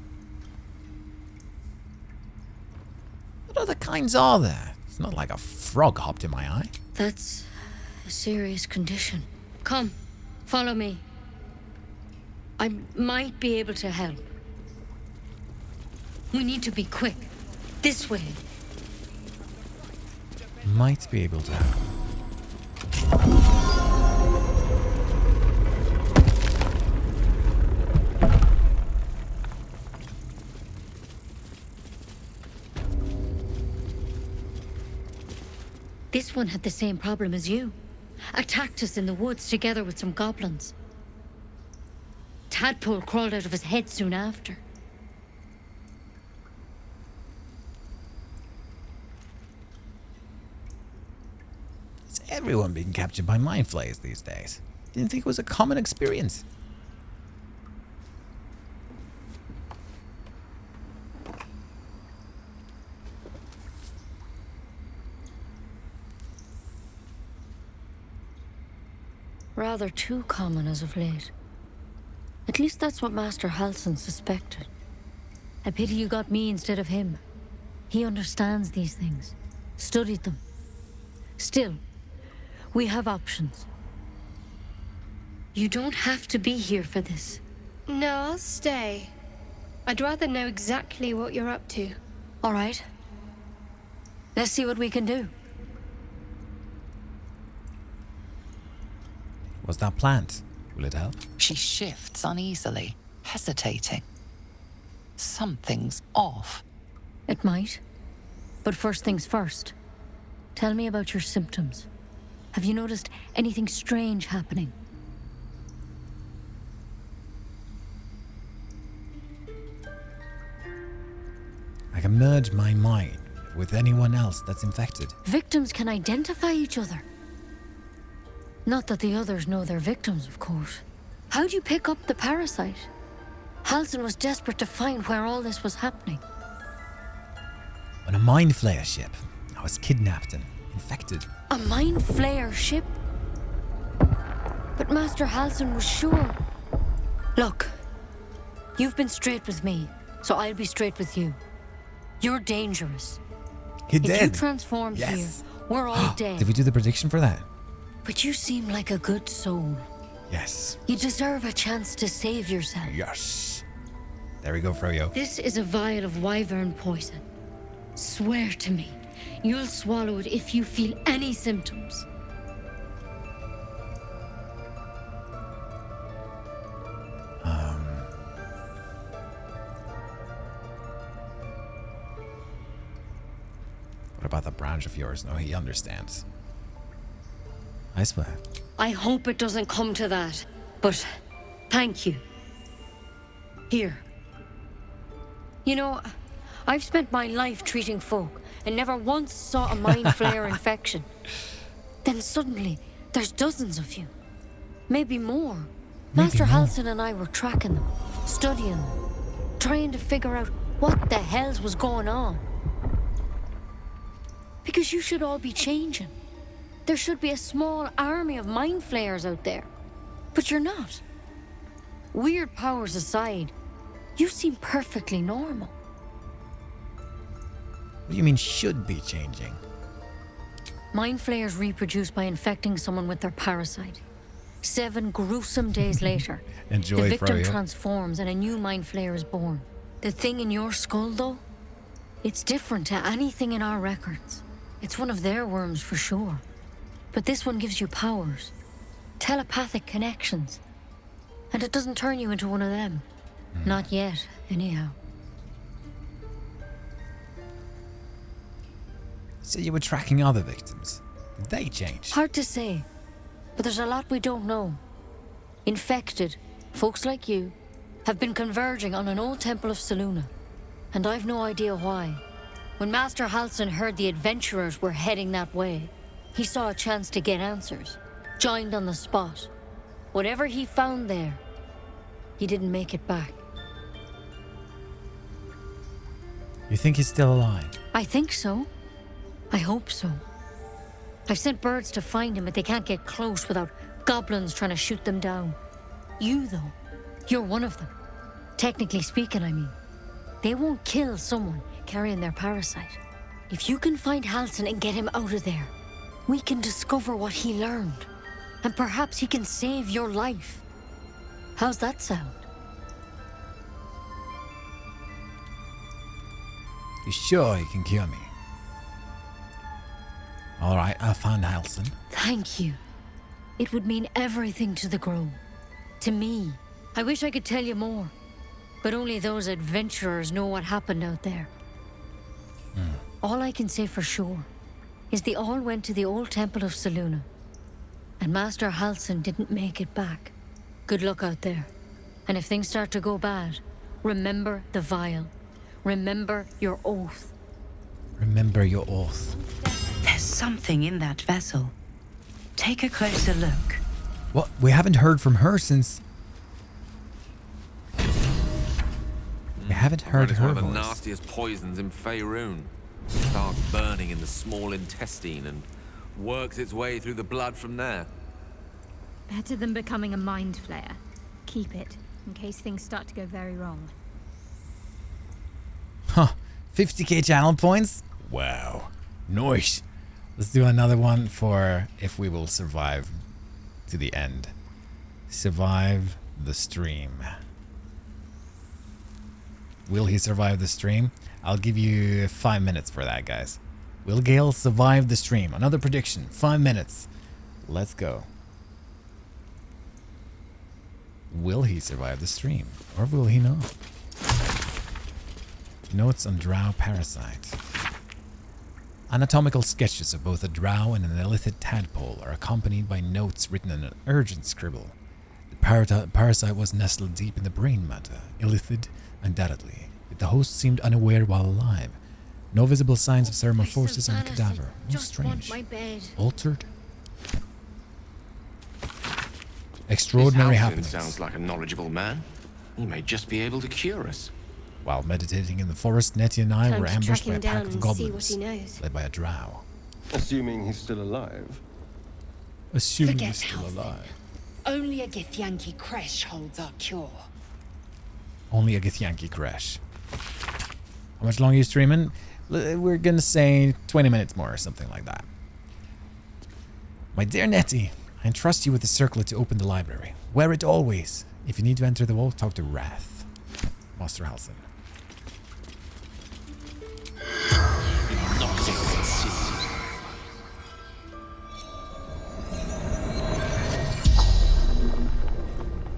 What other kinds are there? It's not like a frog hopped in my eye. That's a serious condition. Come, follow me. I might be able to help. We need to be quick. This way. Might be able to help. This one had the same problem as you. Attacked us in the woods together with some goblins. Tadpole crawled out of his head soon after. Is everyone being captured by mind flayers these days? Didn't think it was a common experience. Rather too common as of late. At least that's what Master Halsin suspected. A pity you got me instead of him. He understands these things. Studied them. Still, we have options. You don't have to be here for this. No, I'll stay. I'd rather know exactly what you're up to. All right. Let's see what we can do. Was that plant? Will it help? She shifts uneasily, hesitating. Something's off. It might. But first things first. Tell me about your symptoms. Have you noticed anything strange happening? I can merge my mind with anyone else that's infected. Victims can identify each other. Not that the others know they're victims, of course. How'd you pick up the parasite? Halsin was desperate to find where all this was happening. On a mind flayer ship, I was kidnapped and infected. A mind flayer ship? But Master Halsin was sure. Look, you've been straight with me, so I'll be straight with you. You're dangerous. You're dead. If you transformed here, we're all dead. Did we do the prediction for that? But you seem like a good soul. Yes. You deserve a chance to save yourself. Yes. There we go, Froyo. This is a vial of wyvern poison. Swear to me, you'll swallow it if you feel any symptoms. What about the branch of yours? No, he understands. I swear. I hope it doesn't come to that, but thank you. Here. You know, I've spent my life treating folk and never once saw a mind flayer infection. Then suddenly, there's dozens of you. Maybe more. Master Halsin and I were tracking them, studying them, trying to figure out what the hells was going on. Because you should all be changing. There should be a small army of mind flayers out there. But you're not. Weird powers aside, you seem perfectly normal. What do you mean should be changing? Mind flayers reproduce by infecting someone with their parasite. 7 gruesome days later, Enjoy, the victim Froyo. transforms and a new mind flayer is born. The thing in your skull, though, it's different to anything in our records. It's one of their worms for sure. But this one gives you powers, telepathic connections. And it doesn't turn you into one of them. Not yet, anyhow. So you were tracking other victims. Did they change? Hard to say, but there's a lot we don't know. Infected, folks like you, have been converging on an old temple of Selûne, and I've no idea why. When Master Halsin heard the adventurers were heading that way, he saw a chance to get answers, joined on the spot. Whatever he found there, he didn't make it back. You think he's still alive? I think so. I hope so. I've sent birds to find him, but they can't get close without goblins trying to shoot them down. You, though, you're one of them. Technically speaking, I mean. They won't kill someone carrying their parasite. If you can find Halsin and get him out of there, we can discover what he learned, and perhaps he can save your life. How's that sound? You sure you can cure me? All right, I found Halsin. Thank you. It would mean everything to the Grove. To me. I wish I could tell you more, but only those adventurers know what happened out there. All I can say for sure is they all went to the old temple of Selûne, and Master Halsin didn't make it back. Good luck out there. And if things start to go bad, remember the vial. Remember your oath. Remember your oath. There's something in that vessel. Take a closer look. What? We haven't heard from her since... We haven't heard It's her one of the voice. nastiest poisons in Faerun. Starts burning in the small intestine and works its way through the blood from there. Better than becoming a mind flayer. Keep it, in case things start to go very wrong. Huh. 50k channel points? Wow. Nice. Let's do another one for if we will survive to the end. Survive the stream. Will he survive the stream? I'll give you 5 minutes for that, guys. Will Gale survive the stream? Another prediction. 5 minutes. Let's go. Will he survive the stream? Or will he not? Notes on drow parasite. Anatomical sketches of both a drow and an illithid tadpole are accompanied by notes written in an urgent scribble. The parasite was nestled deep in the brain matter, illithid undoubtedly, yet the host seemed unaware while alive. No visible signs of metamorphosis on the cadaver. Most strange. Altered? Extraordinary happenings. Sounds like a knowledgeable man. He may just be able to cure us. While meditating in the forest, Nettie and I were ambushed by a pack of See what goblins, he knows. led by a drow. Assuming he's still alive. Assuming Forget he's still Halsin. alive. Only a Githyanki Kresh holds our cure. Only a Githyanki crash. How much longer are you streaming? We're gonna say 20 minutes more or something like that. My dear Nettie, I entrust you with the circlet to open the library. Wear it always. If you need to enter the vault, talk to Wrath. Master Halsin.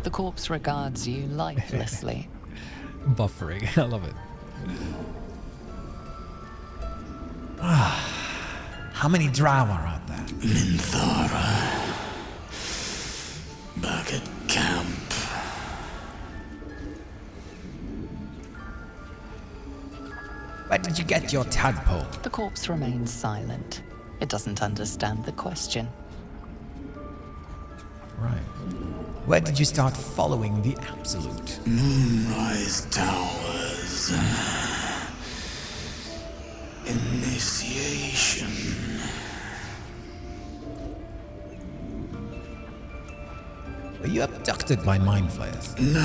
The corpse regards you lifelessly. Buffering. I love it. How many drow are out there? Minthara. Back at camp. Where did you get your tadpole? The corpse remains silent. It doesn't understand the question. Right. Where did you start following the Absolute? Moonrise Towers. Initiation. Were you abducted by mind flayers? No.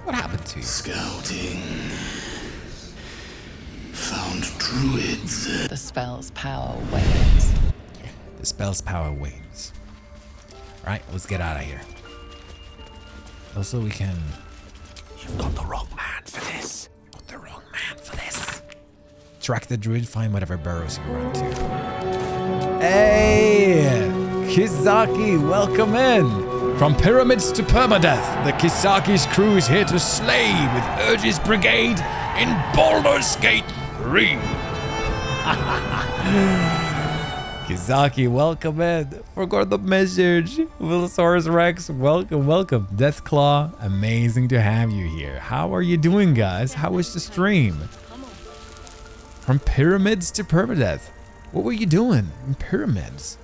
What happened to you? Scouting. Found druids. The spell's power wanes. The spell's power wanes. Alright, let's get out of here. Also, we can... You've got the wrong man for this. Got the wrong man for this. Track the druid, find whatever burrows you run to. Hey! Kizaki, welcome in! From pyramids to permadeath, the Kisaki's crew is here to slay with Urge's brigade in Baldur's Gate 3. Kizaki, welcome in. Forgot the message. Willosaurus Rex, welcome, welcome. Deathclaw, amazing to have you here. How are you doing, guys? How was the stream? From pyramids to permadeath. What were you doing in pyramids?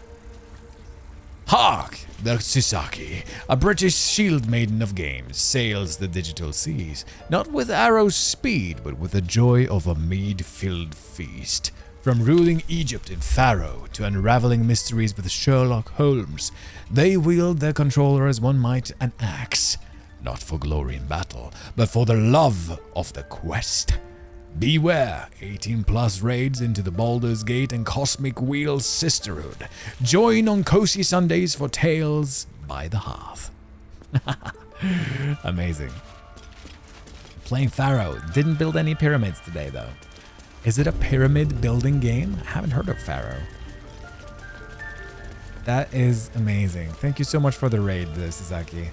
Hark! The Kisaki, a British shield maiden of games, sails the digital seas, not with arrow's speed, but with the joy of a mead-filled feast. From ruling Egypt in Pharaoh to unraveling mysteries with Sherlock Holmes, they wield their controller as one might an axe, not for glory in battle, but for the love of the quest. Beware, 18+ raids into the Baldur's Gate and Cosmic Wheel Sisterhood. Join on Cozy Sundays for tales by the hearth. Amazing. Playing Pharaoh. Didn't build any pyramids today though. Is it a pyramid building game? I haven't heard of Pharaoh. That is amazing. Thank you so much for the raid, Sasaki.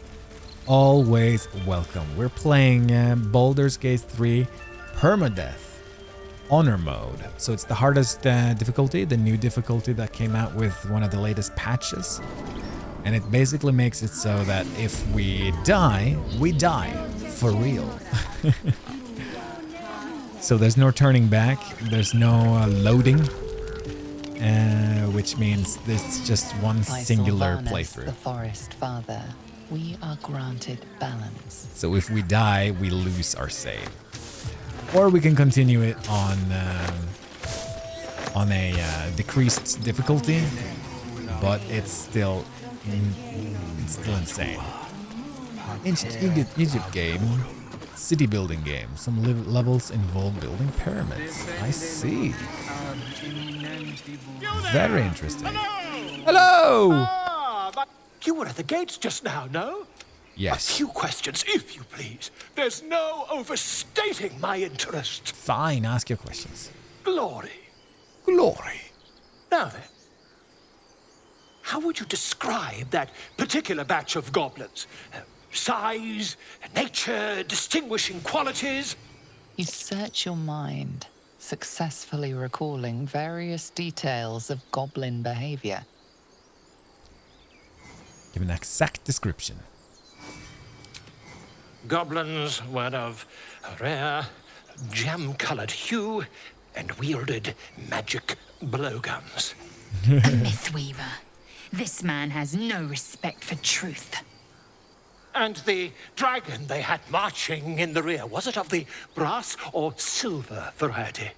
Always welcome. We're playing Baldur's Gate 3 Permadeath Honor Mode. So it's the hardest difficulty, the new difficulty that came out with one of the latest patches. And it basically makes it so that if we die for real. So there's no turning back, there's no loading, which means it's just one singular playthrough. The Forest Father, we are granted balance. So if we die, we lose our save. Or we can continue it on a decreased difficulty, but it's still insane. Egypt game, city building game. Some levels involve building pyramids. I see. Very interesting. Hello! You were at the gates just now, no? Yes. A few questions, if you please. There's no overstating my interest. Fine, ask your questions. Glory. Glory. Now then, how would you describe that particular batch of goblins? Size, nature, distinguishing qualities? You search your mind, successfully recalling various details of goblin behavior. Give an exact description. Goblins were of a rare, jam-colored hue and wielded magic blowguns. A mythweaver. This man has no respect for truth. And the dragon they had marching in the rear, was it of the brass or silver variety?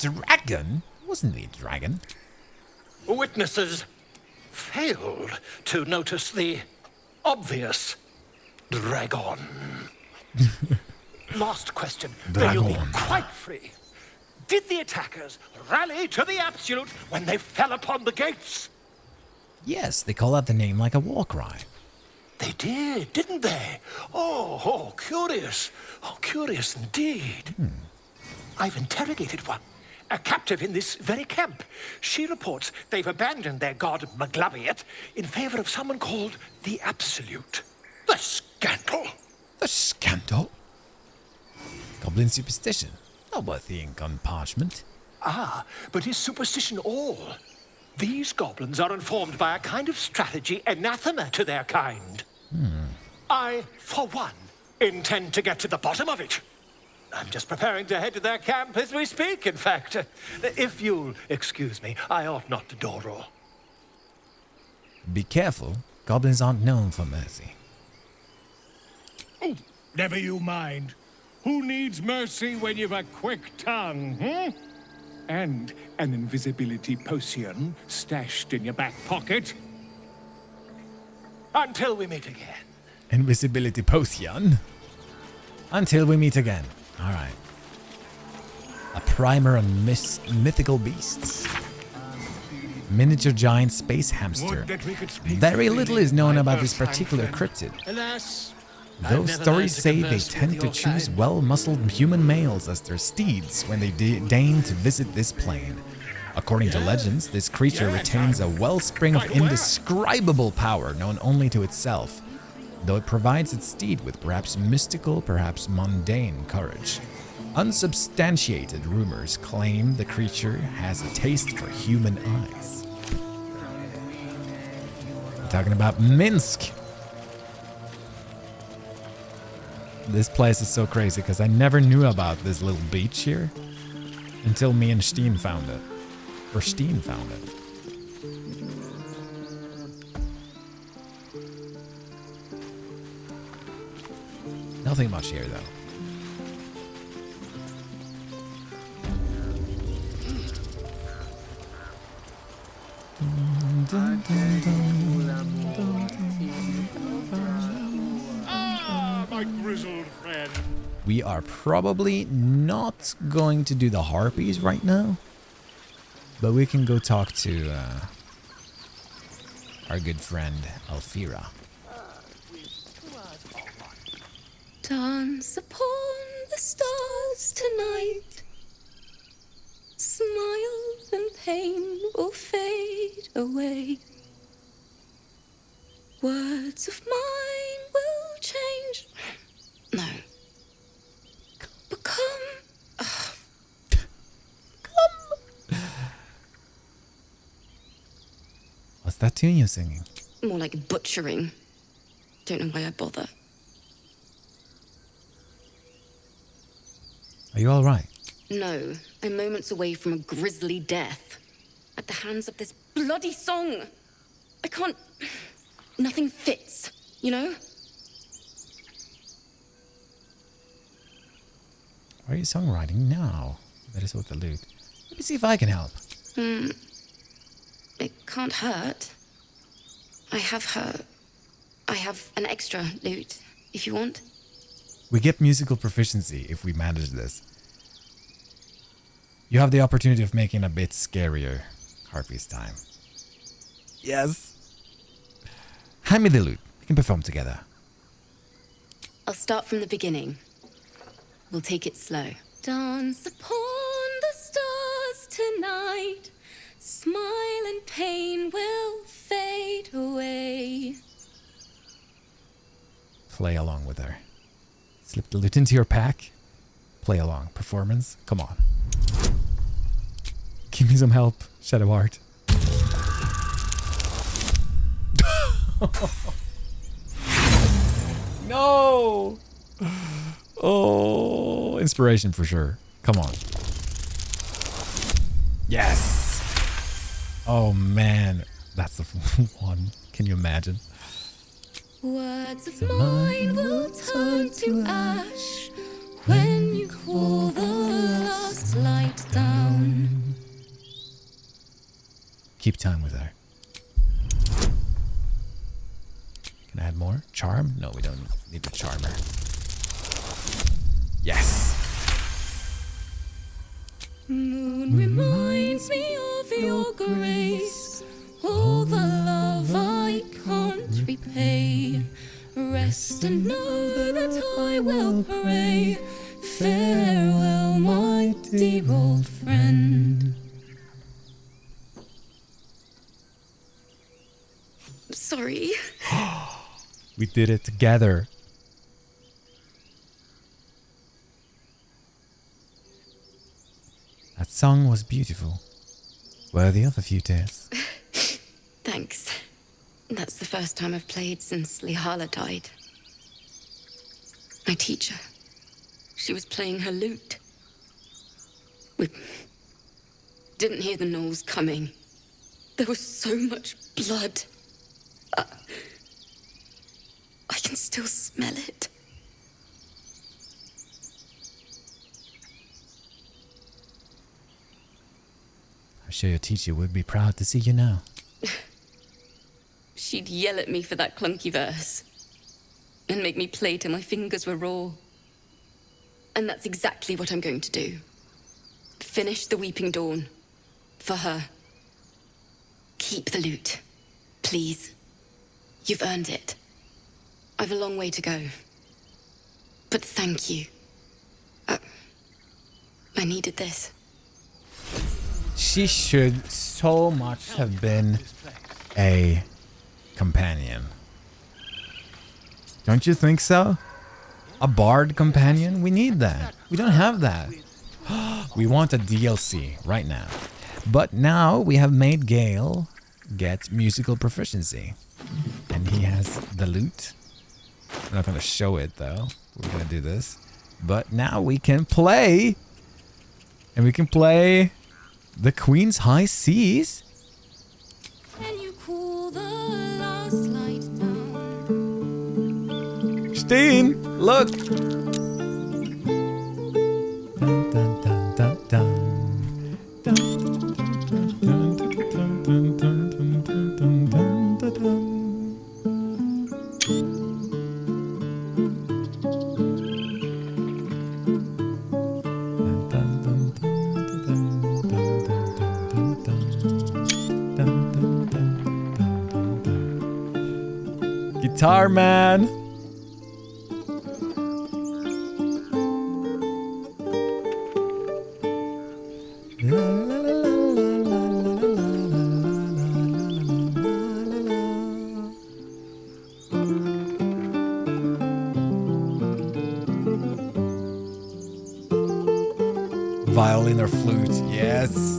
Dragon? Wasn't he a dragon? Witnesses failed to notice the obvious dragon. Last question, then you'll be quite free. Did the attackers rally to the absolute when they fell upon the gates? Yes, they call out the name like a war cry. They did, didn't they? Oh, curious. Oh, curious indeed. I've interrogated one, a captive in this very camp. She reports they've abandoned their god Maglabiet in favor of someone called the Absolute. The scandal! The scandal? Goblin superstition. Not worth the ink on parchment. Ah, but is superstition all? These goblins are informed by a kind of strategy anathema to their kind. I, for one, intend to get to the bottom of it. I'm just preparing to head to their camp as we speak, in fact. If you'll excuse me, I ought not to door roll. Be careful. Goblins aren't known for mercy. Oh, never you mind. Who needs mercy when you've a quick tongue, And an invisibility potion stashed in your back pocket? Until we meet again. Invisibility potion? Until we meet again. All right. A primer on mythical beasts. Miniature giant space hamster. Very little is known about this particular cryptid. Alas, Though stories say they tend to choose well-muscled human males as their steeds when they deign to visit this plane. According to legends, this creature retains a wellspring of indescribable power known only to itself, though it provides its steed with perhaps mystical, perhaps mundane courage. Unsubstantiated rumors claim the creature has a taste for human eyes. I'm talking about Minsk. This place is so crazy because I never knew about this little beach here until me and Steen found it. Or Steen found it. Nothing much here though. my grizzled friend. We are probably not going to do the harpies right now, but we can go talk to our good friend Alfira. Dance upon the stars tonight. Smile and pain will fade away. Words of mine will change. No. Become. What's that tune you're singing? More like butchering. Don't know why I bother. Are you all right? No, I'm moments away from a grisly death. At the hands of this bloody song. I can't. Nothing fits, you know? Why are you songwriting now? That is what the lute. Let me see if I can help. It can't hurt. I have an extra lute, if you want. We get musical proficiency if we manage this. You have the opportunity of making a bit scarier harpies time. Yes. Hand me the lute. We can perform together. I'll start from the beginning. We'll take it slow. Dance upon the stars tonight. Smile and pain will fade away. Play along with her. Slip the lute into your pack. Play along. Performance. Come on. Give me some help, Shadowheart. No! Oh, inspiration for sure. Come on. Yes! Oh man, that's the one. Can you imagine? Words of mine will turn to ash when you call the last light down. Keep time with her. Can I add more? Charm? No, we don't need the charmer. Yes! Moon reminds me of your grace. All the love I can't repay. Rest and know that I will pray. Farewell, my dear old friend. Sorry. We did it together. That song was beautiful. Worthy of a few tears. Thanks. That's the first time I've played since Lihala died. My teacher. She was playing her lute. We didn't hear the gnolls coming. There was so much blood. I can still smell it. I'm sure your teacher would be proud to see you now. She'd yell at me for that clunky verse. And make me play till my fingers were raw. And that's exactly what I'm going to do. Finish the Weeping Dawn. For her. Keep the lute. Please. You've earned it. I've a long way to go. But thank you. I needed this. She should so much have been a companion. Don't you think so? A bard companion? We need that. We don't have that. We want a DLC right now. But now we have made Gale get musical proficiency. And he has the lute. I'm not going to show it though. We're going to do this. But now we can play. And we can play the Queen's High Seas. Can you cool the last light down? Steen, look. Dun, dun, dun, dun, dun. Dun, dun, dun, dun, dun, dun, dun, dun, dun. Guitar man. Violin or flute, yes.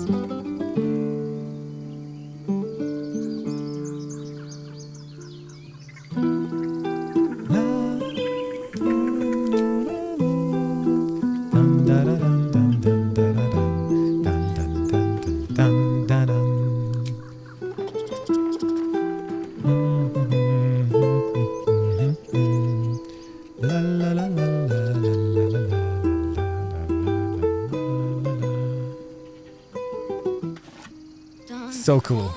So cool.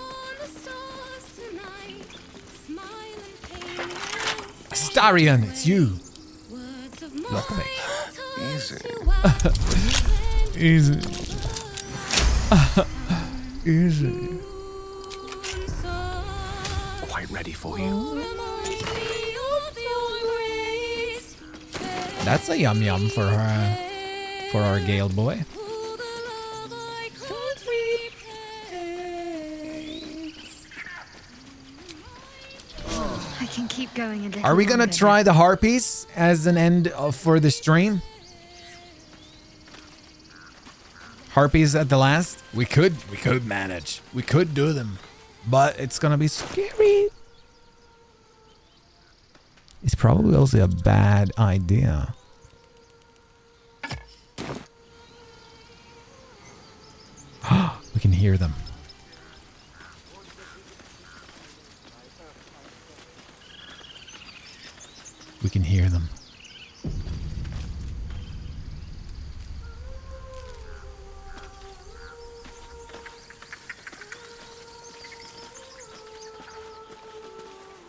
Astarion, it's you. Lockpick. Easy. Easy. Easy. Quite ready for you. That's a yum yum for our Gale boy. I can keep going a little Are we gonna longer. try the harpies as an end for the stream? Harpies at the last? We could manage. We could do them, but it's gonna be scary. It's probably also a bad idea. We can hear them. We can hear them.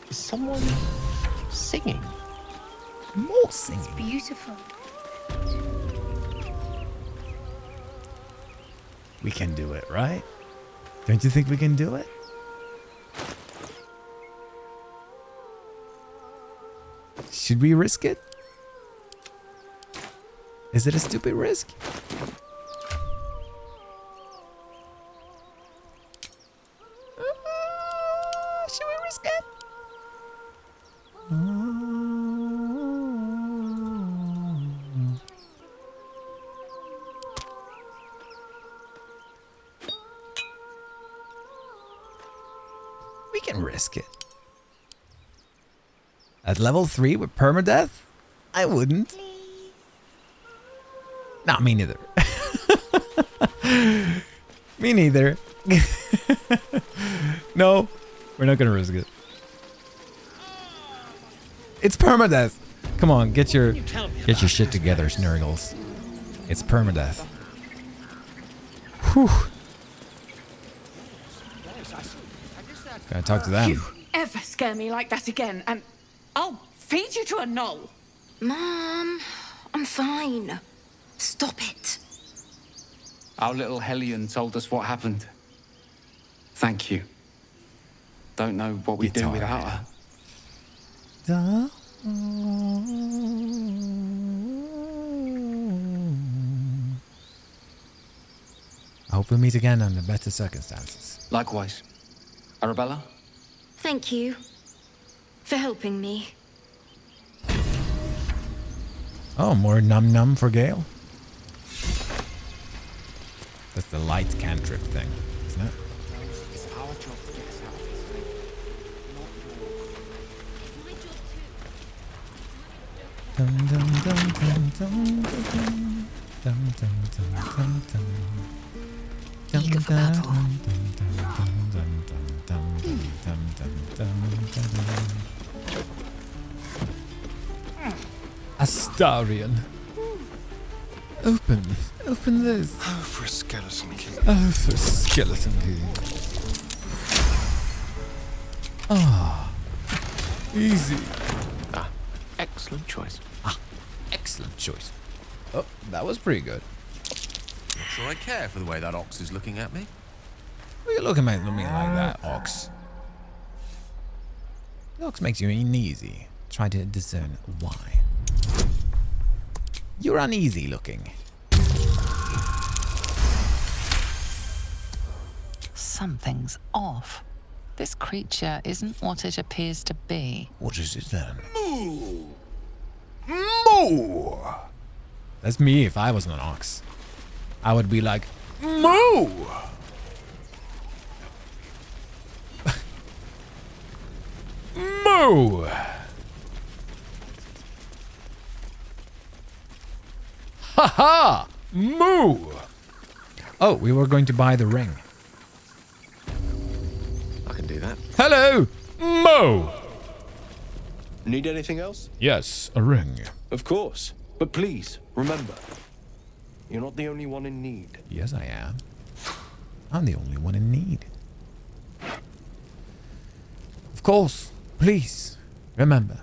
Is someone singing? More singing. It's beautiful. We can do it, right? Don't you think we can do it? Should we risk it? Is it a stupid risk? Should we risk it? We can risk it. At level 3 with permadeath? I wouldn't. Nah, me neither. Me neither. No, we're not gonna risk it. It's permadeath. Come on, get your shit together, Snurgles. It's permadeath. Whew. Gotta talk to them. You ever scare me like that again, and I'll feed you to a knoll. Mom, I'm fine. Stop it. Our little Hellion told us what happened. Thank you. Don't know what we'd do without her. I hope we meet again under better circumstances. Likewise. Arabella? Thank you for helping me. Oh, more num num for Gale. That's the light cantrip thing, isn't it? It's our job to get us out of this. Dum dum dum dum dum dum dum dum dum dum. Eager for battle. Astarion. Open this. Oh, for a skeleton key. Oh, for a skeleton key. Ah, easy. Ah, excellent choice. Ah, excellent choice. Oh, that was pretty good. Not sure I care for the way that ox is looking at me. What are you looking at me like that, ox? Looks makes you uneasy. Try to discern why. You're uneasy looking. Something's off. This creature isn't what it appears to be. What is it then? Moo! Moo! That's me if I was an ox. I would be like, moo! Moo! Ha ha! Moo! Oh, we were going to buy the ring. I can do that. Hello! Moo! Need anything else? Yes, a ring. Of course. But please, remember, you're not the only one in need. Yes, I am. I'm the only one in need. Of course, please, remember,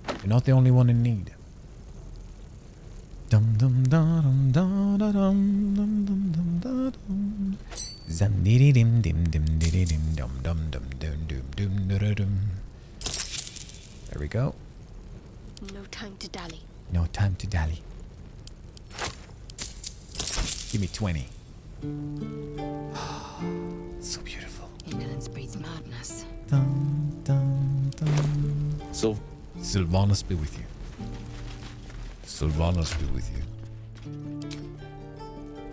you're not the only one in need. Dum dum da dum da da dum dum dum dum da dum. Zam dee dim dim dim dee dim dum dum dum dum dum dum da dum. There we go. No time to dally. No time to dally. Give me 20. So beautiful. Indolence breeds madness. Dum dum dum. Sylvanas be with you. Sylvanas be with you.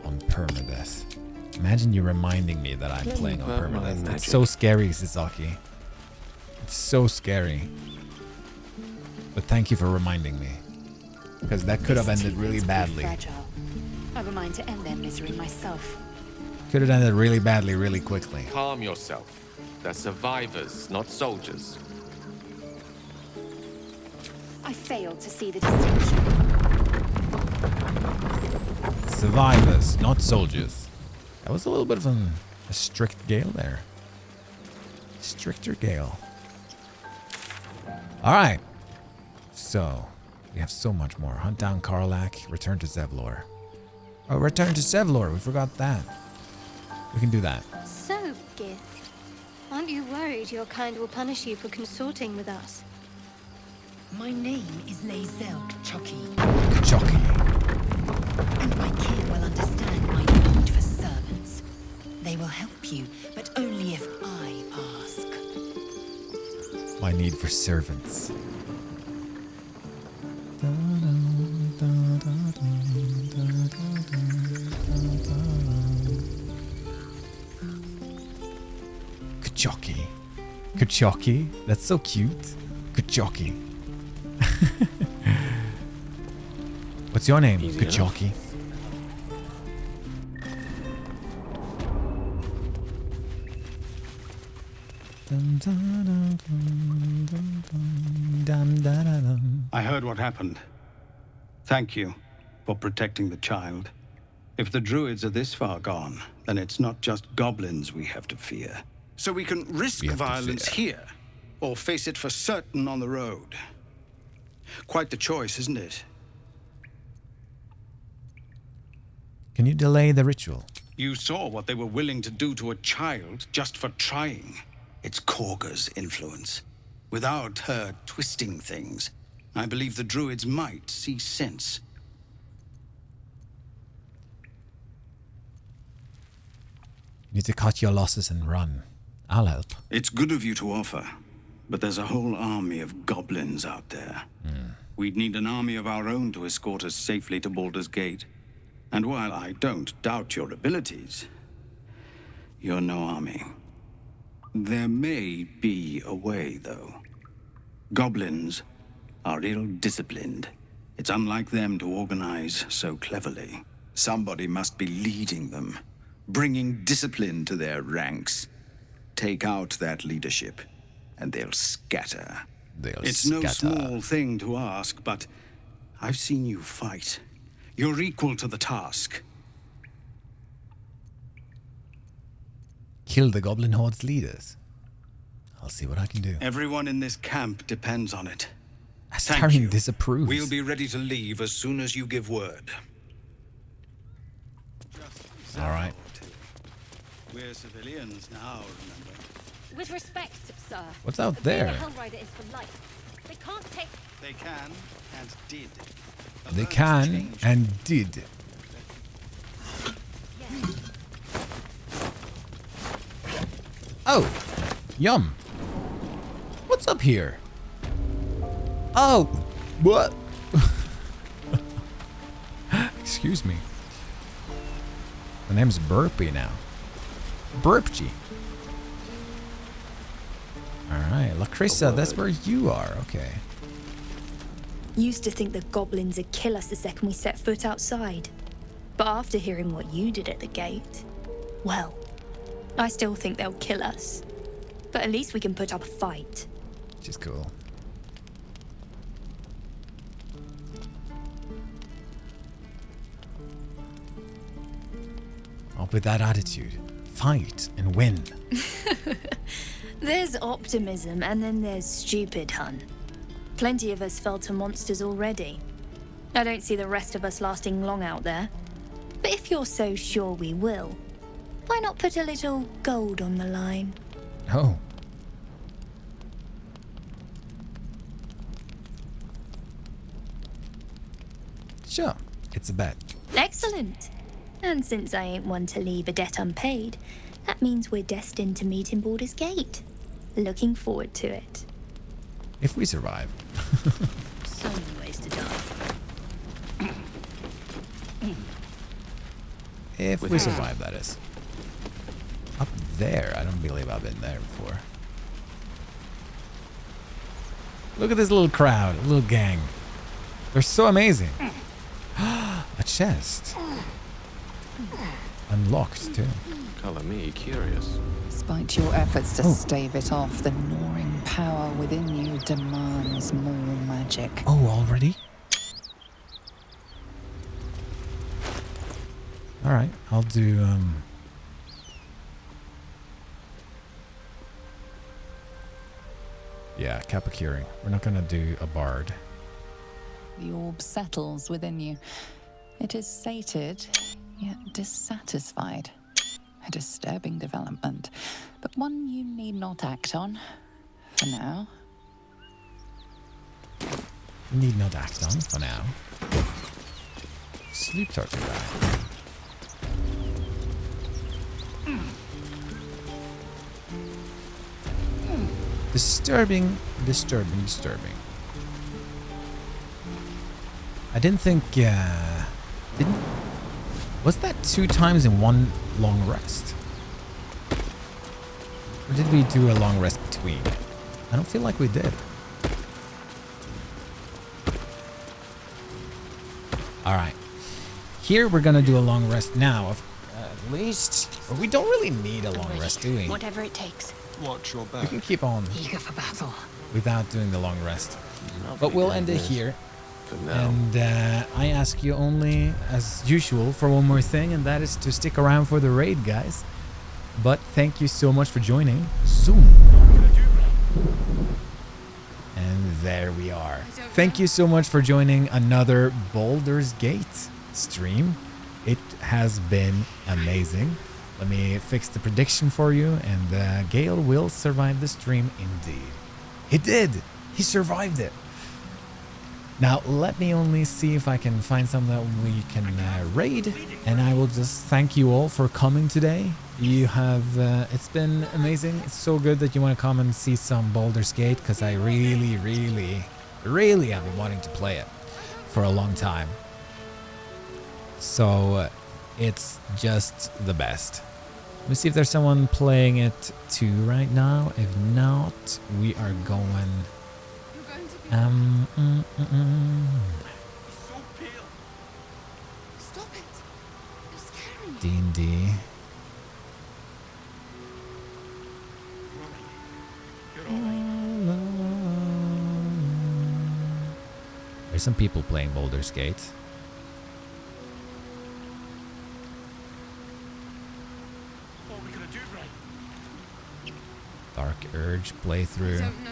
On permadeath. Imagine you reminding me that I'm playing on permadeath. It's so scary, Sasaki. It's so scary. But thank you for reminding me. Because that could have ended really badly. Fragile. I have a mind to end their misery myself. Could have ended really badly, really quickly. Calm yourself. They're survivors, not soldiers. I failed to see the distinction. Survivors, not soldiers. That was a little bit of a strict Gale there. Stricter Gale. Alright. So, we have so much more. Hunt down Karlak, return to Zevlor. Oh, return to Zevlor, we forgot that. We can do that. So, Gith, aren't you worried your kind will punish you for consorting with us? My name is Lae'zel K'Choki. K'Choki. And my kin will understand my need for servants. They will help you, but only if I ask. My need for servants. K'Choki. K'Choki? That's so cute. K'Choki. What's your name, K'Choki? I heard what happened. Thank you for protecting the child. If the druids are this far gone, then it's not just goblins we have to fear. So we can risk violence here, or face it for certain on the road. Quite the choice, isn't it? Can you delay the ritual? You saw what they were willing to do to a child just for trying. It's Korga's influence. Without her twisting things, I believe the druids might see sense. You need to cut your losses and run. I'll help. It's good of you to offer, but there's a whole army of goblins out there. We'd need an army of our own to escort us safely to Baldur's Gate. And while I don't doubt your abilities, you're no army. There may be a way, though. Goblins are ill-disciplined. It's unlike them to organize so cleverly. Somebody must be leading them, bringing discipline to their ranks. Take out that leadership, and they'll scatter. It's no small thing to ask, but I've seen you fight. You're equal to the task. Kill the Goblin Horde's leaders. I'll see what I can do. Everyone in this camp depends on it. Astarion disapproves. We'll be ready to leave as soon as you give word. All right. We're civilians now, remember? With respect, sir. What's out being there? a Hellrider is for life. They can't take. They can and did. They can and did. Oh, yum. What's up here? Oh, what? Excuse me. My name's Burpy now. Burpgy. Alright, Lacrissa, that's where you are, okay. Used to think the goblins would kill us the second we set foot outside. But after hearing what you did at the gate, well, I still think they'll kill us. But at least we can put up a fight. Which is cool. Oh, with that attitude, fight and win. There's optimism and then there's stupid, hun. Plenty of us fell to monsters already. I don't see the rest of us lasting long out there. But if you're so sure we will, why not put a little gold on the line? Oh. Sure, it's a bet. Excellent. And since I ain't one to leave a debt unpaid, that means we're destined to meet in Baldur's Gate. Looking forward to it. If we survive. So many ways to die. If we survive, that is. Up there, I don't believe I've been there before. Look at this little crowd, little gang. They're so amazing. A chest. Unlocked, too. Color me curious. Despite your efforts to stave it off, the gnawing power within you demands more magic. Oh, already? Alright, I'll do, yeah, Kappa Curing. We're not gonna do a bard. The orb settles within you. It is sated, yet dissatisfied. A disturbing development, but one you need not act on, for now. Need not act on, for now. Sleep turtle guy. Disturbing. I didn't think, was that 2 times in one long rest? Or did we do a long rest between? I don't feel like we did. Alright. Here we're gonna do a long rest now, at least. Or we don't really need a long rest, do we? Whatever it takes. Watch your back. We can keep on Eager for battle. without doing the long rest. But we'll end it here. For now. And I ask you only, as usual, for one more thing, and that is to stick around for the raid, guys. But thank you so much for joining. Zoom. And there we are. Thank you so much for joining another Baldur's Gate stream. It has been amazing. Let me fix the prediction for you, and Gale will survive the stream indeed. He did! He survived it! Now, let me only see if I can find something that we can raid, and I will just thank you all for coming today. You have, it's been amazing. It's so good that you want to come and see some Baldur's Gate, because I really have been wanting to play it for a long time. So, it's just the best. Let me see if there's someone playing it too right now. If not, we are going... Stop it. You're scaring me. D&D. There's some people playing Baldur's Gate. Dark Urge playthrough. I don't know.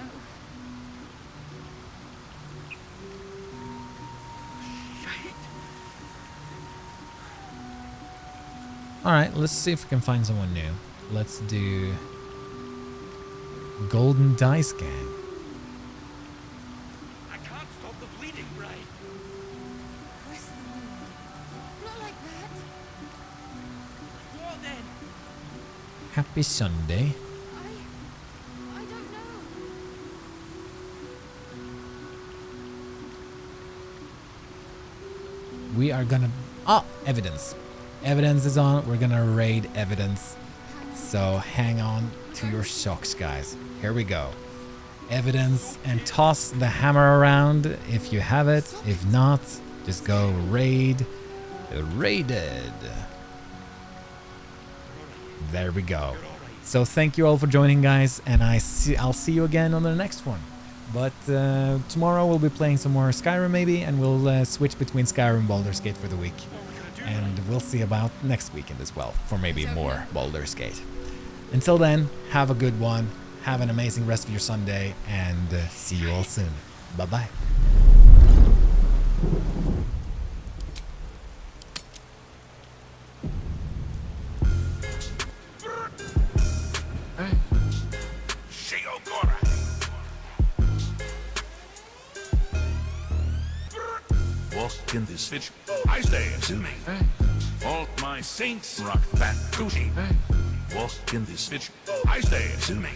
Alright, let's see if we can find someone new. Let's do... Golden Dice Gang. I can't stop the bleeding, Bray. Not like that. What then? Happy Sunday. I don't know. We are gonna... Oh, evidence. Evidence is on. We're gonna raid evidence. So hang on to your socks, guys. Here we go. Evidence, and toss the hammer around if you have it. If not, just go raid. Raided. There we go. So thank you all for joining, guys, and I'll see you again on the next one. But tomorrow we'll be playing some more Skyrim maybe, and we'll switch between Skyrim and Baldur's Gate for the week. And we'll see about next weekend as well, for maybe more Baldur's Gate. Until then, have a good one, have an amazing rest of your Sunday, and see you all soon. Bye-bye. Walk in this bitch. I stay in me. All my saints rock that booty. Walk in this bitch. I stay in me.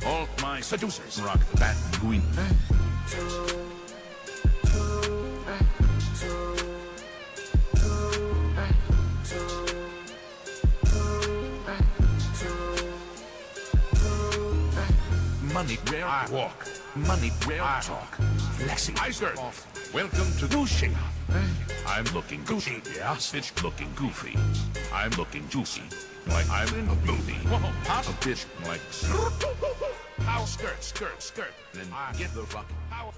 All my seducers rock that queen. Money where I walk. Money where I talk. Flexing. I skirt. Welcome to Gucci. I'm looking Gucci, yeah. Bitch looking goofy. I'm looking juicy, like I'm in a movie. Whoa, pop a bitch like how skirt, then I get the fuck out.